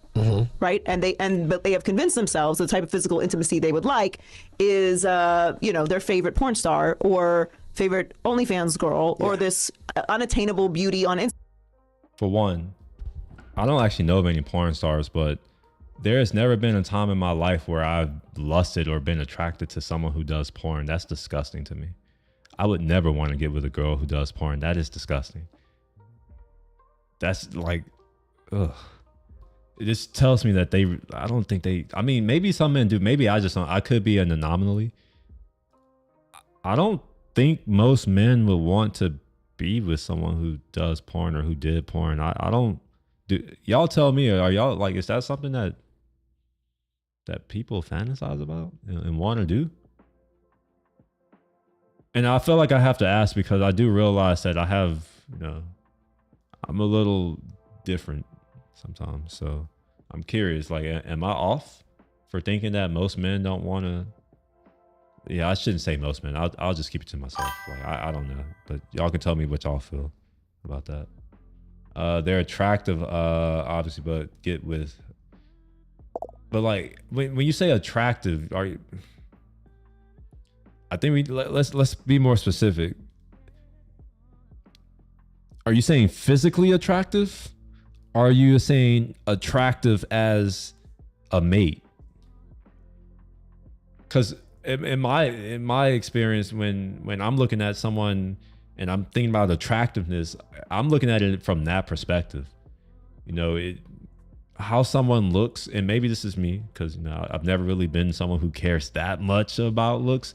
right? But they have convinced themselves the type of physical intimacy they would like is, their favorite porn star or favorite OnlyFans girl or this unattainable beauty on Instagram. For one, I don't actually know many porn stars, but there has never been a time in my life where I've lusted or been attracted to someone who does porn. That's disgusting to me. I would never want to get with a girl who does porn. That is disgusting. That's like, ugh. It just tells me that maybe some men do. Maybe I just don't. I could be an anomaly. I don't think most men would want to be with someone who does porn or who did porn. I don't do. Y'all tell me, are y'all like, is that something that people fantasize about and want to do? And I feel like I have to ask because I do realize that I have, I'm a little different sometimes. So I'm curious, like, am I off for thinking that most men don't want to? Yeah, I shouldn't say most men. I'll just keep it to myself. Like, I don't know, but y'all can tell me what y'all feel about that. They're attractive, obviously, but like when you say attractive, are you? I think let's be more specific. Are you saying physically attractive? Or are you saying attractive as a mate? Because in my experience, when I'm looking at someone and I'm thinking about attractiveness, I'm looking at it from that perspective. How someone looks, and maybe this is me because I've never really been someone who cares that much about looks.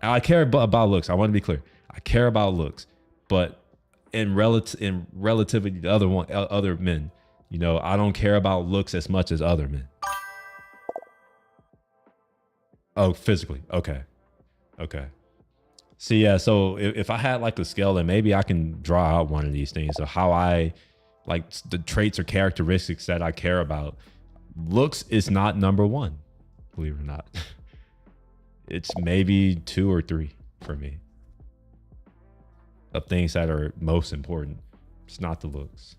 I care about looks. I want to be clear. I care about looks, but in relativity to other men, I don't care about looks as much as other men. Oh, physically. Okay. See, yeah. So if I had like a scale, then maybe I can draw out one of these things. So how I like the traits or characteristics that I care about. Looks is not number one, believe it or not. It's maybe 2 or 3 for me of things that are most important. It's not the looks.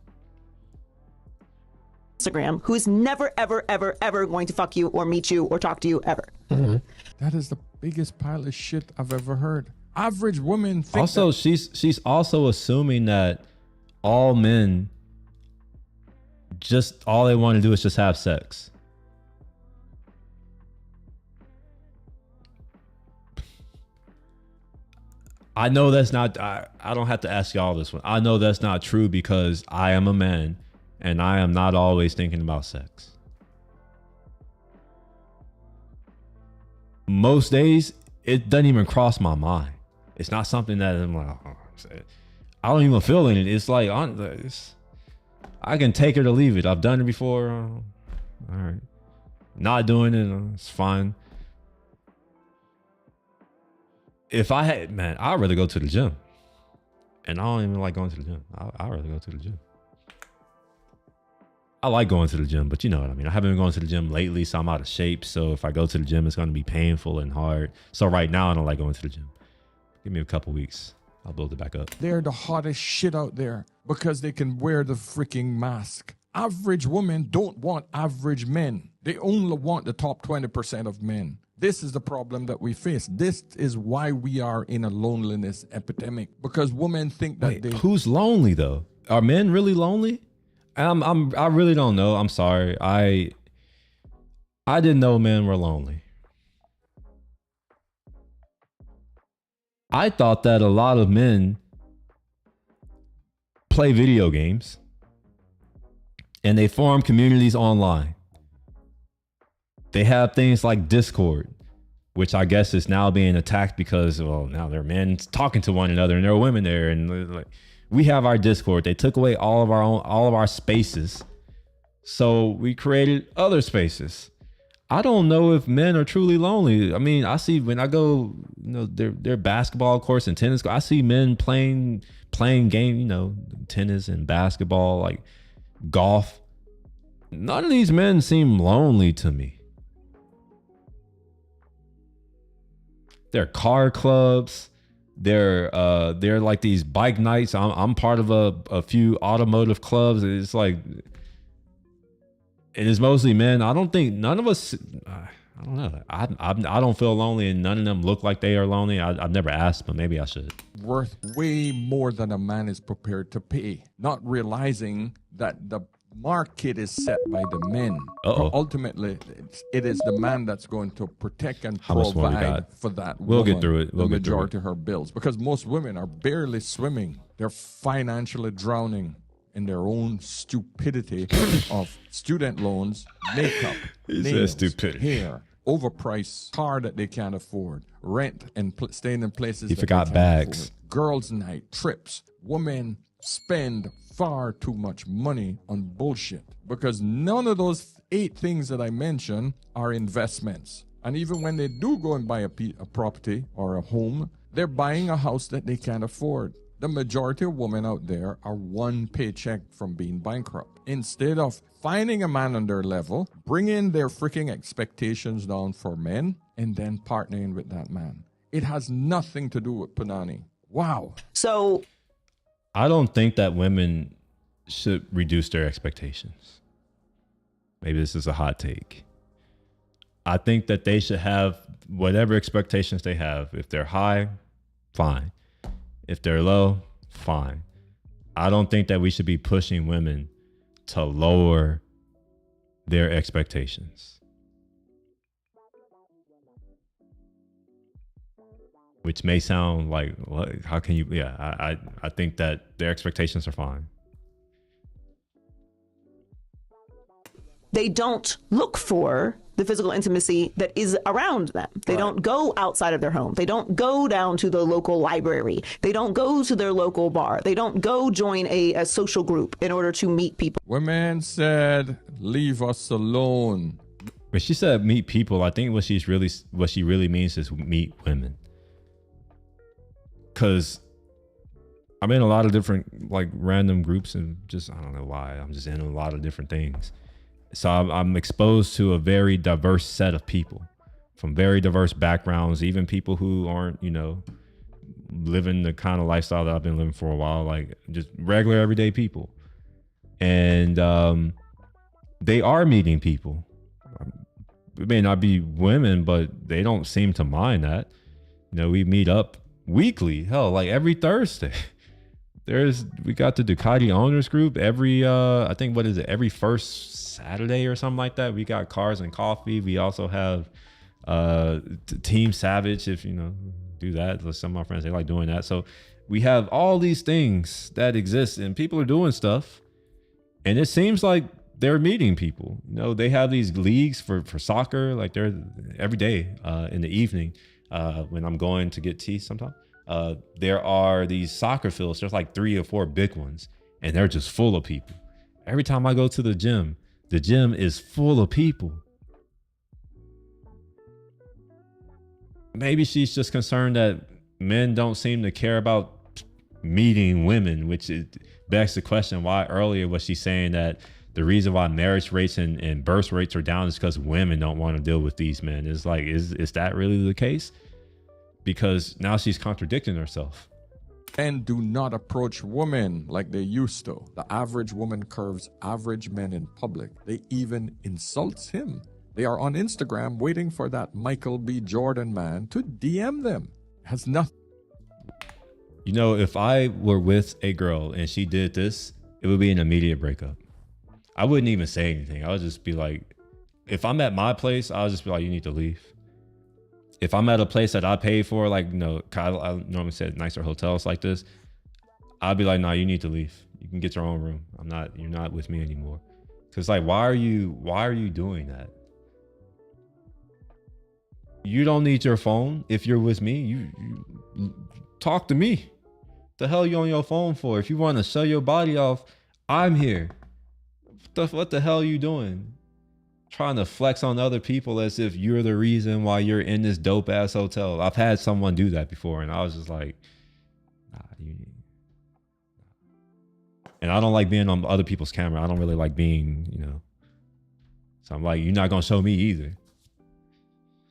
Instagram, who is never, ever, ever, ever going to fuck you or meet you or talk to you ever. Mm-hmm. That is the biggest pile of shit I've ever heard. Average women think also, she's also assuming that all men all they want to do is just have sex. I know that's not, I don't have to ask y'all this one. I know that's not true because I am a man and I am not always thinking about sex. Most days, it doesn't even cross my mind. It's not something that I'm like, I don't even feel in it. It's like, I can take it or leave it. I've done it before. All right. Not doing it, it's fine. If I had, man, I'd rather go to the gym. And I don't even like going to the gym. I'd rather go to the gym. I like going to the gym, but you know what I mean. I haven't been going to the gym lately, so I'm out of shape. So if I go to the gym, it's going to be painful and hard. So right now, I don't like going to the gym. Give me a couple weeks. I'll build it back up. They're the hottest shit out there because they can wear the freaking mask. Average women don't want average men. They only want the top 20% of men. This is the problem that we face. This is why we are in a loneliness epidemic, because women think that who's lonely though? Are men really lonely? I really don't know. I'm sorry. I didn't know men were lonely. I thought that a lot of men play video games and they form communities online. They have things like Discord, which I guess is now being attacked because, well, now there are men talking to one another and there are women there. And like, we have our Discord. They took away all of our spaces. So we created other spaces. I don't know if men are truly lonely. I mean, I see when I go, their basketball courts and tennis, I see men playing game, tennis and basketball, like golf. None of these men seem lonely to me. They're car clubs. They're like these bike nights. I'm part of a few automotive clubs. It's like, it is mostly men. I don't think none of us. I don't know. I don't feel lonely, and none of them look like they are lonely. I've never asked, but maybe I should. Worth way more than a man is prepared to pay, not realizing that the market is set by the men. Ultimately, it is the man that's going to protect and provide for that woman. We'll get through it. The majority of her bills, because most women are barely swimming. They're financially drowning in their own stupidity of student loans, makeup, nails, stupidity, hair, overpriced car that they can't afford, rent, and staying in places he that forgot they can't bags. afford. Girls' night, trips. Women spend far too much money on bullshit because none of those 8 things that I mentioned are investments. And even when they do go and buy a property or a home, they're buying a house that they can't afford. The majority of women out there are one paycheck from being bankrupt. Instead of finding a man on their level, bringing their freaking expectations down for men, and then partnering with that man. It has nothing to do with Punani. Wow. So I don't think that women should reduce their expectations. Maybe this is a hot take. I think that they should have whatever expectations they have. If they're high, fine. If they're low, fine. I don't think that we should be pushing women to lower their expectations. Which may sound like, what? How can you? Yeah, I think that their expectations are fine. they don't look for the physical intimacy that is around them. They don't go outside of their home. They don't go down to the local library. They don't go to their local bar. They don't go join a social group in order to meet people. Women said, leave us alone. When she said meet people, I think what she really means is meet women. Cause I'm in a lot of different like random groups and just, I don't know why, I'm just in a lot of different things. So I'm exposed to a very diverse set of people from very diverse backgrounds, even people who aren't, you know, living the kind of lifestyle that I've been living for a while, like just regular everyday people. And they are meeting people. It may not be women, but they don't seem to mind that. You know, we meet up weekly, hell, like every Thursday. We got the Ducati owners group every I think every first Saturday or something like that. We got cars and coffee. We also have Team Savage, if you know, do that. Some of my friends, they like doing that. So we have all these things that exist and people are doing stuff, and it seems like they're meeting people. You know, they have these leagues for soccer, like they're every day in the evening when I'm going to get tea sometimes. There are these soccer fields. There's like 3 or 4 big ones, and they're just full of people. Every time I go to the gym is full of people. Maybe she's just concerned that men don't seem to care about meeting women, which begs the question why earlier was she saying that the reason why marriage rates and birth rates are down is because women don't want to deal with these men. It's like, is that really the case? Because now she's contradicting herself. Men do not approach women like they used to. The average woman curves average men in public. They even insults him. They are on Instagram waiting for that Michael B. Jordan man to DM them. Has nothing. You know, if I were with a girl and she did this, it would be an immediate breakup. I wouldn't even say anything. I would just be like, if I'm at my place, I'll just be like, you need to leave. If I'm at a place that I pay for, like, you know, I normally say nicer hotels like this, I'd be like, nah, you need to leave. You can get your own room. You're not with me anymore. Cause like, why are you doing that? You don't need your phone. If you're with me, you talk to me. The hell you on your phone for? If you want to show your body off, I'm here. What the hell are you doing? Trying to flex on other people as if you're the reason why you're in this dope ass hotel. I've had someone do that before, and I was just like, nah, and I don't like being on other people's camera. I don't really like being, you know. So I'm like, you're not gonna show me either.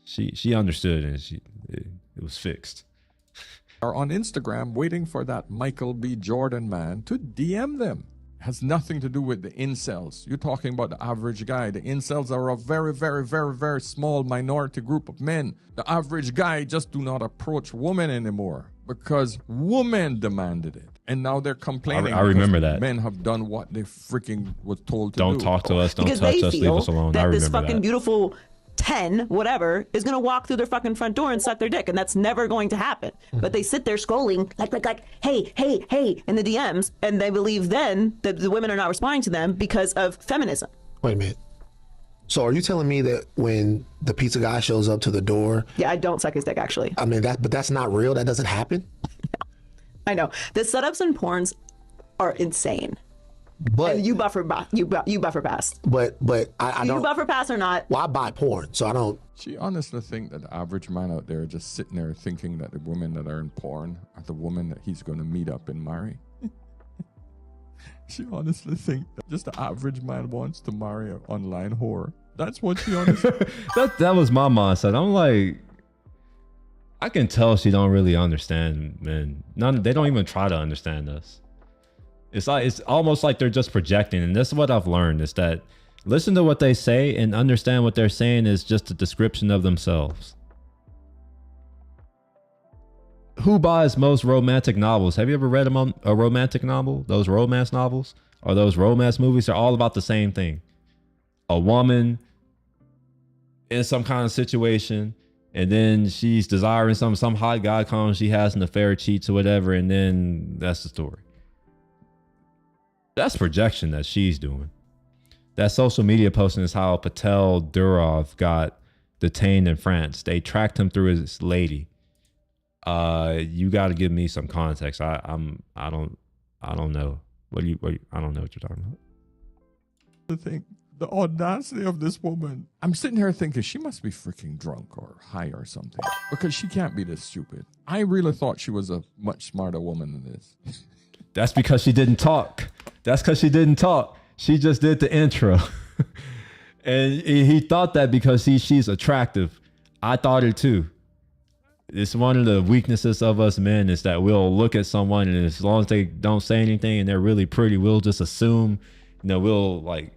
She understood, and it was fixed. Are on Instagram waiting for that Michael B. Jordan man to DM them. Has nothing to do with the incels. You're talking about the average guy. The incels are a very, very, very, very small minority group of men. The average guy just do not approach women anymore because women demanded it. And now they're complaining. I remember that. Men have done what they freaking was told to do. Don't talk to us. Don't because touch they us. feel Leave us alone. I that remember this fucking that. beautiful 10, whatever, is going to walk through their fucking front door and suck their dick. And that's never going to happen. But they sit there scrolling like, hey, in the DMs. And they believe then that the women are not responding to them because of feminism. Wait a minute. So are you telling me that when the pizza guy shows up to the door? Yeah, I don't suck his dick, actually. I mean, but that's not real. That doesn't happen. I know. The setups in porns are insane. But and you buffer past. But I don't. You buffer pass or not? Well, I buy porn, so I don't. She honestly think that the average man out there just sitting there thinking that the women that are in porn are the women that he's going to meet up and marry. She honestly think that just the average man wants to marry an online whore. That's what she honestly. that was my mindset. I'm like, I can tell she don't really understand men. They don't even try to understand us. It's almost like they're just projecting. And this is what I've learned is that listen to what they say and understand what they're saying is just a description of themselves. Who buys most romantic novels? Have you ever read a romantic novel? Those romance novels or those romance movies are all about the same thing. A woman in some kind of situation, and then she's desiring some hot guy comes, she has an affair, cheats or whatever, and then that's the story. That's projection that she's doing. That social media posting is how Patel Durov got detained in France. They tracked him through his lady. You got to give me some context. I don't know. I don't know what you're talking about. The thing, the audacity of this woman. I'm sitting here thinking she must be freaking drunk or high or something because she can't be this stupid. I really thought she was a much smarter woman than this. That's because she didn't talk. She just did the intro. And he thought that because she's attractive. I thought it too. It's one of the weaknesses of us men is that we'll look at someone and as long as they don't say anything and they're really pretty, we'll just assume, we'll like,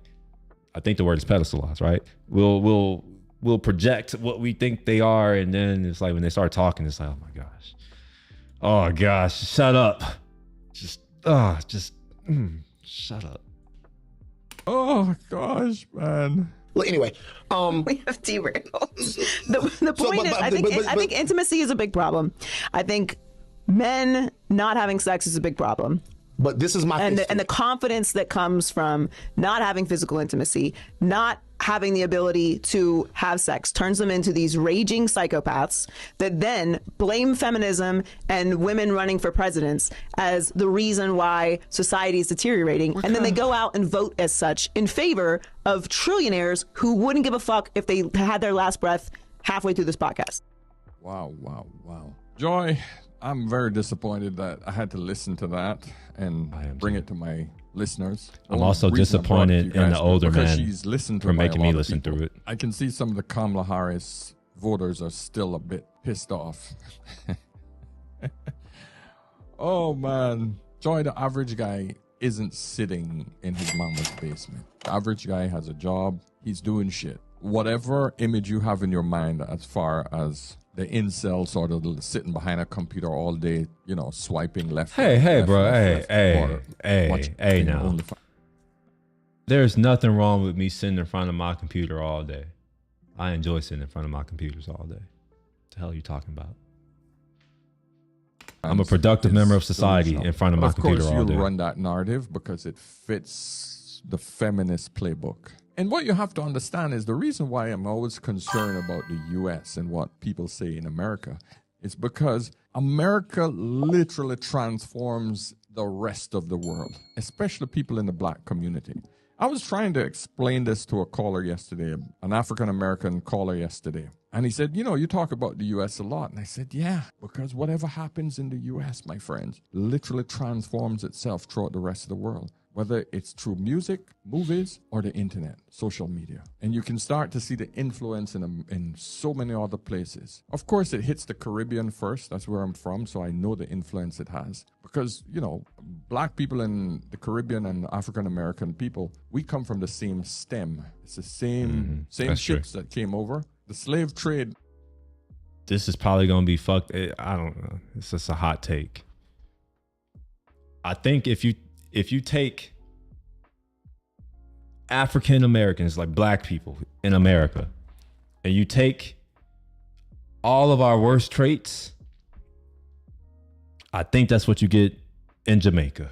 I think the word is pedestalize, right? We'll project what we think they are. And then it's like when they start talking, it's like, oh gosh, shut up. Shut up. Oh gosh, man. Well, anyway, we have derailed. The point is, I think intimacy is a big problem. I think men not having sex is a big problem. But this is my and the confidence that comes from not having physical intimacy, not having the ability to have sex, turns them into these raging psychopaths that then blame feminism and women running for presidents as the reason why society is deteriorating. And then they go out and vote as such in favor of trillionaires who wouldn't give a fuck if they had their last breath halfway through this podcast. Wow. Joy, I'm very disappointed that I had to listen to that and bring it to my listeners. I'm also disappointed in the older man she's listened to for making me listen through it. I can see some of the Kamala Harris voters are still a bit pissed off. Oh man, Joy, the average guy isn't sitting in his mama's basement. The average guy has a job. He's doing shit. Whatever image you have in your mind as far as the incel sort of sitting behind a computer all day, swiping left. Hey, bro. Hey, now. There's nothing wrong with me sitting in front of my computer all day. I enjoy sitting in front of my computers all day. The hell are you talking about? I'm a productive member of society in front of my computer all day. Of course, you'll run that narrative because it fits the feminist playbook. And what you have to understand is the reason why I'm always concerned about the U.S. and what people say in America is because America literally transforms the rest of the world, especially people in the black community. I was trying to explain this to a caller yesterday, an African-American caller yesterday. And he said, you talk about the U.S. a lot. And I said, yeah, because whatever happens in the U.S., my friends, literally transforms itself throughout the rest of the world, whether it's through music, movies, or the internet, social media. And you can start to see the influence in so many other places. Of course, it hits the Caribbean first. That's where I'm from, so I know the influence it has. Because, black people in the Caribbean and African-American people, we come from the same stem. It's the same ships that came over. The slave trade. This is probably going to be fucked. I don't know. It's just a hot take. I think if you take African Americans, like black people in America, and you take all of our worst traits, I think that's what you get in Jamaica.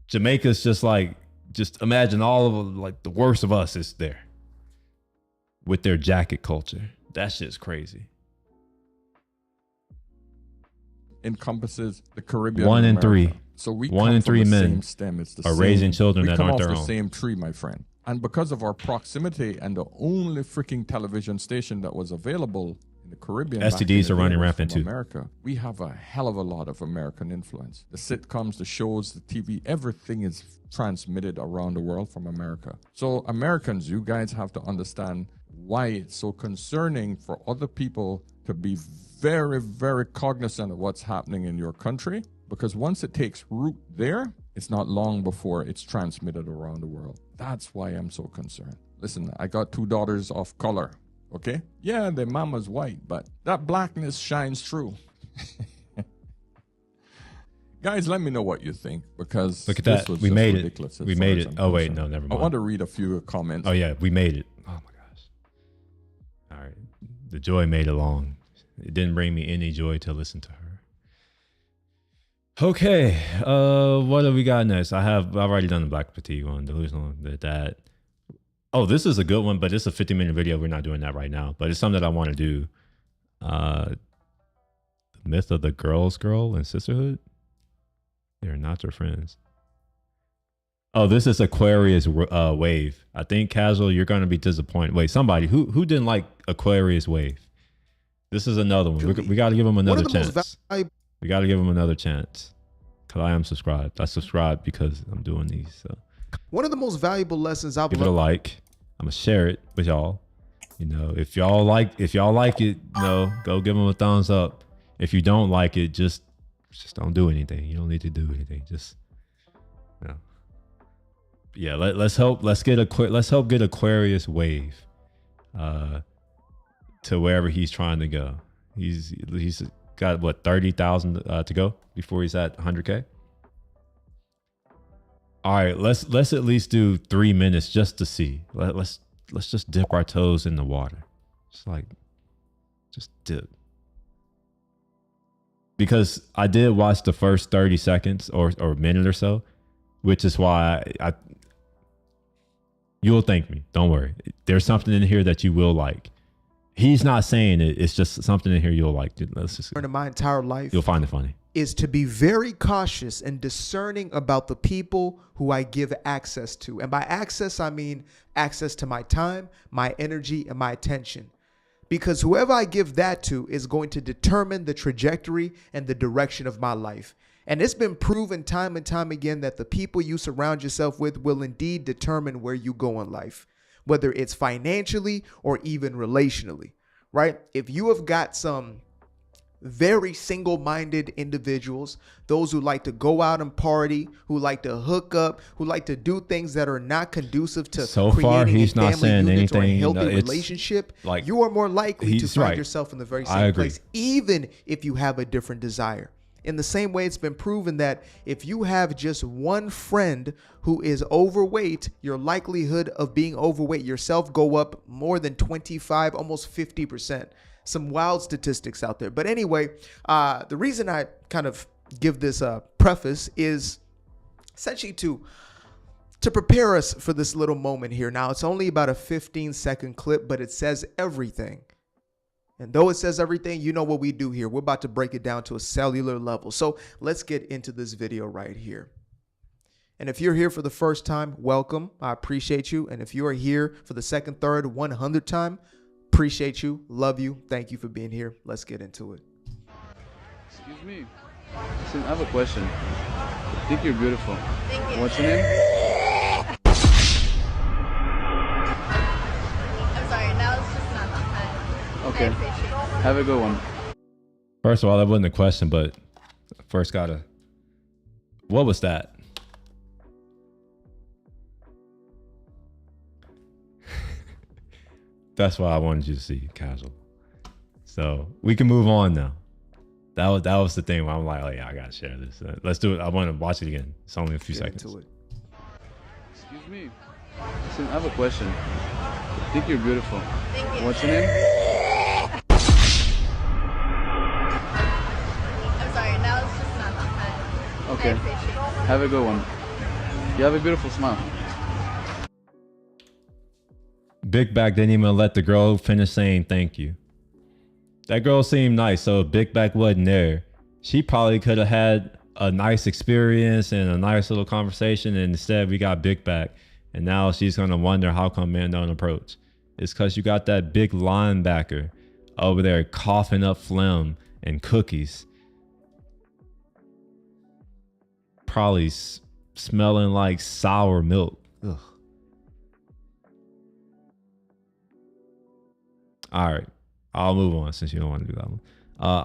Jamaica's just imagine all of the worst of us is there with their jacket culture. That shit's crazy. Encompasses the Caribbean. 1 in 3. So we 1 in 3 men are raising children that aren't their own. We come off the same tree, my friend. And because of our proximity and the only freaking television station that was available in the Caribbean, STDs are running rampant too. America, we have a hell of a lot of American influence. The sitcoms, the shows, the TV, everything is transmitted around the world from America. So Americans, you guys have to understand why it's so concerning for other people to be very, very cognizant of what's happening in your country, because once it takes root there, it's not long before it's transmitted around the world. That's why I'm so concerned. Listen, I got 2 daughters of color, okay? Yeah, their mama's white, but that blackness shines through. Guys, let me know what you think, because look at that. We made it. We made it. Oh, wait, no, never mind. I want to read a few comments. Oh, yeah, we made it. Oh, my gosh. All right. The joy made it long. It didn't bring me any joy to listen to her. Okay, what have we got next? I've already done the black fatigue one, delusional, that. Oh, this is a good one, but it's a 50-minute video. We're not doing that right now, but it's something that I want to do. The myth of the girl in sisterhood. They're not your friends. Oh, this is Aquarius wave. I think Casual, you're going to be disappointed. Wait, somebody who didn't like Aquarius wave? This is another one. We got to give them another chance. We got to give them another chance, because I am subscribed. I subscribed because I'm doing these. So. One of the most valuable lessons I've learned. Give it a like. I'm going to share it with y'all. If y'all like it, go give them a thumbs up. If you don't like it, just don't do anything. You don't need to do anything. Just, yeah, let's hope get Aquarius wave to wherever he's trying to go. He's got what, 30,000 to go before he's at 100K. All right, let's at least do 3 minutes just to see. Let's just dip our toes in the water. Just dip. Because I did watch the first 30 seconds or a minute or so, which is why I you'll thank me. Don't worry. There's something in here that you will like. He's not saying it. It's just something in here you'll like. Let's just. In my entire life, you'll find it funny. Is to be very cautious and discerning about the people who I give access to. And by access, I mean access to my time, my energy, and my attention. Because whoever I give that to is going to determine the trajectory and the direction of my life. And it's been proven time and time again that the people you surround yourself with will indeed determine where you go in life, whether it's financially or even relationally, right? If you have got some very single-minded individuals, those who like to go out and party, who like to hook up, who like to do things that are not conducive to so far he's not saying anything, or a healthy relationship, like, you are more likely to find yourself in the very same place, even if you have a different desire. In the same way, it's been proven that if you have just one friend who is overweight, your likelihood of being overweight yourself go up more than 25, almost 50%. some wild statistics out there. But anyway, the reason I kind of give this preface is essentially to prepare us for this little moment here. Now, it's only about a 15-second clip, but it says everything. And though it says everything, you know what we do here. We're about to break it down to a cellular level. So let's get into this video right here. And if you're here for the first time, welcome. I appreciate you. And if you are here for the second, third, 100th time, appreciate you, love you. Thank you for being here. Let's get into it. Excuse me. Listen, I have a question. I think you're beautiful. Thank you. What's your name? I'm sorry, now it's just not that time. Okay. I appreciate it. Have a good one. First of all, that wasn't a question, but first gotta. What was that? That's why I wanted you to see casual. So we can move on now. That was the thing where I'm like, oh yeah, I gotta share this. Let's do it. I want to watch it again. It's only a few seconds. Excuse me. Listen, I have a question. I think you're beautiful. Thank you. What's your name? I'm sorry, now it's just not that time. Okay. I appreciate it. Have a good one. You have a beautiful smile. Big Back didn't even let the girl finish saying thank you. That girl seemed nice, so if Big Back wasn't there, she probably could have had a nice experience and a nice little conversation, and instead we got Big Back, and now she's gonna wonder how come men don't approach. It's because you got that big linebacker over there coughing up phlegm and cookies. Probably smelling like sour milk. Ugh. All right, I'll move on since you don't want to do that one.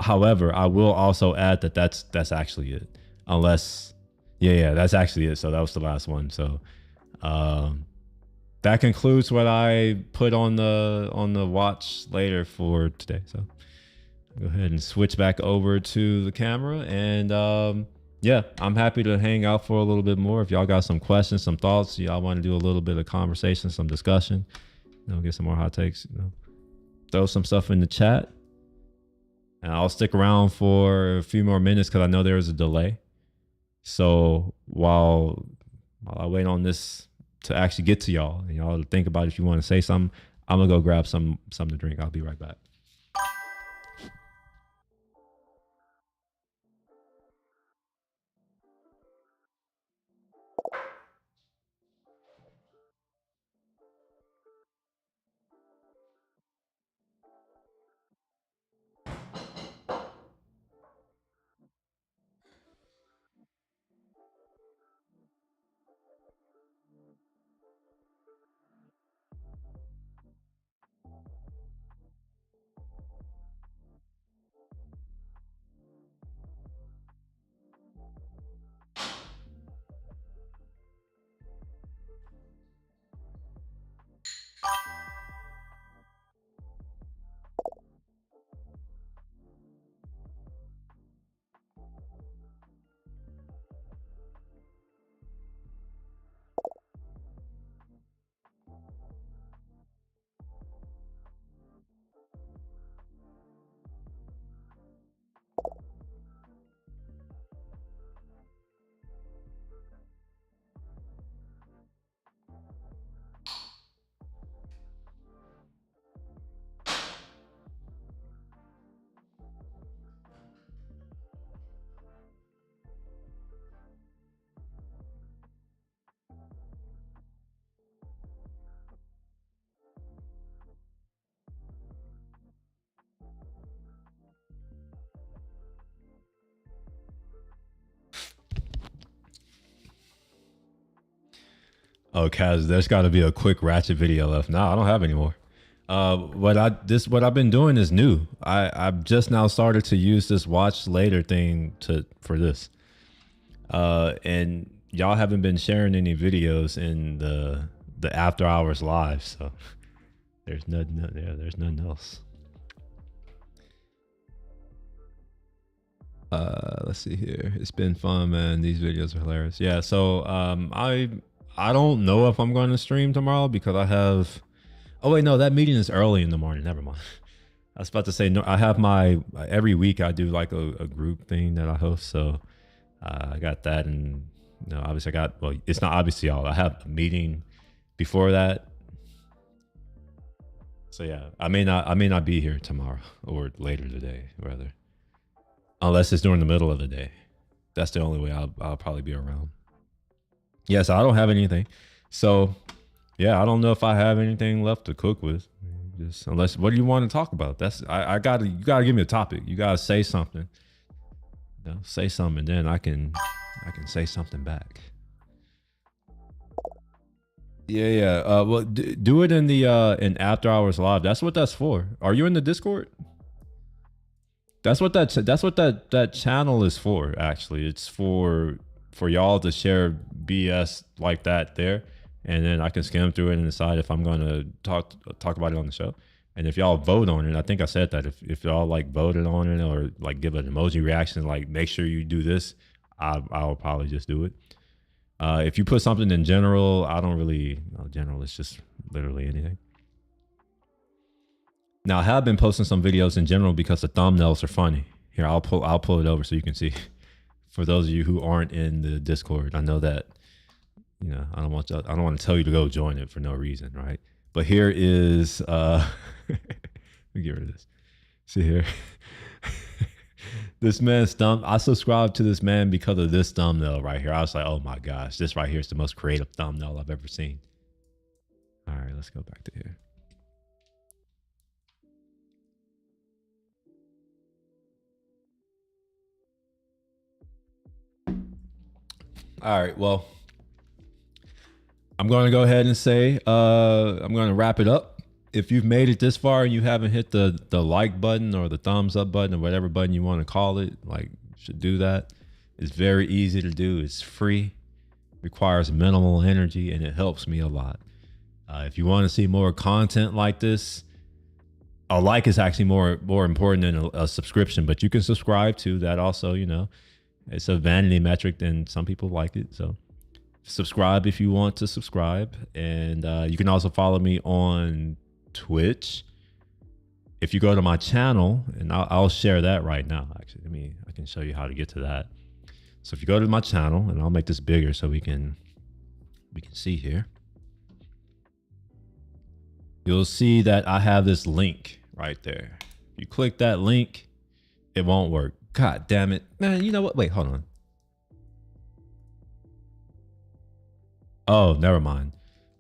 However, I will also add that that's actually it. Unless, yeah, that's actually it. So that was the last one. So that concludes what I put on the watch later for today. So go ahead and switch back over to the camera, and yeah, I'm happy to hang out for a little bit more. If y'all got some questions, some thoughts, y'all want to do a little bit of conversation, some discussion, get some more hot takes, throw some stuff in the chat, and I'll stick around for a few more minutes because I know there is a delay. So while I wait on this to actually get to y'all and y'all to think about if you want to say something, I'm gonna go grab something to drink. I'll be right back. Oh, Kaz, there's got to be a quick ratchet video left. No, I don't have any more. What I've been doing is new. I've just now started to use this watch later thing for this. And y'all haven't been sharing any videos in the after hours live, so there's nothing there. There's nothing else. Let's see here. It's been fun, man. These videos are hilarious. Yeah, so I don't know if I'm going to stream tomorrow because I have... Oh wait, no, that meeting is early in the morning. Never mind. I was about to say, no, I have every week I do like a group thing that I host. So I got that. And, obviously it's not obviously y'all. I have a meeting before that. So yeah, I may not be here tomorrow or later today, rather. Unless it's during the middle of the day. That's the only way I'll probably be around. Yeah, so I don't have anything. So yeah, I don't know if I have anything left to cook with. Just unless, what do you want to talk about? You gotta give me a topic. You gotta say something. Say something, and then I can say something back. Yeah. Well, do it in the in After Hours Live. That's what that's for. Are you in the Discord? That's what that channel is for. Actually, it's for y'all to share BS like that there. And then I can skim through it and decide if I'm going to talk about it on the show. And if y'all vote on it, I think I said that if y'all like voted on it or like give an emoji reaction, like make sure you do this, I'll probably just do it. If you put something in general, I don't really, general, it's just literally anything. Now I have been posting some videos in general because the thumbnails are funny. Here, I'll pull it over so you can see. For those of you who aren't in the Discord, I know that, I don't want to tell you to go join it for no reason, right? But here is let me get rid of this. See here. This man's thumb. I subscribed to this man because of this thumbnail right here. I was like, oh my gosh, this right here is the most creative thumbnail I've ever seen. All right, let's go back to here. All right, well, I'm going to go ahead and say I'm going to wrap it up. If you've made it this far and you haven't hit the like button or the thumbs up button or whatever button you want to call it, like, you should do that. It's very easy to do. It's free, requires minimal energy, and it helps me a lot. If you want to see more content like this, a like is actually more important than a subscription, but you can subscribe to that also. It's a vanity metric, and some people like it. So subscribe if you want to subscribe. And you can also follow me on Twitch. If you go to my channel, and I'll share that right now. Actually, I can show you how to get to that. So if you go to my channel, and I'll make this bigger so we can see here. You'll see that I have this link right there. If you click that link, it won't work. God damn it, man. You know what? Wait, hold on. Oh, never mind.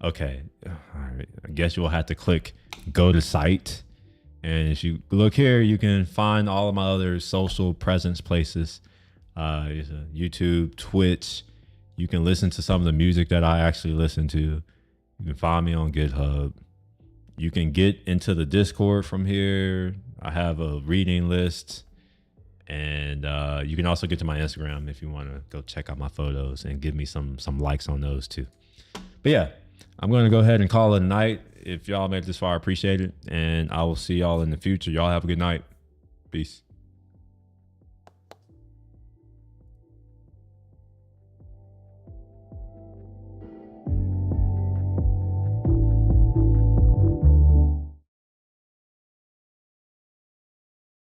Okay. All right. I guess you'll have to click go to site. And if you look here, you can find all of my other social presence places. YouTube, Twitch. You can listen to some of the music that I actually listen to. You can find me on GitHub. You can get into the Discord from here. I have a reading list. And you can also get to my Instagram if you want to go check out my photos and give me some likes on those too. But yeah, I'm going to go ahead and call it a night. If y'all made it this far, I appreciate it. And I will see y'all in the future. Y'all have a good night. Peace.